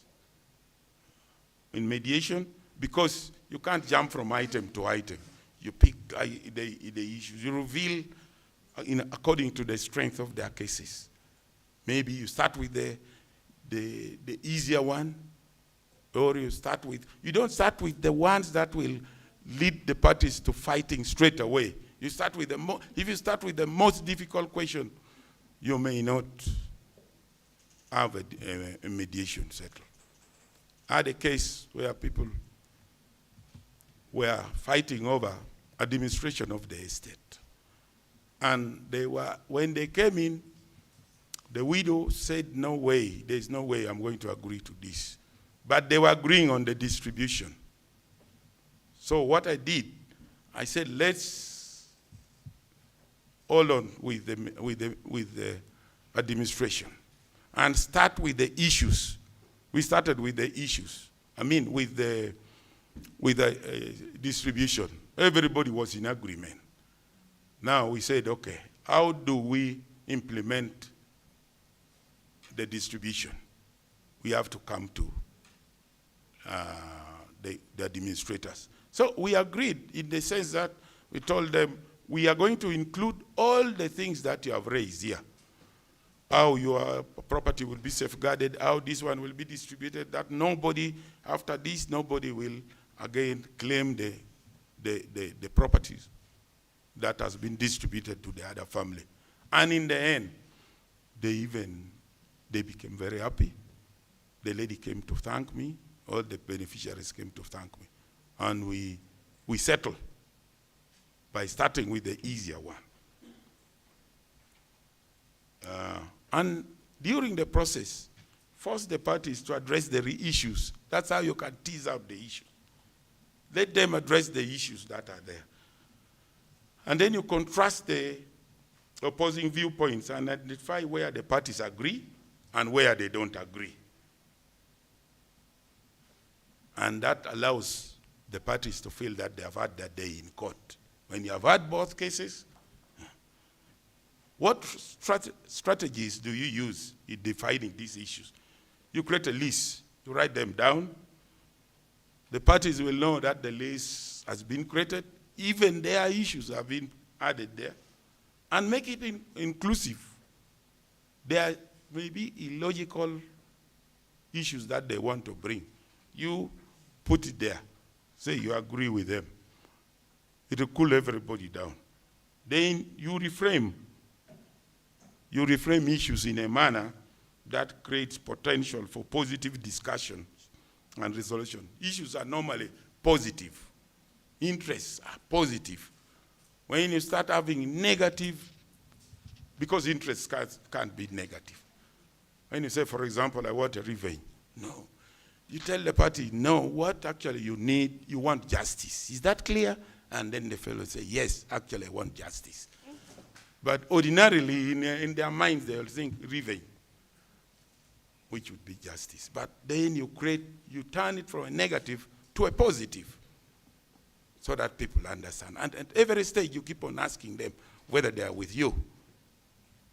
in mediation, because you can't jump from item to item. You pick the issues. You reveal according to the strength of their cases. Maybe you start with the easier one, or you don't start with the ones that will lead the parties to fighting straight away. You start with if you start with the most difficult question, you may not have a mediation settled. I had a case where people were fighting over administration of the estate. And when they came in, the widow said, no way, there's no way I'm going to agree to this. But they were agreeing on the distribution. So what I did, I said, let's hold on with the administration and start with the issues. We started with the issues. With the distribution. Everybody was in agreement. Now we said, okay, how do we implement the distribution? We have to come to the administrators. So we agreed in the sense that we told them, we are going to include all the things that you have raised here. How your property will be safeguarded, how this one will be distributed, that nobody, after this, nobody will again claim the properties that has been distributed to the other family. And in the end, they became very happy. The lady came to thank me, all the beneficiaries came to thank me. And we settled by starting with the easier one. And during the process, force the parties to address the issues. That's how you can tease out the issues. Let them address the issues that are there. And then you contrast the opposing viewpoints and identify where the parties agree and where they don't agree. And that allows the parties to feel that they have had their day in court. When you have had both cases, what strategies do you use in defining these issues? You create a list, you write them down. The parties will know that the list has been created, even their issues have been added there, and make it inclusive. There may be illogical issues that they want to bring. You put it there, say you agree with them. It will cool everybody down. Then you reframe issues in a manner that creates potential for positive discussion and resolution. Issues are normally positive. Interests are positive. When you start having negative, because interests can't be negative. When you say, for example, I want a revenge, no. You tell the party, no, what actually you need, you want justice. Is that clear? And then the fellow say, yes, actually I want justice. But ordinarily, in their minds, they'll think revenge, which would be justice. But then you turn it from a negative to a positive so that people understand. And at every stage, you keep on asking them whether they are with you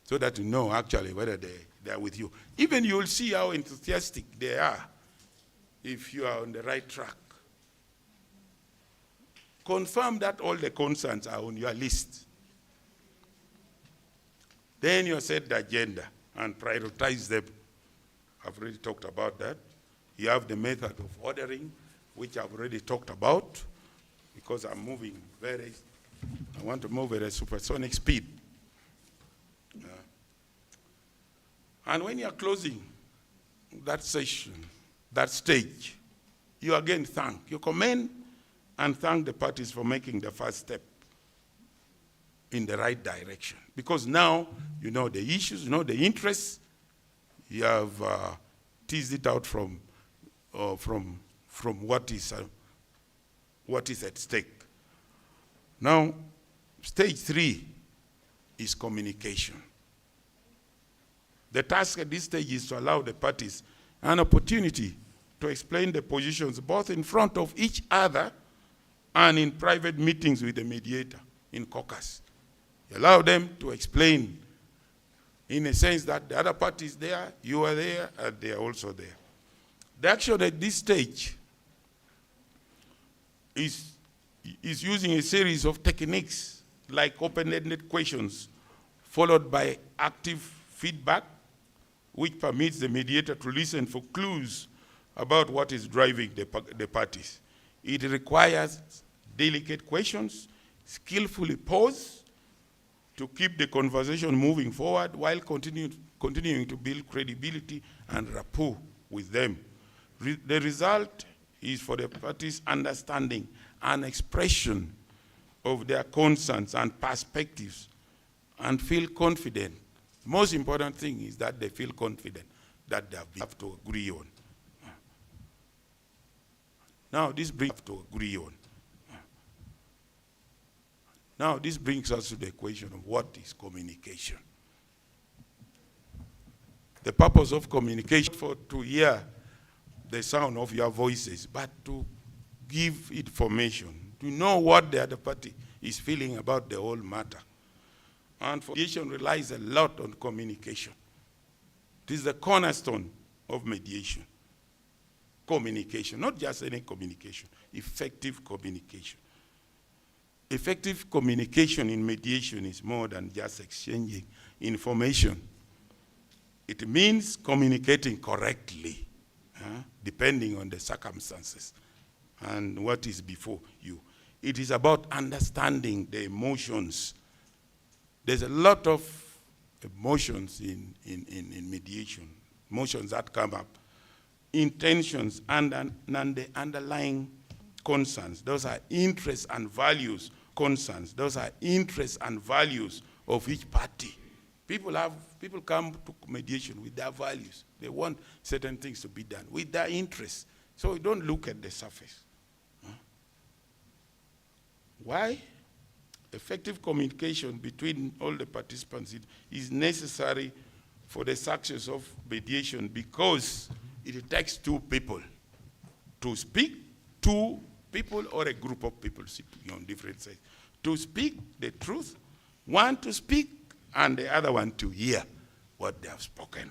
so that you know actually whether they are with you. Even you will see how enthusiastic they are if you are on the right track. Confirm that all the concerns are on your list. Then you set the agenda and prioritize them. I've already talked about that. You have the method of ordering, which I've already talked about, because I'm moving I want to move at a supersonic speed. And when you're closing that session, that stage, you again you commend and thank the parties for making the first step in the right direction. Because now you know the issues, you know the interests, you have teased it out from what is at stake. Now, stage 3 is communication. The task at this stage is to allow the parties an opportunity to explain the positions both in front of each other and in private meetings with the mediator in caucus. You allow them to explain in a sense that the other party is there, you are there, and they are also there. The action at this stage is using a series of techniques like open-ended questions followed by active feedback, which permits the mediator to listen for clues about what is driving the parties. It requires delicate questions, skillfully pause to keep the conversation moving forward while continuing to build credibility and rapport with them. The result is for the parties understanding and expression of their concerns and perspectives and feel confident. The most important thing is that they feel confident that they have to agree on. Now this brings us to the question of what is communication. The purpose of communication is to hear the sound of your voices, but to give information, to know what the other party is feeling about the whole matter. And mediation relies a lot on communication. It is the cornerstone of mediation. Communication, not just any communication, effective communication. Effective communication in mediation is more than just exchanging information. It means communicating correctly, depending on the circumstances and what is before you. It is about understanding the emotions. There's a lot of emotions in mediation, emotions that come up, intentions and the underlying concerns. Those are interests and values, concerns. Those are interests and values of each party. People come to mediation with their values. They want certain things to be done with their interests. So don't look at the surface. Why? effective communication between all the participants is necessary for the success of mediation, because it takes two people to speak, two people or a group of people speaking on different sides, to speak the truth, one to speak and the other one to hear what they have spoken.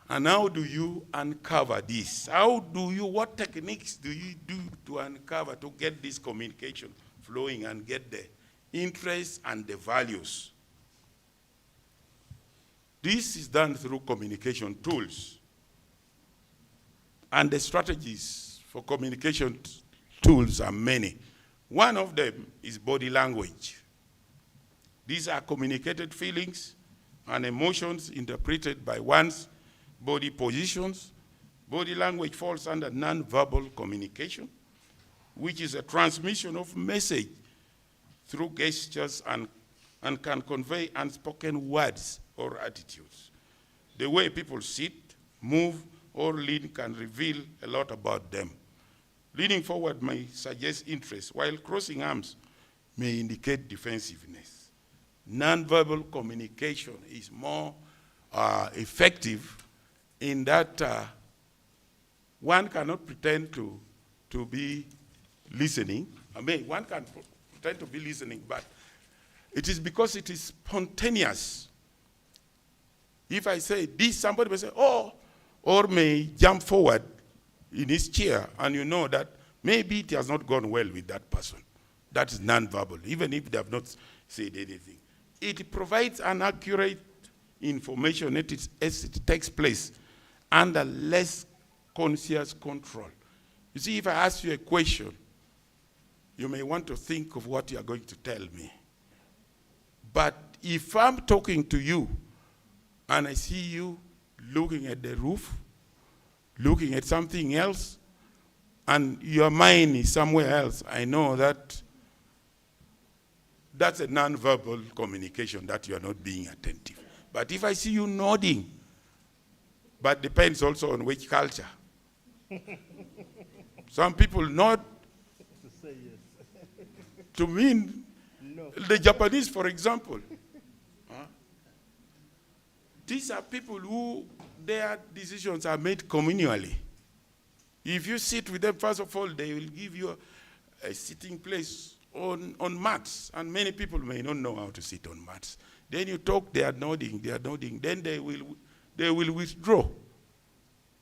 And how do you uncover this? What techniques do you do to uncover, to get this communication flowing and get the interests and the values? This is done through communication tools. And the strategies for communication tools are many. One of them is body language. These are communicated feelings and emotions interpreted by one's body positions. Body language falls under non-verbal communication, which is a transmission of message through gestures and can convey unspoken words or attitudes. The way people sit, move, or lean can reveal a lot about them. Leaning forward may suggest interest, while crossing arms may indicate defensiveness. Non-verbal communication is more effective in that one cannot pretend to be listening. I mean, one can pretend to be listening, but it is because it is spontaneous. If I say this, somebody may say, oh, or may jump forward in his chair, and you know that maybe it has not gone well with that person. That is non-verbal, even if they have not said anything. It provides an accurate information as it takes place under less conscious control. You see, if I ask you a question, you may want to think of what you are going to tell me. But if I'm talking to you and I see you looking at the roof, looking at something else, and your mind is somewhere else, I know that that's a non-verbal communication, that you are not being attentive. But if I see you nodding, but depends also on which culture. Some people nod to mean no. The Japanese, for example. These are people who their decisions are made communally. If you sit with them, first of all, they will give you a sitting place on mats, and many people may not know how to sit on mats. Then you talk, they are nodding, then they will withdraw.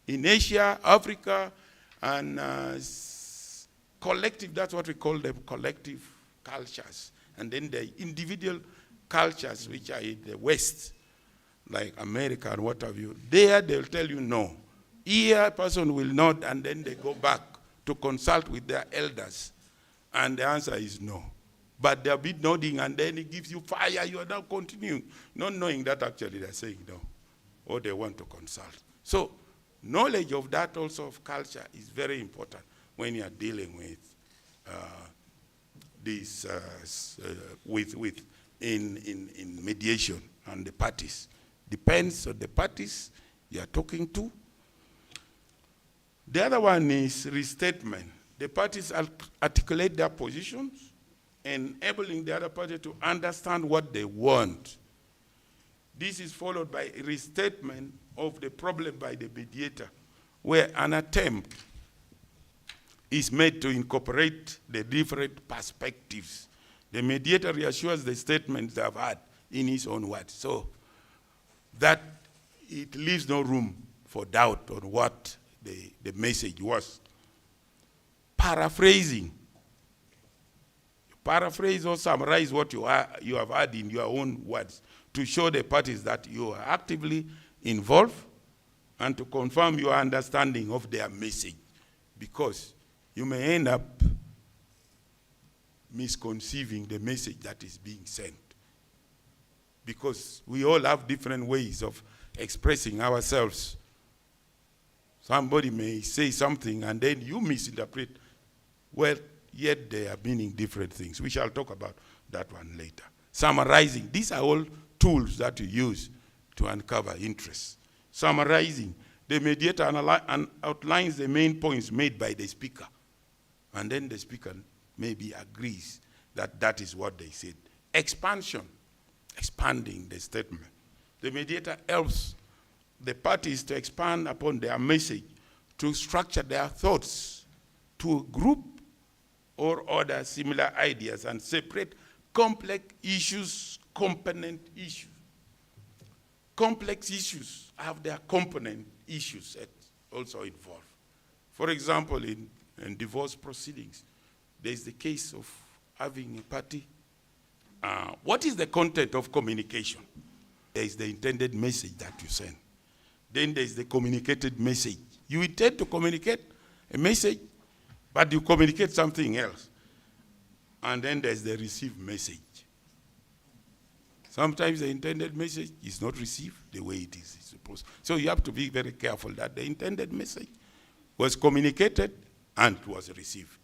In Asia, Africa, and collective, that's what we call them, collective cultures. And then the individual cultures, which are in the West, like America and what have you, there they'll tell you no. Here a person will nod, and then they go back to consult with their elders. And the answer is no. But they'll be nodding, and then it gives you fire. You are now continuing, not knowing that actually they're saying no, or they want to consult. So knowledge of that also of culture is very important when you are dealing with this in mediation and the parties. Depends on the parties you are talking to. The other one is restatement. The parties articulate their positions, enabling the other party to understand what they want. This is followed by a restatement of the problem by the mediator, where an attempt is made to incorporate the different perspectives. The mediator reassures the statements they have had in his own words, so that it leaves no room for doubt on what the message was. Paraphrasing. Paraphrase or summarize what you have had in your own words to show the parties that you are actively involved and to confirm your understanding of their message, because you may end up misconceiving the message that is being sent, because we all have different ways of expressing ourselves. Somebody may say something and then you misinterpret, well, yet they are meaning different things. We shall talk about that one later. Summarizing, these are all tools that you use to uncover interest. Summarizing, the mediator outlines the main points made by the speaker, and then the speaker maybe agrees that that is what they said. Expansion, expanding the statement. The mediator helps the parties to expand upon their message, to structure their thoughts, to group or other similar ideas and separate complex issues, component issues. Complex issues have their component issues that also involved. For example, in divorce proceedings, there's the case of having a party. What is the content of communication? There is the intended message that you send. Then there's the communicated message. You intend to communicate a message, but you communicate something else. And then there's the received message. Sometimes the intended message is not received the way it is supposed. So you have to be very careful that the intended message was communicated and was received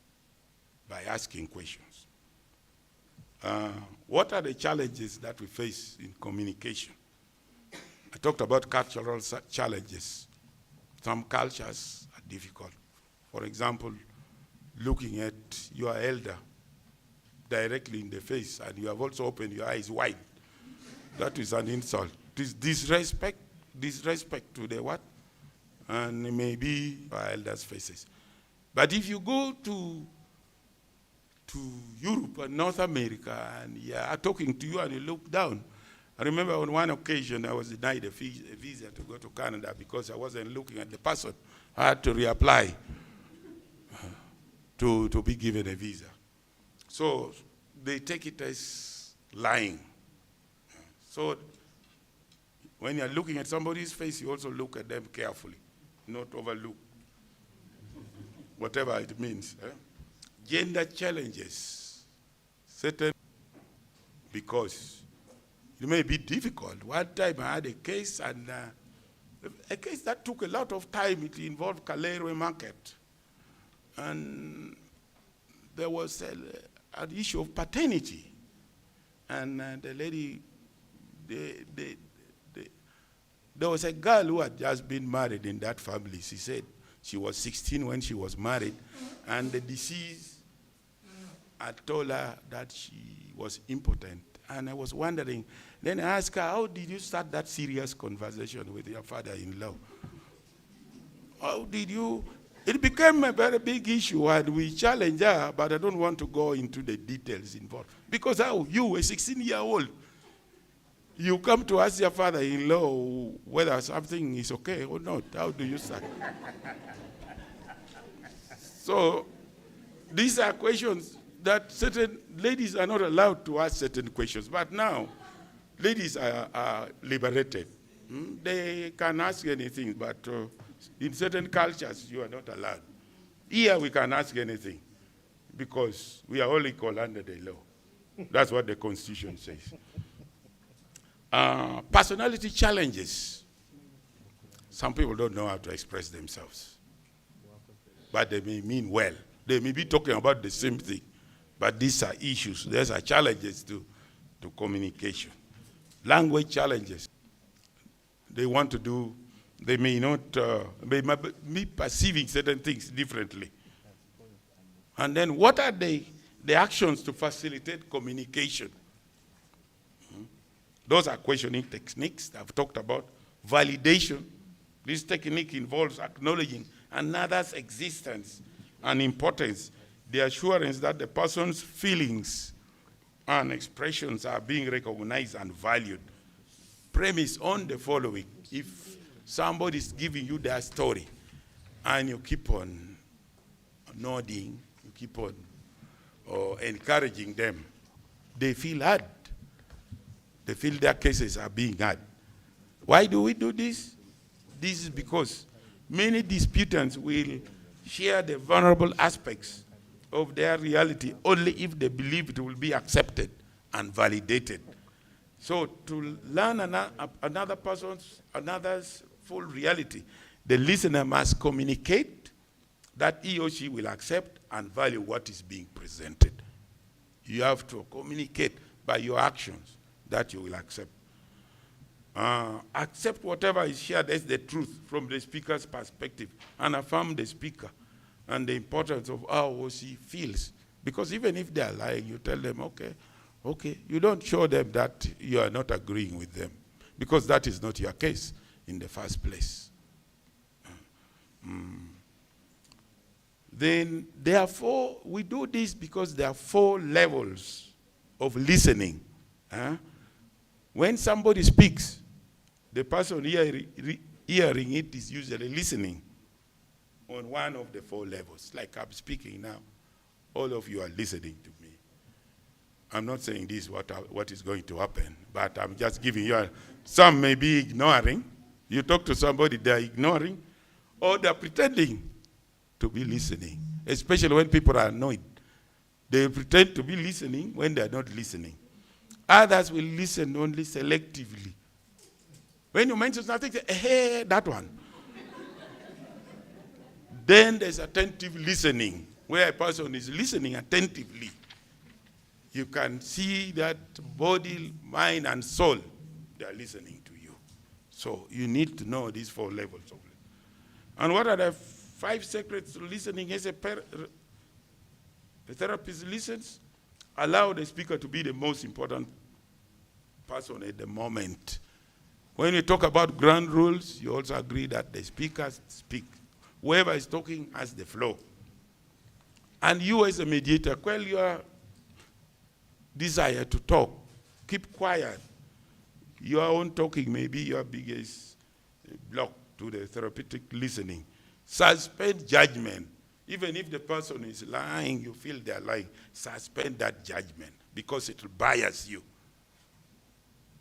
by asking questions. What are the challenges that we face in communication? I talked about cultural challenges. Some cultures are difficult. For example, looking at your elder directly in the face and you have also opened your eyes wide. That is an insult. This disrespect to the what? And maybe our elders' faces. But if you go to Europe and North America and are talking to you and you look down, I remember on one occasion I was denied a visa to go to Canada because I wasn't looking at the person. I had to reapply to be given a visa. So they take it as lying. So when you're looking at somebody's face, you also look at them carefully, not overlook, whatever it means. Gender challenges, certain, because it may be difficult. One time I had a case, and a case that took a lot of time. It involved Kalere Market. And there was an issue of paternity. And the lady, there was a girl who had just been married in that family. She said she was 16 when she was married, and the deceased had told her that she was impotent. And I was wondering, then I asked her, how did you start that serious conversation with your father-in-law? How did you? It became a very big issue, and we challenged her, but I don't want to go into the details involved. Because how you, a 16-year-old, you come to ask your father-in-law whether something is okay or not. How do you start? So these are questions that certain ladies are not allowed to ask certain questions. But now, ladies are liberated. They can ask anything, but in certain cultures, you are not allowed. Here, we can ask anything because we are all equal under the law. That's what the Constitution says. Personality challenges. Some people don't know how to express themselves, but they may mean well. They may be talking about the same thing, but these are issues. These are challenges to communication. Language challenges. They want to do, they may not, they may be perceiving certain things differently. And then what are the actions to facilitate communication? Those are questioning techniques I've talked about. Validation. This technique involves acknowledging another's existence and importance, the assurance that the person's feelings and expressions are being recognized and valued. Premise on the following: if somebody is giving you their story and you keep on nodding, you keep on encouraging them, they feel heard. They feel their cases are being heard. Why do we do this? This is because many disputants will share the vulnerable aspects of their reality only if they believe it will be accepted and validated. So to learn another's full reality, the listener must communicate that he or she will accept and value what is being presented. You have to communicate by your actions that you will accept. Accept whatever is shared as the truth from the speaker's perspective and affirm the speaker and the importance of how or she feels Because even if they are lying, you tell them, okay, okay. You don't show them that you are not agreeing with them, because that is not your case in the first place. Then, therefore, we do this because there are 4 levels of listening. When somebody speaks, the person hearing it is usually listening on one of the 4 levels. Like I'm speaking now, all of you are listening to me. I'm not saying this what is going to happen, but I'm just giving you some may be ignoring. You talk to somebody, they're ignoring, or they're pretending to be listening, especially when people are annoyed. They pretend to be listening when they're not listening. Others will listen only selectively. When you mention something, say, hey, that one. Then there's attentive listening, where a person is listening attentively. You can see that body, mind, and soul, they are listening to you. So you need to know these 4 levels of listening. And what are the 5 secrets to listening? As a therapist listens, allow the speaker to be the most important person at the moment. When you talk about ground rules, you also agree that the speakers speak. Whoever is talking has the flow. And you as a mediator, quell your desire to talk. Keep quiet. Your own talking may be your biggest block to the therapeutic listening. Suspend judgment. Even if the person is lying, you feel they're lying, suspend that judgment, because it will bias you.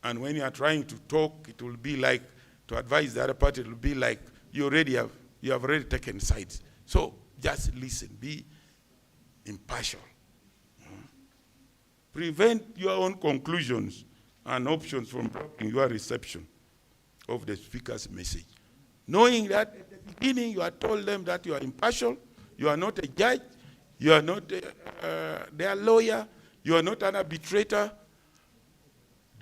And when you are trying to talk, it will be like, to advise the other party, it will be like you have already taken sides. So just listen, be impartial. Prevent your own conclusions and options from blocking your reception of the speaker's message. Knowing that at the beginning you are told them that you are impartial, you are not a judge, you are not their lawyer, you are not an arbitrator.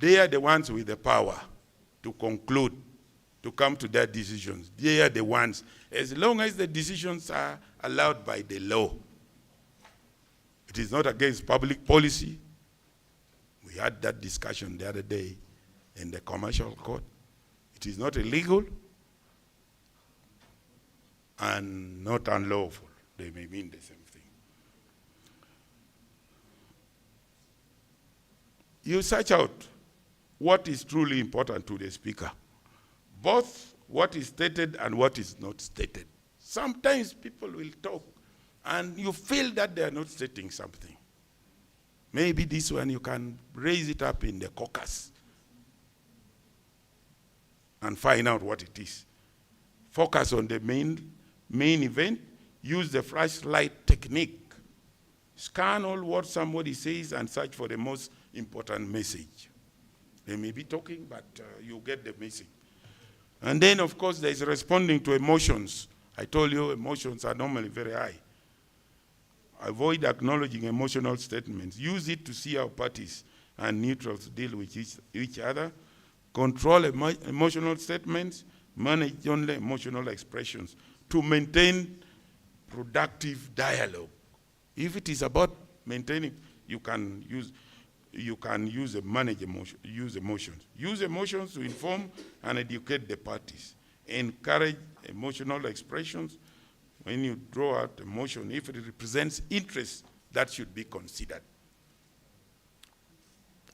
They are the ones with the power to conclude, to come to their decisions. They are the ones, as long as the decisions are allowed by the law. It is not against public policy. We had that discussion the other day in the commercial court. It is not illegal and not unlawful. They may mean the same thing. You search out what is truly important to the speaker, both what is stated and what is not stated. Sometimes people will talk and you feel that they are not stating something. Maybe this one you can raise it up in the caucus and find out what it is. Focus on the main event. Use the flashlight technique. Scan all what somebody says and search for the most important message. They may be talking, but you get the message. And then, of course, there is responding to emotions. I told you emotions are normally very high. Avoid acknowledging emotional statements. Use it to see how parties and neutrals deal with each other. Control emotional statements. Manage only emotional expressions to maintain productive dialogue. If it is about maintaining, you can use manage emotion, use emotions. Use emotions to inform and educate the parties. Encourage emotional expressions. When you draw out emotion, if it represents interest, that should be considered.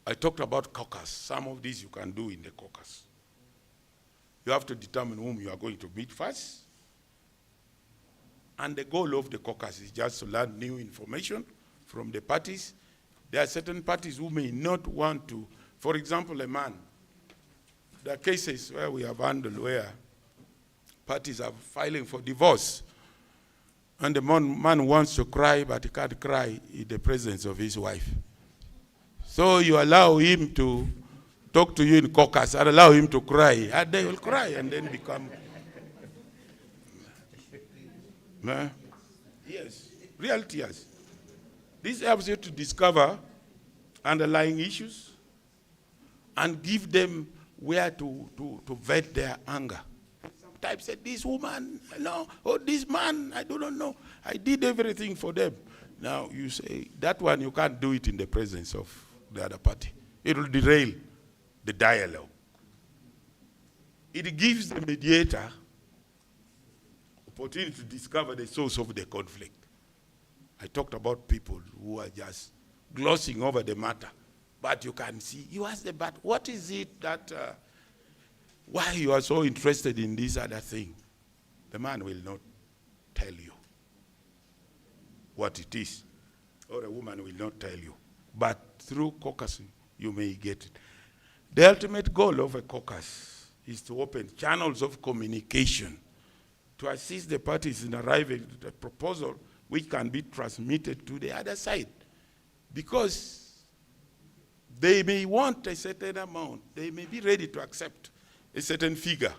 I talked about caucus. Some of these you can do in the caucus. You have to determine whom you are going to meet first. And the goal of the caucus is just to learn new information from the parties. There are certain parties who may not want to, for example, a man. There are cases where we have handled where parties are filing for divorce. And the man wants to cry, but he can't cry in the presence of his wife. So you allow him to talk to you in caucus and allow him to cry. And they will cry and then become... Yes, real tears. This helps you to discover underlying issues and give them where to vent their anger. Sometimes say, this woman, no, or this man, I do not know. I did everything for them. Now you say, that one you can't do it in the presence of the other party. It will derail the dialogue. It gives the mediator opportunity to discover the source of the conflict. I talked about people who are just glossing over the matter, but you can see, you ask them, but what is it that, why you are so interested in this other thing? The man will not tell you what it is, or a woman will not tell you. But through caucusing, you may get it. The ultimate goal of a caucus is to open channels of communication to assist the parties in arriving at a proposal which can be transmitted to the other side. Because they may want a certain amount, they may be ready to accept a certain figure,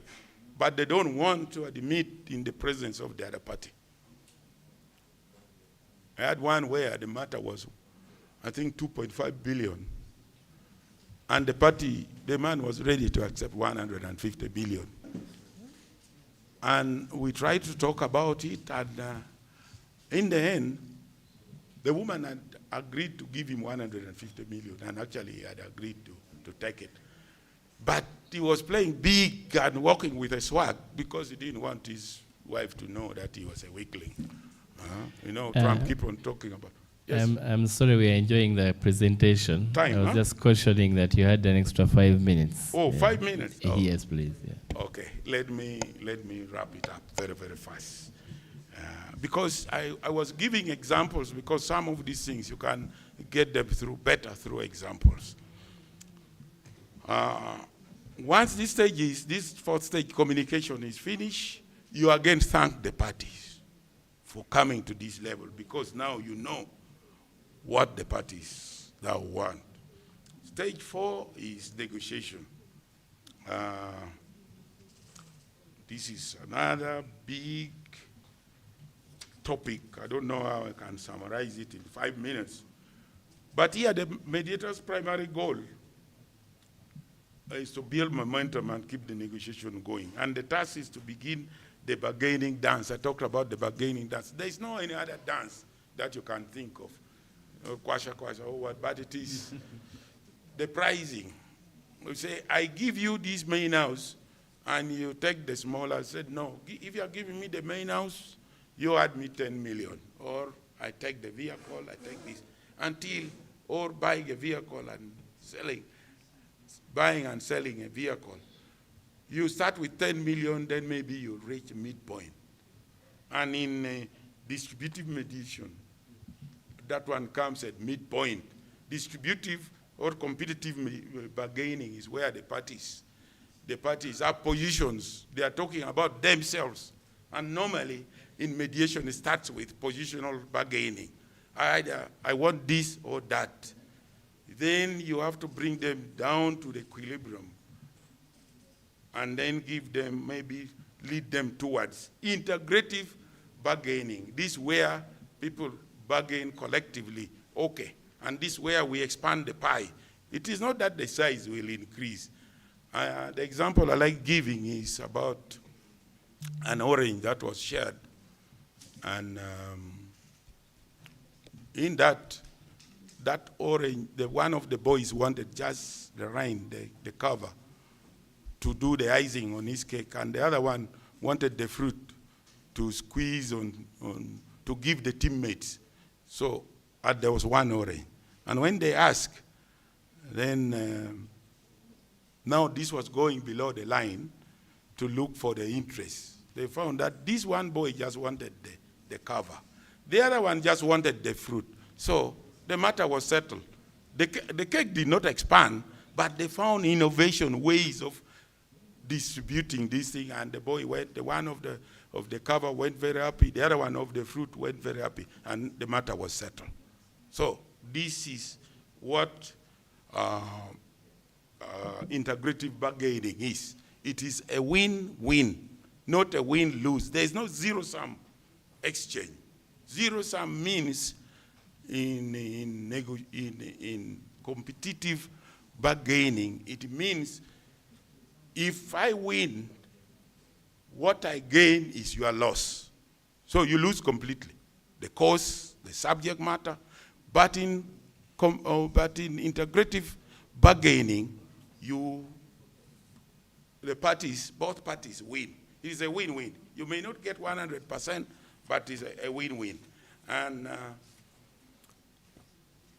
but they don't want to admit in the presence of the other party. I had one where the matter was, I think, 2.5 billion. And the man was ready to accept 150 billion. And we tried to talk about it, and in the end, the woman had agreed to give him 150 million, and actually he had agreed to take it. But he was playing big and walking with a swag because he didn't want his wife to know that he was a weakling. You know, Trump keep on talking about. Yes. I'm sorry, we are enjoying the presentation. Time, I was just cautioning that you had an extra 5 minutes. Oh, 5 minutes? Oh. Yes, please. Yeah. Okay, let me wrap it up very, very fast. Because I was giving examples, because some of these things you can get them better through examples. Once this fourth stage communication is finished, you again thank the parties for coming to this level, because now you know what the parties now want. Stage 4 is negotiation. This is another big topic. I don't know how I can summarize it in 5 minutes. But here the mediator's primary goal is to build momentum and keep the negotiation going. And the task is to begin the bargaining dance. I talked about the bargaining dance. There is no any other dance that you can think of. Kwasha, kwasha, or what, but it is the pricing. We say, I give you this main house, and you take the smaller. I said, no, if you are giving me the main house, you add me 10 million. Or I take the vehicle, I take this. Or buying a vehicle and buying and selling a vehicle. You start with 10 million, then maybe you reach midpoint. And in distributive mediation, that one comes at midpoint. Distributive or competitive bargaining is where the parties have positions. They are talking about themselves. And normally, in mediation, it starts with positional bargaining. Either I want this or that. Then you have to bring them down to the equilibrium and then give them, maybe lead them towards integrative bargaining. This is where people bargain collectively. Okay, and this is where we expand the pie. It is not that the size will increase. The example I like giving is about an orange that was shared. And in that orange, one of the boys wanted just the rind, the cover, to do the icing on his cake, and the other one wanted the fruit to squeeze to give the teammates. So there was one orange. And when they asked, then now this was going below the line to look for the interest. They found that this one boy just wanted the cover. The other one just wanted the fruit. So the matter was settled. The cake did not expand, but they found innovation, ways of distributing this thing, and the boy went, the one of the cover went very happy, the other one of the fruit went very happy, and the matter was settled. So this is what integrative bargaining is. It is a win-win, not a win-lose. There is no zero-sum exchange. Zero-sum means in competitive bargaining, it means if I win, what I gain is your loss. So you lose completely. The cost, the the subject matter, but in integrative bargaining, the parties, both parties win. It is a win-win. You may not get 100%, but it's a win-win. And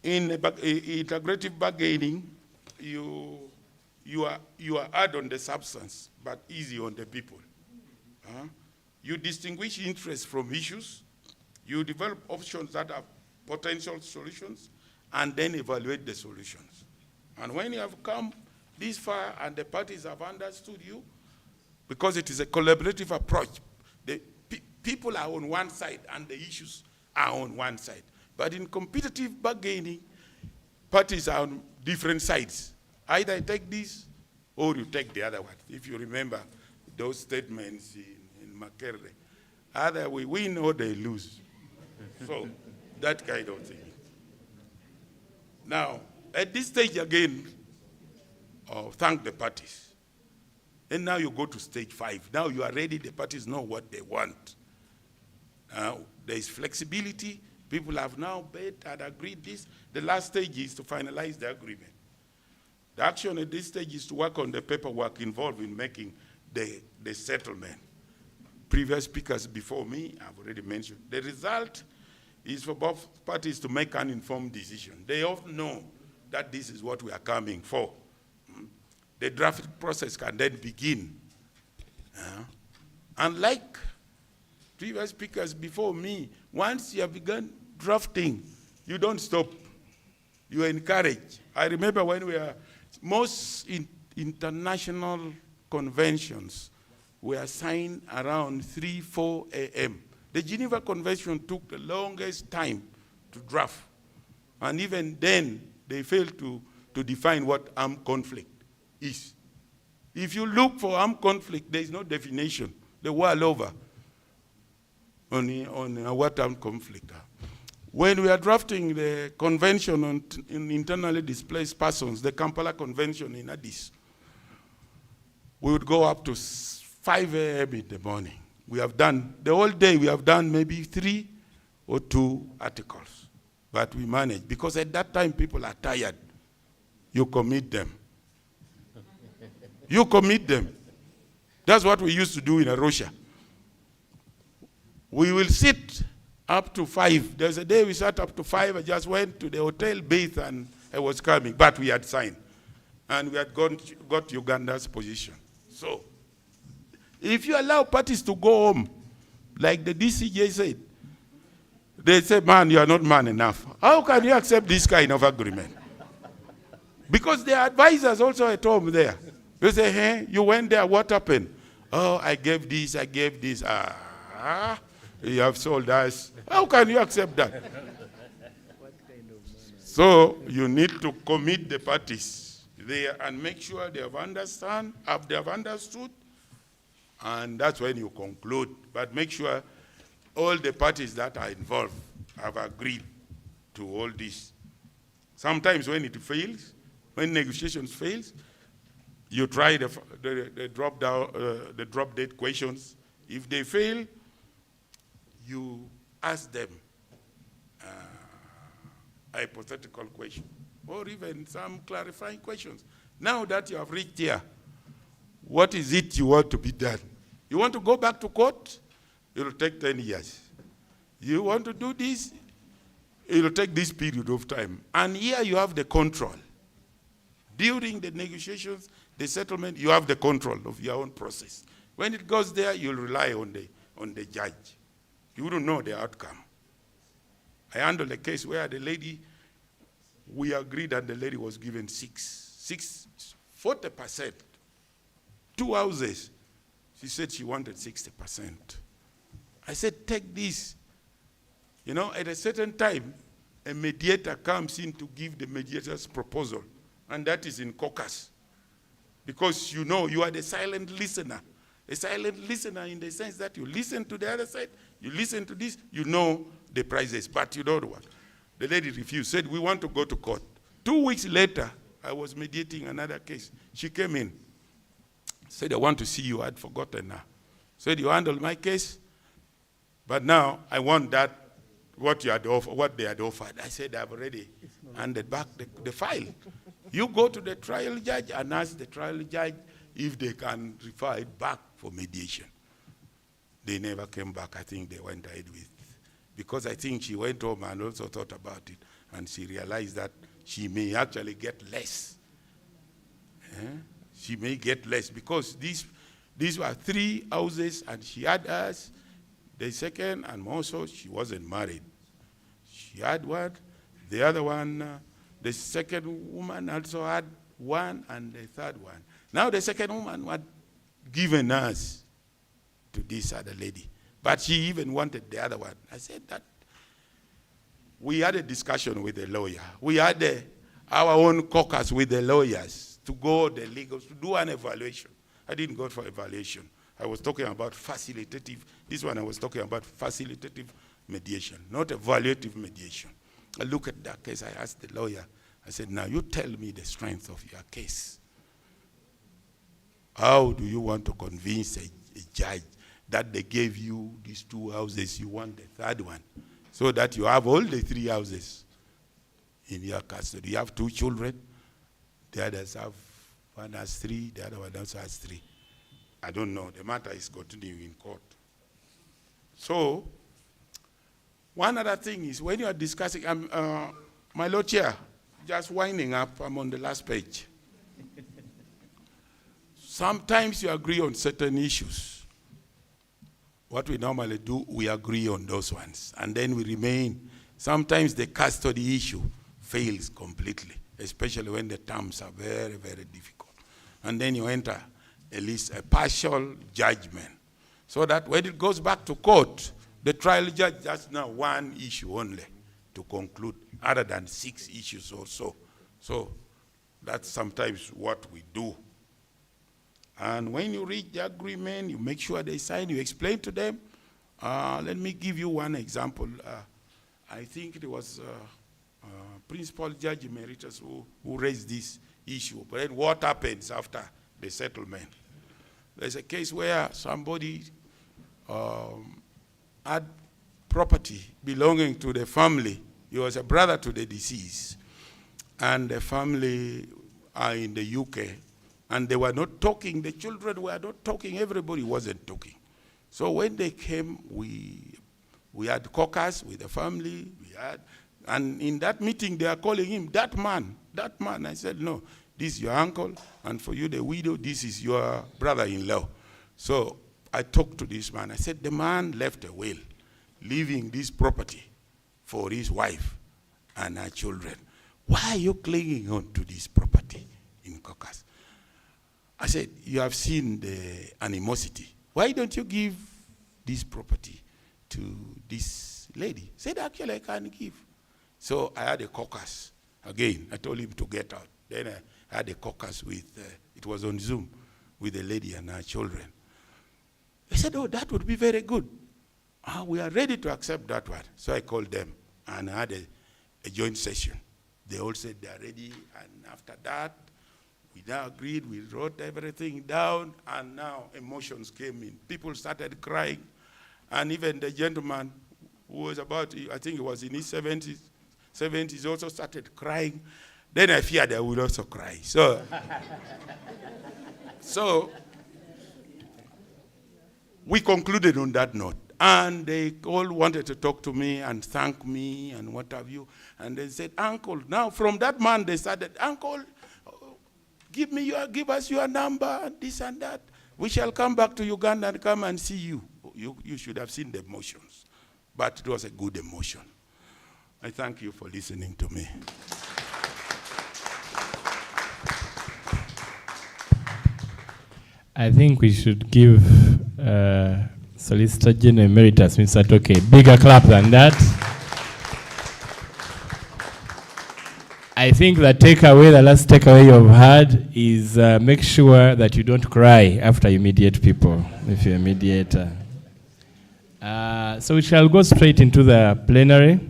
in integrative bargaining, you are hard on the substance, but easy on the people. You distinguish interests from issues. You develop options that are potential solutions, and then evaluate the solutions. And when you have come this far and the parties have understood you, because it is a collaborative approach, the people are on one side and the issues are on one side. But in competitive bargaining, parties are on different sides. Either you take this or you take the other one. If you remember those statements in Makere, either we win or they lose. So that kind of thing. Now, at this stage again, thank the parties. And now you go to stage 5. Now you are ready, the parties know what they want. There is flexibility. People have now bet and agreed this. The last stage is to finalize the agreement. The action at this stage is to work on the paperwork involved in making the settlement. Previous speakers before me have already mentioned. The result is for both parties to make an informed decision. They often know that this is what we are coming for. The drafting process can then begin. Unlike previous speakers before me, once you have begun drafting, you don't stop. You encourage. I remember when most international conventions were signed around 3, 4 a.m. The Geneva Convention took the longest time to draft. And even then, they failed to define what armed conflict is. If you look for armed conflict, there is no definition the world over on what armed conflict are. When we are drafting the Convention on Internally Displaced Persons, the Kampala Convention in Addis, we would go up to 5 a.m. in the morning. We have done, the whole day we have done maybe 3 or 2 articles. But we manage, because at that time people are tired. You commit them. You commit them. That's what we used to do in Arusha. We will sit up to 5. There's a day we sat up to 5. I just went to the hotel, bathed, and I was coming. But we had signed. And we had got Uganda's position. So, if you allow parties to go home, like the DCJ said, they say, man, you are not man enough. How can you accept this kind of agreement? Because their advisors also at home there. They say, hey, you went there, what happened? Oh, I gave this, I gave this. You have sold us. How can you accept that? So you need to commit the parties there and make sure they have understood, and that's when you conclude. But make sure all the parties that are involved have agreed to all this. Sometimes when it fails, when negotiations fails, you try the drop dead questions. If they fail, you ask them a hypothetical question, or even some clarifying questions. Now that you have reached here, what is it you want to be done? You want to go back to court? It will take 10 years. You want to do this? It will take this period of time. And here you have the control. During the negotiations, the settlement, you have the control of your own process. When it goes there, you'll rely on the judge. You don't know the outcome. I handled a case where the lady, we agreed and the lady was given 40%. 2 houses. She said she wanted 60%. I said, take this. You know, at a certain time, a mediator comes in to give the mediator's proposal, and that is in caucus. Because you know, you are the silent listener. A silent listener in the sense that you listen to the other side, you listen to this, you know the prices, but you don't want. The lady refused, said, we want to go to court. 2 weeks later, I was mediating another case. She came in, said, I want to see you. I'd forgotten her. Said, you handled my case, but now I want that what they had offered. I said, I've already handed back the file. You go to the trial judge and ask the trial judge if they can refer it back for mediation. They never came back. I think they went ahead with, because I think she went home and also thought about it, and she realized that she may actually get less. She may get less because these were 3 houses, and she had us. The second, and also she wasn't married. She had one. The other one, the second woman also had one, and the third one. Now the second woman had given us to this other lady, but she even wanted the other one. I said that we had a discussion with the lawyer. We had our own caucus with the lawyers to go the legals to do an evaluation. I didn't go for evaluation. I was talking about facilitative. This one I was talking about facilitative mediation, not evaluative mediation. I look at that case. I asked the lawyer. I said, now you tell me the strength of your case. How do you want to convince a judge that they gave you these 2 houses, you want the third one, so that you have all the 3 houses in your custody? You have 2 children. The others have, one has 3, the other one also has 3. I don't know. The matter is continuing in court. So, one other thing is when you are discussing, my Lord Chair, just winding up, I'm on the last page. Sometimes you agree on certain issues. What we normally do, we agree on those ones, and then we remain. Sometimes the custody issue fails completely, especially when the terms are very, very difficult. And then you enter at least a partial judgment, so that when it goes back to court, the trial judge has now 1 issue only to conclude, other than 6 issues or so. So that's sometimes what we do. And when you reach the agreement, you make sure they sign, you explain to them. Let me give you one example. I think it was Principal Judge Emeritus who raised this issue. But then what happens after the settlement? There's a case where somebody had property belonging to the family. He was a brother to the deceased. And the family are in the UK. And they were not talking. The children were not talking. Everybody wasn't talking. So when they came, we had caucus with the family. And in that meeting, they are calling him, that man. I said, no, this is your uncle. And for you, the widow, this is your brother-in-law. So I talked to this man. I said, the man left a will, leaving this property for his wife and her children. Why are you clinging on to this property in caucus? I said, you have seen the animosity. Why don't you give this property to this lady? He said, actually, I can't give. So I had a caucus. Again, I told him to get out. Then I had a caucus with, it was on Zoom, with the lady and her children. They said, oh, that would be very good. We are ready to accept that one. So I called them, and I had a joint session. They all said they are ready, and after that, we now agreed, we wrote everything down, and now emotions came in. People started crying, and even the gentleman who was about, I think he was in his 70s also started crying. Then I feared I would also cry. So we concluded on that note. And they all wanted to talk to me and thank me and what have you. And they said, Uncle, now from that man they started, Uncle, give us your number and this and that. We shall come back to Uganda and come and see you. You should have seen the emotions. But it was a good emotion. I thank you for listening to me. I think we should give Solicitor General Emeritus Mr. Toke bigger clap than that. I think the last takeaway you've had is make sure that you don't cry after you mediate people, if you're a mediator. So we shall go straight into the plenary.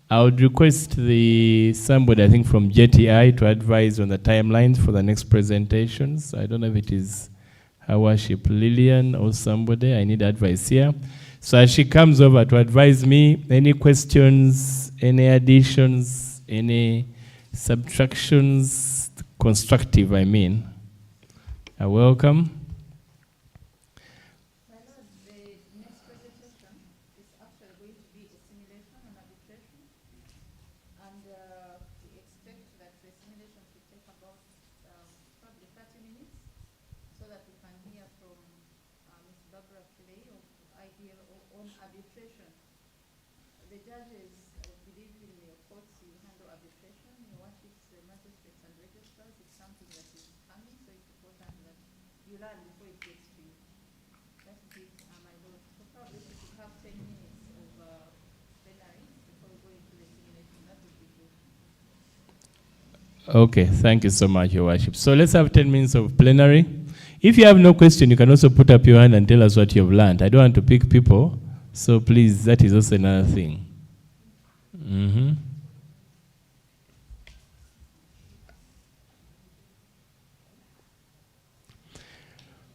I would request somebody, I think from JTI, to advise on the timelines for the next presentations. I don't know if it is Her Worship Lillian or somebody. I need advice here. So as she comes over to advise me, any questions, any additions, any subtractions, constructive, I mean, are welcome. Okay, thank you so much, Your Worship. So let's have 10 minutes of plenary. If you have no question, you can also put up your hand and tell us what you've learned. I don't want to pick people, so please, that is also another thing.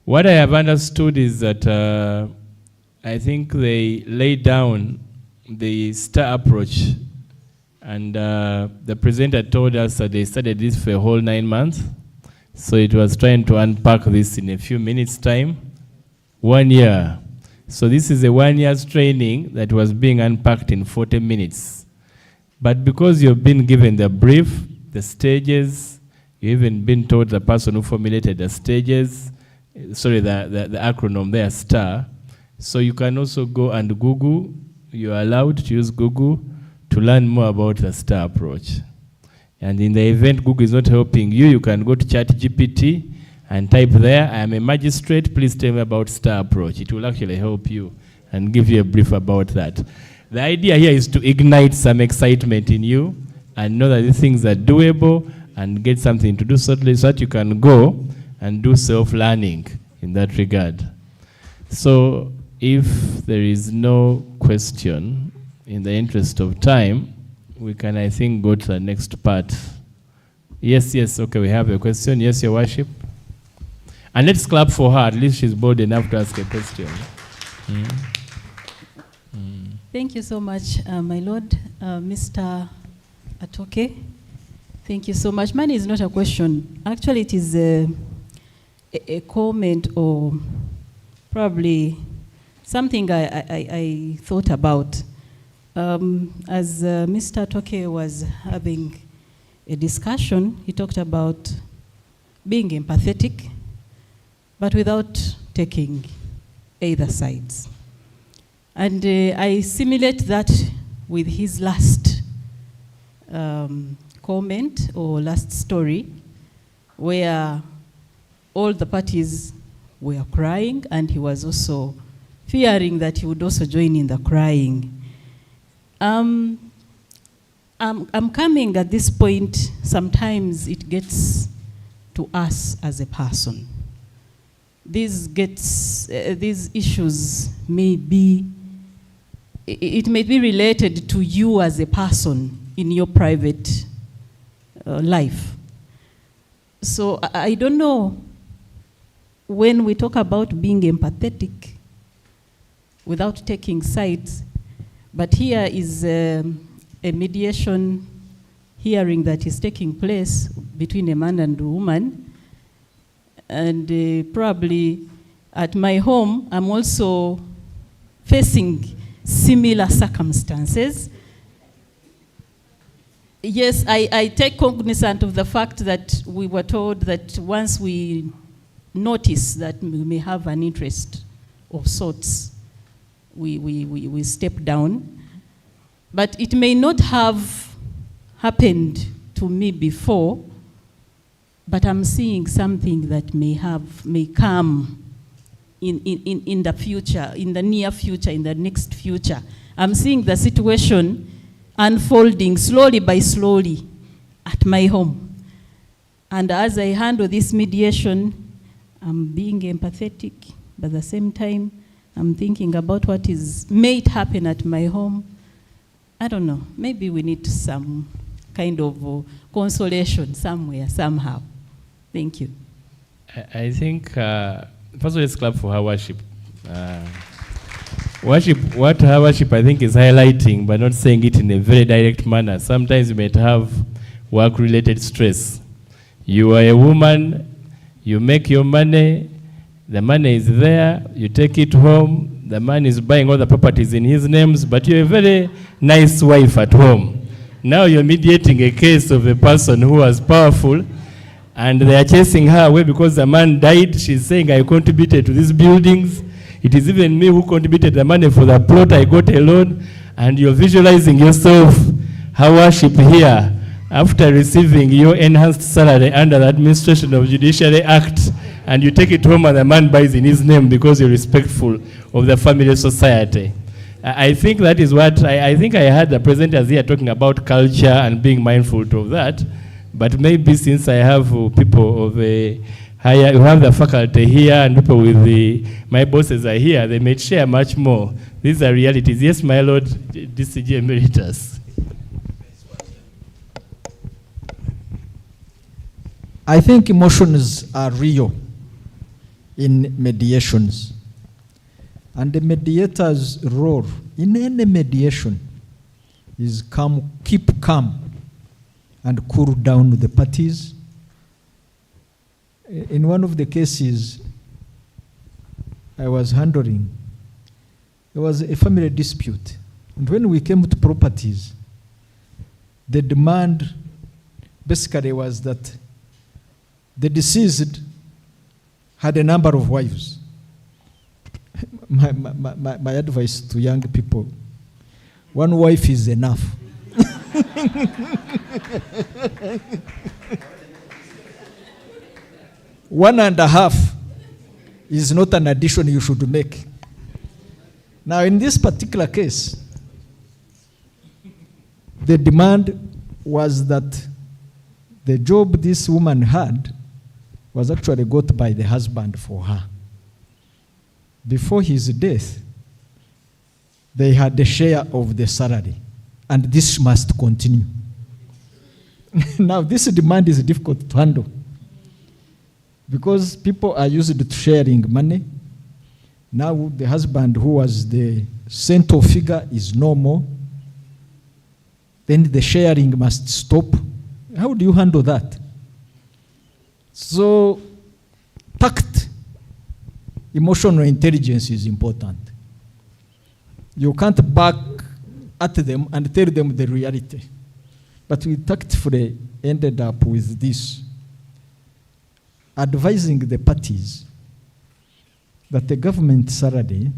What I have understood is that I think they laid down the STAR approach, and the presenter told us that they studied this for a whole 9 months. So it was trying to unpack this in a few minutes' time. 1 year. So this is a 1 year's training that was being unpacked in 40 minutes. But because you've been given the brief, the stages, you've even been told the person who formulated the stages, sorry, the acronym there, STAR. So you can also go and Google. You are allowed to use Google to learn more about the STAR approach. And in the event Google is not helping you, you can go to ChatGPT and type there, I am a magistrate, please tell me about STAR approach. It will actually help you and give you a brief about that. The idea here is to ignite some excitement in you and know that these things are doable and get something to do so that you can go and do self-learning in that regard. So if there is no question, in the interest of time, we can, I think, go to the next part. Yes, okay, we have a question. Yes, Your Worship. And let's clap for her, at least she's bold enough to ask a question. Thank you so much, my Lord. Mr. Atoke, thank you so much. Mine is not a question. Actually, it is a comment or probably something I thought about. As Mr. Atoke was having a discussion, he talked about being empathetic, but without taking either sides. And I simulate that with his last comment or last story, where all the parties were crying, and he was also fearing that he would also join in the crying. I'm coming at this point, sometimes it gets to us as a person. These issues may be, it may be related to you as a person in your private life. So I don't know, when we talk about being empathetic without taking sides, but here is a mediation hearing that is taking place between a man and a woman. And probably at my home, I'm also facing similar circumstances. Yes, I take cognizance of the fact that we were told that once we notice that we may have an interest of sorts, we step down. But it may not have happened to me before, but I'm seeing something that may come in the future, in the near future, in the next future. I'm seeing the situation unfolding slowly by slowly at my home. And as I handle this mediation, I'm being empathetic, but at the same time, I'm thinking about what may happen at my home. I don't know, maybe we need some kind of consolation somewhere, somehow. Thank you. I think, first of all, let's clap for her worship. What her worship I think is highlighting, but not saying it in a very direct manner. Sometimes you might have work-related stress. You are a woman, you make your money, the money is there, you take it home, the man is buying all the properties in his names, but you're a very nice wife at home. Now you're mediating a case of a person who was powerful, and they are chasing her away because the man died. She's saying, I contributed to these buildings. It is even me who contributed the money for the plot. I got a loan. And you're visualizing yourself, her worship here, after receiving your enhanced salary under the administration of Judiciary Act, and you take it home and the man buys in his name because you're respectful of the family society. I think that is what, I think I heard the presenters here talking about culture and being mindful of that. But maybe since I have people of a higher, who have the faculty here and people with my bosses are here, they may share much more. These are realities. Yes, my Lord, DCG Emeritus. I think emotions are real in mediations. And the mediator's role in any mediation is keep calm and cool down the parties. In one of the cases I was handling, there was a family dispute. And when we came to properties, the demand basically was that the deceased had a number of wives. My advice to young people, one wife is enough. One and a half is not an addition you should make. Now, in this particular case, the demand was that the job this woman had was actually got by the husband for her. Before his death, they had a share of the salary, and this must continue. Now, this demand is difficult to handle because people are used to sharing money. Now, the husband, who was the central figure, is no more. Then the sharing must stop. How do you handle that? So, tact, emotional intelligence is important. You can't back at them and tell them the reality. But we tactfully ended up with this, advising the parties that the government salary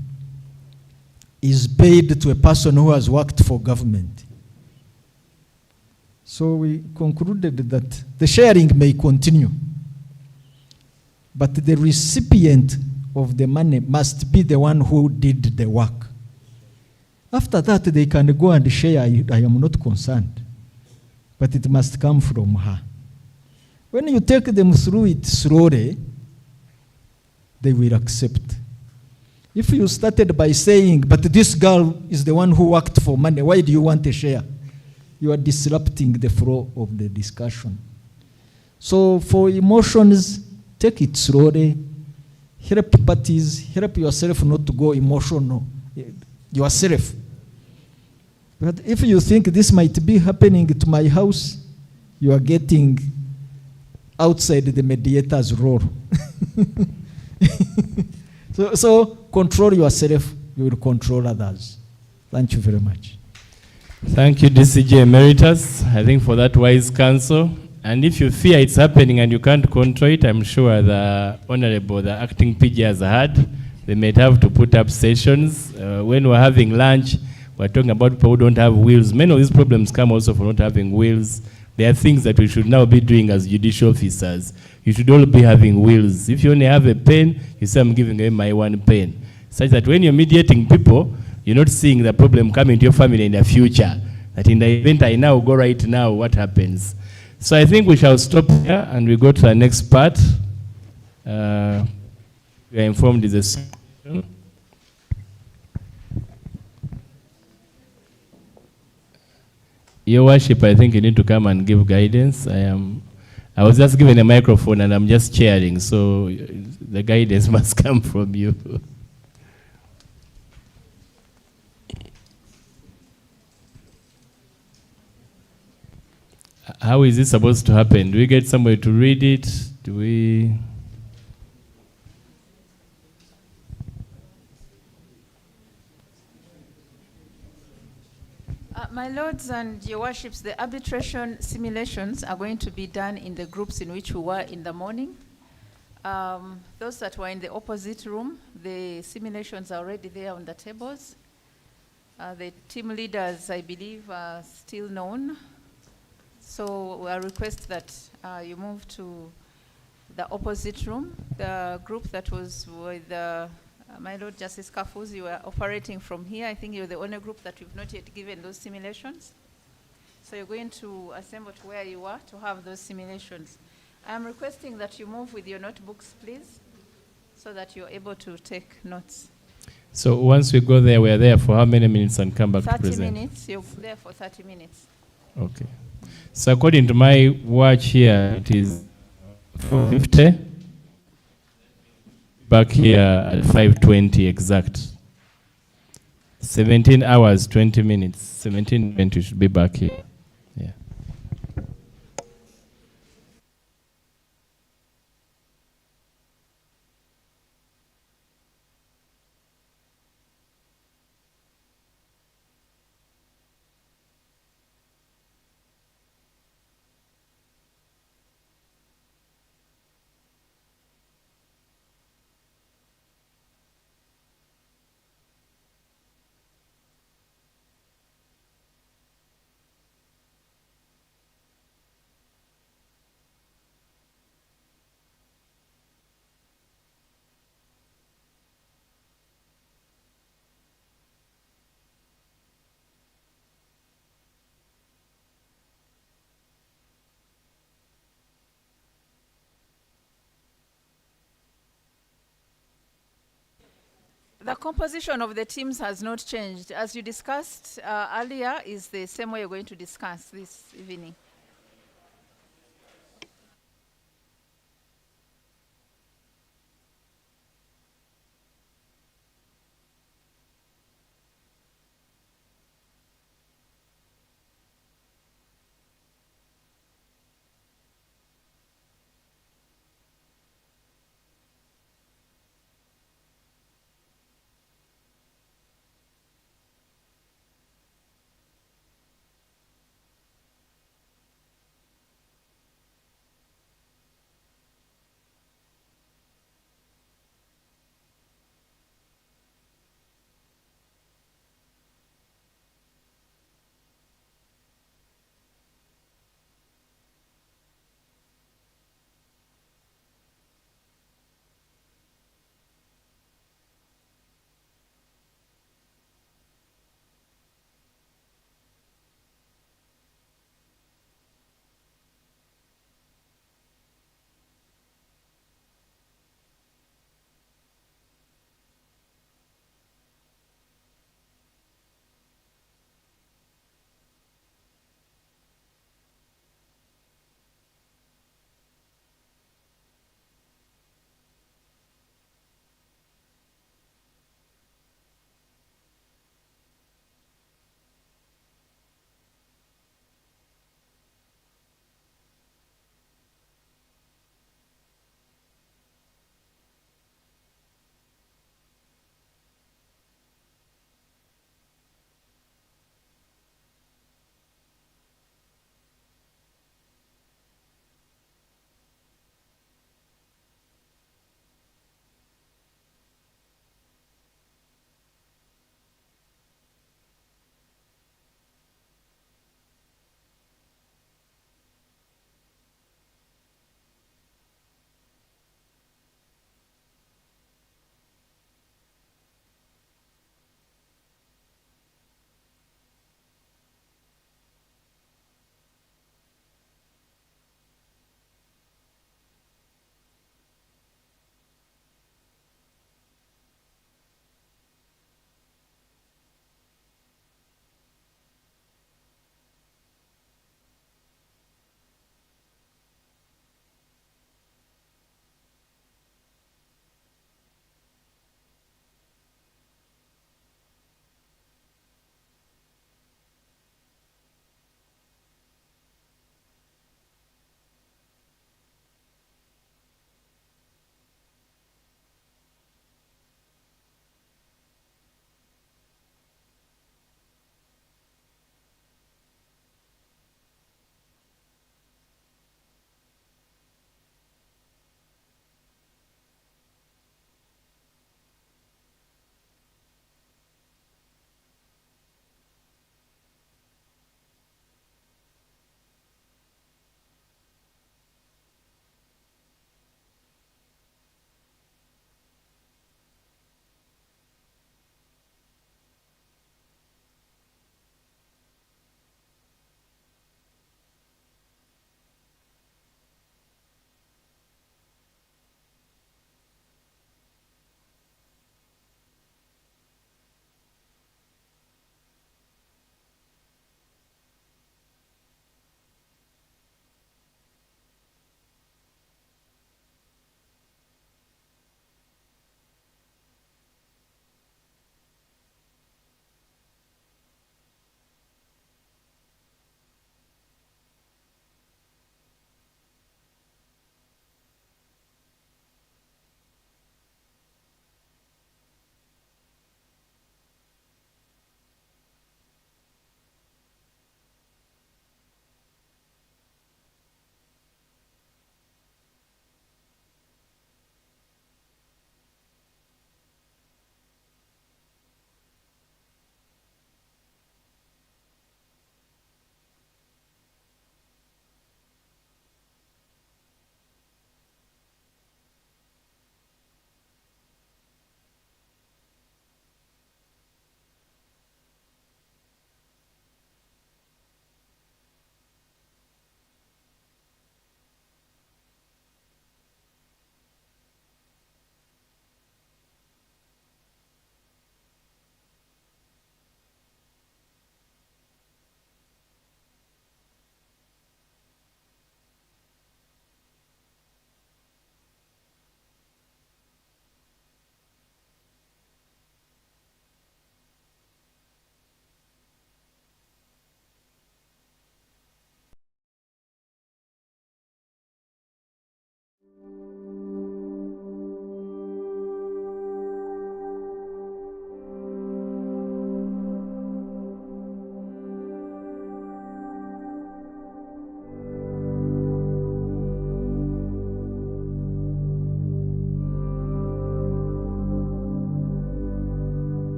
is paid to a person who has worked for government. So we concluded that the sharing may continue, but the recipient of the money must be the one who did the work. After that, they can go and share. I am not concerned, but it must come from her. When you take them through it slowly, they will accept. If you started by saying, but this girl is the one who worked for money, why do you want a share? You are disrupting the flow of the discussion. So for emotions, take it slowly. Help parties, help yourself not to go emotional yourself. But if you think this might be happening to my house, you are getting outside the mediator's role. So control yourself, you will control others. Thank you very much. Thank you, DCG Emeritus, I think, for that wise counsel. And if you fear it's happening and you can't control it, I'm sure the Honorable, the acting PG has heard, they might have to put up sessions. When we're having lunch, we're talking about people who don't have wills. Many of these problems come also from not having wills. There are things that we should now be doing as judicial officers. You should all be having wills. If you only have a pen, you say, I'm giving away my one pen. Such that when you're mediating people, you're not seeing the problem coming to your family in the future. That in the event I now go right now, what happens? So I think we shall stop here and we go to the next part. We are informed is a session. Your Worship, I think you need to come and give guidance. I was just given a microphone and I'm just chairing, so the guidance must come from you. How is this supposed to happen? Do we get somebody to read it? Do we? My lords and your worships, the arbitration simulations are going to be done in the groups in which we were in the morning. Those that were in the opposite room, the simulations are already there on the tables. The team leaders, I believe, are still known. So I request that you move to the opposite room. The group that was with my Lord Justice Kafuz, you were operating from here. I think you're the only group that you've not yet given those simulations. So you're going to assemble to where you are to have those simulations. I'm requesting that you move with your notebooks, please, so that you're able to take notes. So once we go there, we are there for how many minutes and come back to 30 present? minutes. You're there for 30 minutes. Okay. So according to my watch here, it is 4:50. Back here at 5:20 exact. 17 hours, 20 minutes. 17:20 should be back here. Yeah. The composition of the teams has not changed. As you discussed earlier, is the same way you're going to discuss this evening.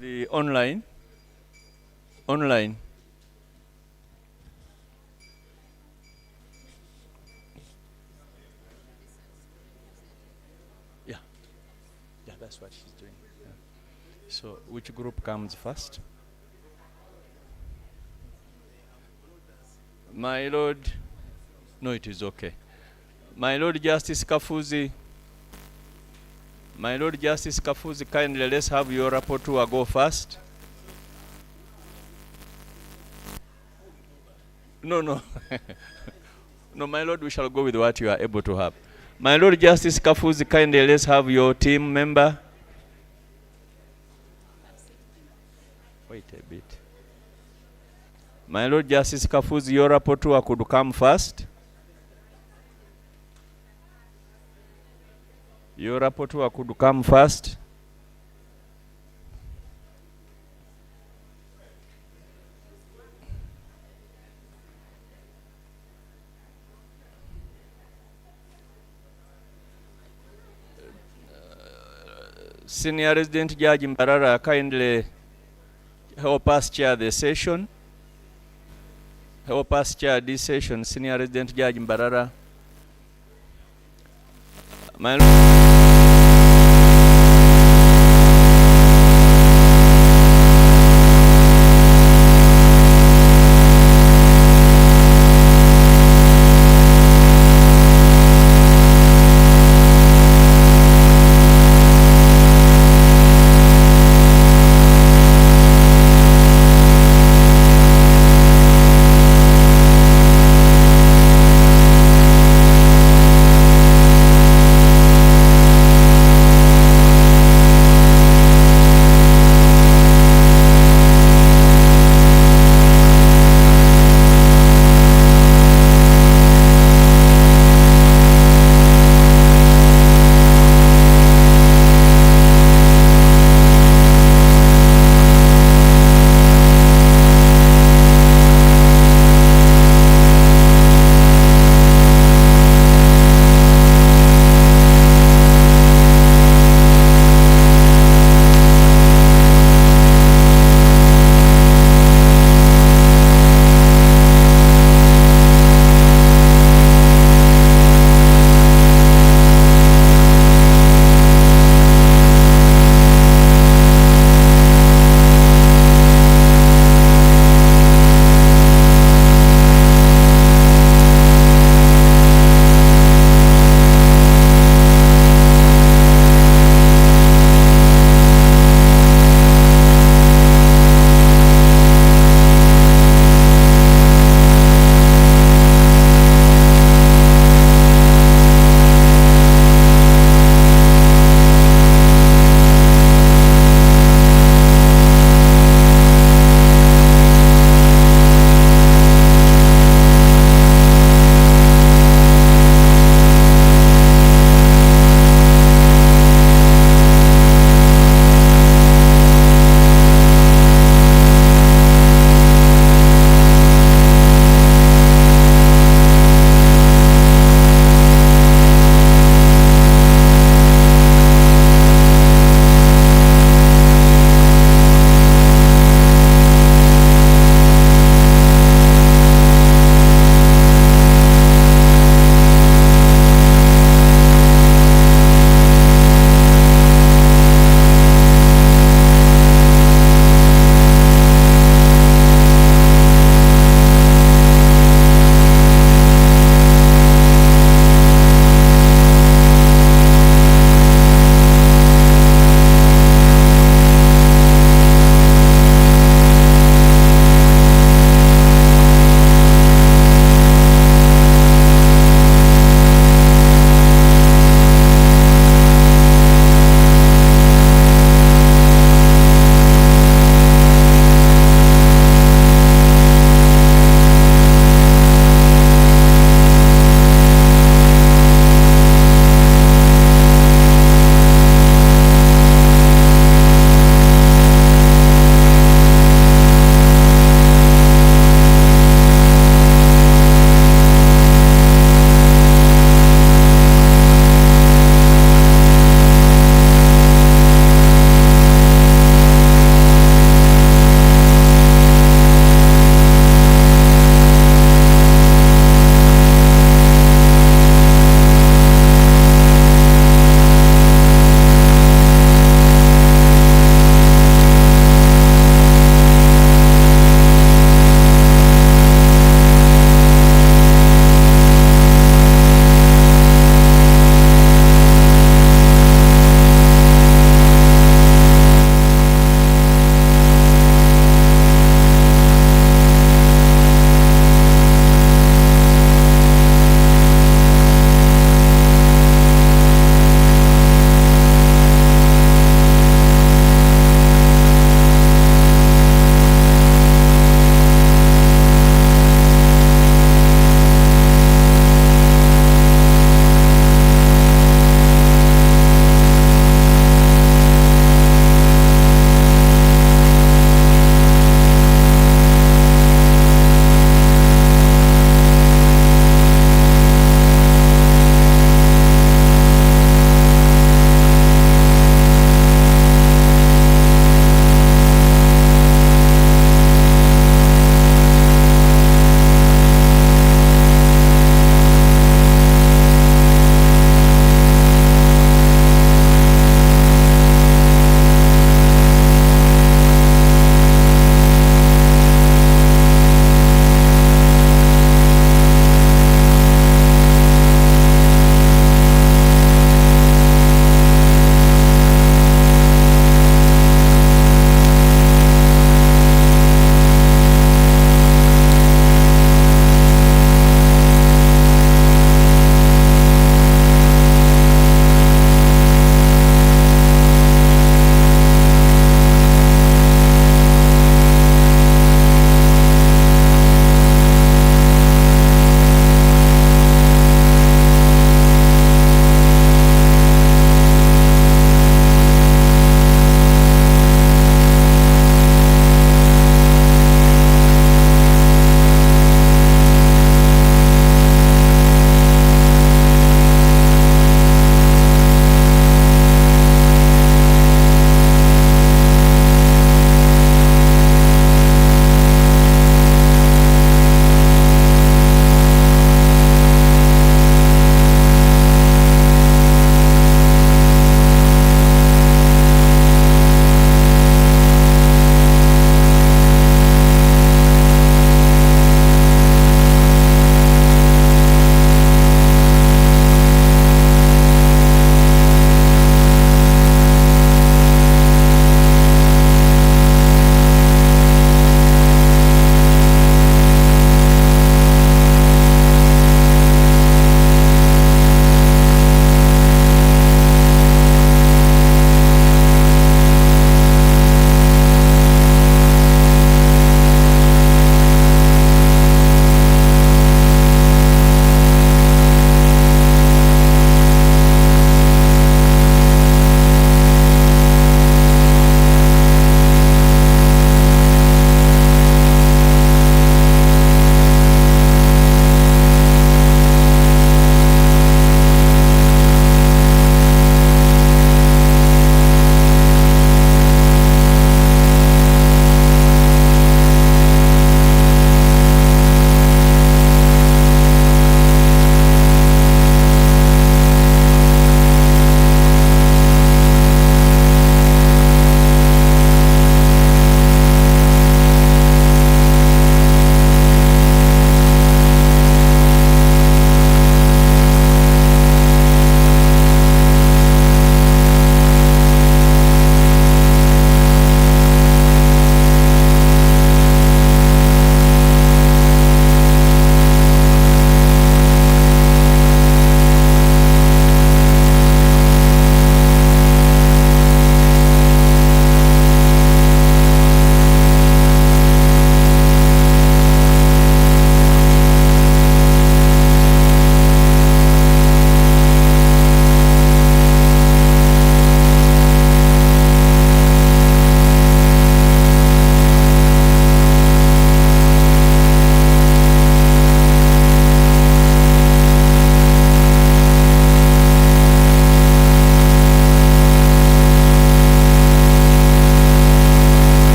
The online. Online. Yeah. Yeah, that's what she's doing. Yeah. So which group comes first? My Lord, no, it is okay. My Lord Justice Kafuzi, kindly let's have your rapporteur go first. No. No, my Lord, we shall go with what you are able to have. My Lord Justice Kafuzi, kindly let's have your team member. Wait a bit. My Lord Justice Kafuzi, your rapporteur could come first. Your rapporteur could come first. Senior Resident Judge Mbarara, kindly help us chair the session. Help us chair this session, Senior Resident Judge Mbarara. My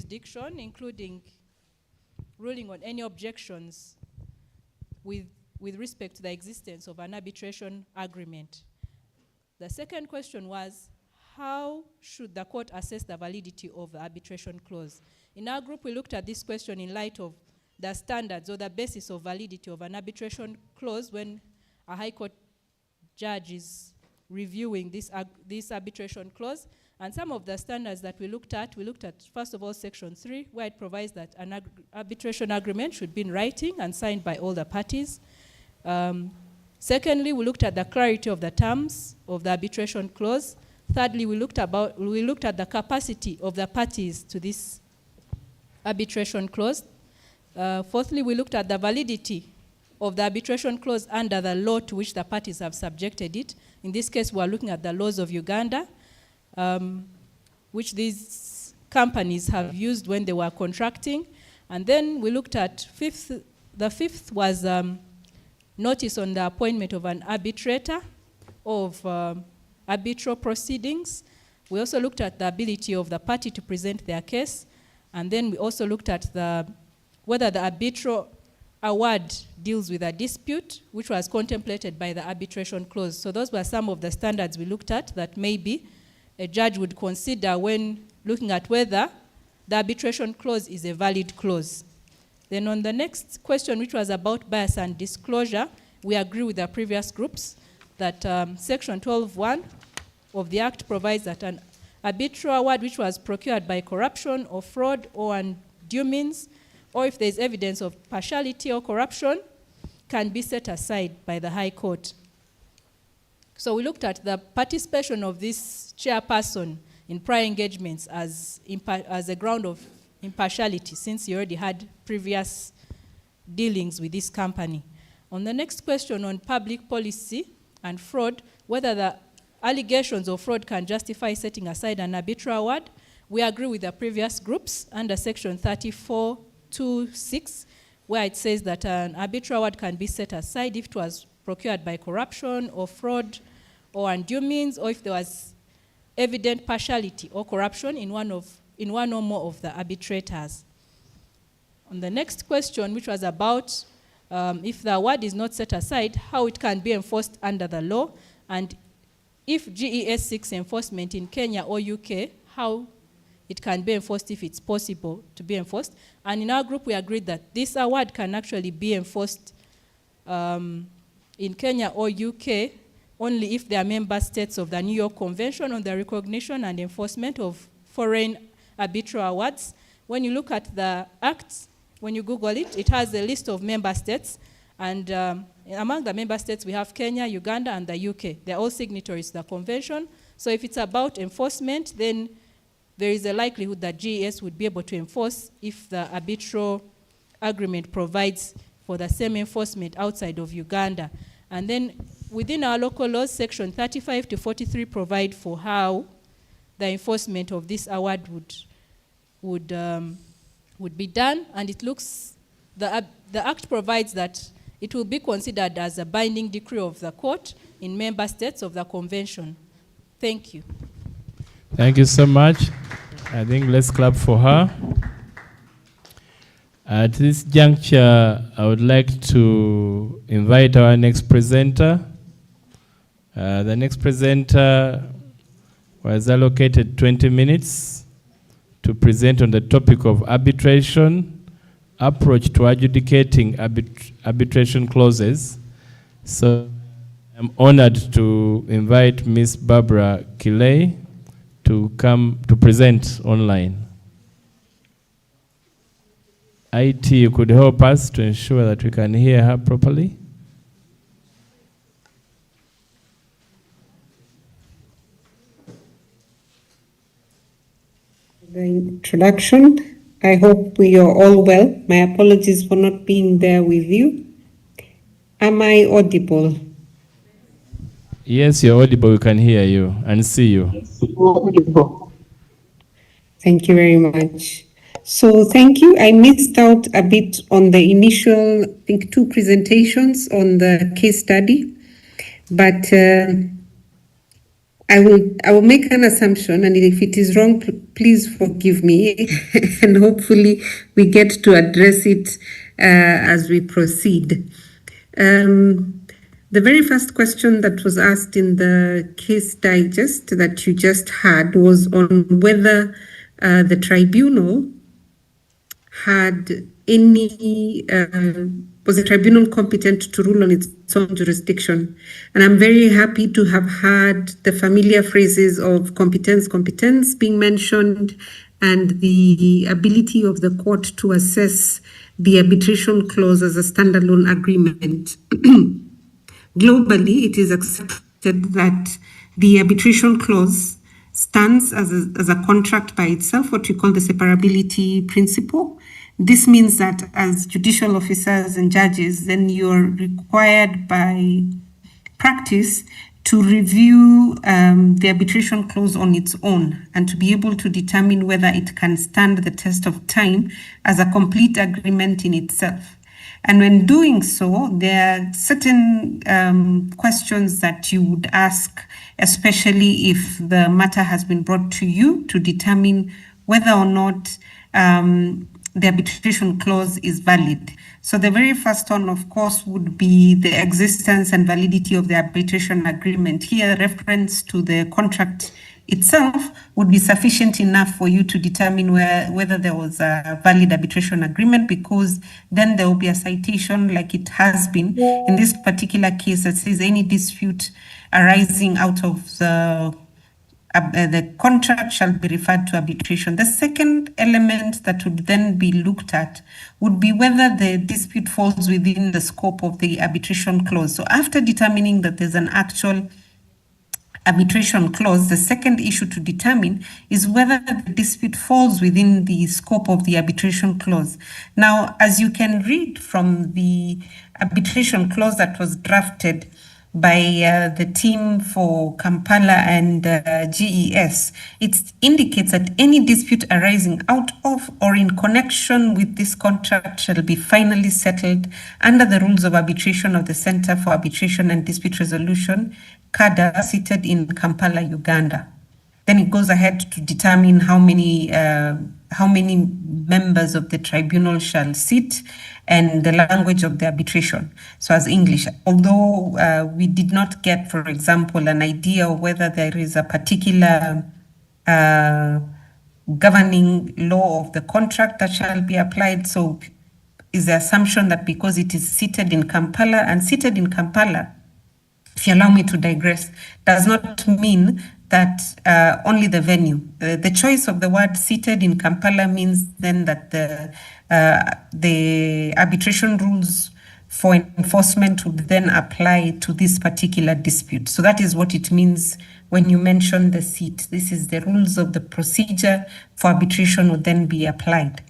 jurisdiction, including ruling on any objections with respect to the existence of an arbitration agreement. The second question was, how should the court assess the validity of the arbitration clause? In our group, we looked at this question in light of the standards or the basis of validity of an arbitration clause when a High Court judge is reviewing this arbitration clause. And some of the standards that we looked at, first of all, Section 3, where it provides that an arbitration agreement should be in writing and signed by all the parties. Secondly, we looked at the clarity of the terms of the arbitration clause. Thirdly, we looked at the capacity of the parties to this arbitration clause. Fourthly, we looked at the validity of the arbitration clause under the law to which the parties have subjected it. In this case, we are looking at the laws of Uganda, which these companies have used when they were contracting. And then we looked at the fifth was notice on the appointment of an arbitrator of arbitral proceedings. We also looked at the ability of the party to present their case. And then we also looked at whether the arbitral award deals with a dispute, which was contemplated by the arbitration clause. So those were some of the standards we looked at that maybe a judge would consider when looking at whether the arbitration clause is a valid clause. Then on the next question, which was about bias and disclosure, we agree with the previous groups that Section 12(1) of the Act provides that an arbitral award which was procured by corruption or fraud or undue means, or if there is evidence of partiality or corruption, can be set aside by the High Court. So we looked at the participation of this chairperson in prior engagements as a ground of impartiality, since he already had previous dealings with this company. On the next question on public policy and fraud, whether the allegations of fraud can justify setting aside an arbitral award, we agree with the previous groups under Section 34(2)(6), where it says that an arbitral award can be set aside if it was procured by corruption or fraud or undue means, or if there was evident partiality or corruption in one or more of the arbitrators. On the next question, which was about if the award is not set aside, how it can be enforced under the law, and if GES seeks enforcement in Kenya or UK, how it can be enforced if it's possible to be enforced. And in our group, we agreed that this award can actually be enforced in Kenya or UK only if they are member states of the New York Convention on the Recognition and Enforcement of Foreign Arbitral Awards. When you look at the Act, when you Google it, it has a list of member states. And among the member states, we have Kenya, Uganda, and the UK. They're all signatories to the convention. So if it's about enforcement, then there is a likelihood that GES would be able to enforce if the arbitral agreement provides for the same enforcement outside of Uganda. And then within our local laws, Section 35 to 43 provide for how the enforcement of this award would be done. And it looks, the Act provides that it will be considered as a binding decree of the court in member states of the convention. Thank you. Thank you so much. I think let's clap for her. At this juncture, I would like to invite our next presenter. The next presenter was allocated 20 minutes to present on the topic of arbitration, approach to adjudicating arbitration clauses. So I'm honored to invite Ms. Barbara Kiley to come to present online. IT could help us to ensure that we can hear her properly. The introduction. I hope we are all well. My apologies for not being there with you. Am I audible? Yes, you're audible. We can hear you and see you. Audible. Thank you very much. So thank you. I missed out a bit on the initial, I think, 2 presentations on the case study. But I will make an assumption, and if it is wrong, please forgive me, and hopefully we get to address it as we proceed. The very first question that was asked in the case digest that you just had was on whether the tribunal had any, was the tribunal competent to rule on its own jurisdiction? And I'm very happy to have had the familiar phrases of competence being mentioned, and the ability of the court to assess the arbitration clause as a standalone agreement. Globally, it is accepted that the arbitration clause stands as a contract by itself, what we call the separability principle. This means that as judicial officers and judges, then you're required by practice to review the arbitration clause on its own and to be able to determine whether it can stand the test of time as a complete agreement in itself. And when doing so, there are certain questions that you would ask, especially if the matter has been brought to you, to determine whether or not the arbitration clause is valid. So the very first one, of course, would be the existence and validity of the arbitration agreement. Here, reference to the contract itself would be sufficient enough for you to determine whether there was a valid arbitration agreement, because then there will be a citation, like it has been in this particular case, that says any dispute arising out of the contract shall be referred to arbitration. The second element that would then be looked at would be whether the dispute falls within the scope of the arbitration clause. So after determining that there's an actual arbitration clause, the second issue to determine is whether the dispute falls within the scope of the arbitration clause. Now, as you can read from the arbitration clause that was drafted by the team for Kampala and GES, it indicates that any dispute arising out of or in connection with this contract shall be finally settled under the rules of arbitration of the Center for Arbitration and Dispute Resolution, CADA, seated in Kampala, Uganda. Then it goes ahead to determine how many members of the tribunal shall sit, and the language of the arbitration, so as English. Although we did not get, for example, an idea of whether there is a particular governing law of the contract that shall be applied, so is the assumption that because it is seated in Kampala, and seated in Kampala, if you allow me to digress, does not mean that only the venue. The choice of the word seated in Kampala means then that the arbitration rules for enforcement would then apply to this particular dispute. So that is what it means when you mention the seat. This is the rules of the procedure for arbitration would then be applied.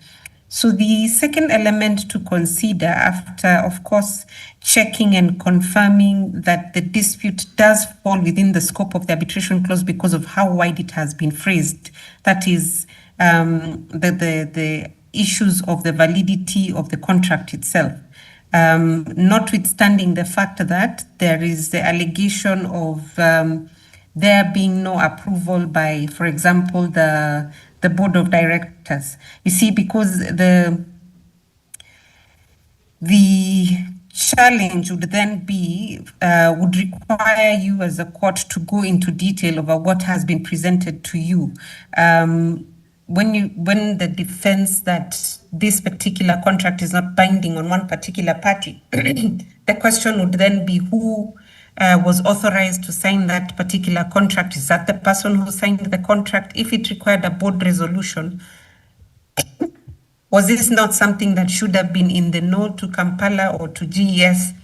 So the second element to consider, after, of course, checking and confirming that the dispute does fall within the scope of the arbitration clause because of how wide it has been phrased, that is the issues of the validity of the contract itself. Notwithstanding the fact that there is the allegation of there being no approval by, for example, the board of directors. You see, because the challenge would then be, would require you as a court to go into detail over what has been presented to you. When the defense that this particular contract is not binding on one particular party, the question would then be who was authorized to sign that particular contract. Is that the person who signed the contract? If it required a board resolution, was this not something that should have been in the note to Kampala or to GES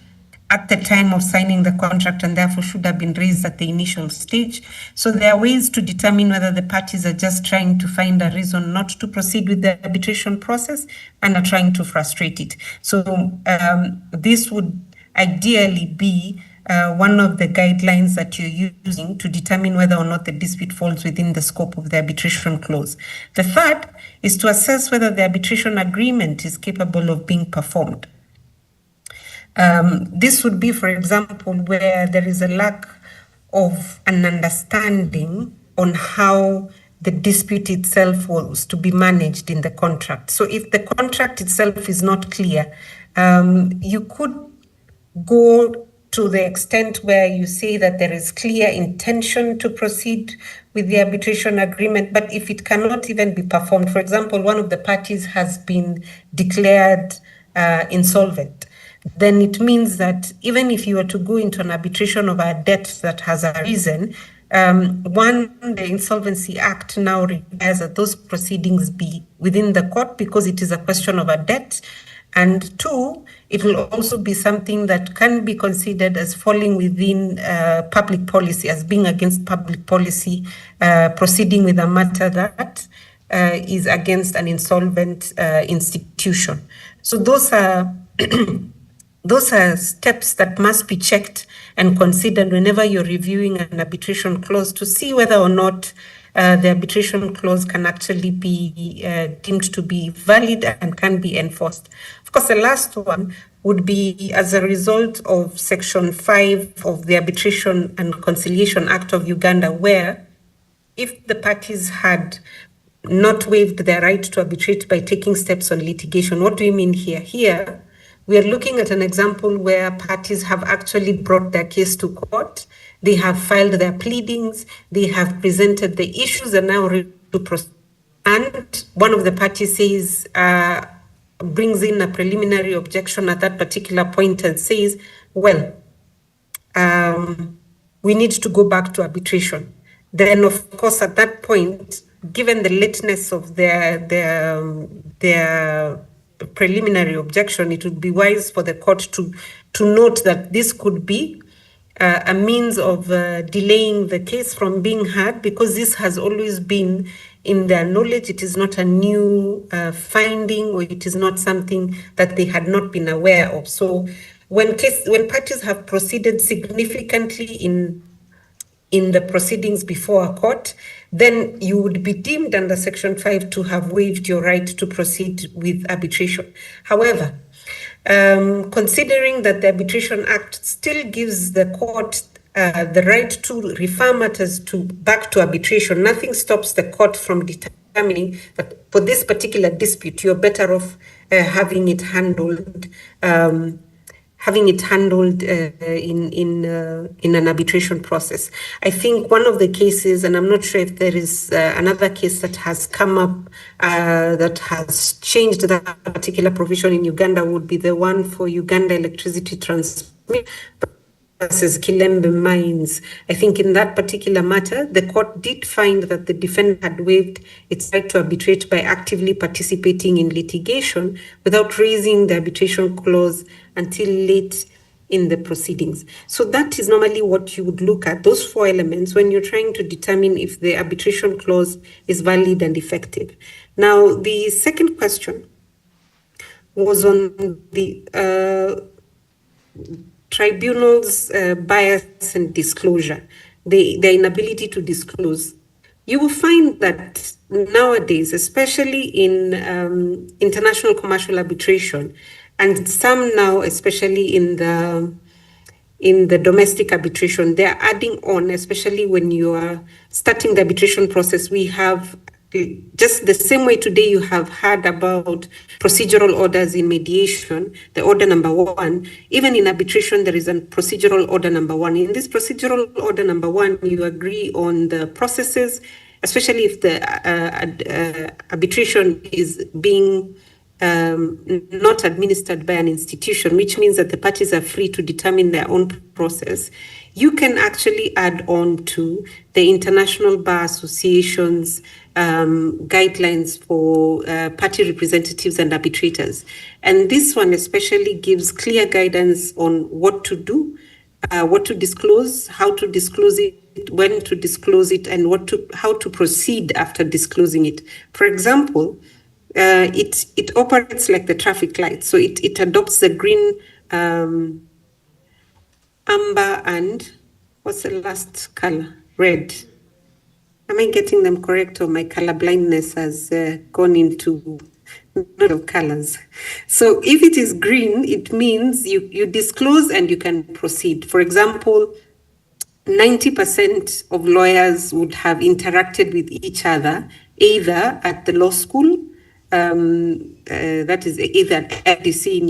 at the time of signing the contract, and therefore should have been raised at the initial stage? So there are ways to determine whether the parties are just trying to find a reason not to proceed with the arbitration process and are trying to frustrate it. So this would ideally be one of the guidelines that you're using to determine whether or not the dispute falls within the scope of the arbitration clause. The third is to assess whether the arbitration agreement is capable of being performed. This would be, for example, where there is a lack of an understanding on how the dispute itself was to be managed in the contract. So if the contract itself is not clear, you could go to the extent where you say that there is clear intention to proceed with the arbitration agreement, but if it cannot even be performed, for example, one of the parties has been declared insolvent, then it means that even if you were to go into an arbitration of a debt that has arisen, the Insolvency Act now requires that those proceedings be within the court because it is a question of a debt. And two, it will also be something that can be considered as falling within public policy, as being against public policy, proceeding with a matter that is against an insolvent institution. So those are those are steps that must be checked and considered whenever you're reviewing an arbitration clause to see whether or not the arbitration clause can actually be deemed to be valid and can be enforced. Of course, the last one would be as a result of Section 5 of the Arbitration and Conciliation Act of Uganda, where if the parties had not waived their right to arbitrate by taking steps on litigation. What do you mean here? Here, we are looking at an example where parties have actually brought their case to court, they have filed their pleadings, they have presented the issues and now ready to proceed. And one of the parties says, brings in a preliminary objection at that particular point and says, well, we need to go back to arbitration. Then, of course, at that point, given the lateness of their preliminary objection, it would be wise for the court to note that this could be a means of delaying the case from being heard, because this has always been in their knowledge. It is not a new finding, or it is not something that they had not been aware of. So when parties have proceeded significantly in the proceedings before a court, then you would be deemed under Section 5 to have waived your right to proceed with arbitration. However, considering that the Arbitration Act still gives the court the right to refer matters back to arbitration, nothing stops the court from determining that for this particular dispute, you're better off having it handled in an arbitration process. I think one of the cases, and I'm not sure if there is another case that has come up that has changed that particular provision in Uganda, would be the one for Uganda Electricity Transmission versus Kilembe Mines. I think in that particular matter, the court did find that the defendant had waived its right to arbitrate by actively participating in litigation without raising the arbitration clause until late in the proceedings. So that is normally what you would look at, those four elements, when you're trying to determine if the arbitration clause is valid and effective. Now, the second question was on the tribunal's bias and disclosure, their inability to disclose. You will find that nowadays, especially in international commercial arbitration, and some now, especially in the domestic arbitration, they are adding on, especially when you are starting the arbitration process. We have, just the same way today you have heard about procedural orders in mediation, the order number 1, even in arbitration, there is a procedural order number 1. In this procedural order number 1, you agree on the processes, especially if the arbitration is being not administered by an institution, which means that the parties are free to determine their own process. You can actually add on to the International Bar Association's guidelines for party representatives and arbitrators. And this one especially gives clear guidance on what to do, what to disclose, how to disclose it, when to disclose it, and how to proceed after disclosing it. For example, it operates like the traffic light. So it adopts the green, amber, and what's the last color? Red. Am I getting them correct, or my color blindness has gone into a lot of colors? So if it is green, it means you disclose and you can proceed. For example, 90% of lawyers would have interacted with each other either at the law school, that is either at FDC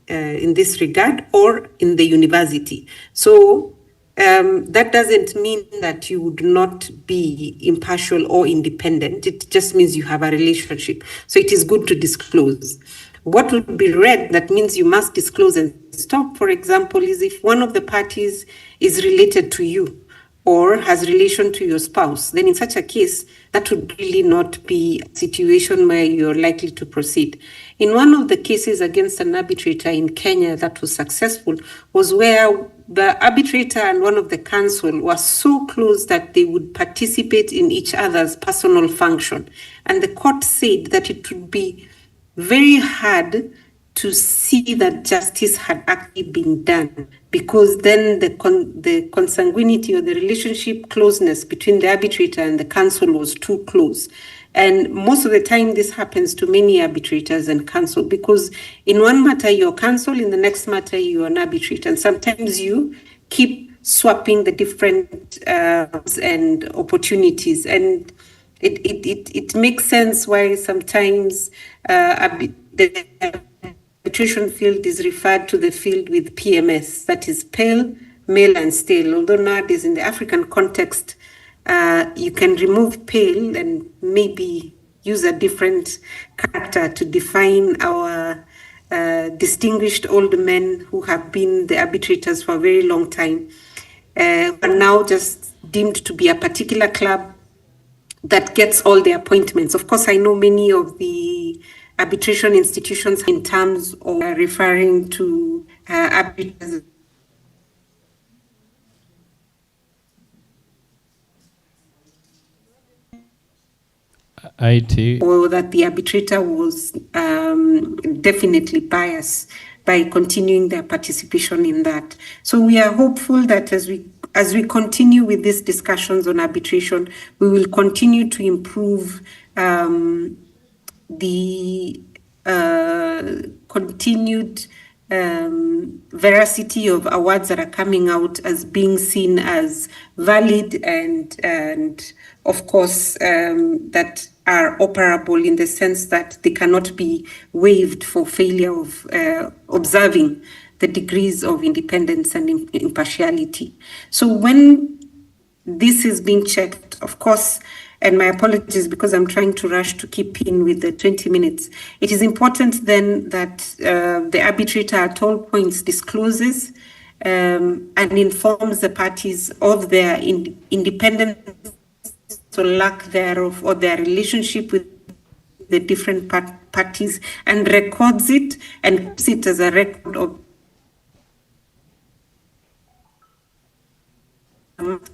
in this regard, or in the university. So that doesn't mean that you would not be impartial or independent. It just means you have a relationship. So it is good to disclose. What would be read that means you must disclose and stop, for example, is if one of the parties is related to you or has relation to your spouse, then in such a case, that would really not be a situation where you're likely to proceed. In one of the cases against an arbitrator in Kenya that was successful was where the arbitrator and one of the counsel were so close that they would participate in each other's personal function. And the court said that it would be very hard to see that justice had actually been done, because then the consanguinity or the relationship closeness between the arbitrator and the counsel was too close. And most of the time this happens to many arbitrators and counsel, because in one matter you're counsel, in the next matter you're an arbitrator, and sometimes you keep swapping the different and opportunities. And it makes sense why sometimes the arbitration field is referred to the field with PMS, that is pale, male, and stale. Although nowadays in the African context, you can remove pale and maybe use a different character to define our distinguished old men who have been the arbitrators for a very long time, are now just deemed to be a particular club that gets all the appointments. Of course, I know many of the arbitration institutions in terms of referring to arbitrators or that the arbitrator was definitely biased by continuing their participation in that. So we are hopeful that as we continue with these discussions on arbitration, we will continue to improve the continued veracity of awards that are coming out as being seen as valid and of course that are operable in the sense that they cannot be waived for failure of observing the degrees of independence and impartiality. So when this is being checked, of course, and my apologies because I'm trying to rush to keep in with the 20 minutes. It is important then that the arbitrator at all points discloses and informs the parties of their independence or lack thereof, or their relationship with the different parties, and records it and keeps it as a record of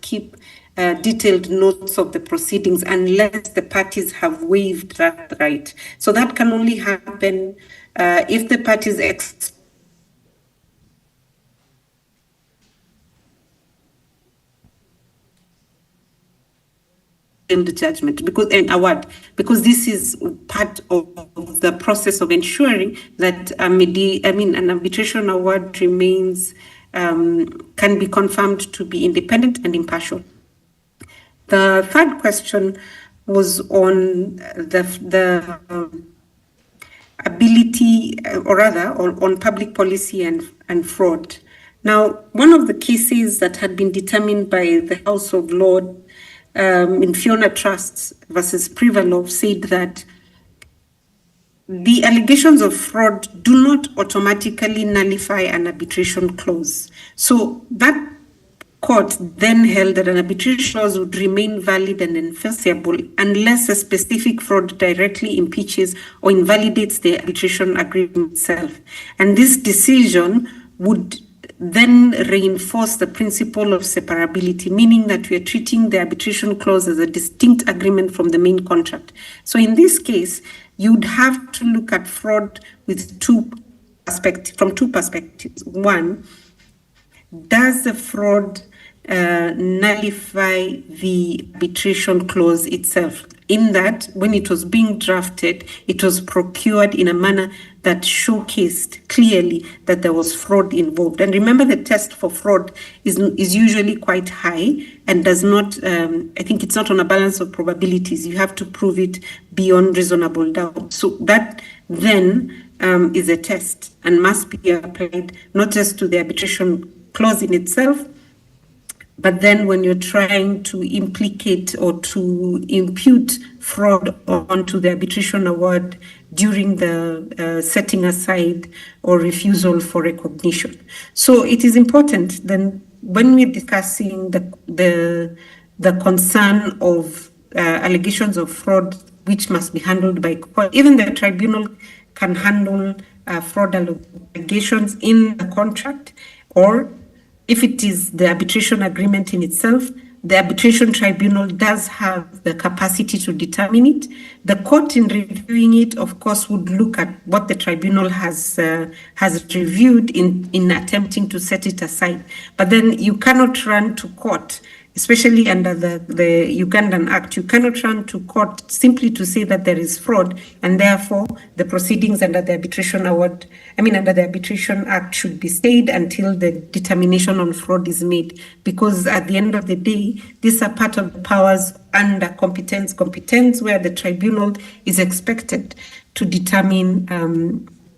keep detailed notes of the proceedings unless the parties have waived that right. So that can only happen if the parties the judgment and award, because this is part of the process of ensuring that an arbitration award remains can be confirmed to be independent and impartial. The third question was on the ability, or rather, on public policy and fraud. Now, one of the cases that had been determined by the House of Lords in Fiona Trusts versus Privalov said that the allegations of fraud do not automatically nullify an arbitration clause. So that court then held that an arbitration clause would remain valid and enforceable unless a specific fraud directly impeaches or invalidates the arbitration agreement itself. And this decision would then reinforce the principle of separability, meaning that we are treating the arbitration clause as a distinct agreement from the main contract. So in this case, you'd have to look at fraud with from two perspectives. One, does the fraud nullify the arbitration clause itself, in that when it was being drafted, it was procured in a manner that showcased clearly that there was fraud involved. And remember, the test for fraud is usually quite high and does not, I think it's not on a balance of probabilities. You have to prove it beyond reasonable doubt. So that then is a test and must be applied not just to the arbitration clause in itself, but then when you're trying to implicate or to impute fraud onto the arbitration award during the setting aside or refusal for recognition. So it is important then when we're discussing the concern of allegations of fraud which must be handled by court, even the tribunal can handle fraud allegations in the contract, or if it is the arbitration agreement in itself, the arbitration tribunal does have the capacity to determine it. The court, in reviewing it, of course, would look at what the tribunal has reviewed in attempting to set it aside. But then you cannot run to court, especially under the Ugandan Act. You cannot run to court simply to say that there is fraud, and therefore the proceedings under the arbitration award, under the Arbitration Act, should be stayed until the determination on fraud is made. Because at the end of the day, these are part of the powers under competence, where the tribunal is expected to determine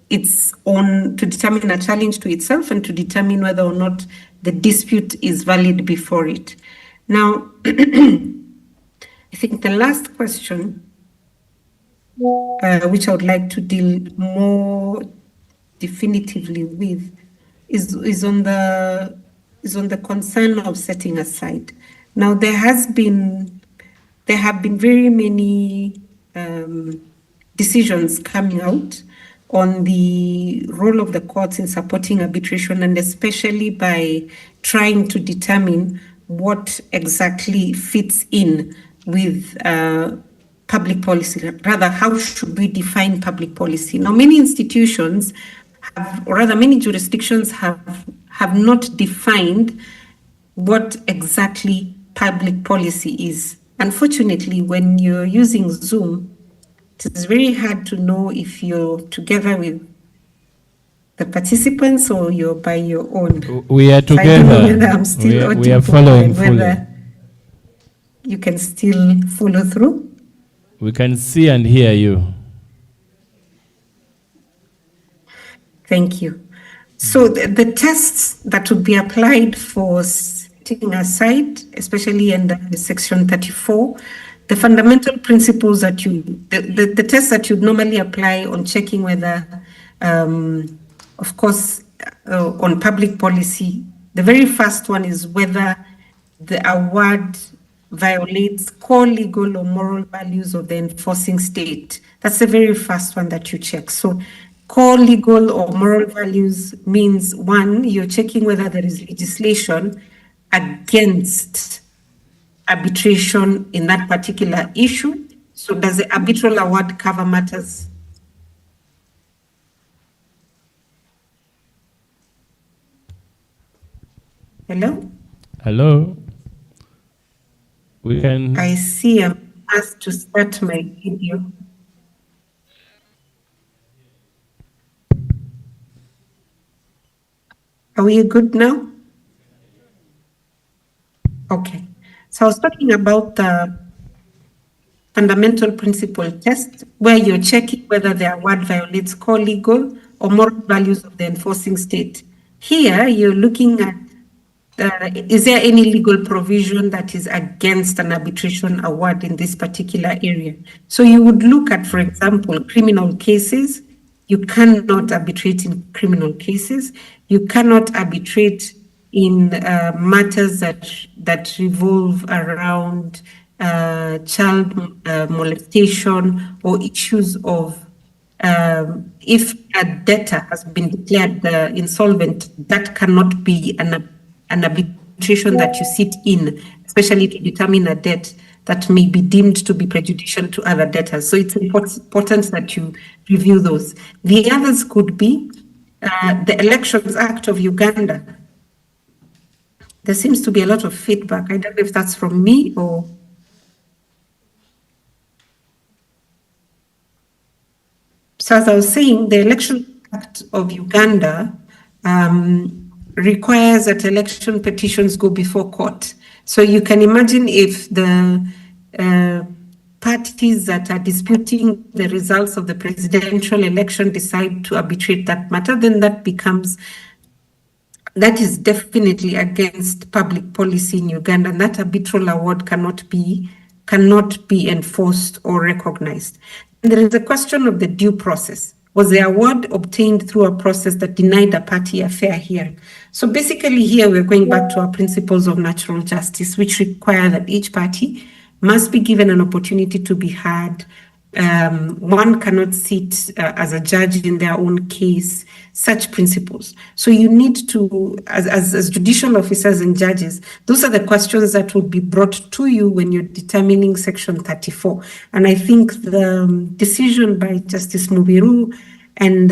to determine a challenge to itself and to determine whether or not the dispute is valid before it. Now, I think the last question, which I would like to deal more definitively with, is on the concern of setting aside. Now, there have been very many decisions coming out on the role of the courts in supporting arbitration, and especially by trying to determine what exactly fits in with public policy. Rather, how should we define public policy? Now, many institutions many jurisdictions have not defined what exactly public policy is. Unfortunately, when you're using Zoom, it is very hard to know if you're together with the participants or you're by your own. We are So I don't know together. whether I'm still We are audible following and fully. whether you can still follow through. We can see and hear you. Thank you. So the tests that would be applied for setting aside, especially under Section 34, the fundamental principles that the tests that you'd normally apply on checking whether, of course, on public policy, the very first one is whether the award violates core legal or moral values of the enforcing state. That's the very first one that you check. So core legal or moral values means, one, you're checking whether there is legislation against arbitration in that particular issue. So does the arbitral award cover matters? Hello? Hello? We can... I see I'm asked to start my video. Are we good now? Okay. So I was talking about the fundamental principle test, where you're checking whether the award violates core legal or moral values of the enforcing state. Here, you're looking at is there any legal provision that is against an arbitration award in this particular area? So you would look at, for example, criminal cases. You cannot arbitrate in criminal cases. You cannot arbitrate in matters that revolve around child molestation or issues of if a debtor has been declared insolvent, that cannot be an arbitration that you sit in, especially to determine a debt that may be deemed to be prejudicial to other debtors. So it's important that you review those. The others could be the Elections Act of Uganda There seems to be a lot of feedback. I don't know if that's from me or... So as I was saying, the Election Act of Uganda requires that election petitions go before court. So you can imagine if the parties that are disputing the results of the presidential election decide to arbitrate that matter, then that is definitely against public policy in Uganda, and that arbitral award cannot be enforced or recognized. And there is a question of the due process. Was the award obtained through a process that denied a party a fair hearing? So basically here we're going back to our principles of natural justice, which require that each party must be given an opportunity to be heard. One cannot sit as a judge in their own case, such principles. So you need to, as judicial officers and judges, those are the questions that would be brought to you when you're determining Section 34. And I think the decision by Justice Mubiru, and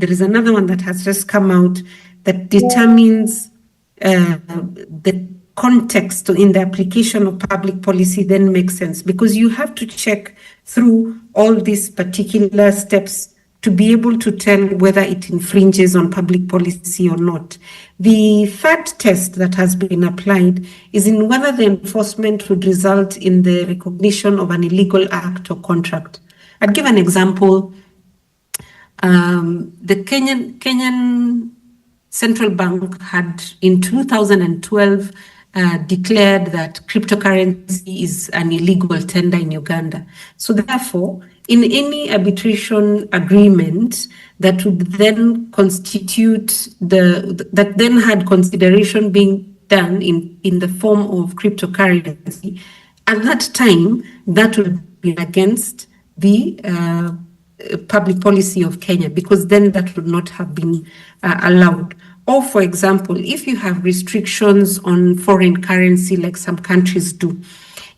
there is another one that has just come out that determines the context in the application of public policy then makes sense, because you have to check through all these particular steps to be able to tell whether it infringes on public policy or not. The third test that has been applied is in whether the enforcement would result in the recognition of an illegal act or contract. I'd give an example. The Kenyan Central Bank had in 2012 declared that cryptocurrency is an illegal tender in Uganda. So therefore, in any arbitration agreement that would then constitute that then had consideration being done in the form of cryptocurrency, at that time, that would be against the public policy of Kenya, because then that would not have been allowed. Or, for example, if you have restrictions on foreign currency like some countries do,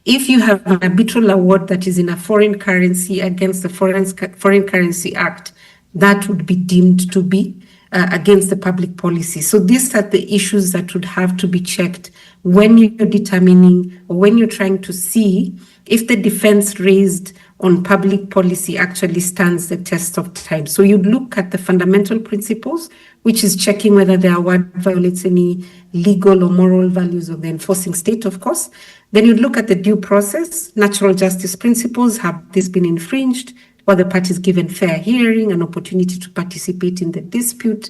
if you have an arbitral award that is in a foreign currency against the Foreign Currency Act, that would be deemed to be against the public policy. So these are the issues that would have to be checked when you're determining or when you're trying to see if the defense raised on public policy actually stands the test of time. So you'd look at the fundamental principles, which is checking whether the award violates any legal or moral values of the enforcing state, of course. Then you'd look at the due process, natural justice principles. Have this been infringed? Were the parties given fair hearing, an opportunity to participate in the dispute?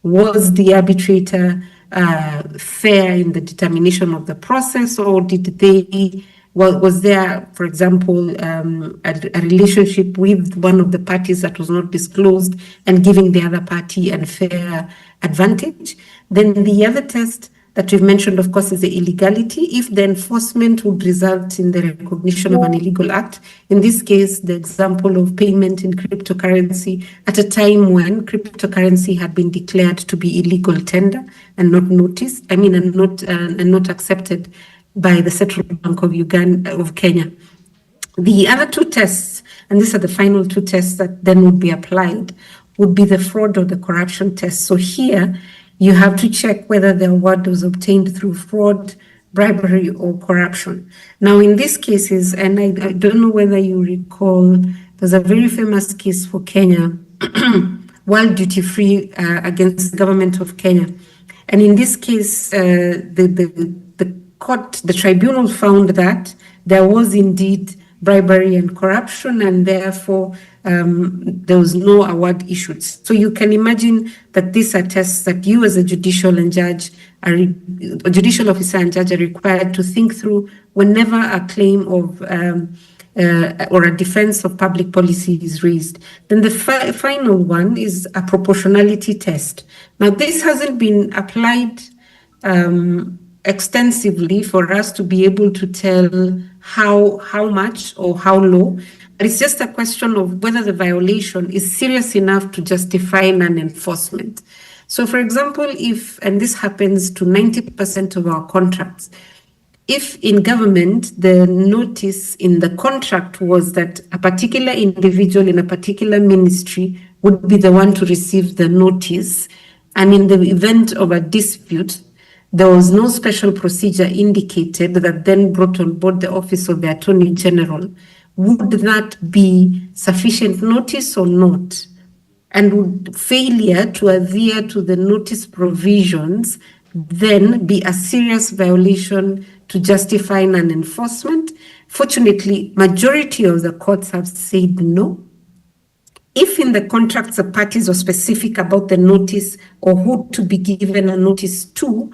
Was the arbitrator fair in the determination of the process, or did they... was there, for example, a relationship with one of the parties that was not disclosed and giving the other party an unfair advantage? Then the other test that we've mentioned, of course, is the illegality. If the enforcement would result in the recognition of an illegal act, in this case, the example of payment in cryptocurrency at a time when cryptocurrency had been declared to be illegal tender and not noticed, and not accepted by the Central Bank of Kenya. The other two tests, and these are the final two tests that then would be applied, would be the fraud or the corruption test. So here, you have to check whether the award was obtained through fraud, bribery, or corruption. Now, in these cases, and I don't know whether you recall, there's a very famous case for Kenya, World Duty Free against the government of Kenya. And in this case, the tribunal found that there was indeed bribery and corruption, and therefore there was no award issued. So you can imagine that these are tests that you as a judicial officer and judge are required to think through whenever a claim of or a defense of public policy is raised. Then the final one is a proportionality test. Now, this hasn't been applied extensively for us to be able to tell how much or how low. But it's just a question of whether the violation is serious enough to justify non-enforcement. So, for example, if, and this happens to 90% of our contracts, if in government the notice in the contract was that a particular individual in a particular ministry would be the one to receive the notice, and in the event of a dispute, there was no special procedure indicated that then brought on board the Office of the Attorney General, would that be sufficient notice or not? And would failure to adhere to the notice provisions then be a serious violation to justify non-enforcement? Fortunately, majority of the courts have said no. If in the contracts the parties are specific about the notice or who to be given a notice to,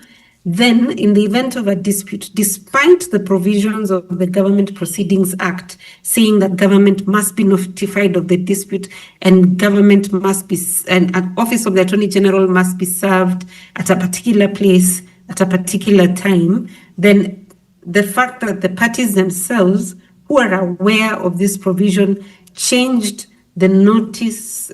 then in the event of a dispute, despite the provisions of the Government Proceedings Act saying that government must be notified of the dispute and government must be, and an Office of the Attorney General must be served at a particular place at a particular time, then the fact that the parties themselves who are aware of this provision changed the notice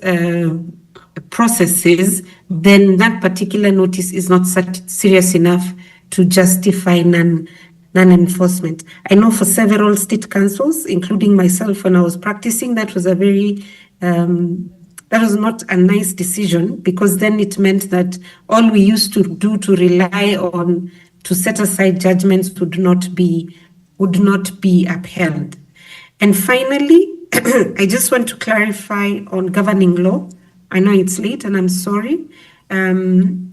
processes, then that particular notice is not serious enough to justify non-enforcement. I know for several state councils, including myself when I was practicing, that was a very, that was not a nice decision, because then it meant that all we used to do to rely on to set aside judgments would not be upheld. And finally, I just want to clarify on governing law. I know it's late and I'm sorry. There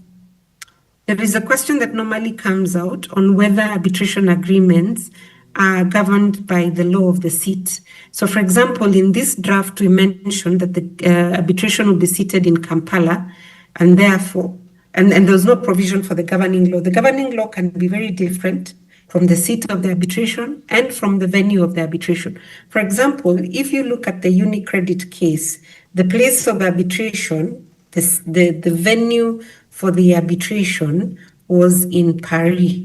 is a question that normally comes out on whether arbitration agreements are governed by the law of the seat. So for example, in this draft, we mentioned that the arbitration will be seated in Kampala, and therefore, and there's no provision for the governing law. The governing law can be very different from the seat of the arbitration and from the venue of the arbitration. For example, if you look at the UniCredit case, the place of arbitration, the venue for the arbitration was in Paris.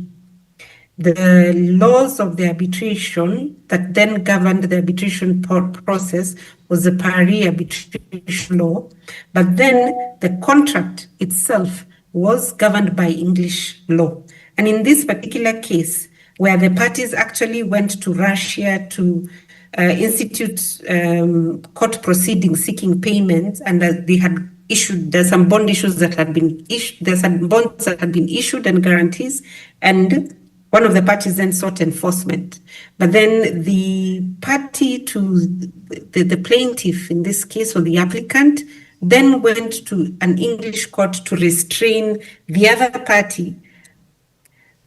The laws of the arbitration that then governed the arbitration process was the Paris arbitration law, but then the contract itself was governed by English law. And in this particular case, where the parties actually went to Russia to institute court proceedings seeking payments, and they had issued, there's some bond issues that had been issued, there's some bonds that had been issued and guarantees, and one of the parties then sought enforcement. But then the party to the plaintiff in this case, or the applicant, then went to an English court to restrain the other party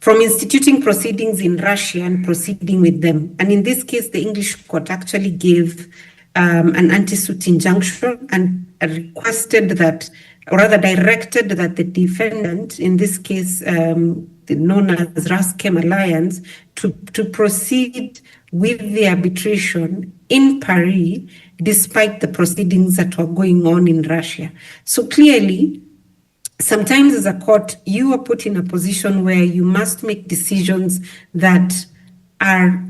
from instituting proceedings in Russia and proceeding with them. And in this case, the English court actually gave an anti-suit injunction and requested that, or rather directed that the defendant, in this case known as Raskem Alliance, to proceed with the arbitration in Paris, despite the proceedings that were going on in Russia. So clearly, sometimes as a court, you are put in a position where you must make decisions that are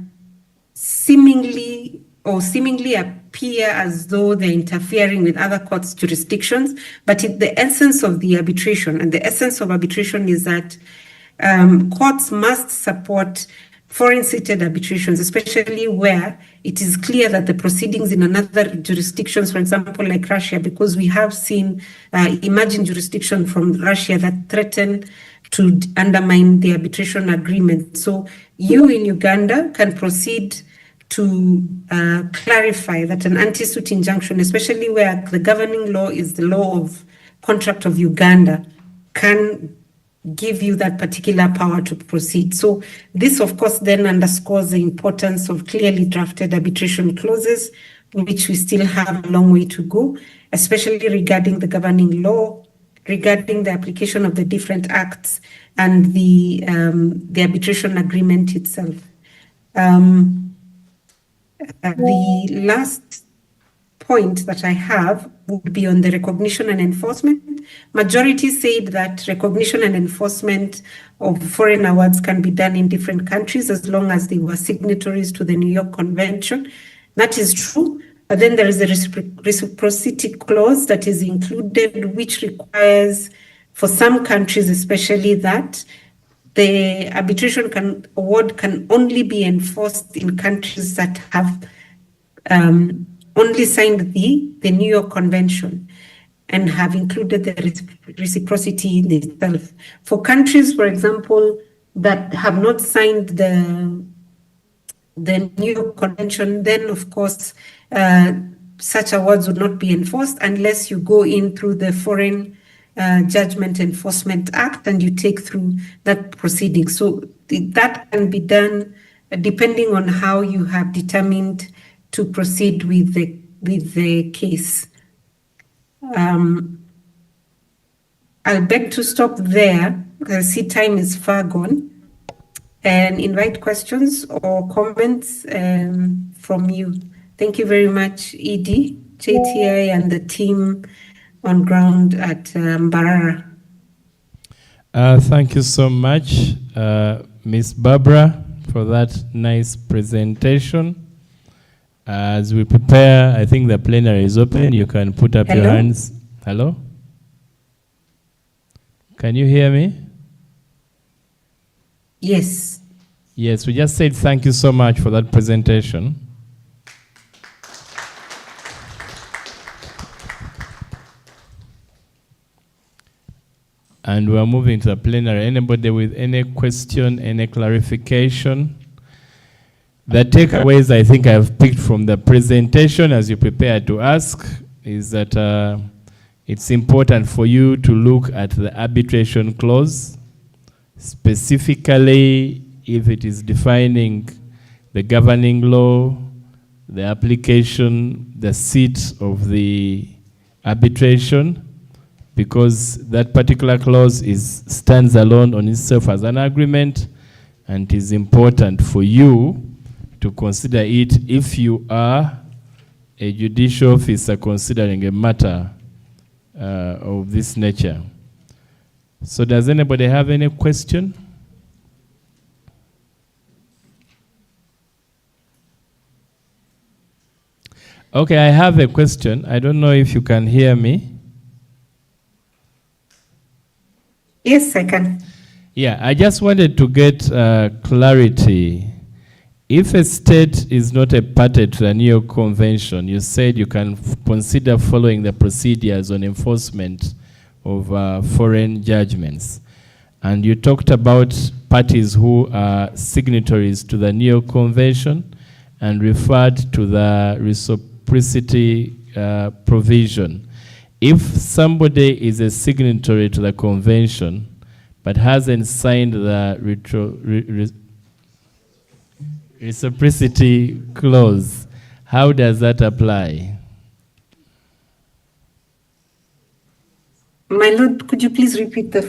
seemingly appear as though they're interfering with other courts' jurisdictions, but the essence of the arbitration, and the essence of arbitration is that courts must support foreign-seated arbitrations, especially where it is clear that the proceedings in another jurisdictions, for example, like Russia, because we have seen emerging jurisdiction from Russia that threaten to undermine the arbitration agreement. So you in Uganda can proceed to clarify that an anti-suit injunction, especially where the governing law is the law of contract of Uganda, can give you that particular power to proceed. So this, of course, then underscores the importance of clearly drafted arbitration clauses, which we still have a long way to go, especially regarding the governing law, regarding the application of the different acts, and the arbitration agreement itself. The last point that I have would be on the recognition and enforcement. Majority said that recognition and enforcement of foreign awards can be done in different countries as long as they were signatories to the New York Convention. That is true, but then there is a reciprocity clause that is included, which requires, for some countries especially, that the arbitration award can only be enforced in countries that have only signed the New York Convention. and have included the reciprocity in itself. For countries, for example, that have not signed the New York Convention, then of course such awards would not be enforced unless you go in through the Foreign Judgment Enforcement Act and you take through that proceeding. So that can be done depending on how you have determined to proceed with the case. I'll beg to stop there. I see time is far gone, and invite questions or comments from you. Thank you very much, Edie, JTI, and the team on ground at Mbarara. Thank you so much, Ms. Barbara, for that nice presentation. As we prepare, I think the plenary is open. You can put up your hands. Hello? Can you hear me? Yes. Yes, we just said thank you so much for that presentation. And we're moving to the plenary. Anybody with any question, any clarification? The takeaways I think I've picked from the presentation as you prepare to ask is that it's important for you to look at the arbitration clause, specifically if it is defining the governing law, the application, the seat of the arbitration, because that particular clause stands alone on itself as an agreement, and it is important for you to consider it if you are a judicial officer considering a matter of this nature. So does anybody have any question? Okay, I have a question. I don't know if you can hear me. Yes, I can. Yeah, I just wanted to get clarity. If a state is not a party to the New York Convention, you said you can consider following the procedures on enforcement of foreign judgments. And you talked about parties who are signatories to the New York Convention and referred to the reciprocity provision. If somebody is a signatory to the convention but hasn't signed the reciprocity clause, how does that apply? My Lord, could you please repeat the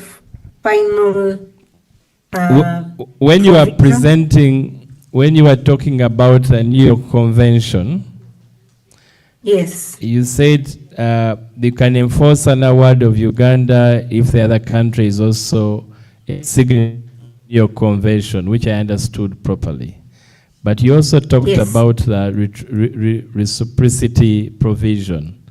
final? When you are presenting, when you are talking about the New York Convention, yes, you said they can enforce an award of Uganda if the other country is also a signatory to the New York Convention, which I understood properly. But you also talked about the reciprocity provision.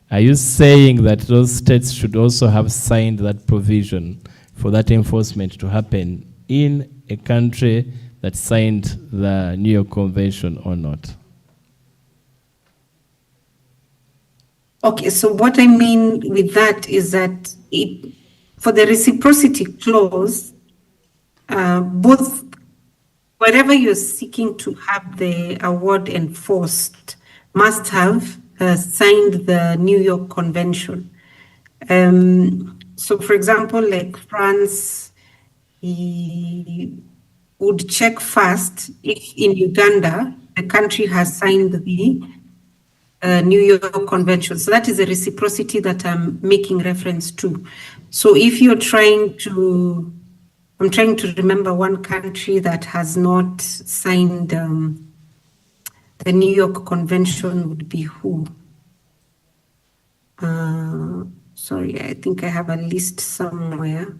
Are you saying that those states should also have signed that provision for that enforcement to happen in a country that signed the New York Convention or not? Okay, so what I mean with that is that for the reciprocity clause, both wherever you're seeking to have the award enforced must have signed the New York Convention. So for example, like France, would check first if in Uganda, the country has signed the New York Convention. So that is a reciprocity that I'm making reference to. So if you're trying to, I'm trying to remember one country that has not signed the New York Convention would be who? Sorry, I think I have a list somewhere.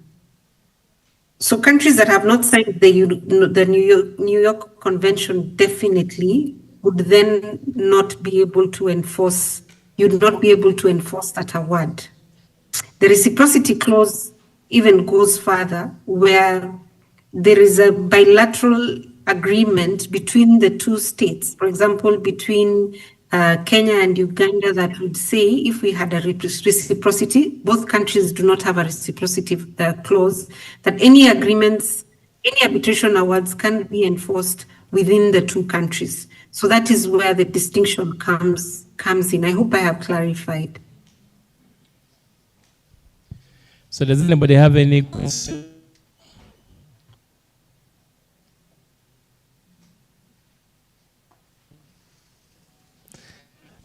So countries that have not signed the New York Convention definitely would then not be able to enforce, you'd not be able to enforce that award. The reciprocity clause even goes further, where there is a bilateral agreement between the two states, for example, between Kenya and Uganda that would say if we had a reciprocity, both countries do not have a reciprocity clause, that any agreements, any arbitration awards can be enforced within the two countries. So that is where the distinction comes in. I hope I have clarified. So does anybody have any questions?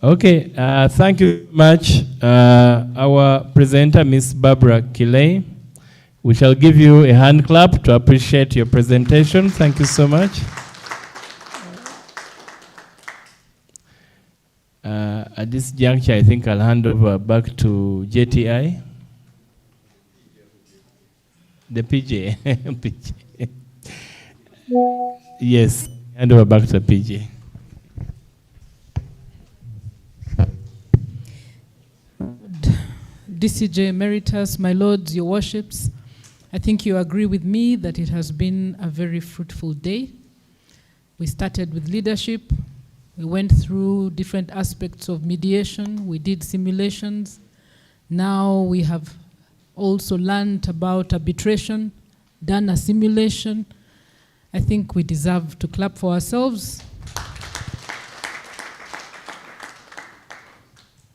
Okay, thank you very much. Our presenter, Ms. Barbara Kiley. We shall give you a hand clap to appreciate your presentation. Thank you so much. At this juncture, I think I'll hand over back to JTI. The PJ. PJ. Yes, hand over back to the PJ. DCJ Emeritus, my lords, your worships, I think you agree with me that it has been a very fruitful day. We started with leadership. We went through different aspects of mediation. We did simulations. Now we have also learned about arbitration, done a simulation. I think we deserve to clap for ourselves.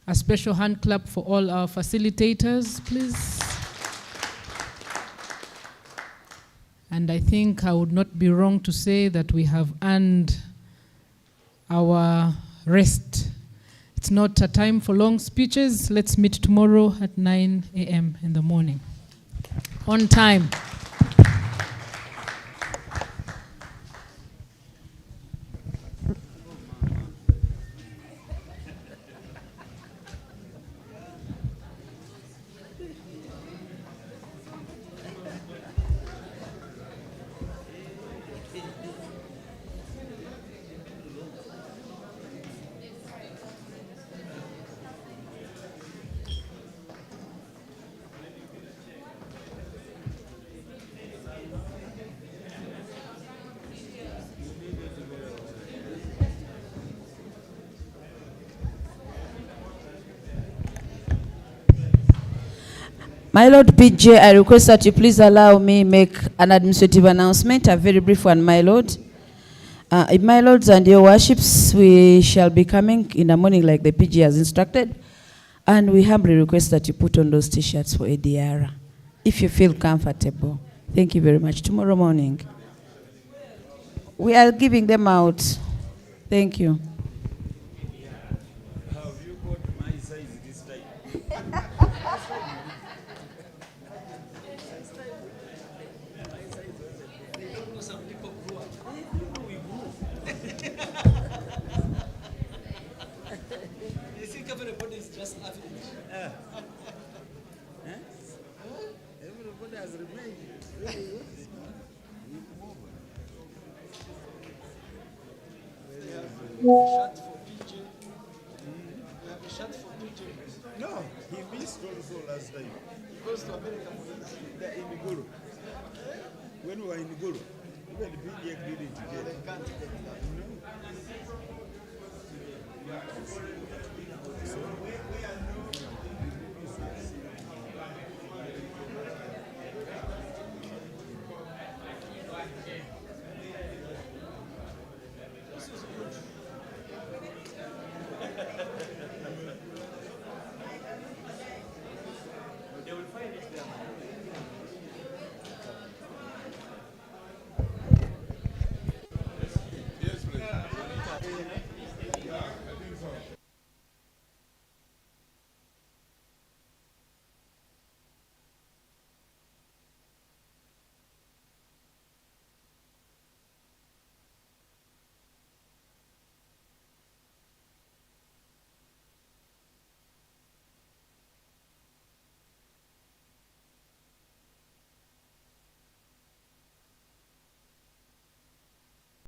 A special hand clap for all our facilitators, please. And I think I would not be wrong to say that we have earned our rest. It's not a time for long speeches. Let's meet tomorrow at 9 a.m. in the morning. On time. My Lord PJ, I request that you please allow me make an administrative announcement, a very brief one, my Lord. My Lords and your worships, we shall be coming in the morning like the PG has instructed, and we humbly request that you put on those t-shirts for ADR, if you feel comfortable. Thank you very much. Tomorrow morning, we are giving them out. Thank you. Have you got my size this time? You think everybody is just laughing? Everybody has remained. Shot for PJ. We have a shot for PJ. No, he missed also last time. He goes to America for this. They're in Guru. When we were in Guru, even the PJ did it together. They can't get that. So,